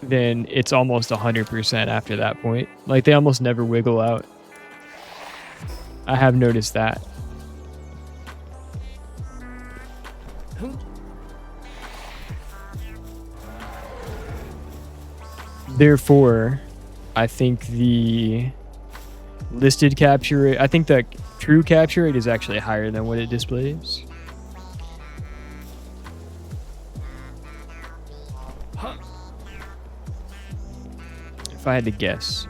then it's almost 100% after that point. Like, they almost never wiggle out. I have noticed that. Therefore, I think the listed capture rate, I think the true capture rate is actually higher than what it displays. If I had to guess.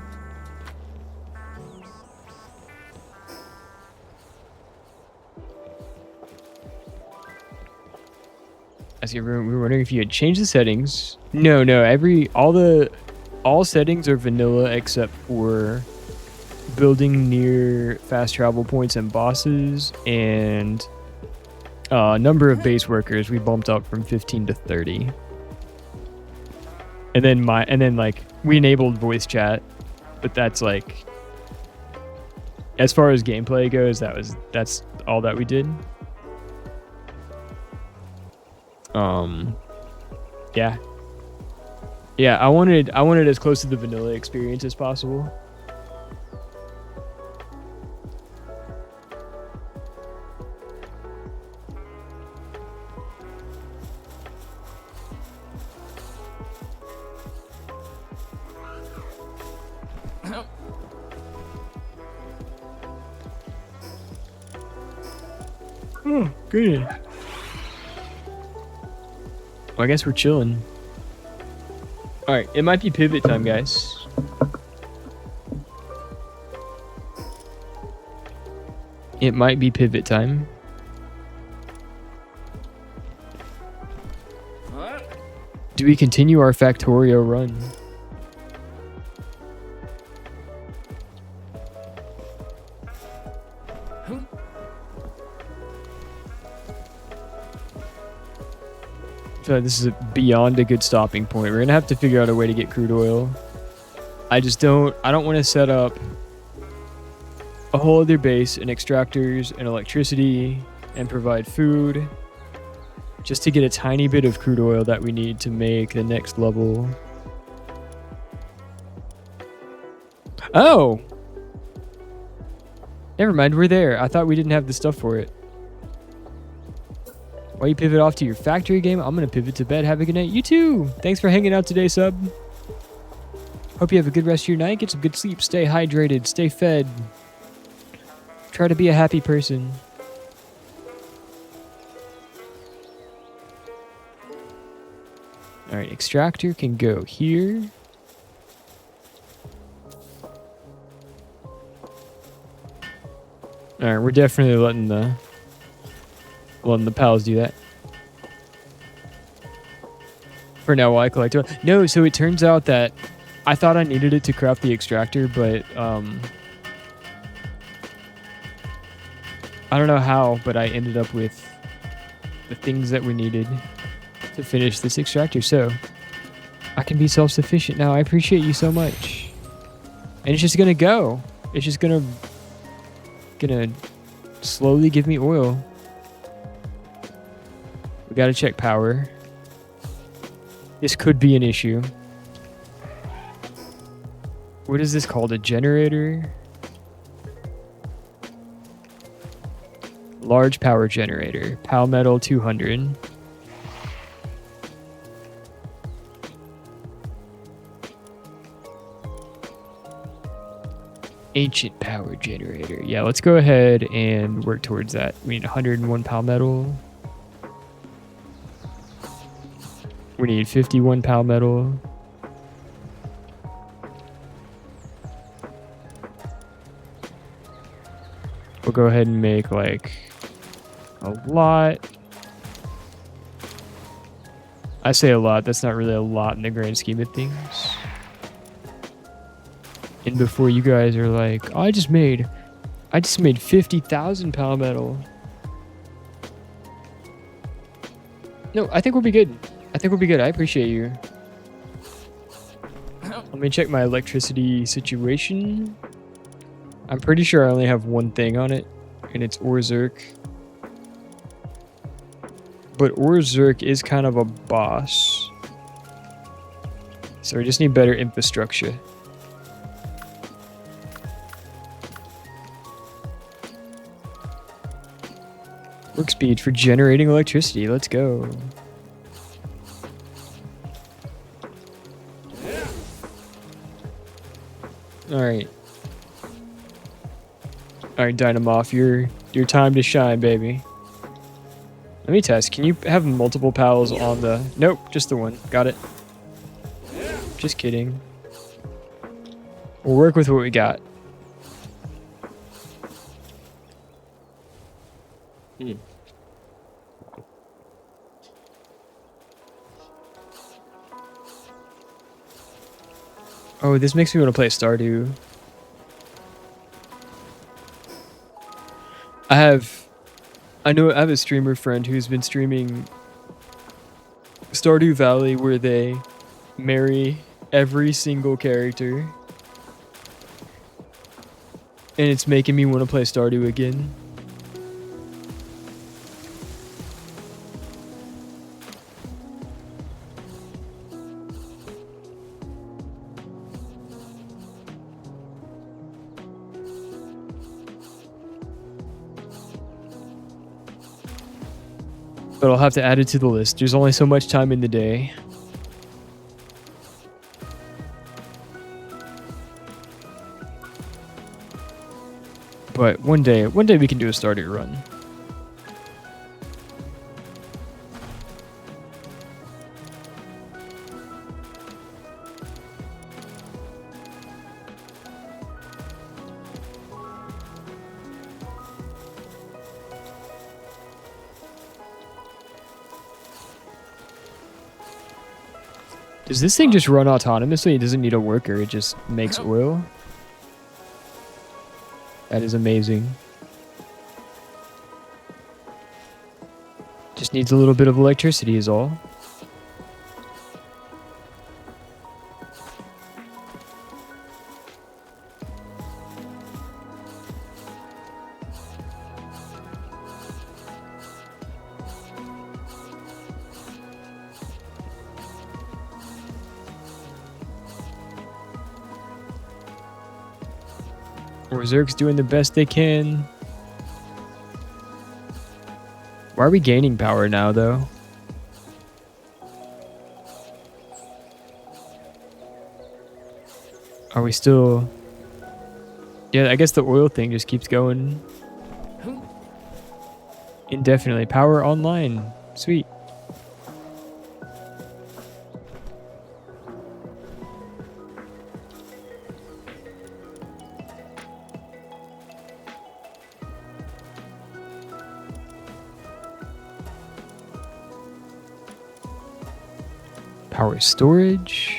I see we were wondering if you had changed the settings. No, all settings are vanilla except for building near fast travel points and bosses, and number of base workers we bumped up from 15 to 30. And then like we enabled voice chat, but that's like, as far as gameplay goes, that's all that we did. Yeah, I wanted as close to the vanilla experience as possible. Oh, good. Well, I guess we're chilling. All right, it might be pivot time, guys. It might be pivot time. Do we continue our Factorio run? I feel like this is beyond a good stopping point. We're gonna have to figure out a way to get crude oil. I don't want to set up a whole other base and extractors and electricity and provide food just to get a tiny bit of crude oil that we need to make the next level. Oh! Never mind, we're there. I thought we didn't have the stuff for it. While you pivot off to your factory game, I'm going to pivot to bed. Have a good night. You too! Thanks for hanging out today, sub. Hope you have a good rest of your night. Get some good sleep. Stay hydrated. Stay fed. Try to be a happy person. Alright, extractor can go here. Alright, we're definitely letting the pals do that. For now, while I collect oil. No, so it turns out that I thought I needed it to craft the extractor, but I don't know how, but I ended up with the things that we needed to finish this extractor, so I can be self-sufficient now. I appreciate you so much. And it's just gonna go. It's just gonna slowly give me oil. We gotta check power. This could be an issue. What is this called? A generator? Large power generator. Palmetal 200. Ancient power generator. Yeah, let's go ahead and work towards that. We need 101 palmetal. We need 51 palmetal. We'll go ahead and make like a lot. I say a lot, that's not really a lot in the grand scheme of things. And before you guys are like, oh, I just made 50,000 palmetal. No, I think we'll be good. I appreciate you. Let me check my electricity situation. I'm pretty sure I only have one thing on it, and it's Orzurk. But Orzurk is kind of a boss. So we just need better infrastructure. Work speed for generating electricity. Let's go. Alright. Alright, Dynamoth, your time to shine, baby. Let me test. Can you have multiple pals on the... Nope, just the one. Got it. Just kidding. We'll work with what we got. Oh, this makes me want to play Stardew. I have a streamer friend who's been streaming Stardew Valley where they marry every single character. And it's making me want to play Stardew again. But I'll have to add it to the list. There's only so much time in the day. But one day we can do a Stardew run. Does this thing just run autonomously? It doesn't need a worker. It just makes oil. That is amazing. Just needs a little bit of electricity is all. Zerk's doing the best they can. Why are we gaining power now, though? Are we still... Yeah, I guess the oil thing just keeps going indefinitely. Power online. Sweet. Power storage.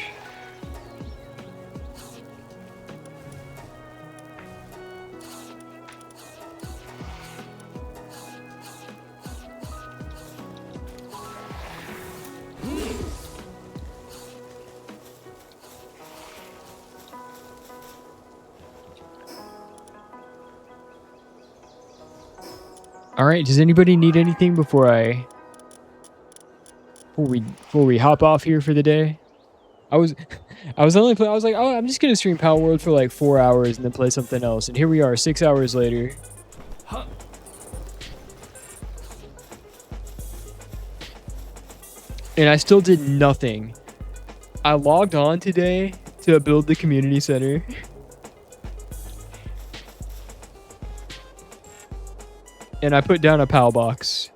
All right, does anybody need anything before we hop off here for the day? I was only I was like, oh, I'm just gonna stream Palworld for like 4 hours and then play something else, and here we are 6 hours later. And I still did nothing. I logged on today to build the community center. And I put down a PAL box.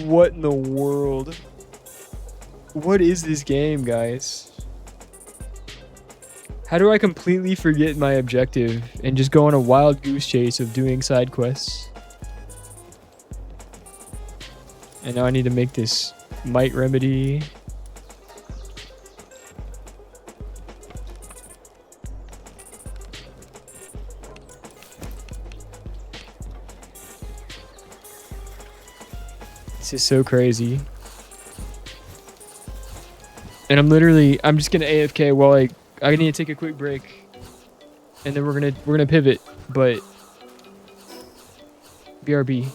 What in the world? What is this game, guys? How do I completely forget my objective and just go on a wild goose chase of doing side quests? And now I need to make this mite remedy. This is so crazy. And I'm just gonna AFK while I need to take a quick break. And then we're gonna pivot, but BRB.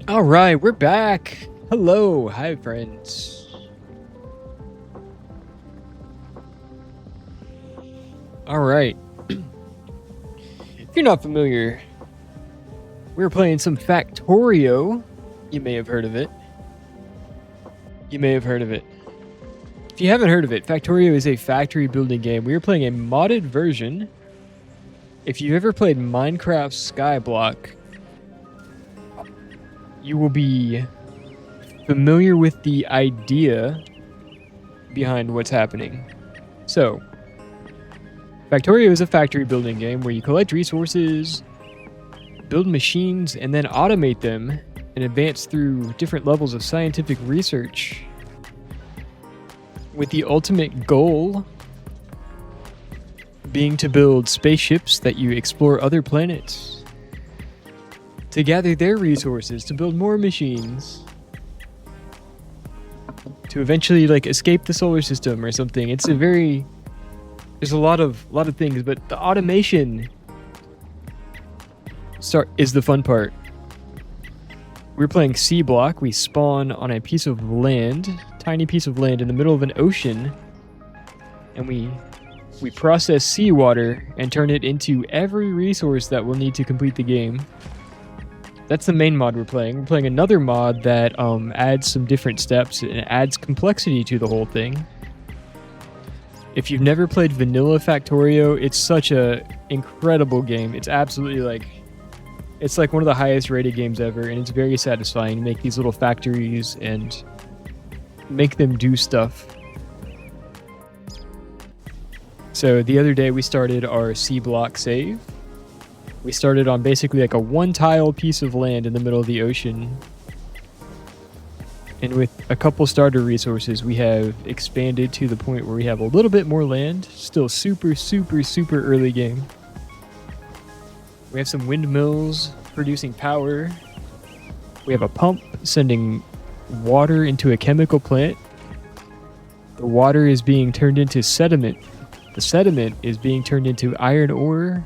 All right, we're back. Hello, hi friends. All right. If you're not familiar, we're playing some Factorio. You may have heard of it. You may have heard of it. If you haven't heard of it, Factorio is a factory building game. We are playing a modded version. If you've ever played Minecraft Skyblock, you will be familiar with the idea behind what's happening. So, Factorio is a factory building game where you collect resources, build machines, and then automate them and advance through different levels of scientific research with the ultimate goal being to build spaceships that you explore other planets, to gather their resources, to build more machines, to eventually like escape the solar system or something. It's a very, there's a lot of things, but the automation is the fun part. We're playing C block. We spawn on a piece of land, tiny piece of land in the middle of an ocean, and we process seawater and turn it into every resource that we'll need to complete the game. That's the main mod we're playing. We're playing another mod that adds some different steps and adds complexity to the whole thing. If you've never played Vanilla Factorio, it's such a incredible game. It's absolutely like, it's like one of the highest rated games ever, and it's very satisfying to make these little factories and make them do stuff. So the other day we started our C block save. We started on basically like a one-tile piece of land in the middle of the ocean. And with a couple starter resources, we have expanded to the point where we have a little bit more land. Still super, super, super early game. We have some windmills producing power. We have a pump sending water into a chemical plant. The water is being turned into sediment. The sediment is being turned into iron ore,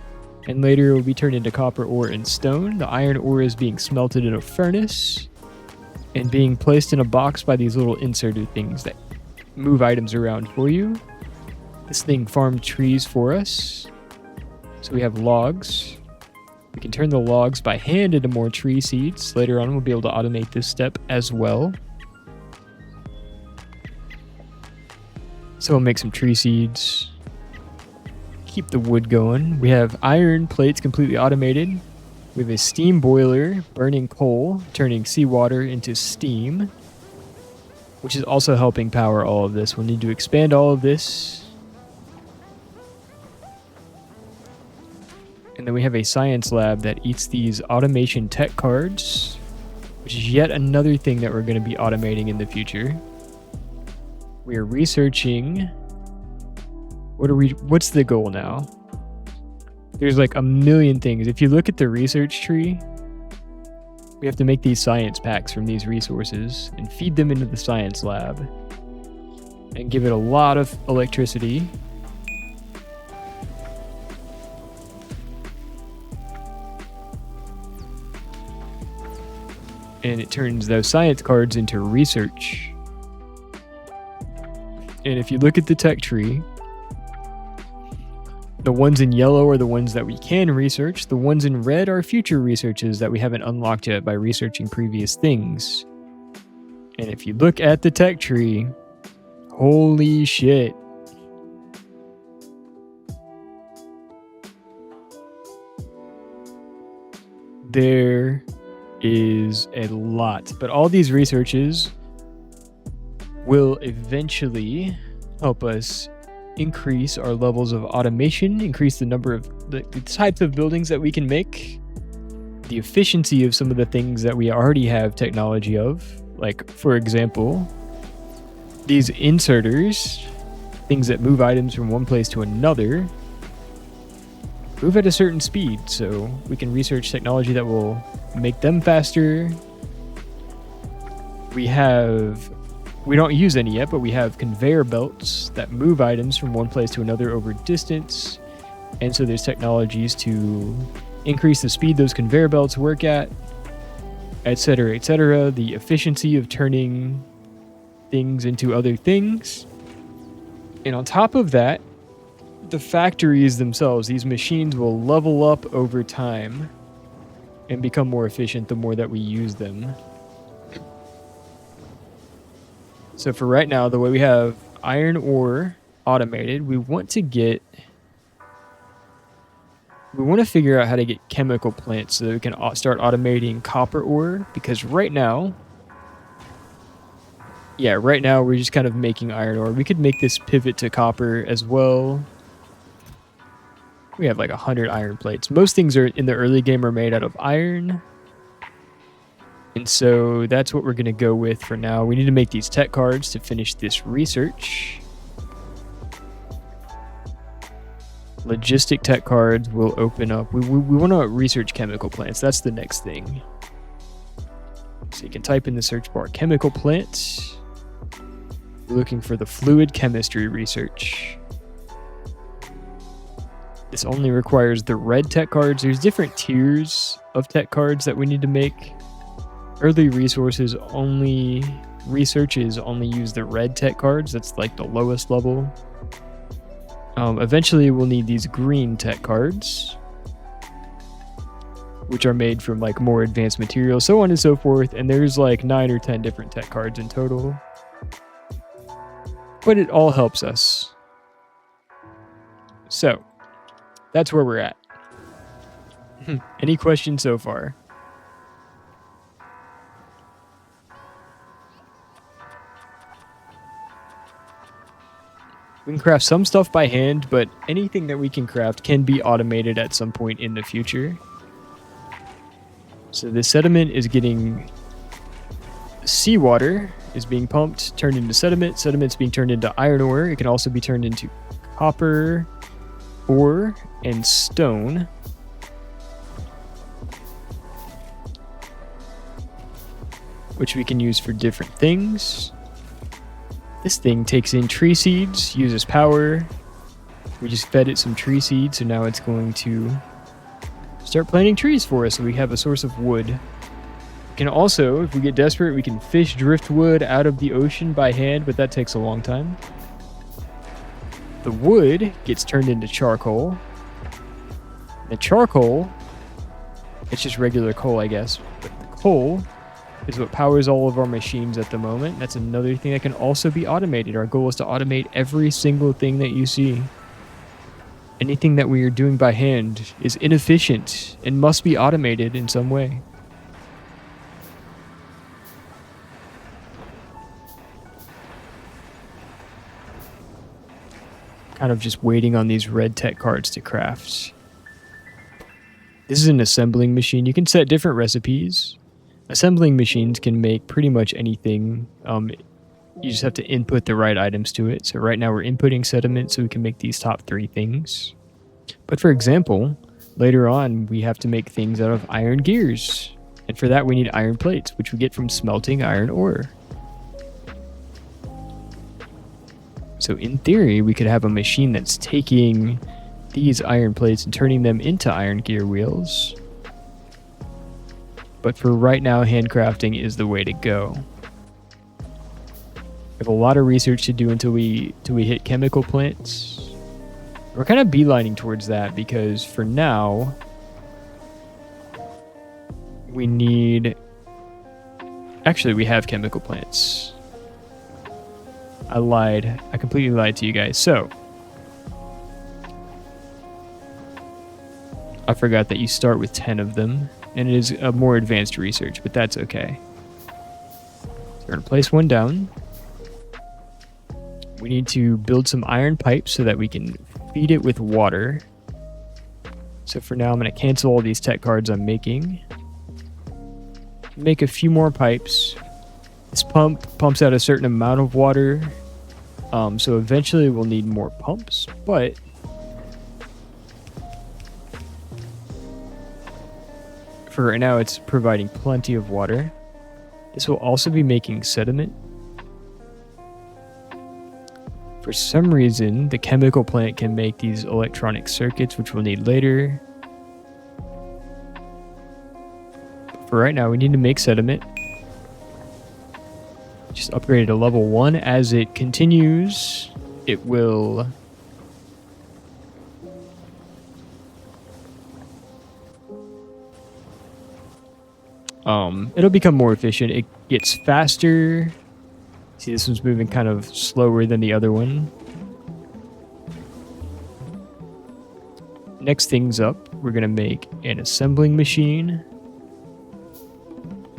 and later it will be turned into copper ore and stone. The iron ore is being smelted in a furnace and being placed in a box by these little inserter things that move items around for you. This thing farmed trees for us. So we have logs. We can turn the logs by hand into more tree seeds. Later on, we'll be able to automate this step as well. So we'll make some tree seeds. Keep the wood going. We have iron plates completely automated. We have a steam boiler burning coal, turning seawater into steam, which is also helping power all of this. We'll need to expand all of this. And then we have a science lab that eats these automation tech cards, which is yet another thing that we're going to be automating in the future. We are researching. What's the goal now? There's like a million things. If you look at the research tree, we have to make these science packs from these resources and feed them into the science lab and give it a lot of electricity. And it turns those science cards into research. And if you look at the tech tree, the ones in yellow are the ones that we can research. The ones in red are future researches that we haven't unlocked yet by researching previous things. And if you look at the tech tree, holy shit. There is a lot. But all these researches will eventually help us increase our levels of automation, increase the number of the types of buildings that we can make, the efficiency of some of the things that we already have technology of. Like, for example, these inserters, things that move items from one place to another, move at a certain speed, so we can research technology that will make them faster. We don't use any yet, but we have conveyor belts that move items from one place to another over distance. And so there's technologies to increase the speed those conveyor belts work at. etc., etc. The efficiency of turning things into other things. And on top of that, the factories themselves, these machines will level up over time and become more efficient the more that we use them. So for right now, the way we have iron ore automated, we want to figure out how to get chemical plants so that we can start automating copper ore, because right now we're just kind of making iron ore. We could make this pivot to copper as well. We have like 100 iron plates. Most things are in the early game are made out of iron. And so that's what we're going to go with for now. We need to make these tech cards to finish this research. Logistic tech cards will open up. We want to research chemical plants. That's the next thing. So you can type in the search bar chemical plants. We're looking for the fluid chemistry research. This only requires the red tech cards. There's different tiers of tech cards that we need to make. Early researches only use the red tech cards. That's like the lowest level. Eventually we'll need these green tech cards, which are made from like more advanced materials, so on and so forth. And there's like 9 or 10 different tech cards in total. But it all helps us. So that's where we're at. Any questions so far? We can craft some stuff by hand, but anything that we can craft can be automated at some point in the future. So the sediment is getting... Seawater is being pumped, turned into sediment. Sediment's being turned into iron ore. It can also be turned into copper, ore, and stone. Which we can use for different things. This thing takes in tree seeds, uses power. We just fed it some tree seeds, so now it's going to start planting trees for us so we have a source of wood. We can also, if we get desperate, we can fish driftwood out of the ocean by hand, but that takes a long time. The wood gets turned into charcoal. The charcoal, it's just regular coal, I guess, but the coal is what powers all of our machines at the moment. That's another thing that can also be automated. Our goal is to automate every single thing that you see. Anything that we are doing by hand is inefficient and must be automated in some way. Kind of just waiting on these red tech cards to craft. This is an assembling machine. You can set different recipes. Assembling machines can make pretty much anything. You just have to input the right items to it. So right now we're inputting sediment so we can make these top 3 things. But for example, later on we have to make things out of iron gears. And for that we need iron plates, which we get from smelting iron ore. So in theory, we could have a machine that's taking these iron plates and turning them into iron gear wheels. But for right now, handcrafting is the way to go. We have a lot of research to do until we hit chemical plants. We're kind of beelining towards that because for now, we need... Actually, we have chemical plants. I lied. I completely lied to you guys. So, I forgot that you start with 10 of them. And it is a more advanced research, but that's okay. So we're going to place one down. We need to build some iron pipes so that we can feed it with water. So for now, I'm going to cancel all these tech cards I'm making. Make a few more pipes. This pump pumps out a certain amount of water. So eventually we'll need more pumps, but... For right now, it's providing plenty of water. This will also be making sediment. For some reason, the chemical plant can make these electronic circuits, which we'll need later. for right now, we need to make sediment. Just upgrade it to level 1. As it continues, it will... it'll become more efficient. It gets faster. See, this one's moving kind of slower than the other one. Next things up, we're going to make an assembling machine.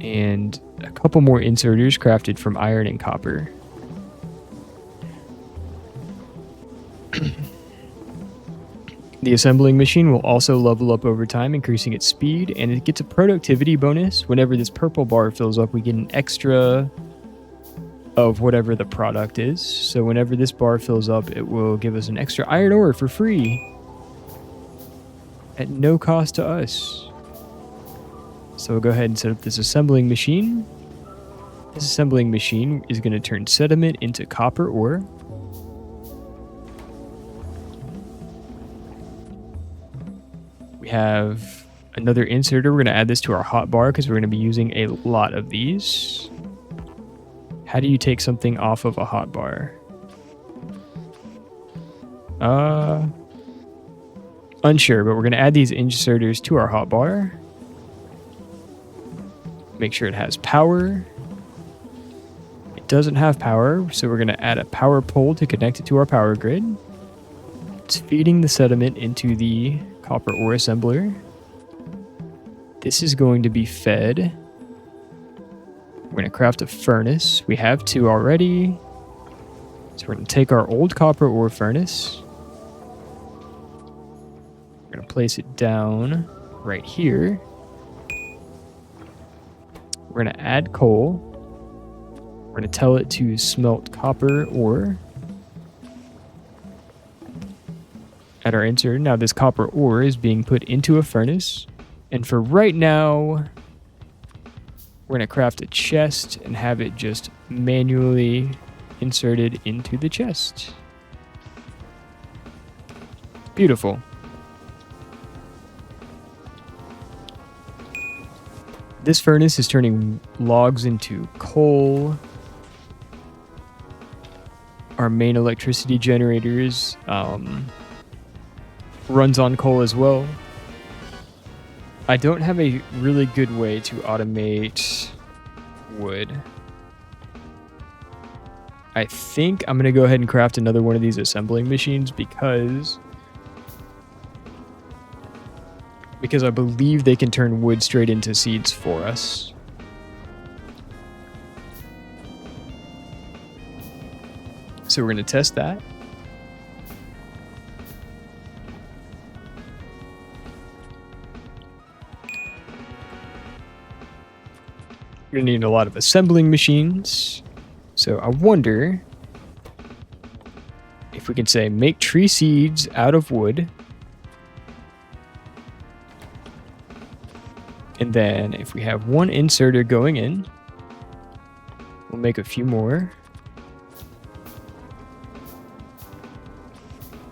And a couple more inserters crafted from iron and copper. The assembling machine will also level up over time, increasing its speed, and it gets a productivity bonus. Whenever this purple bar fills up, we get an extra of whatever the product is. So whenever this bar fills up, it will give us an extra iron ore for free at no cost to us. So we'll go ahead and set up this assembling machine. This assembling machine is going to turn sediment into copper ore. We have another inserter. We're going to add this to our hotbar because we're going to be using a lot of these. How do you take something off of a hotbar? Unsure, but we're going to add these inserters to our hotbar. Make sure it has power. It doesn't have power, so we're going to add a power pole to connect it to our power grid. It's feeding the sediment into the copper ore assembler. This is going to be fed. We're going to craft a furnace. We have 2 already. So we're going to take our old copper ore furnace. We're going to place it down right here. We're going to add coal. We're going to tell it to smelt copper ore at our insert. Now this copper ore is being put into a furnace. And for right now, we're going to craft a chest and have it just manually inserted into the chest. Beautiful. This furnace is turning logs into coal. Our main electricity generators runs on coal as well. I don't have a really good way to automate wood. I think I'm going to go ahead and craft another one of these assembling machines because I believe they can turn wood straight into seeds for us. So we're going to test that. We're going to need a lot of assembling machines. So I wonder if we can say make tree seeds out of wood. And then if we have one inserter going in, we'll make a few more.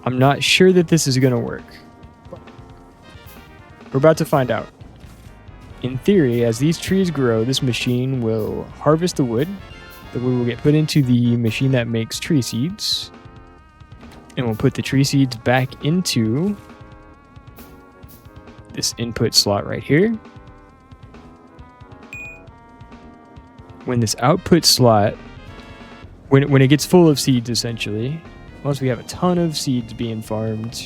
I'm not sure that this is going to work. We're about to find out. In theory, as these trees grow, this machine will harvest the wood. The wood will get put into the machine that makes tree seeds. And we'll put the tree seeds back into this input slot right here. When this output slot, when it gets full of seeds, essentially, once we have a ton of seeds being farmed,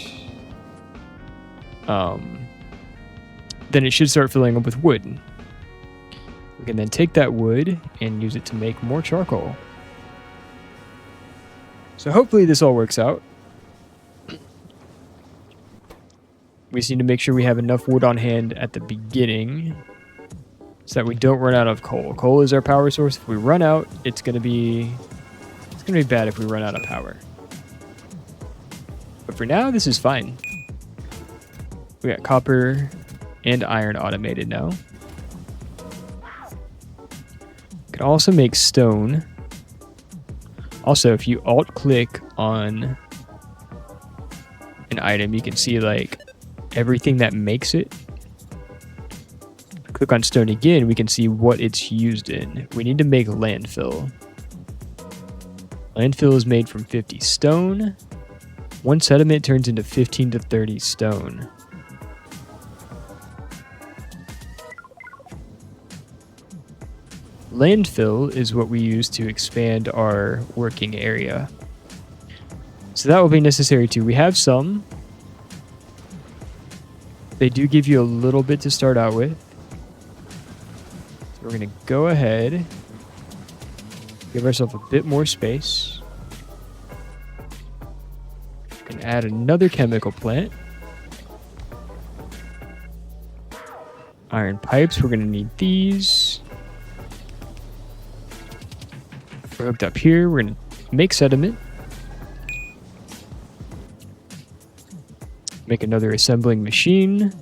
then it should start filling up with wood. We can then take that wood and use it to make more charcoal. So hopefully this all works out. We just need to make sure we have enough wood on hand at the beginning so that we don't run out of coal. Coal is our power source. If we run out, it's gonna be bad if we run out of power. But for now, this is fine. We got copper and iron automated now. Can also make stone. Also, if you alt-click on an item, you can see like everything that makes it. click on stone again, we can see what it's used in. We need to make landfill. Landfill is made from 50 stone. 1 sediment turns into 15 to 30 stone. Landfill is what we use to expand our working area. So that will be necessary too. We have some. They do give you a little bit to start out with. So we're going to go ahead, give ourselves a bit more space, and add another chemical plant. Iron pipes, we're going to need these. We're hooked up here. We're going to make sediment. Make another assembling machine.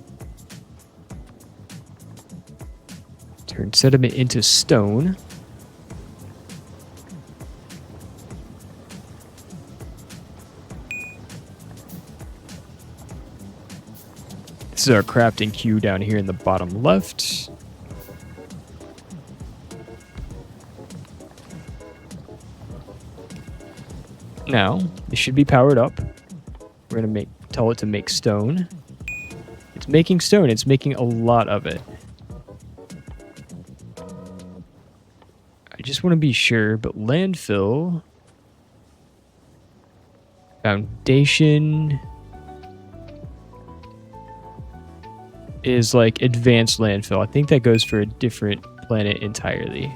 Turn sediment into stone. This is our crafting queue down here in the bottom left. Now, this should be powered up. We're going to tell it to make stone. It's making stone. It's making a lot of it. I just want to be sure, but landfill, foundation is like advanced landfill. I think that goes for a different planet entirely.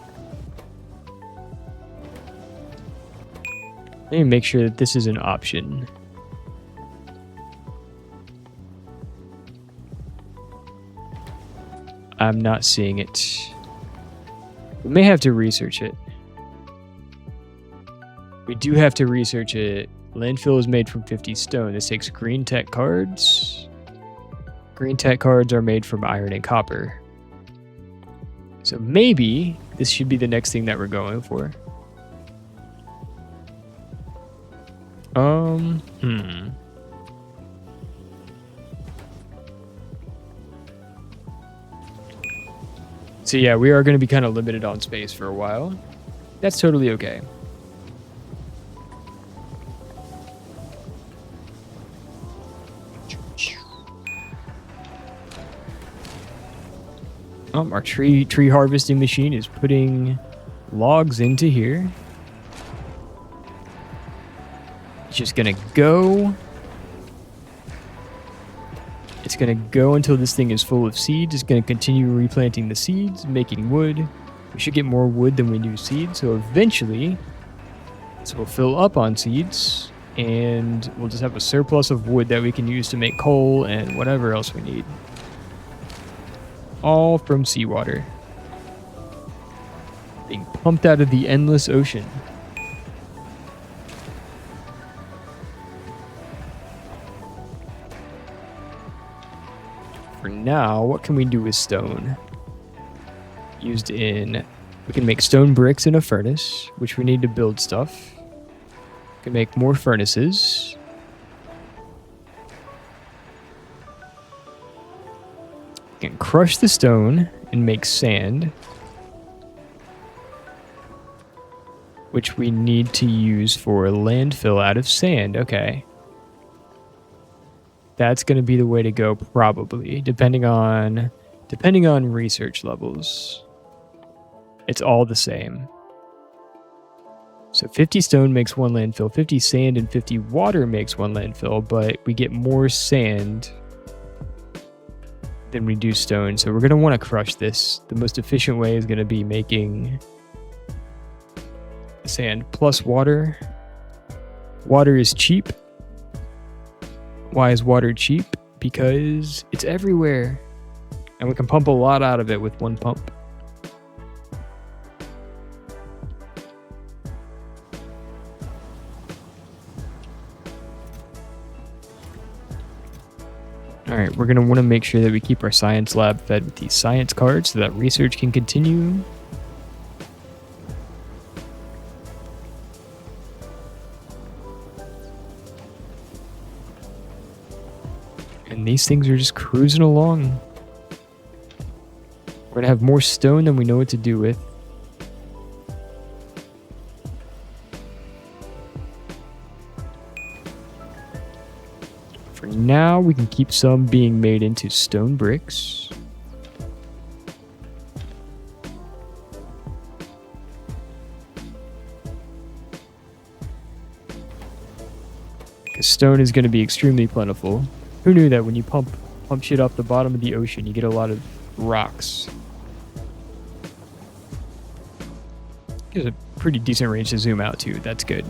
Let me make sure that this is an option. I'm not seeing it. We may have to research it. We do have to research it. Landfill is made from 50 stone. This takes green tech cards. Green tech cards are made from iron and copper. So maybe this should be the next thing that we're going for. So yeah, we are going to be kind of limited on space for a while. That's totally okay. Our tree harvesting machine is putting logs into here. It's just going to go. It's going to go until this thing is full of seeds. It's going to continue replanting the seeds, making wood. We should get more wood than we do seeds. So eventually, this will fill up on seeds. And we'll just have a surplus of wood that we can use to make coal and whatever else we need. All from seawater. Being pumped out of the endless ocean. For now, what can we do with stone? We can make stone bricks in a furnace, which we need to build stuff. We can make more furnaces. We can crush the stone and make sand, which we need to use for landfill out of sand. Okay. That's going to be the way to go, probably, depending on research levels. It's all the same. So 50 stone makes 1 landfill, 50 sand and 50 water makes 1 landfill, but we get more sand than we do stone. So we're going to want to crush this. The most efficient way is going to be making sand plus water. Water is cheap. Why is water cheap? Because it's everywhere. And we can pump a lot out of it with one pump. Alright, we're going to want to make sure that we keep our science lab fed with these science cards so that research can continue. And these things are just cruising along. We're gonna have more stone than we know what to do with. For now, we can keep some being made into stone bricks. Because stone is going to be extremely plentiful. Who knew that when you pump shit off the bottom of the ocean, you get a lot of rocks. Gives a pretty decent range to zoom out too. That's good.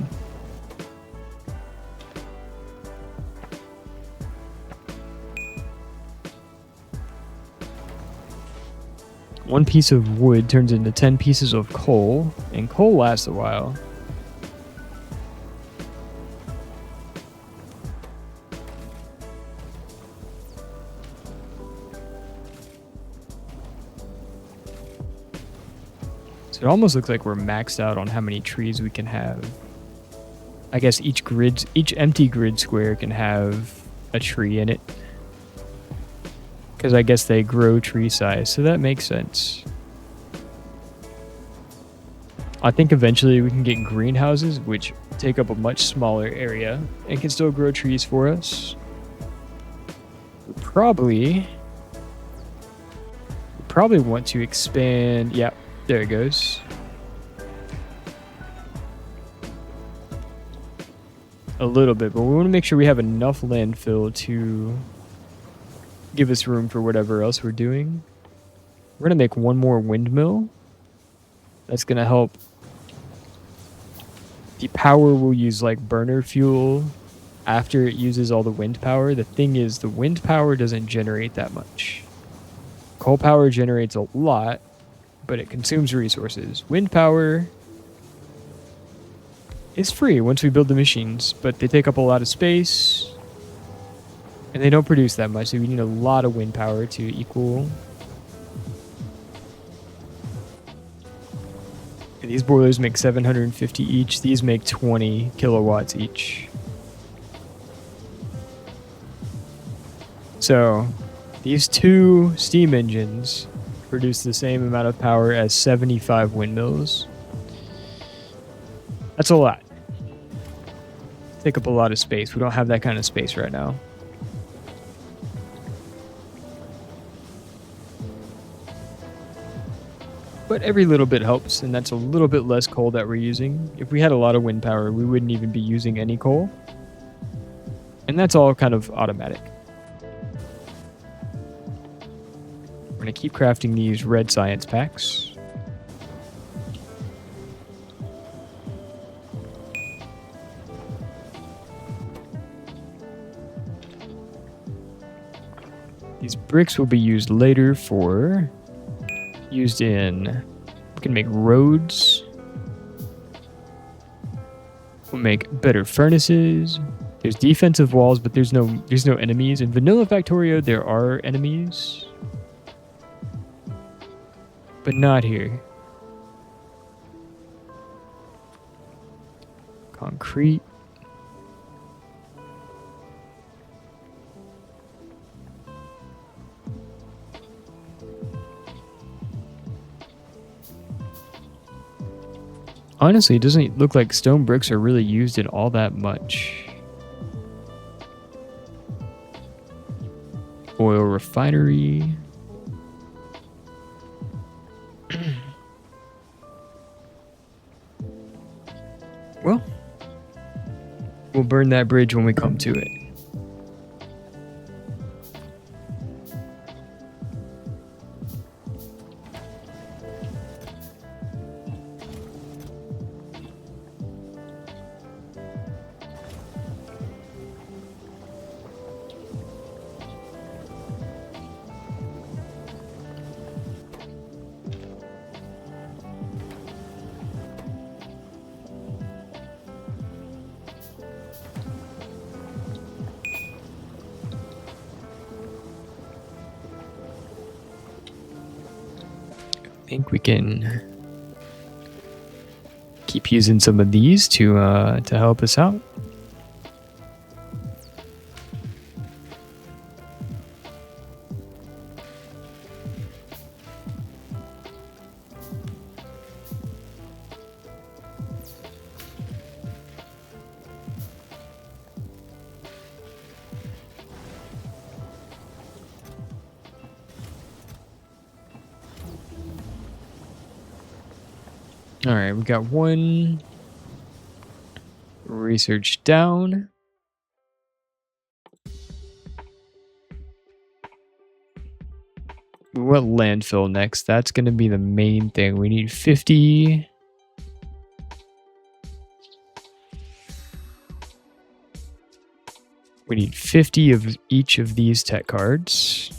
One piece of wood turns into 10 pieces of coal, and coal lasts a while. So it almost looks like we're maxed out on how many trees we can have. I guess each empty grid square can have a tree in it. Because I guess they grow tree size, so that makes sense. I think eventually we can get greenhouses, which take up a much smaller area and can still grow trees for us. We probably want to expand. Yeah, there it goes. A little bit, but we want to make sure we have enough landfill to give us room for whatever else we're doing. We're going to make one more windmill. That's going to help. The power will use like burner fuel after it uses all the wind power. The thing is, the wind power doesn't generate that much. Coal power generates a lot, but it consumes resources. Wind power is free once we build the machines, but they take up a lot of space. And they don't produce that much, so we need a lot of wind power to equal. And these boilers make 750 each. These make 20 kilowatts each. So these two steam engines produce the same amount of power as 75 windmills. That's a lot. Take up a lot of space. We don't have that kind of space right now. But every little bit helps, and that's a little bit less coal that we're using. If we had a lot of wind power, we wouldn't even be using any coal. And that's all kind of automatic. We're going to keep crafting these red science packs. These bricks will be used later for... used in, we can make roads, we'll make better furnaces. There's defensive walls, but there's no enemies. In Vanilla Factorio there are enemies, but not here. Concrete. Honestly, it doesn't look like stone bricks are really used in all that much. Oil refinery. Well, we'll burn that bridge when we come to it. I think we can keep using some of these to help us out. All right, we got one research down. We want landfill next. That's going to be the main thing. We need 50. We need 50 of each of these tech cards.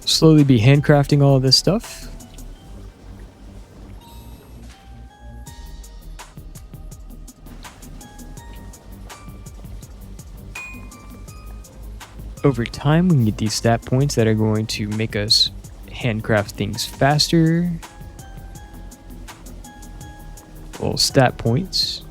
Slowly be handcrafting all of this stuff. Over time, we can get these stat points that are going to make us handcraft things faster. Little stat points.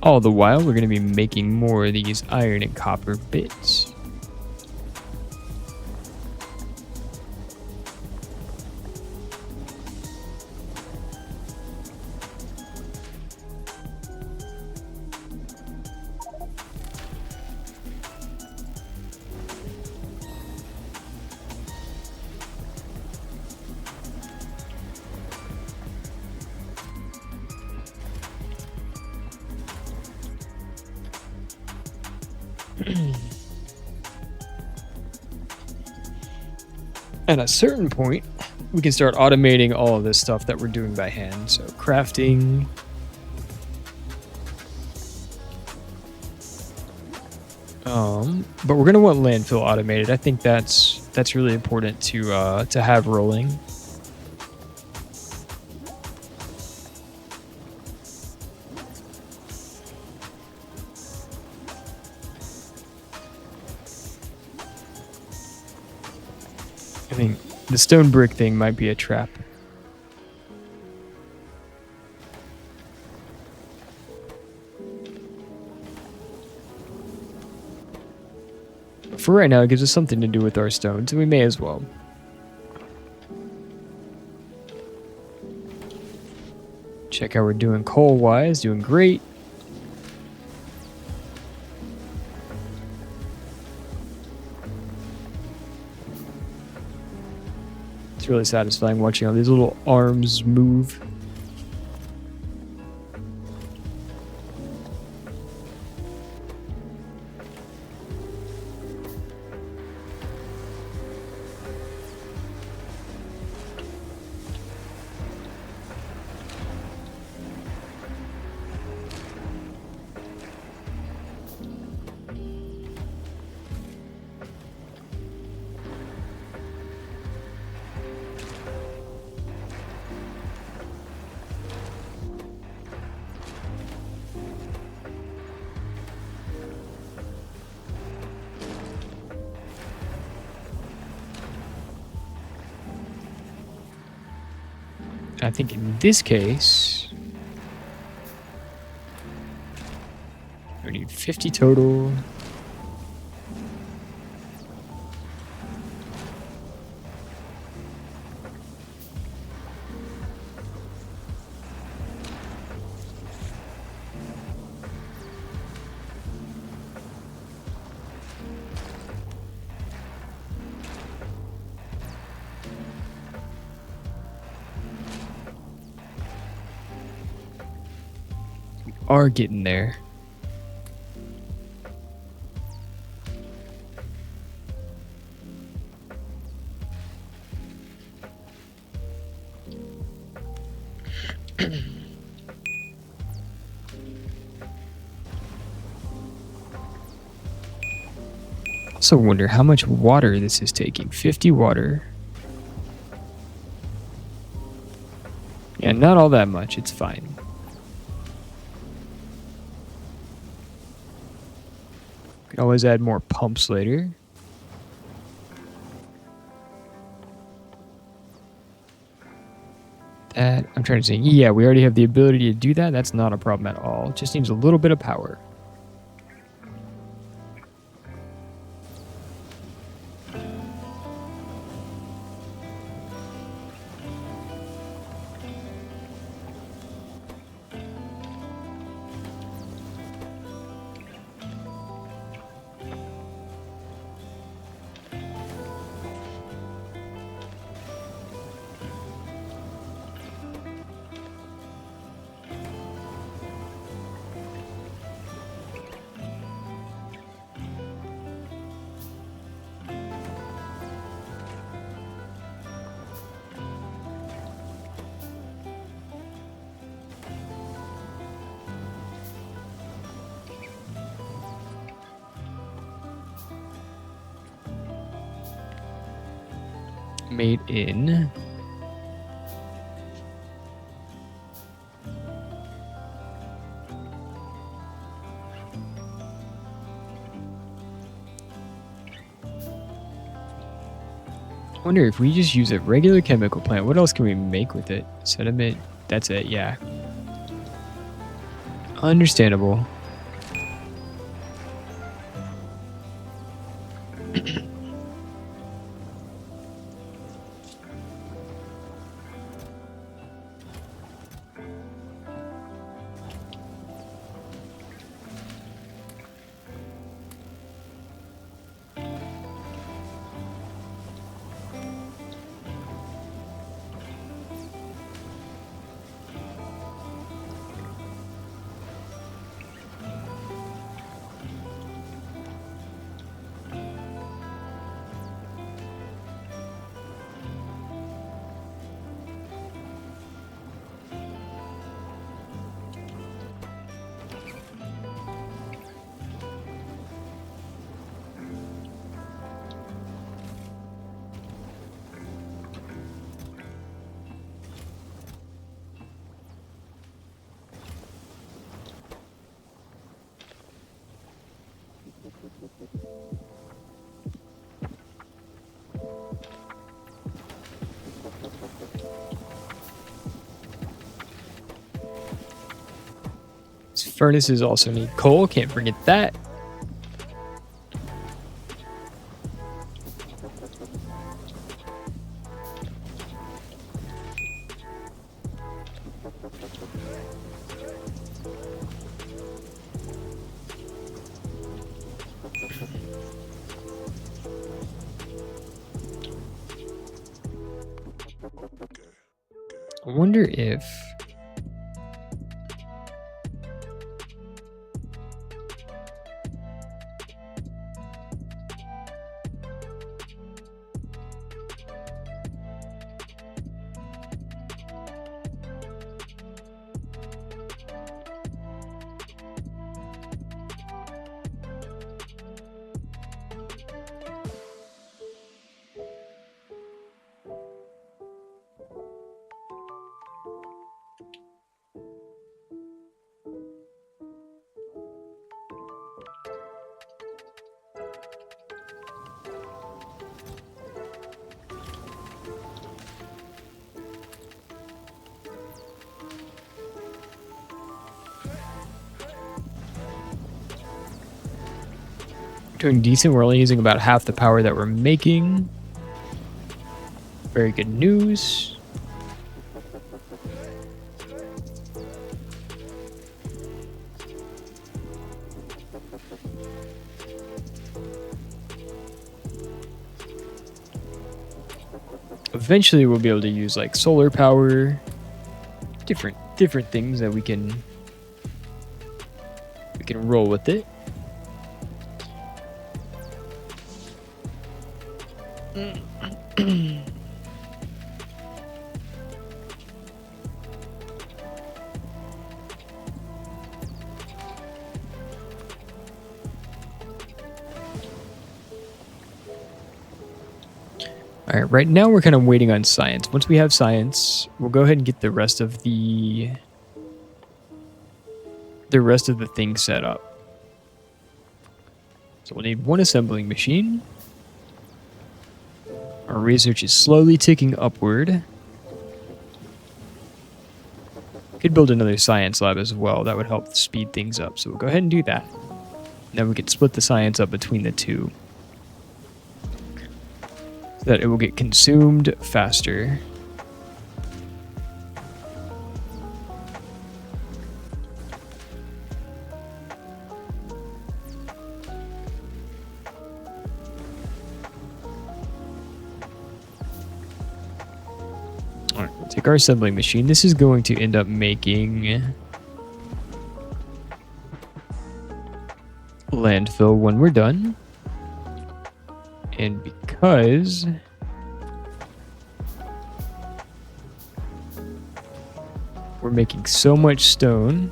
All the while, we're going to be making more of these iron and copper bits. At a certain point, we can start automating all of this stuff that we're doing by hand. So crafting. But we're gonna want landfill automated. I think that's really important to have rolling. I think the stone brick thing might be a trap. For right now, it gives us something to do with our stone, so we may as well. Check how we're doing coal-wise. Doing great. It's really satisfying watching all these little arms move. I think in this case, we need 50 total. Are getting there. Also wonder how much water this is taking. 50 water. Yeah, not all that much. It's fine. Could always add more pumps later. That, I'm trying to say, yeah, we already have the ability to do that. That's not a problem at all. Just needs a little bit of power. Made in. I wonder if we just use a regular chemical plant, what else can we make with it? Sediment, that's it, yeah. Understandable. These furnaces also need coal, can't forget that. I wonder if doing decent. We're only using about half the power that we're making. Very good news. Eventually we'll be able to use like solar power, different things that we can roll with it. All right, right now we're kind of waiting on science. Once we have science, we'll go ahead and get the rest of the thing set up. So we'll need one assembling machine. Our research is slowly ticking upward. Could build another science lab as well. That would help speed things up. So we'll go ahead and do that. Then we could split the science up between the two, so that it will get consumed faster. All right, we'll take our assembling machine. This is going to end up making landfill when we're done. And because we're making so much stone,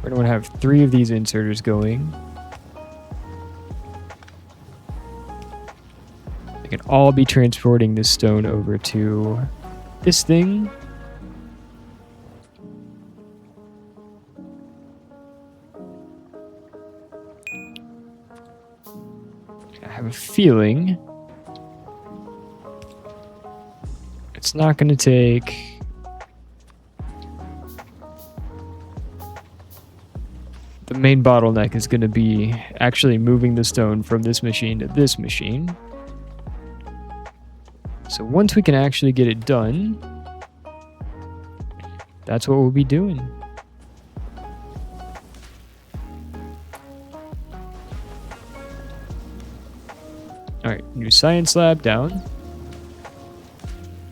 we're going to have 3 of these inserters going. They can all be transporting this stone over to this thing. I have a feeling it's not going to take the main bottleneck is going to be actually moving the stone from this machine to this machine. So once we can actually get it done, that's what we'll be doing. Alright, new science lab down.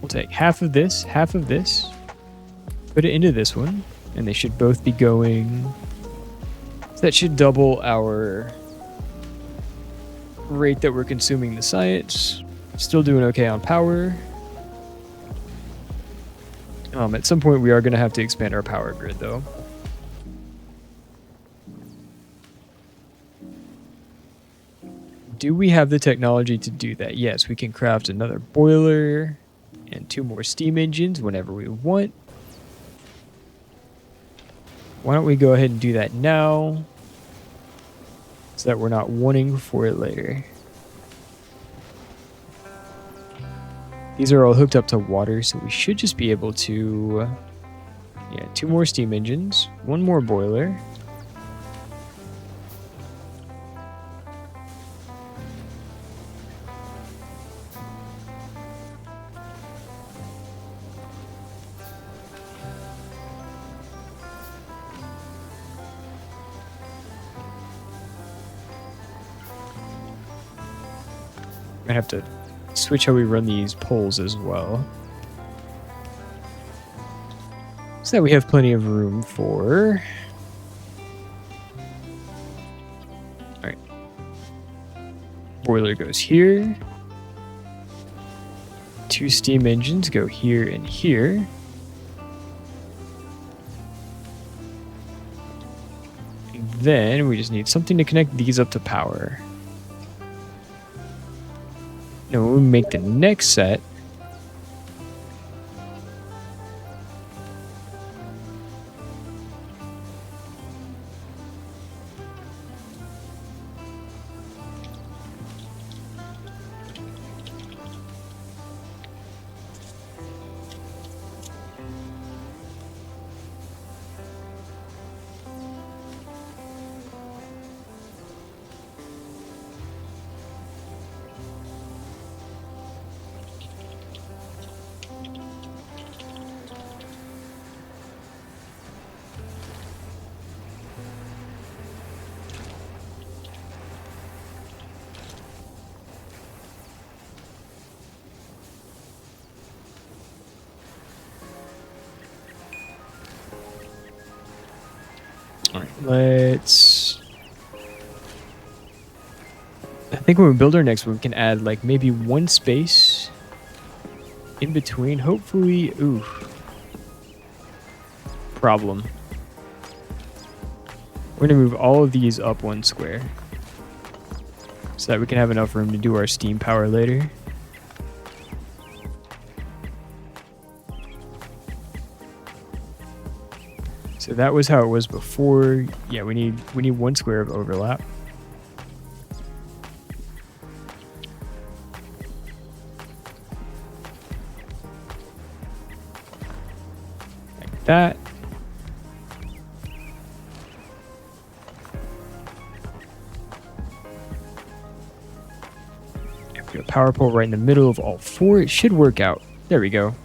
We'll take half of this, put it into this one, and they should both be going. So that should double our rate that we're consuming the science. Still doing okay on power. At some point we are going to have to expand our power grid though. Do we have the technology to do that? Yes, we can craft another boiler and 2 more steam engines whenever we want. Why don't we go ahead and do that now, so that we're not wanting for it later. These are all hooked up to water, so we should just be able to... Yeah, 2 more steam engines, 1 more boiler. Might have to switch how we run these poles as well, so that we have plenty of room for... Alright. Boiler goes here. 2 steam engines go here and here. And then we just need something to connect these up to power. Now when we make the next set, let's... I think when we build our next one, we can add like maybe 1 space in between. Hopefully, ooh, problem. We're gonna move all of these up 1 square, so that we can have enough room to do our steam power later. So that was how it was before. Yeah, we need 1 square of overlap. Like that. Put a power pole right in the middle of all 4. It should work out. There we go.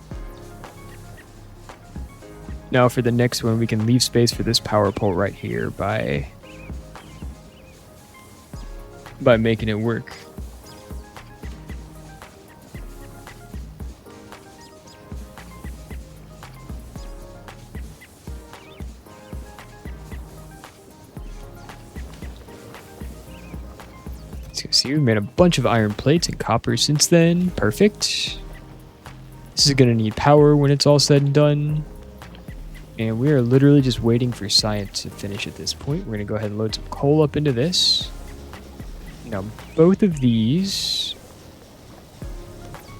Now for the next one, we can leave space for this power pole right here by making it work. So see, we made a bunch of iron plates and copper since then. Perfect. This is going to need power when it's all said and done. And we are literally just waiting for science to finish at this point. We're going to go ahead and load some coal up into this. Now, both of these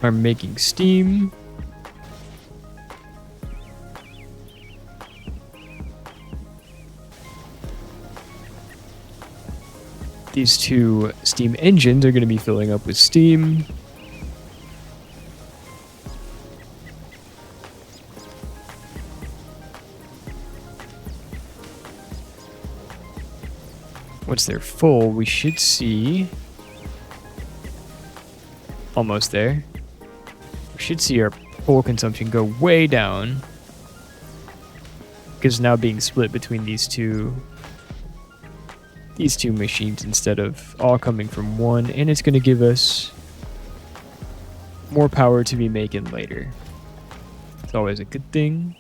are making steam. These 2 steam engines are going to be filling up with steam. Once they're full, we should see... Almost there. We should see our coal consumption go way down. Because it's now being split between these two machines instead of all coming from one. And it's going to give us more power to be making later. It's always a good thing.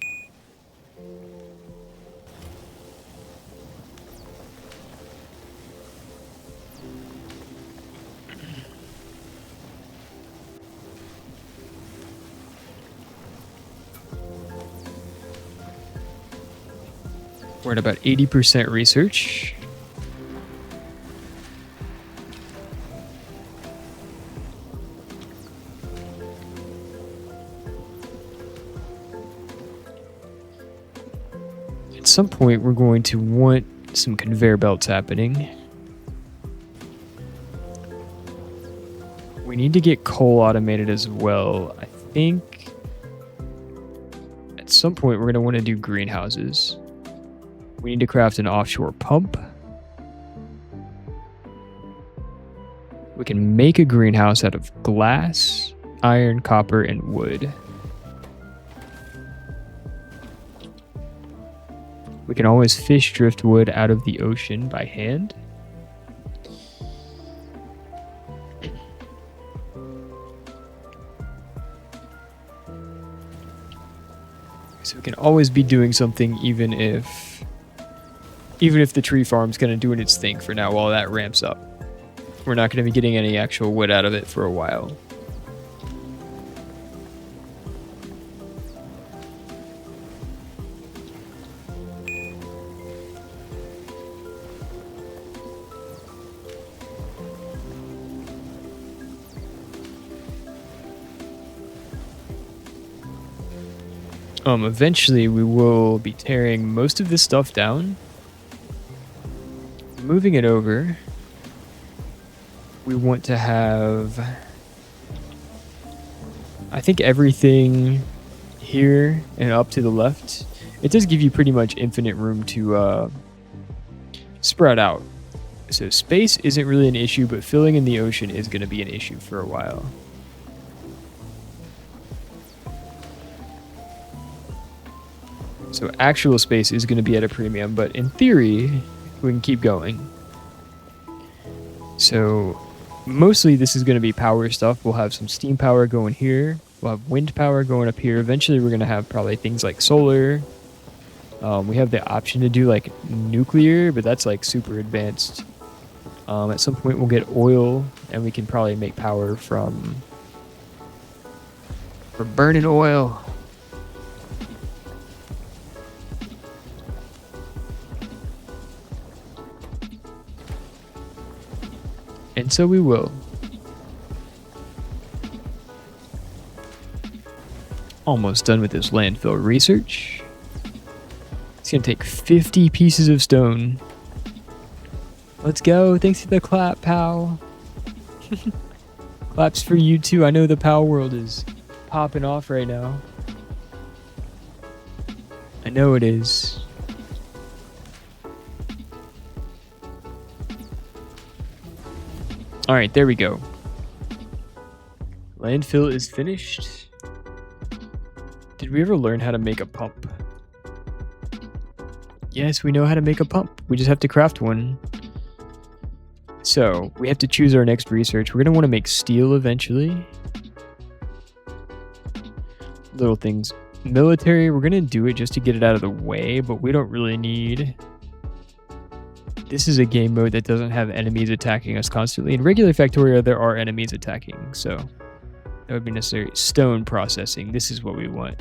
We're at about 80% research. At some point, we're going to want some conveyor belts happening. We need to get coal automated as well. I think at some point, we're going to want to do greenhouses. We need to craft an offshore pump. We can make a greenhouse out of glass, iron, copper, and wood. We can always fish driftwood out of the ocean by hand. So we can always be doing something even if the tree farm's kind of doing its thing for now while that ramps up. We're not going to be getting any actual wood out of it for a while. Eventually we will be tearing most of this stuff down, moving it over. We want to have, I think, everything here and up to the left. It does give you pretty much infinite room to spread out. So space isn't really an issue, but filling in the ocean is going to be an issue for a while. So actual space is going to be at a premium, but in theory, we can keep going. So mostly this is going to be power stuff. We'll have some steam power going here. We'll have wind power going up here. Eventually we're going to have probably things like solar. We have the option to do like nuclear, but that's like super advanced. At some point we'll get oil, and we can probably make power from burning oil. And so we will. Almost done with this landfill research. It's gonna take 50 pieces of stone. Let's go. Thanks for the clap, pal. Claps for you too. I know the Palworld is popping off right now. I know it is. Alright, there we go. Landfill is finished. Did we ever learn how to make a pump? Yes, we know how to make a pump. We just have to craft one. So, we have to choose our next research. We're going to want to make steel eventually. Little things. Military, we're going to do it just to get it out of the way, but we don't really need... This is a game mode that doesn't have enemies attacking us constantly. In regular Factorio, there are enemies attacking, so that would be necessary. Stone processing, this is what we want.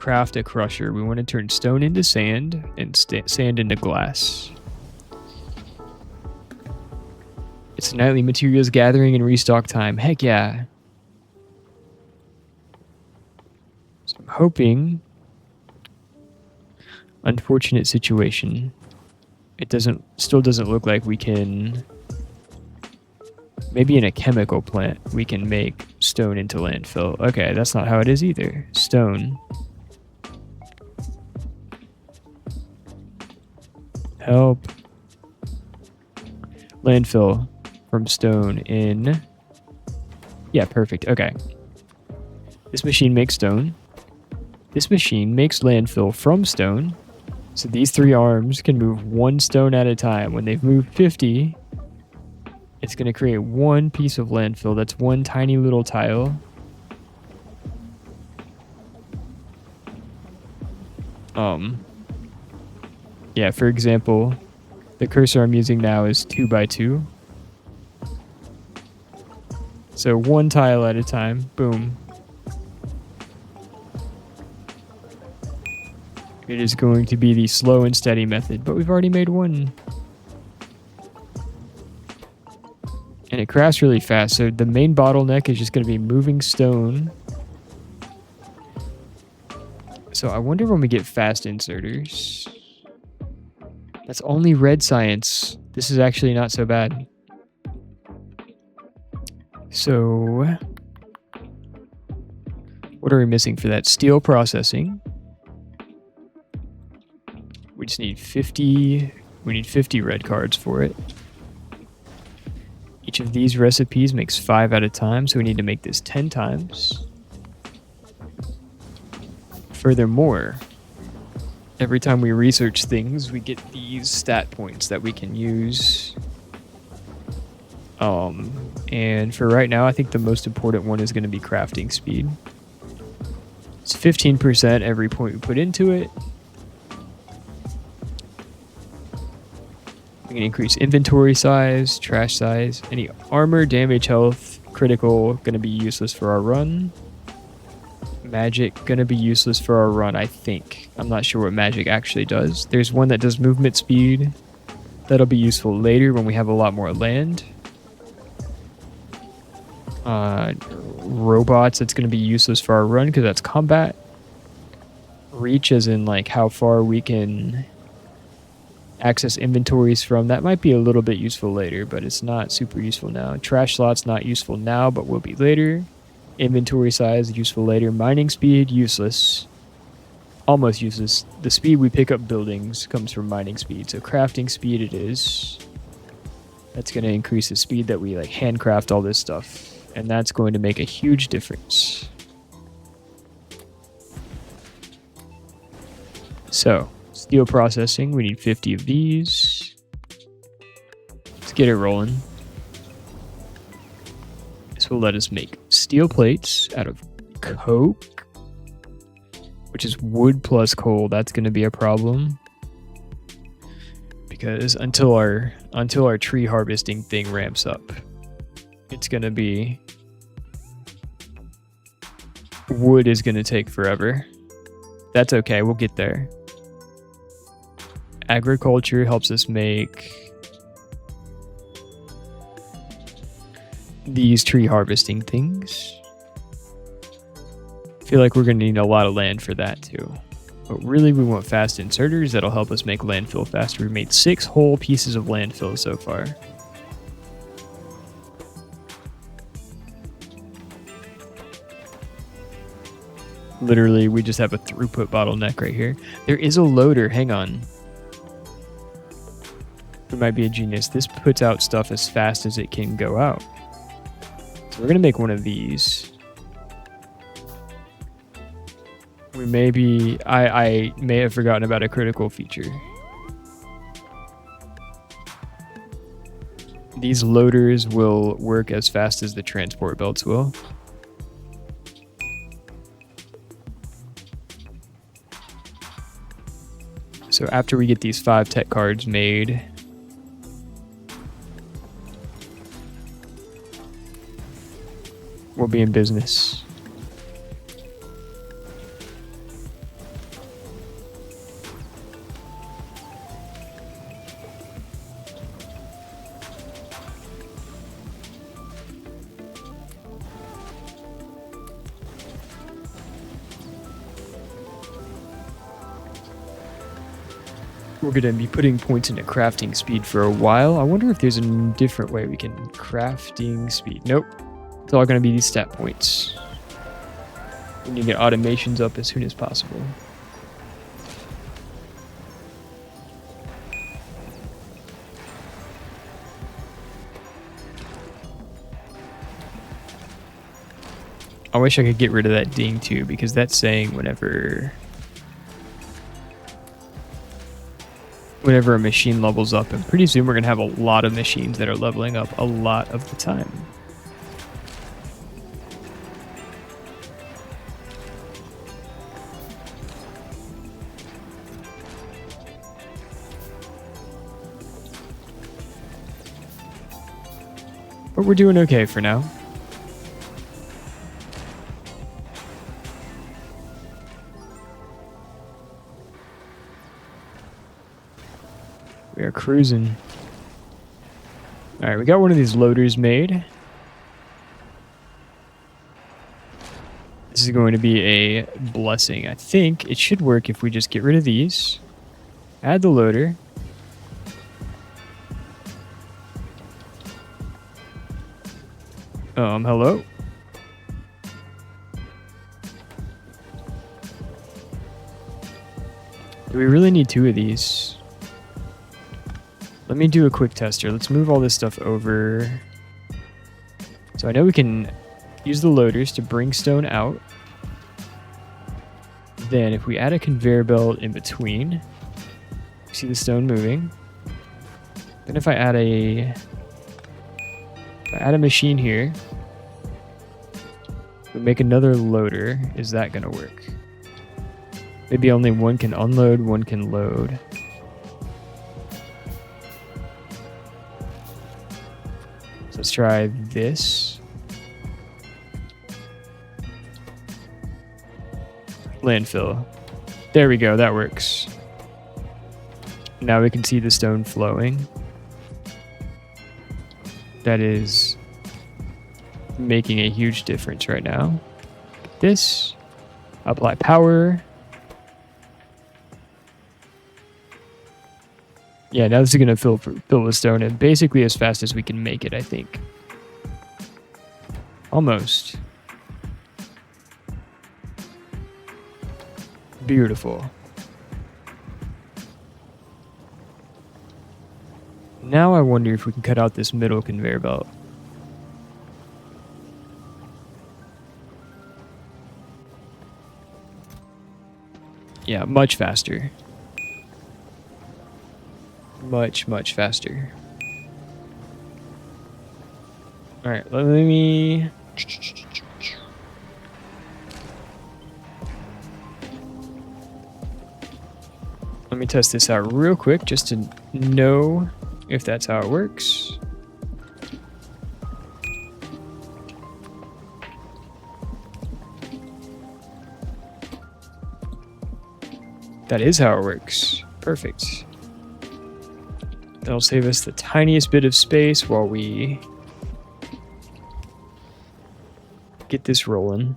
Craft a crusher. We want to turn stone into sand and sand into glass. It's nightly materials gathering and restock time. Heck yeah. So I'm hoping... Unfortunate situation. It still doesn't look like we can... Maybe in a chemical plant we can make stone into landfill. Okay, that's not how it is either. Stone. Help. Landfill from stone in... Yeah, perfect. Okay. This machine makes stone. This machine makes landfill from stone. So these 3 arms can move 1 stone at a time. When they've moved 50, it's going to create 1 piece of landfill. That's 1 tiny little tile. Yeah, for example, the cursor I'm using now is 2 by 2. So 1 tile at a time. Boom. It is going to be the slow and steady method, but we've already made 1. And it crafts really fast, so the main bottleneck is just going to be moving stone. So I wonder when we get fast inserters. That's only red science. This is actually not so bad. So, what are we missing for that? Steel processing. We just need 50. We need 50 red cards for it. Each of these recipes makes 5 at a time, so we need to make this 10 times. Furthermore, every time we research things, we get these stat points that we can use. And for right now, I think the most important one is going to be crafting speed. It's 15% every point we put into it. We can increase inventory size, trash size, any armor, damage, health, critical, going to be useless for our run. Magic, going to be useless for our run, I think. I'm not sure what magic actually does. There's one that does movement speed. That'll be useful later when we have a lot more land. Robots, that's going to be useless for our run because that's combat. Reach, as in like how far we can access inventories from. That might be a little bit useful later, but it's not super useful now. Trash slots, not useful now, but will be later. Inventory size, useful later. Mining speed, useless. Almost useless. The speed we pick up buildings comes from mining speed, so crafting speed it is. That's going to increase the speed that we like handcraft all this stuff, and that's going to make a huge difference. So, steel processing, we need 50 of these. Let's get it rolling. This will let us make steel plates out of coke, which is wood plus coal. That's going to be a problem because until our tree harvesting thing ramps up, it's going to be... Wood is going to take forever. That's okay, we'll get there. Agriculture helps us make these tree harvesting things. I feel like we're going to need a lot of land for that too. But really, we want fast inserters that'll help us make landfill faster. We've made 6 whole pieces of landfill so far. Literally, we just have a throughput bottleneck right here. There is a loader. Hang on. It might be a genius. This puts out stuff as fast as it can go out. So we're going to make one of these. We may be... I may have forgotten about a critical feature. These loaders will work as fast as the transport belts will. So after we get these 5 tech cards made, we'll be in business. We're going to be putting points into crafting speed for a while. I wonder if there's a different way we can crafting speed. Nope. It's all going to be these stat points. We need to get automations up as soon as possible. I wish I could get rid of that ding too, because that's saying whenever a machine levels up, and pretty soon we're going to have a lot of machines that are leveling up a lot of the time. But we're doing okay for now. We are cruising. Alright, we got one of these loaders made. This is going to be a blessing. I think it should work if we just get rid of these. Add the loader. Hello? Do we really need 2 of these? Let me do a quick tester. Let's move all this stuff over. So I know we can use the loaders to bring stone out. Then if we add a conveyor belt in between, see the stone moving. Then if I add a machine here, we make another loader. Is that gonna work? Maybe only one can unload, one can load. So let's try this. Landfill. There we go, that works. Now we can see the stone flowing. That is making a huge difference right now. This. Apply power. Yeah, now this is going to fill with stone, and basically as fast as we can make it, I think. Almost. Beautiful. Now I wonder if we can cut out this middle conveyor belt. Yeah, much faster. Much, much faster. Alright, let me... Let me test this out real quick just to know if that's how it works. That is how it works. Perfect. That'll save us the tiniest bit of space while we get this rolling.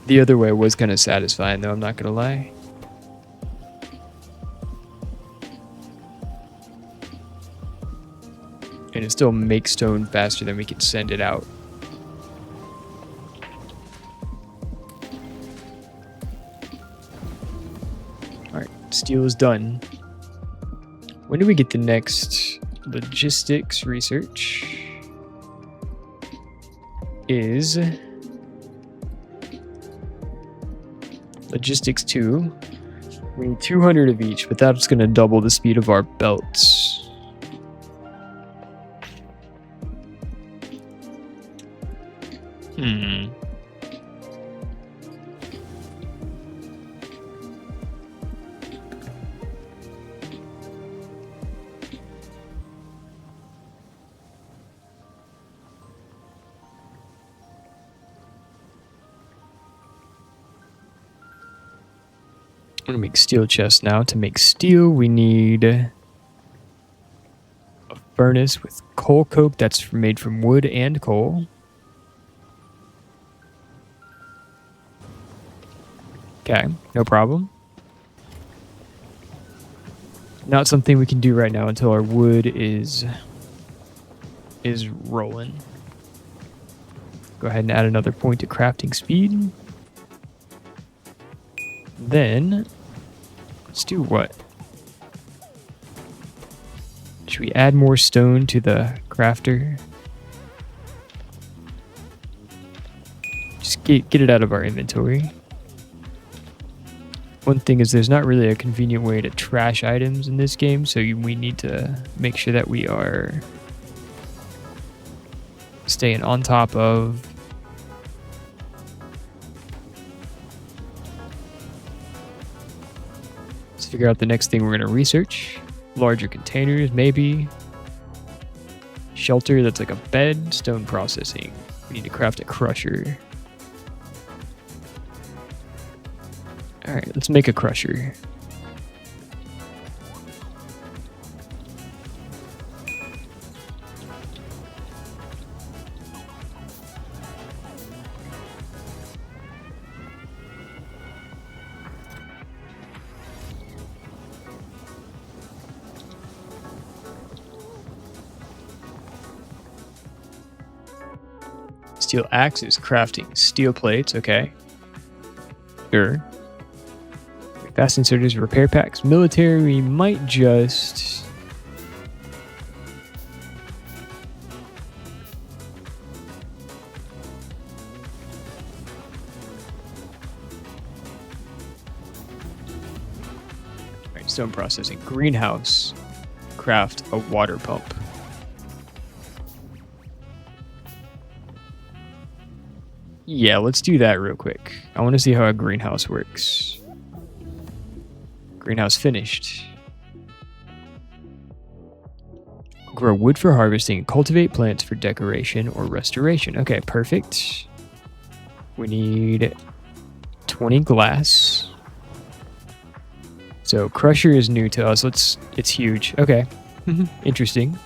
The other way was kind of satisfying, though, I'm not going to lie. And it still makes stone faster than we can send it out. Alright, steel is done. When do we get the next logistics research? Is logistics 2. We need 200 of each, but that's going to double the speed of our belts. I'm going to make steel chests now. To make steel, we need a furnace with coal coke that's made from wood and coal. Okay, no problem. Not something we can do right now until our wood is rolling. Go ahead and add another point to crafting speed. Then, let's do what? Should we add more stone to the crafter? Just get it out of our inventory. One thing is there's not really a convenient way to trash items in this game, so we need to make sure that we are staying on top of figure out the next thing we're going to research. Larger containers, maybe. Shelter that's like a bed. Stone processing. We need to craft a crusher. Alright, let's make a crusher. Steel axes, crafting steel plates, okay. Sure. Fast inserters, repair packs, military, we might just... Alright, stone processing, greenhouse, craft a water pump. Yeah, let's do that real quick. I want to see how a greenhouse works. Greenhouse finished. Grow wood for harvesting. Cultivate plants for decoration or restoration. Okay, perfect. We need 20 glass. So crusher is new to us. It's huge. Okay. Interesting.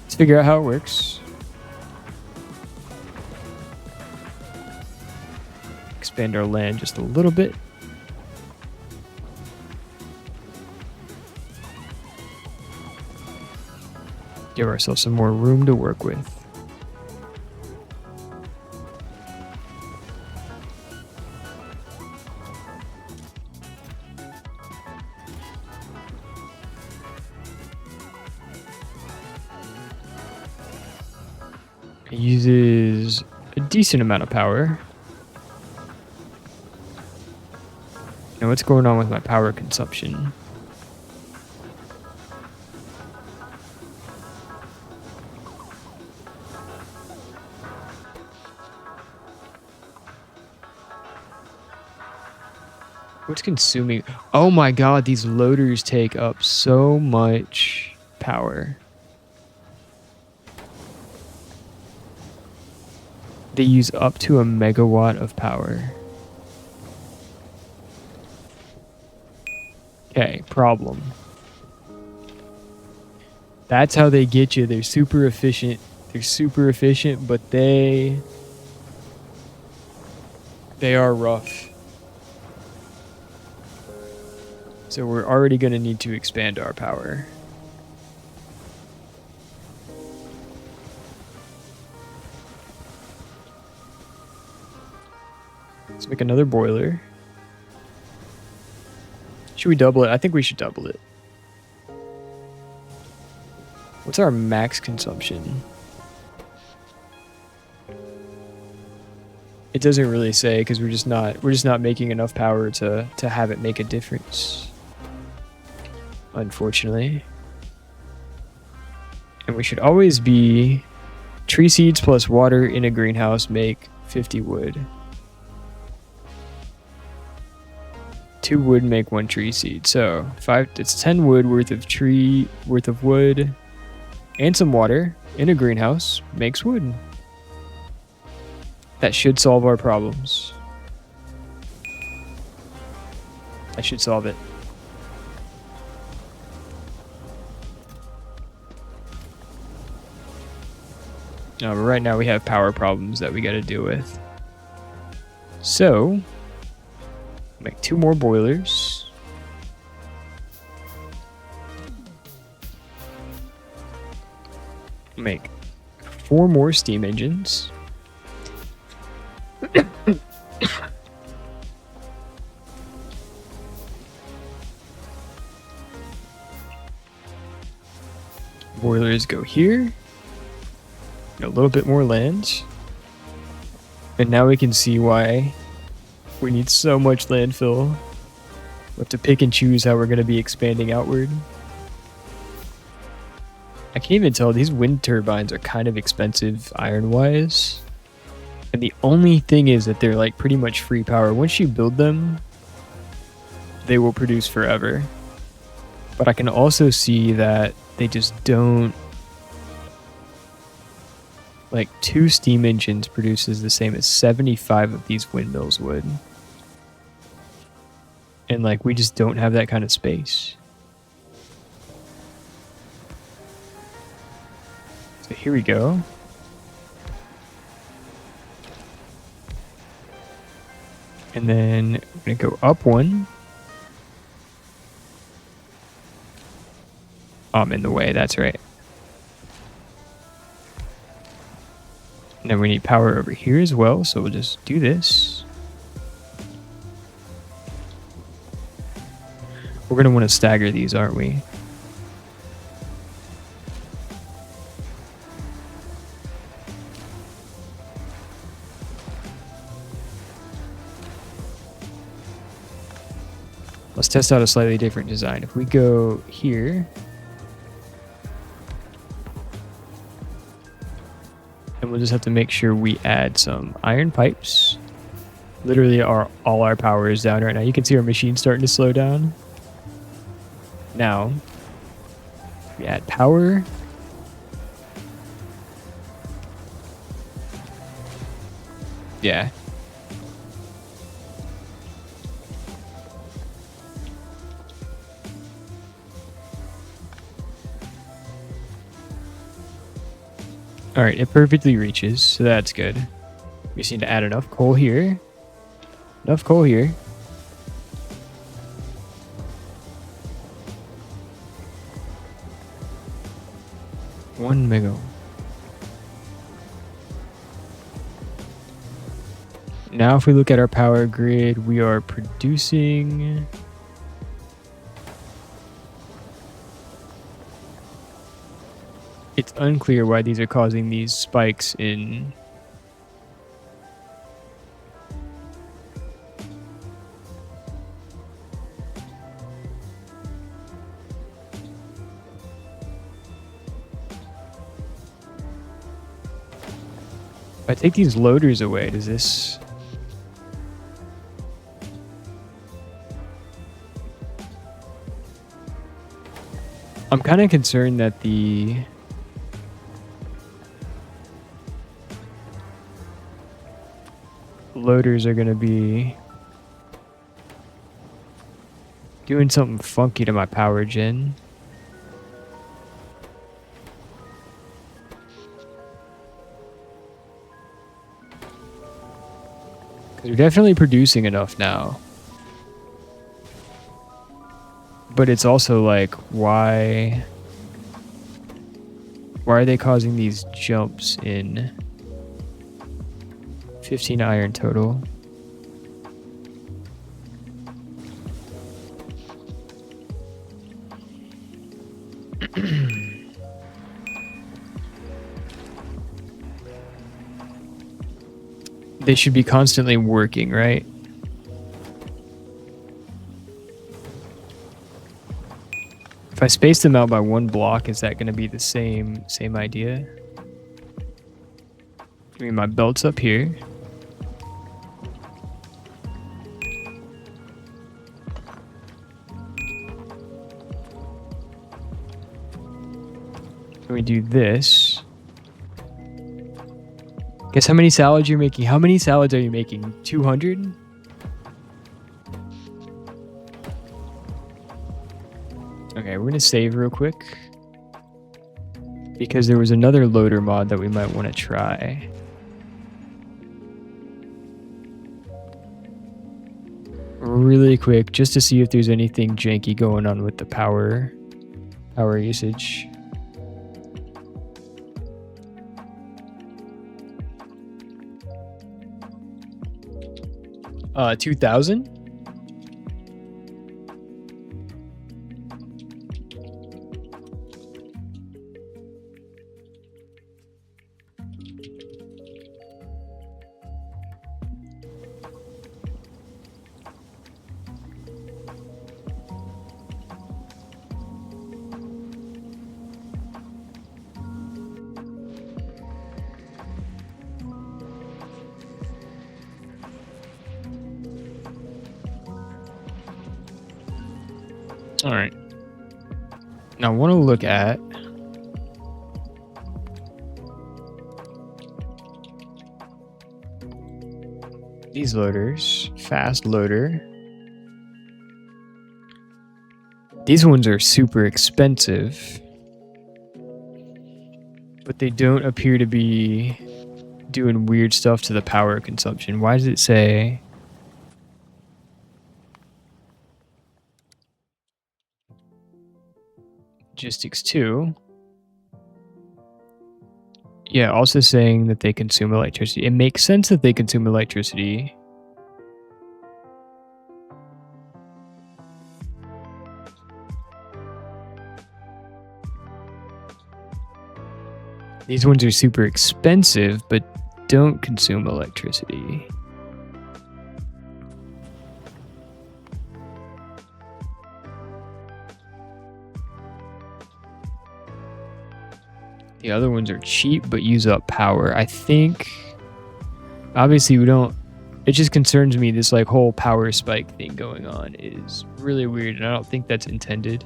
Let's figure out how it works. Expand our land just a little bit. Give ourselves some more room to work with. It uses a decent amount of power. Now what's going on with my power consumption? What's consuming? Oh my god, these loaders take up so much power. They use up to a megawatt of power. Okay, problem. That's how they get you. They're super efficient. They're super efficient, but they're They are rough. So we're already going to need to expand our power. Let's make another boiler. Should we double it? I think we should double it. What's our max consumption? It doesn't really say because we're just not making enough power to have it make a difference. Unfortunately. And we should always be tree seeds plus water in a greenhouse make 50 wood. 2 wood make 1 tree seed. So it's 10 wood worth of wood and some water in a greenhouse makes wood. That should solve our problems. That should solve it. No, but right now we have power problems that we got to deal with. So, make 2 more boilers. Make 4 more steam engines. Boilers go here. A little bit more land. And now we can see why we need so much landfill. We have to pick and choose how we're going to be expanding outward. I can't even tell. These wind turbines are kind of expensive iron-wise. And the only thing is that they're like pretty much free power. Once you build them, they will produce forever. But I can also see that they just don't... Like 2 steam engines produces the same as 75 of these windmills would. And like we just don't have that kind of space. So here we go. And then we're going to go up 1. Oh, I'm in the way, that's right. And then we need power over here as well, so we'll just do this. We're going to want to stagger these, aren't we? Let's test out a slightly different design. If we go here, and we'll just have to make sure we add some iron pipes. Literally all our power is down right now. You can see our machine starting to slow down. Now, we add power. Yeah. Alright, it perfectly reaches, so that's good. We just need to add enough coal here. Enough coal here. One mega. Now if we look at our power grid, we are producing... It's unclear why these are causing these spikes in... If I take these loaders away, does this... I'm kind of concerned that the... loaders are going to be doing something funky to my power gen. They're definitely producing enough now. But it's also like, why are they causing these jumps in 15 iron total? They should be constantly working, right? If I space them out by 1 block, is that going to be the same idea? I mean, my belt's up here. Can we do this? Guess how many salads you're making? How many salads are you making? 200? Okay, we're gonna save real quick. Because there was another loader mod that we might want to try. Really quick, just to see if there's anything janky going on with the power usage. Uh, 2,000? All right. Now I want to look at these loaders. Fast loader. These ones are super expensive, but they don't appear to be doing weird stuff to the power consumption. Why does it say logistics 2? Yeah, also saying that they consume electricity. It makes sense that they consume electricity. These ones are super expensive, but don't consume electricity. The other ones are cheap, but use up power. I think, obviously we don't, it just concerns me, this like whole power spike thing going on is really weird, and I don't think that's intended.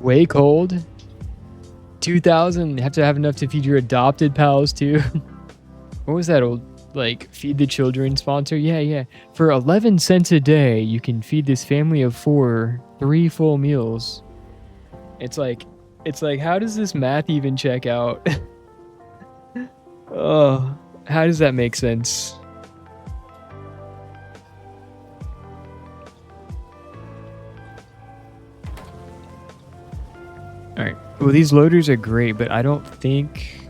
Way cold. 2,000. Have to have enough to feed your adopted pals too. What was that old like feed the children sponsor? Yeah. For 11 cents a day, you can feed this family of 4 3 full meals. It's like how does this math even check out? Oh, how does that make sense? All right. Well, these loaders are great, but I don't think...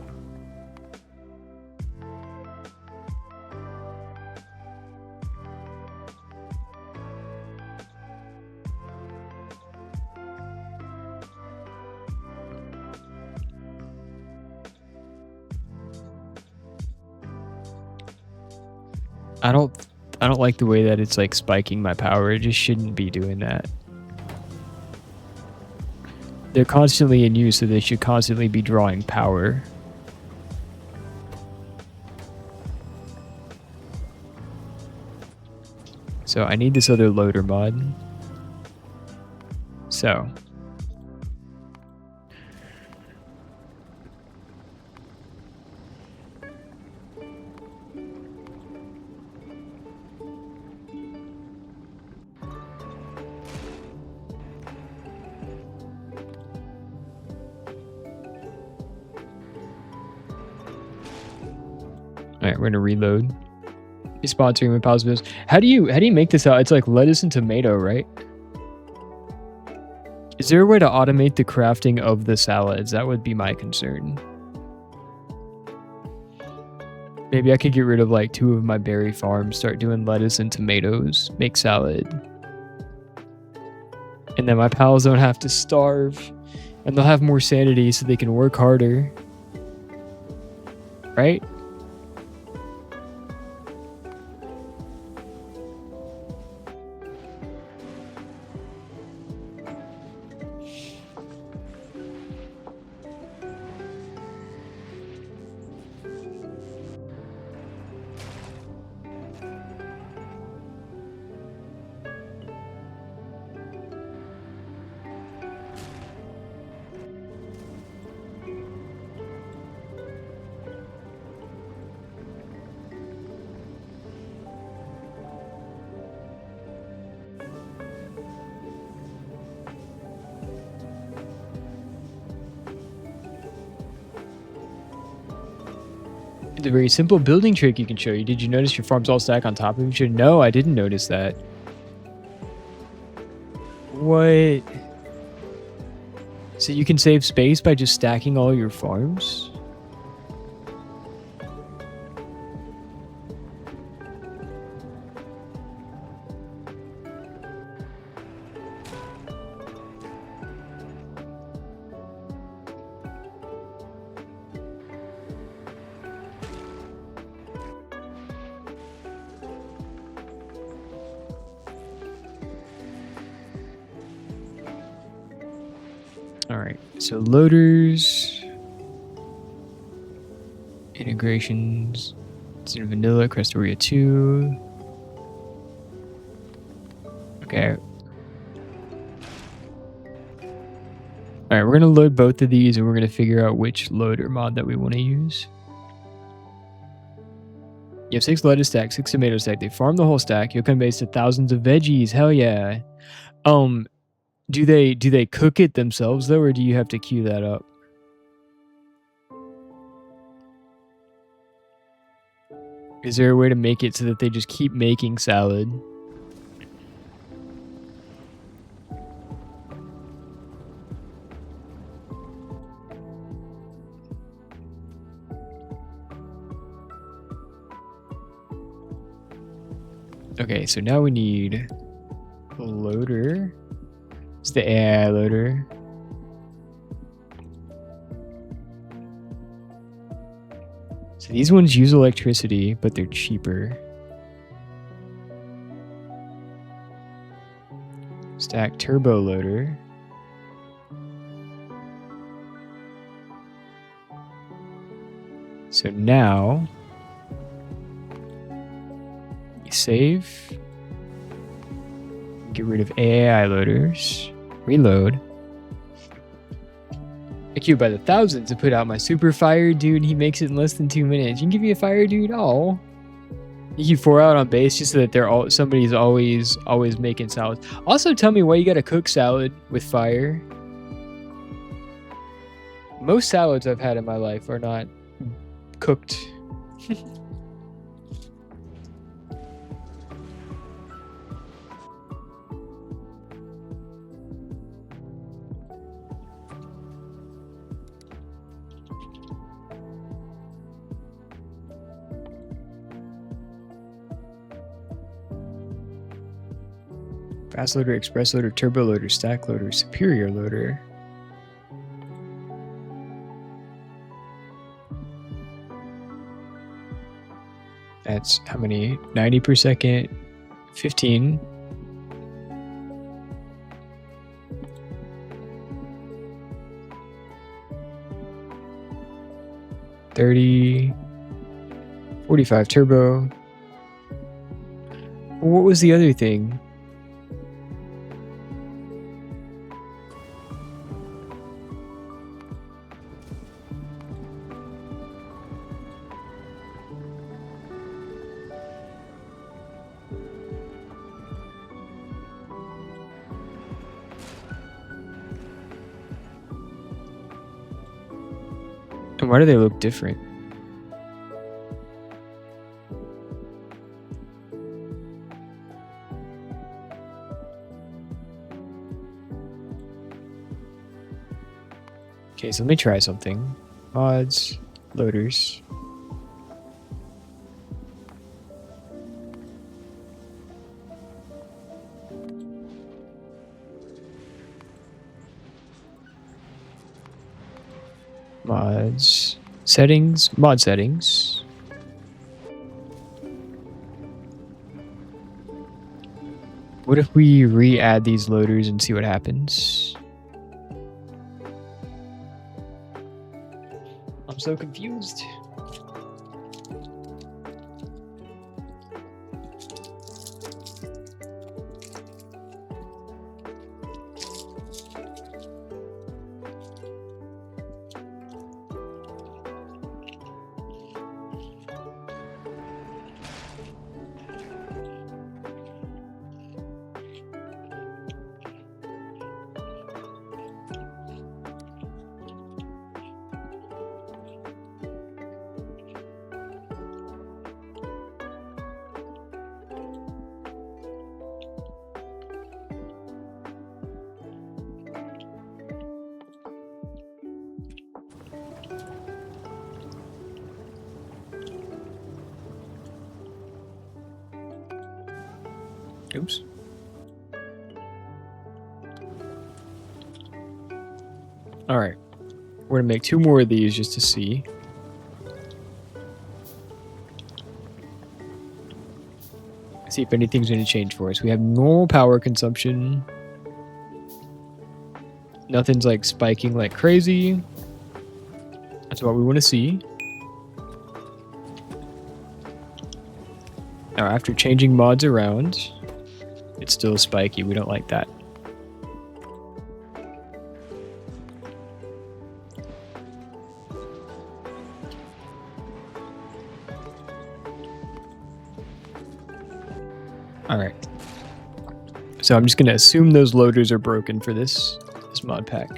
I don't like the way that it's like spiking my power. It just shouldn't be doing that. They're constantly in use, so they should constantly be drawing power. So I need this other loader mod. So. right, we're gonna reload. He's sponsoring with Pal's Bills. How do you make this out? It's like lettuce and tomato, right? Is there a way to automate the crafting of the salads? That would be my concern. Maybe I could get rid of like 2 of my berry farms, start doing lettuce and tomatoes, make salad. And then my pals don't have to starve. And they'll have more sanity so they can work harder. Right? The very simple building trick you can show you. Did you notice your farms all stack on top of each other? No, I didn't notice that. What? So you can save space by just stacking all your farms? Alright, so loaders, integrations, it's in vanilla, Crestoria 2. Okay. Alright, we're going to load both of these and we're going to figure out which loader mod that we want to use. You have 6 lettuce stacks, 6 tomato stack. They farm the whole stack. You'll come base to thousands of veggies. Hell yeah. Do they cook it themselves though, or do you have to queue that up? Is there a way to make it so that they just keep making salad? Okay, so now we need a loader. It's the AI loader. So these ones use electricity, but they're cheaper. Stack turbo loader. So now you save. Get rid of AI loaders. Reload. I queue by the thousands to put out my super fire dude. He makes it in less than 2 minutes. You can give me a fire dude. Oh, you queue 4 out on base just so that they're somebody's always making salads. Also, tell me why you gotta cook salad with fire. Most salads I've had in my life are not cooked. Fast loader, express loader, turbo loader, stack loader, superior loader. That's how many? 90 per second, 15. $30, 45 turbo. What was the other thing? And why do they look different? Okay, so let me try something. Mods, loaders. Mods, settings, mod settings. What if we re-add these loaders and see what happens? I'm so confused. Oops. All right. We're going to make 2 more of these just to see. See if anything's going to change for us. We have normal power consumption. Nothing's like spiking like crazy. That's what we want to see. Now, after changing mods around, it's still spiky. We don't like that. All right. So I'm just going to assume those loaders are broken for this mod pack.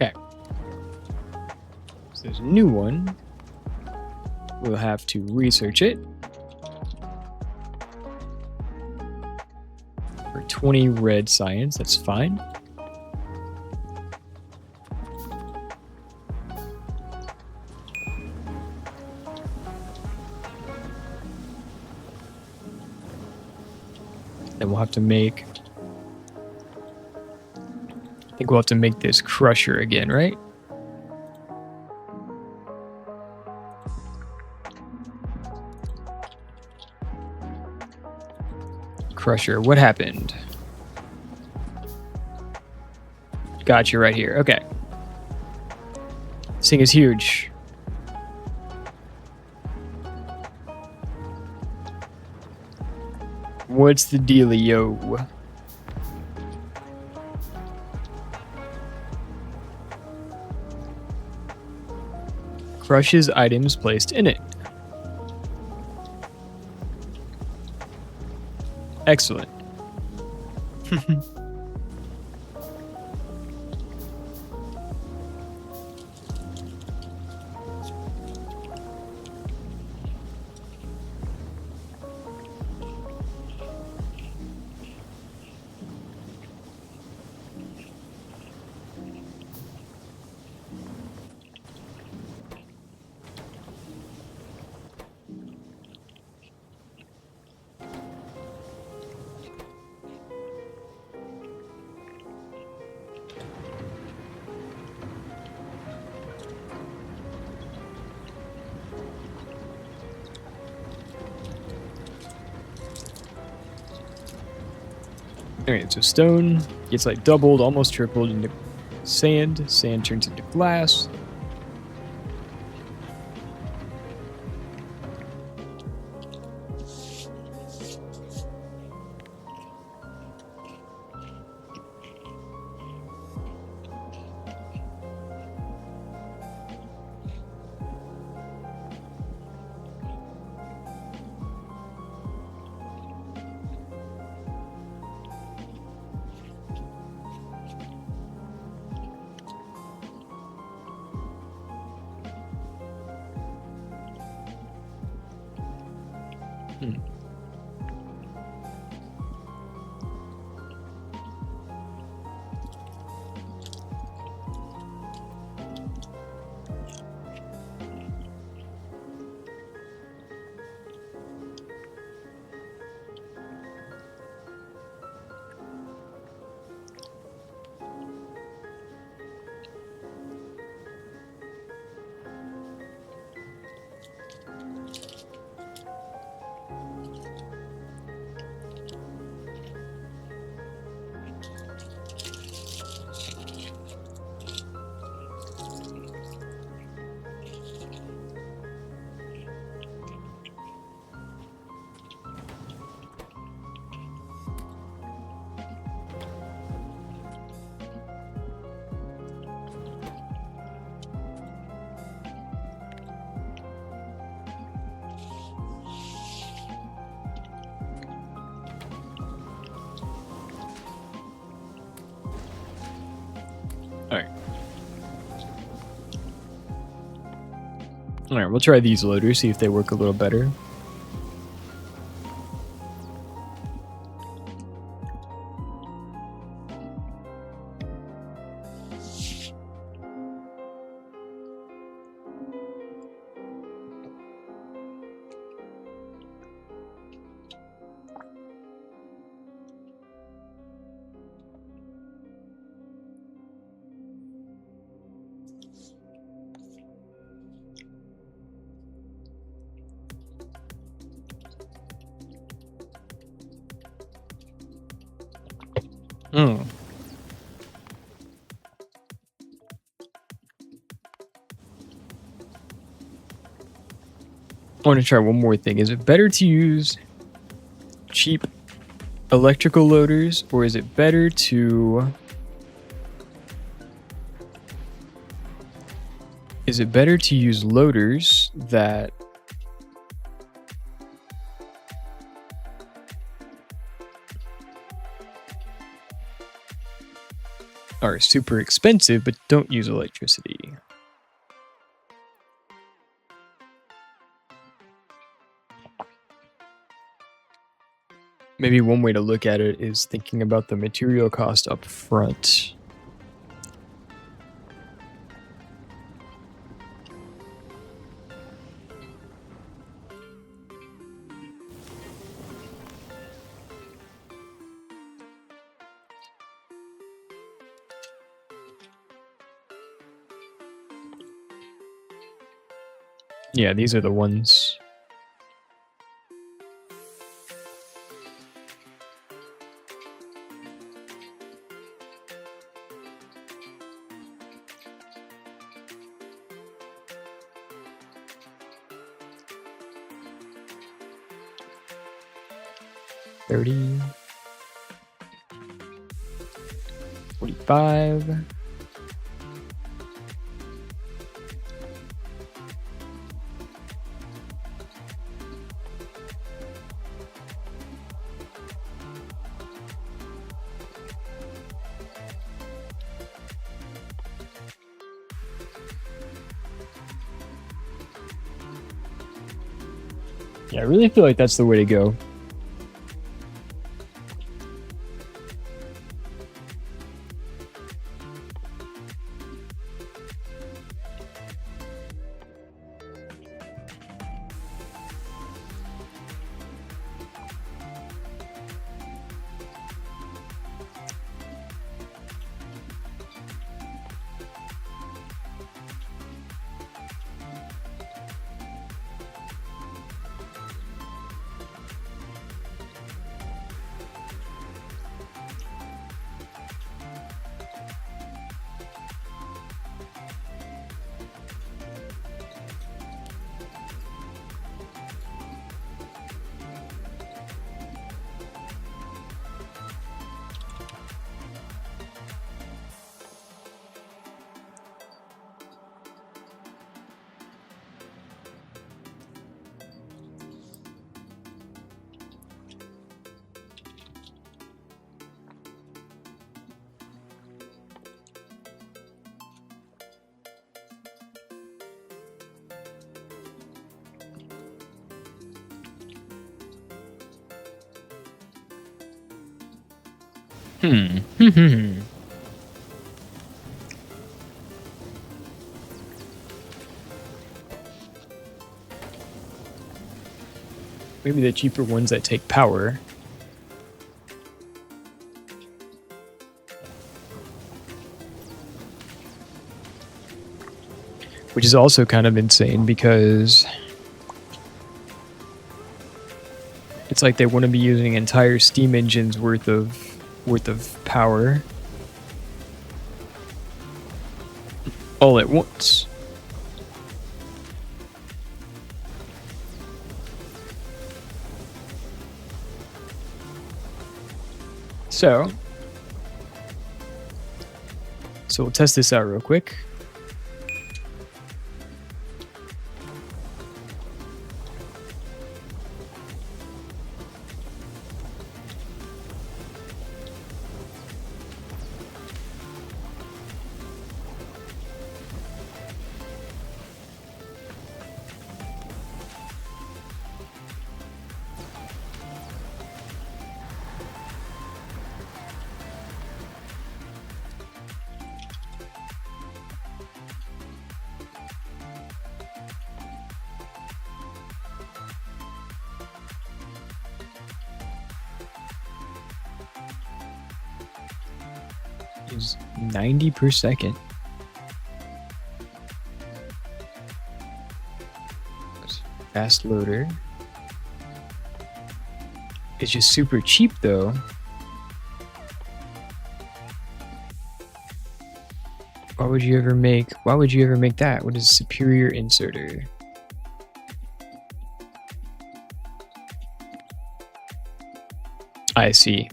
Okay. So there's a new one. We'll have to research it. For 20 red science, that's fine. Then we'll have to make... I think we'll have to make this crusher again, right? Crusher, what happened? Got you right here. Okay. This thing is huge. What's the dealio? Crushes items placed in it. Excellent. Alright, so stone gets like doubled, almost tripled into sand. Sand turns into glass. Alright, we'll try these loaders, see if they work a little better. Hmm. I want to try one more thing. Is it better to use cheap electrical loaders, or is it better to... Is it better to use loaders that are super expensive but don't use electricity? Maybe one way to look at it is thinking about the material cost up front. Yeah, these are the ones. $30, $45. Yeah, I really feel like that's the way to go. Hmm. Maybe the cheaper ones that take power. Which is also kind of insane because it's like they want to be using entire steam engines worth of power all at once. So we'll test this out real quick. Is 90 per second. Fast loader. It's just super cheap though. Why would you ever make that? What is superior inserter? I see.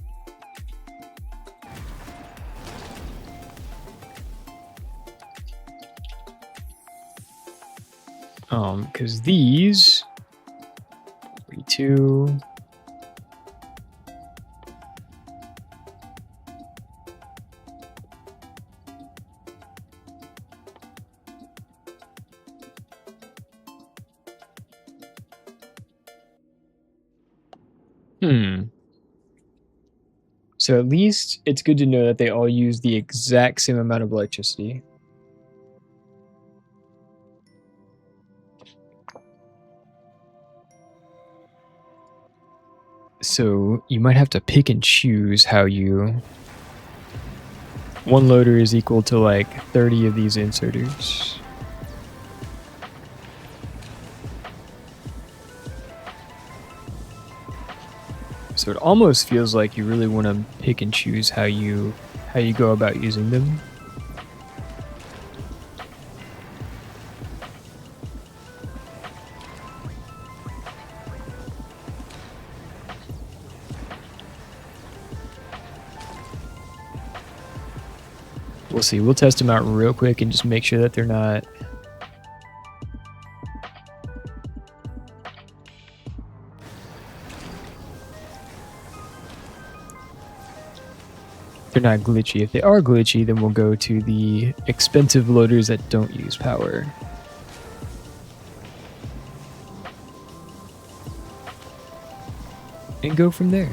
Because these 42. So at least it's good to know that they all use the exact same amount of electricity. So you might have to pick and choose how you... One loader is equal to like 30 of these inserters. So it almost feels like you really want to pick and choose how you go about using them. We'll see. We'll test them out real quick and just make sure that they're not... They're not glitchy. If they are glitchy, then we'll go to the expensive loaders that don't use power. And go from there.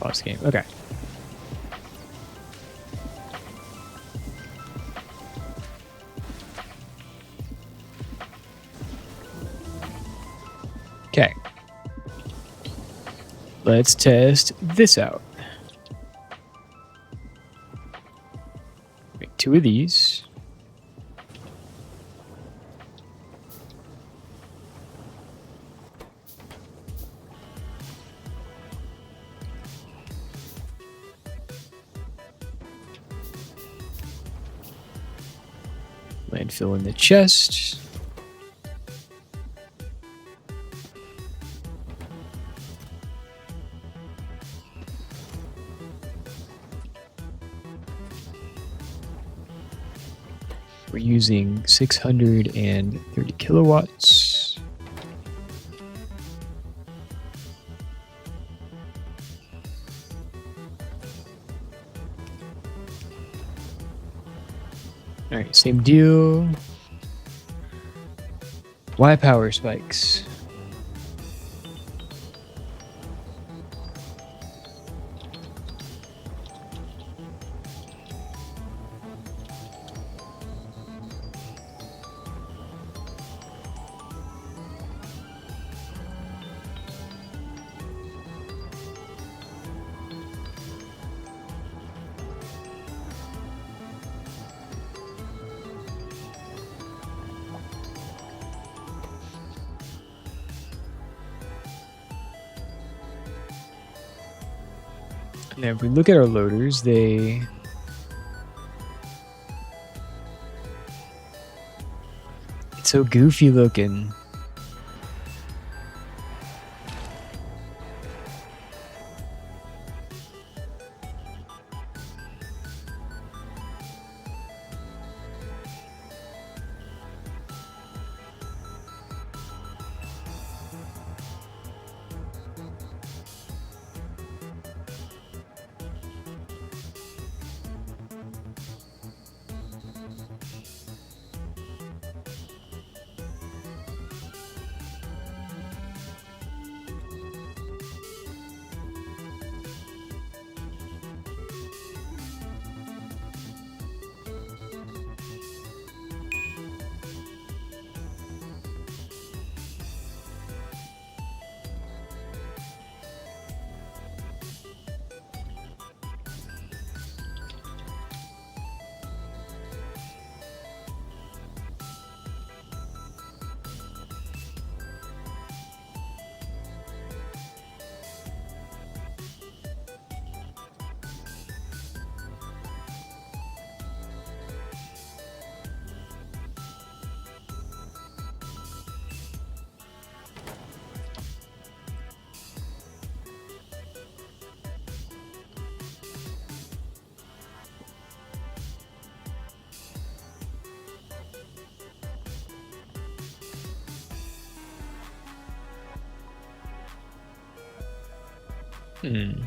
Lost game. Okay. Let's test this out. Make 2 of these. Landfill in the chest. We're using 630 kilowatts. All right, same deal. Why power spikes? Now, if we look at our loaders, it's so goofy looking. Hmm.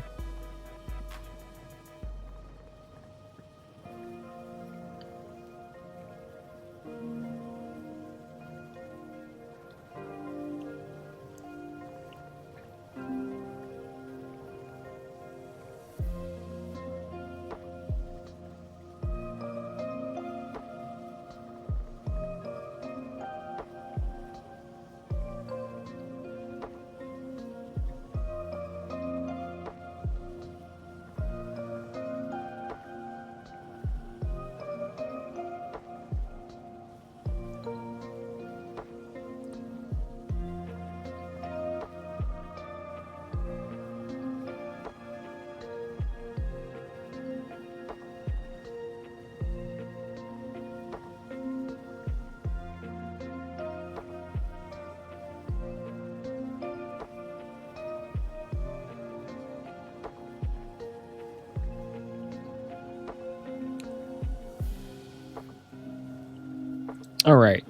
All right.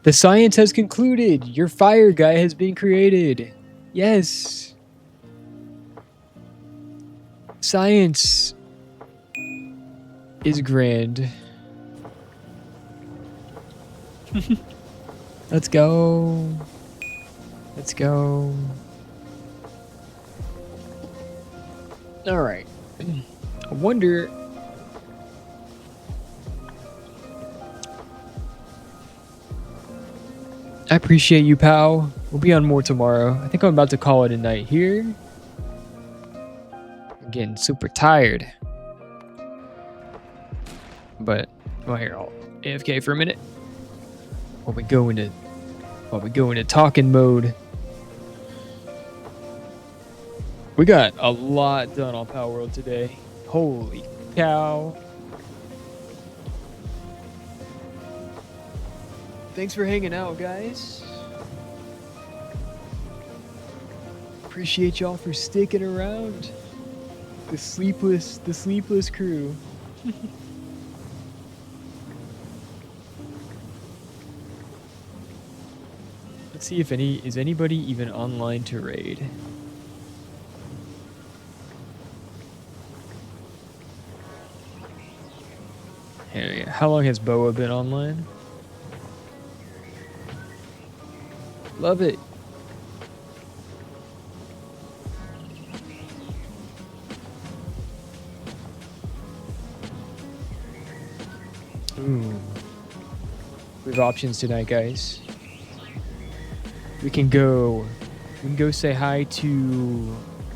The science has concluded. Your fire guy has been created. Yes. Science is grand. Let's go. Let's go. All right. I wonder. I appreciate you, pal. We'll be on more tomorrow. I think I'm about to call it a night here. I'm getting super tired. But well, here, I'll AFK for a minute while we go into talking mode. We got a lot done on Palworld today. Holy cow. Thanks for hanging out, guys. Appreciate y'all for sticking around. The sleepless crew. Let's see if is anybody even online to raid. Here, yeah. How long has Boa been online? Love it. Ooh. We have options tonight, guys. We can go say hi to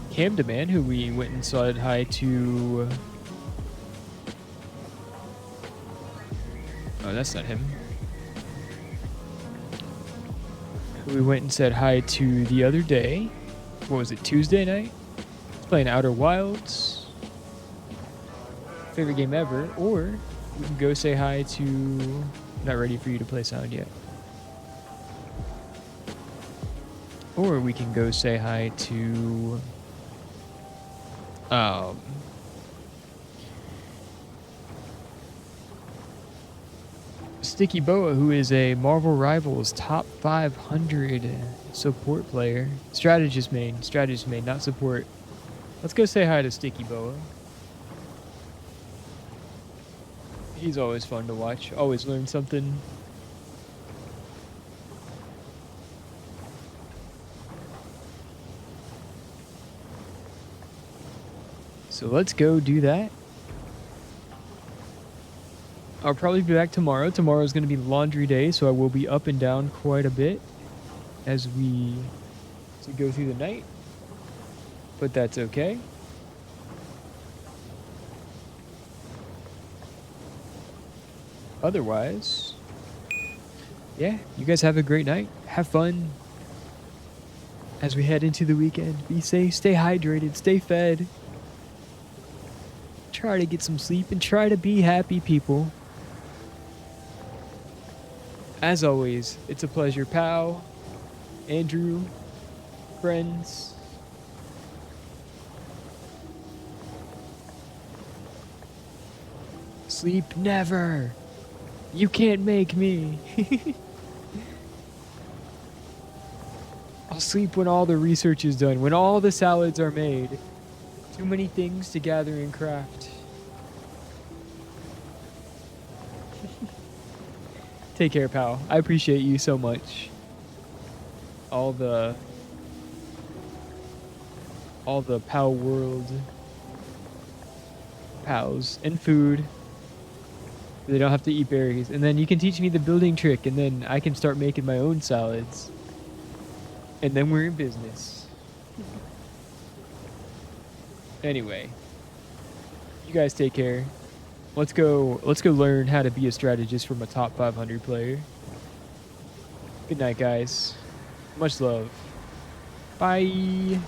Camdeman, who we went and said hi to. Oh, that's not him. Who we went and said hi to the other day. What was it, Tuesday night? Playing Outer Wilds. Favorite game ever. Or we can go say hi to... Not ready for you to play sound yet. Or we can go say hi to... Sticky Boa, who is a Marvel Rivals top 500 support player. Strategist main, not support. Let's go say hi to Sticky Boa. He's always fun to watch, always learn something. So let's go do that. I'll probably be back tomorrow. Tomorrow's going to be laundry day, so I will be up and down quite a bit as we go through the night. But that's okay. Otherwise, yeah, you guys have a great night. Have fun as we head into the weekend. Be safe, stay hydrated, stay fed. Try to get some sleep and try to be happy, people. As always, it's a pleasure, pal, Andrew, friends. Sleep never. You can't make me. I'll sleep when all the research is done, when all the salads are made. Too many things to gather and craft. Take care, pal. I appreciate you so much. All the Palworld pals and food. They don't have to eat berries. And then you can teach me the building trick, and then I can start making my own salads. And then we're in business. Anyway, you guys take care. Let's go learn how to be a strategist from a top 500 player. Good night, guys. Much love. Bye.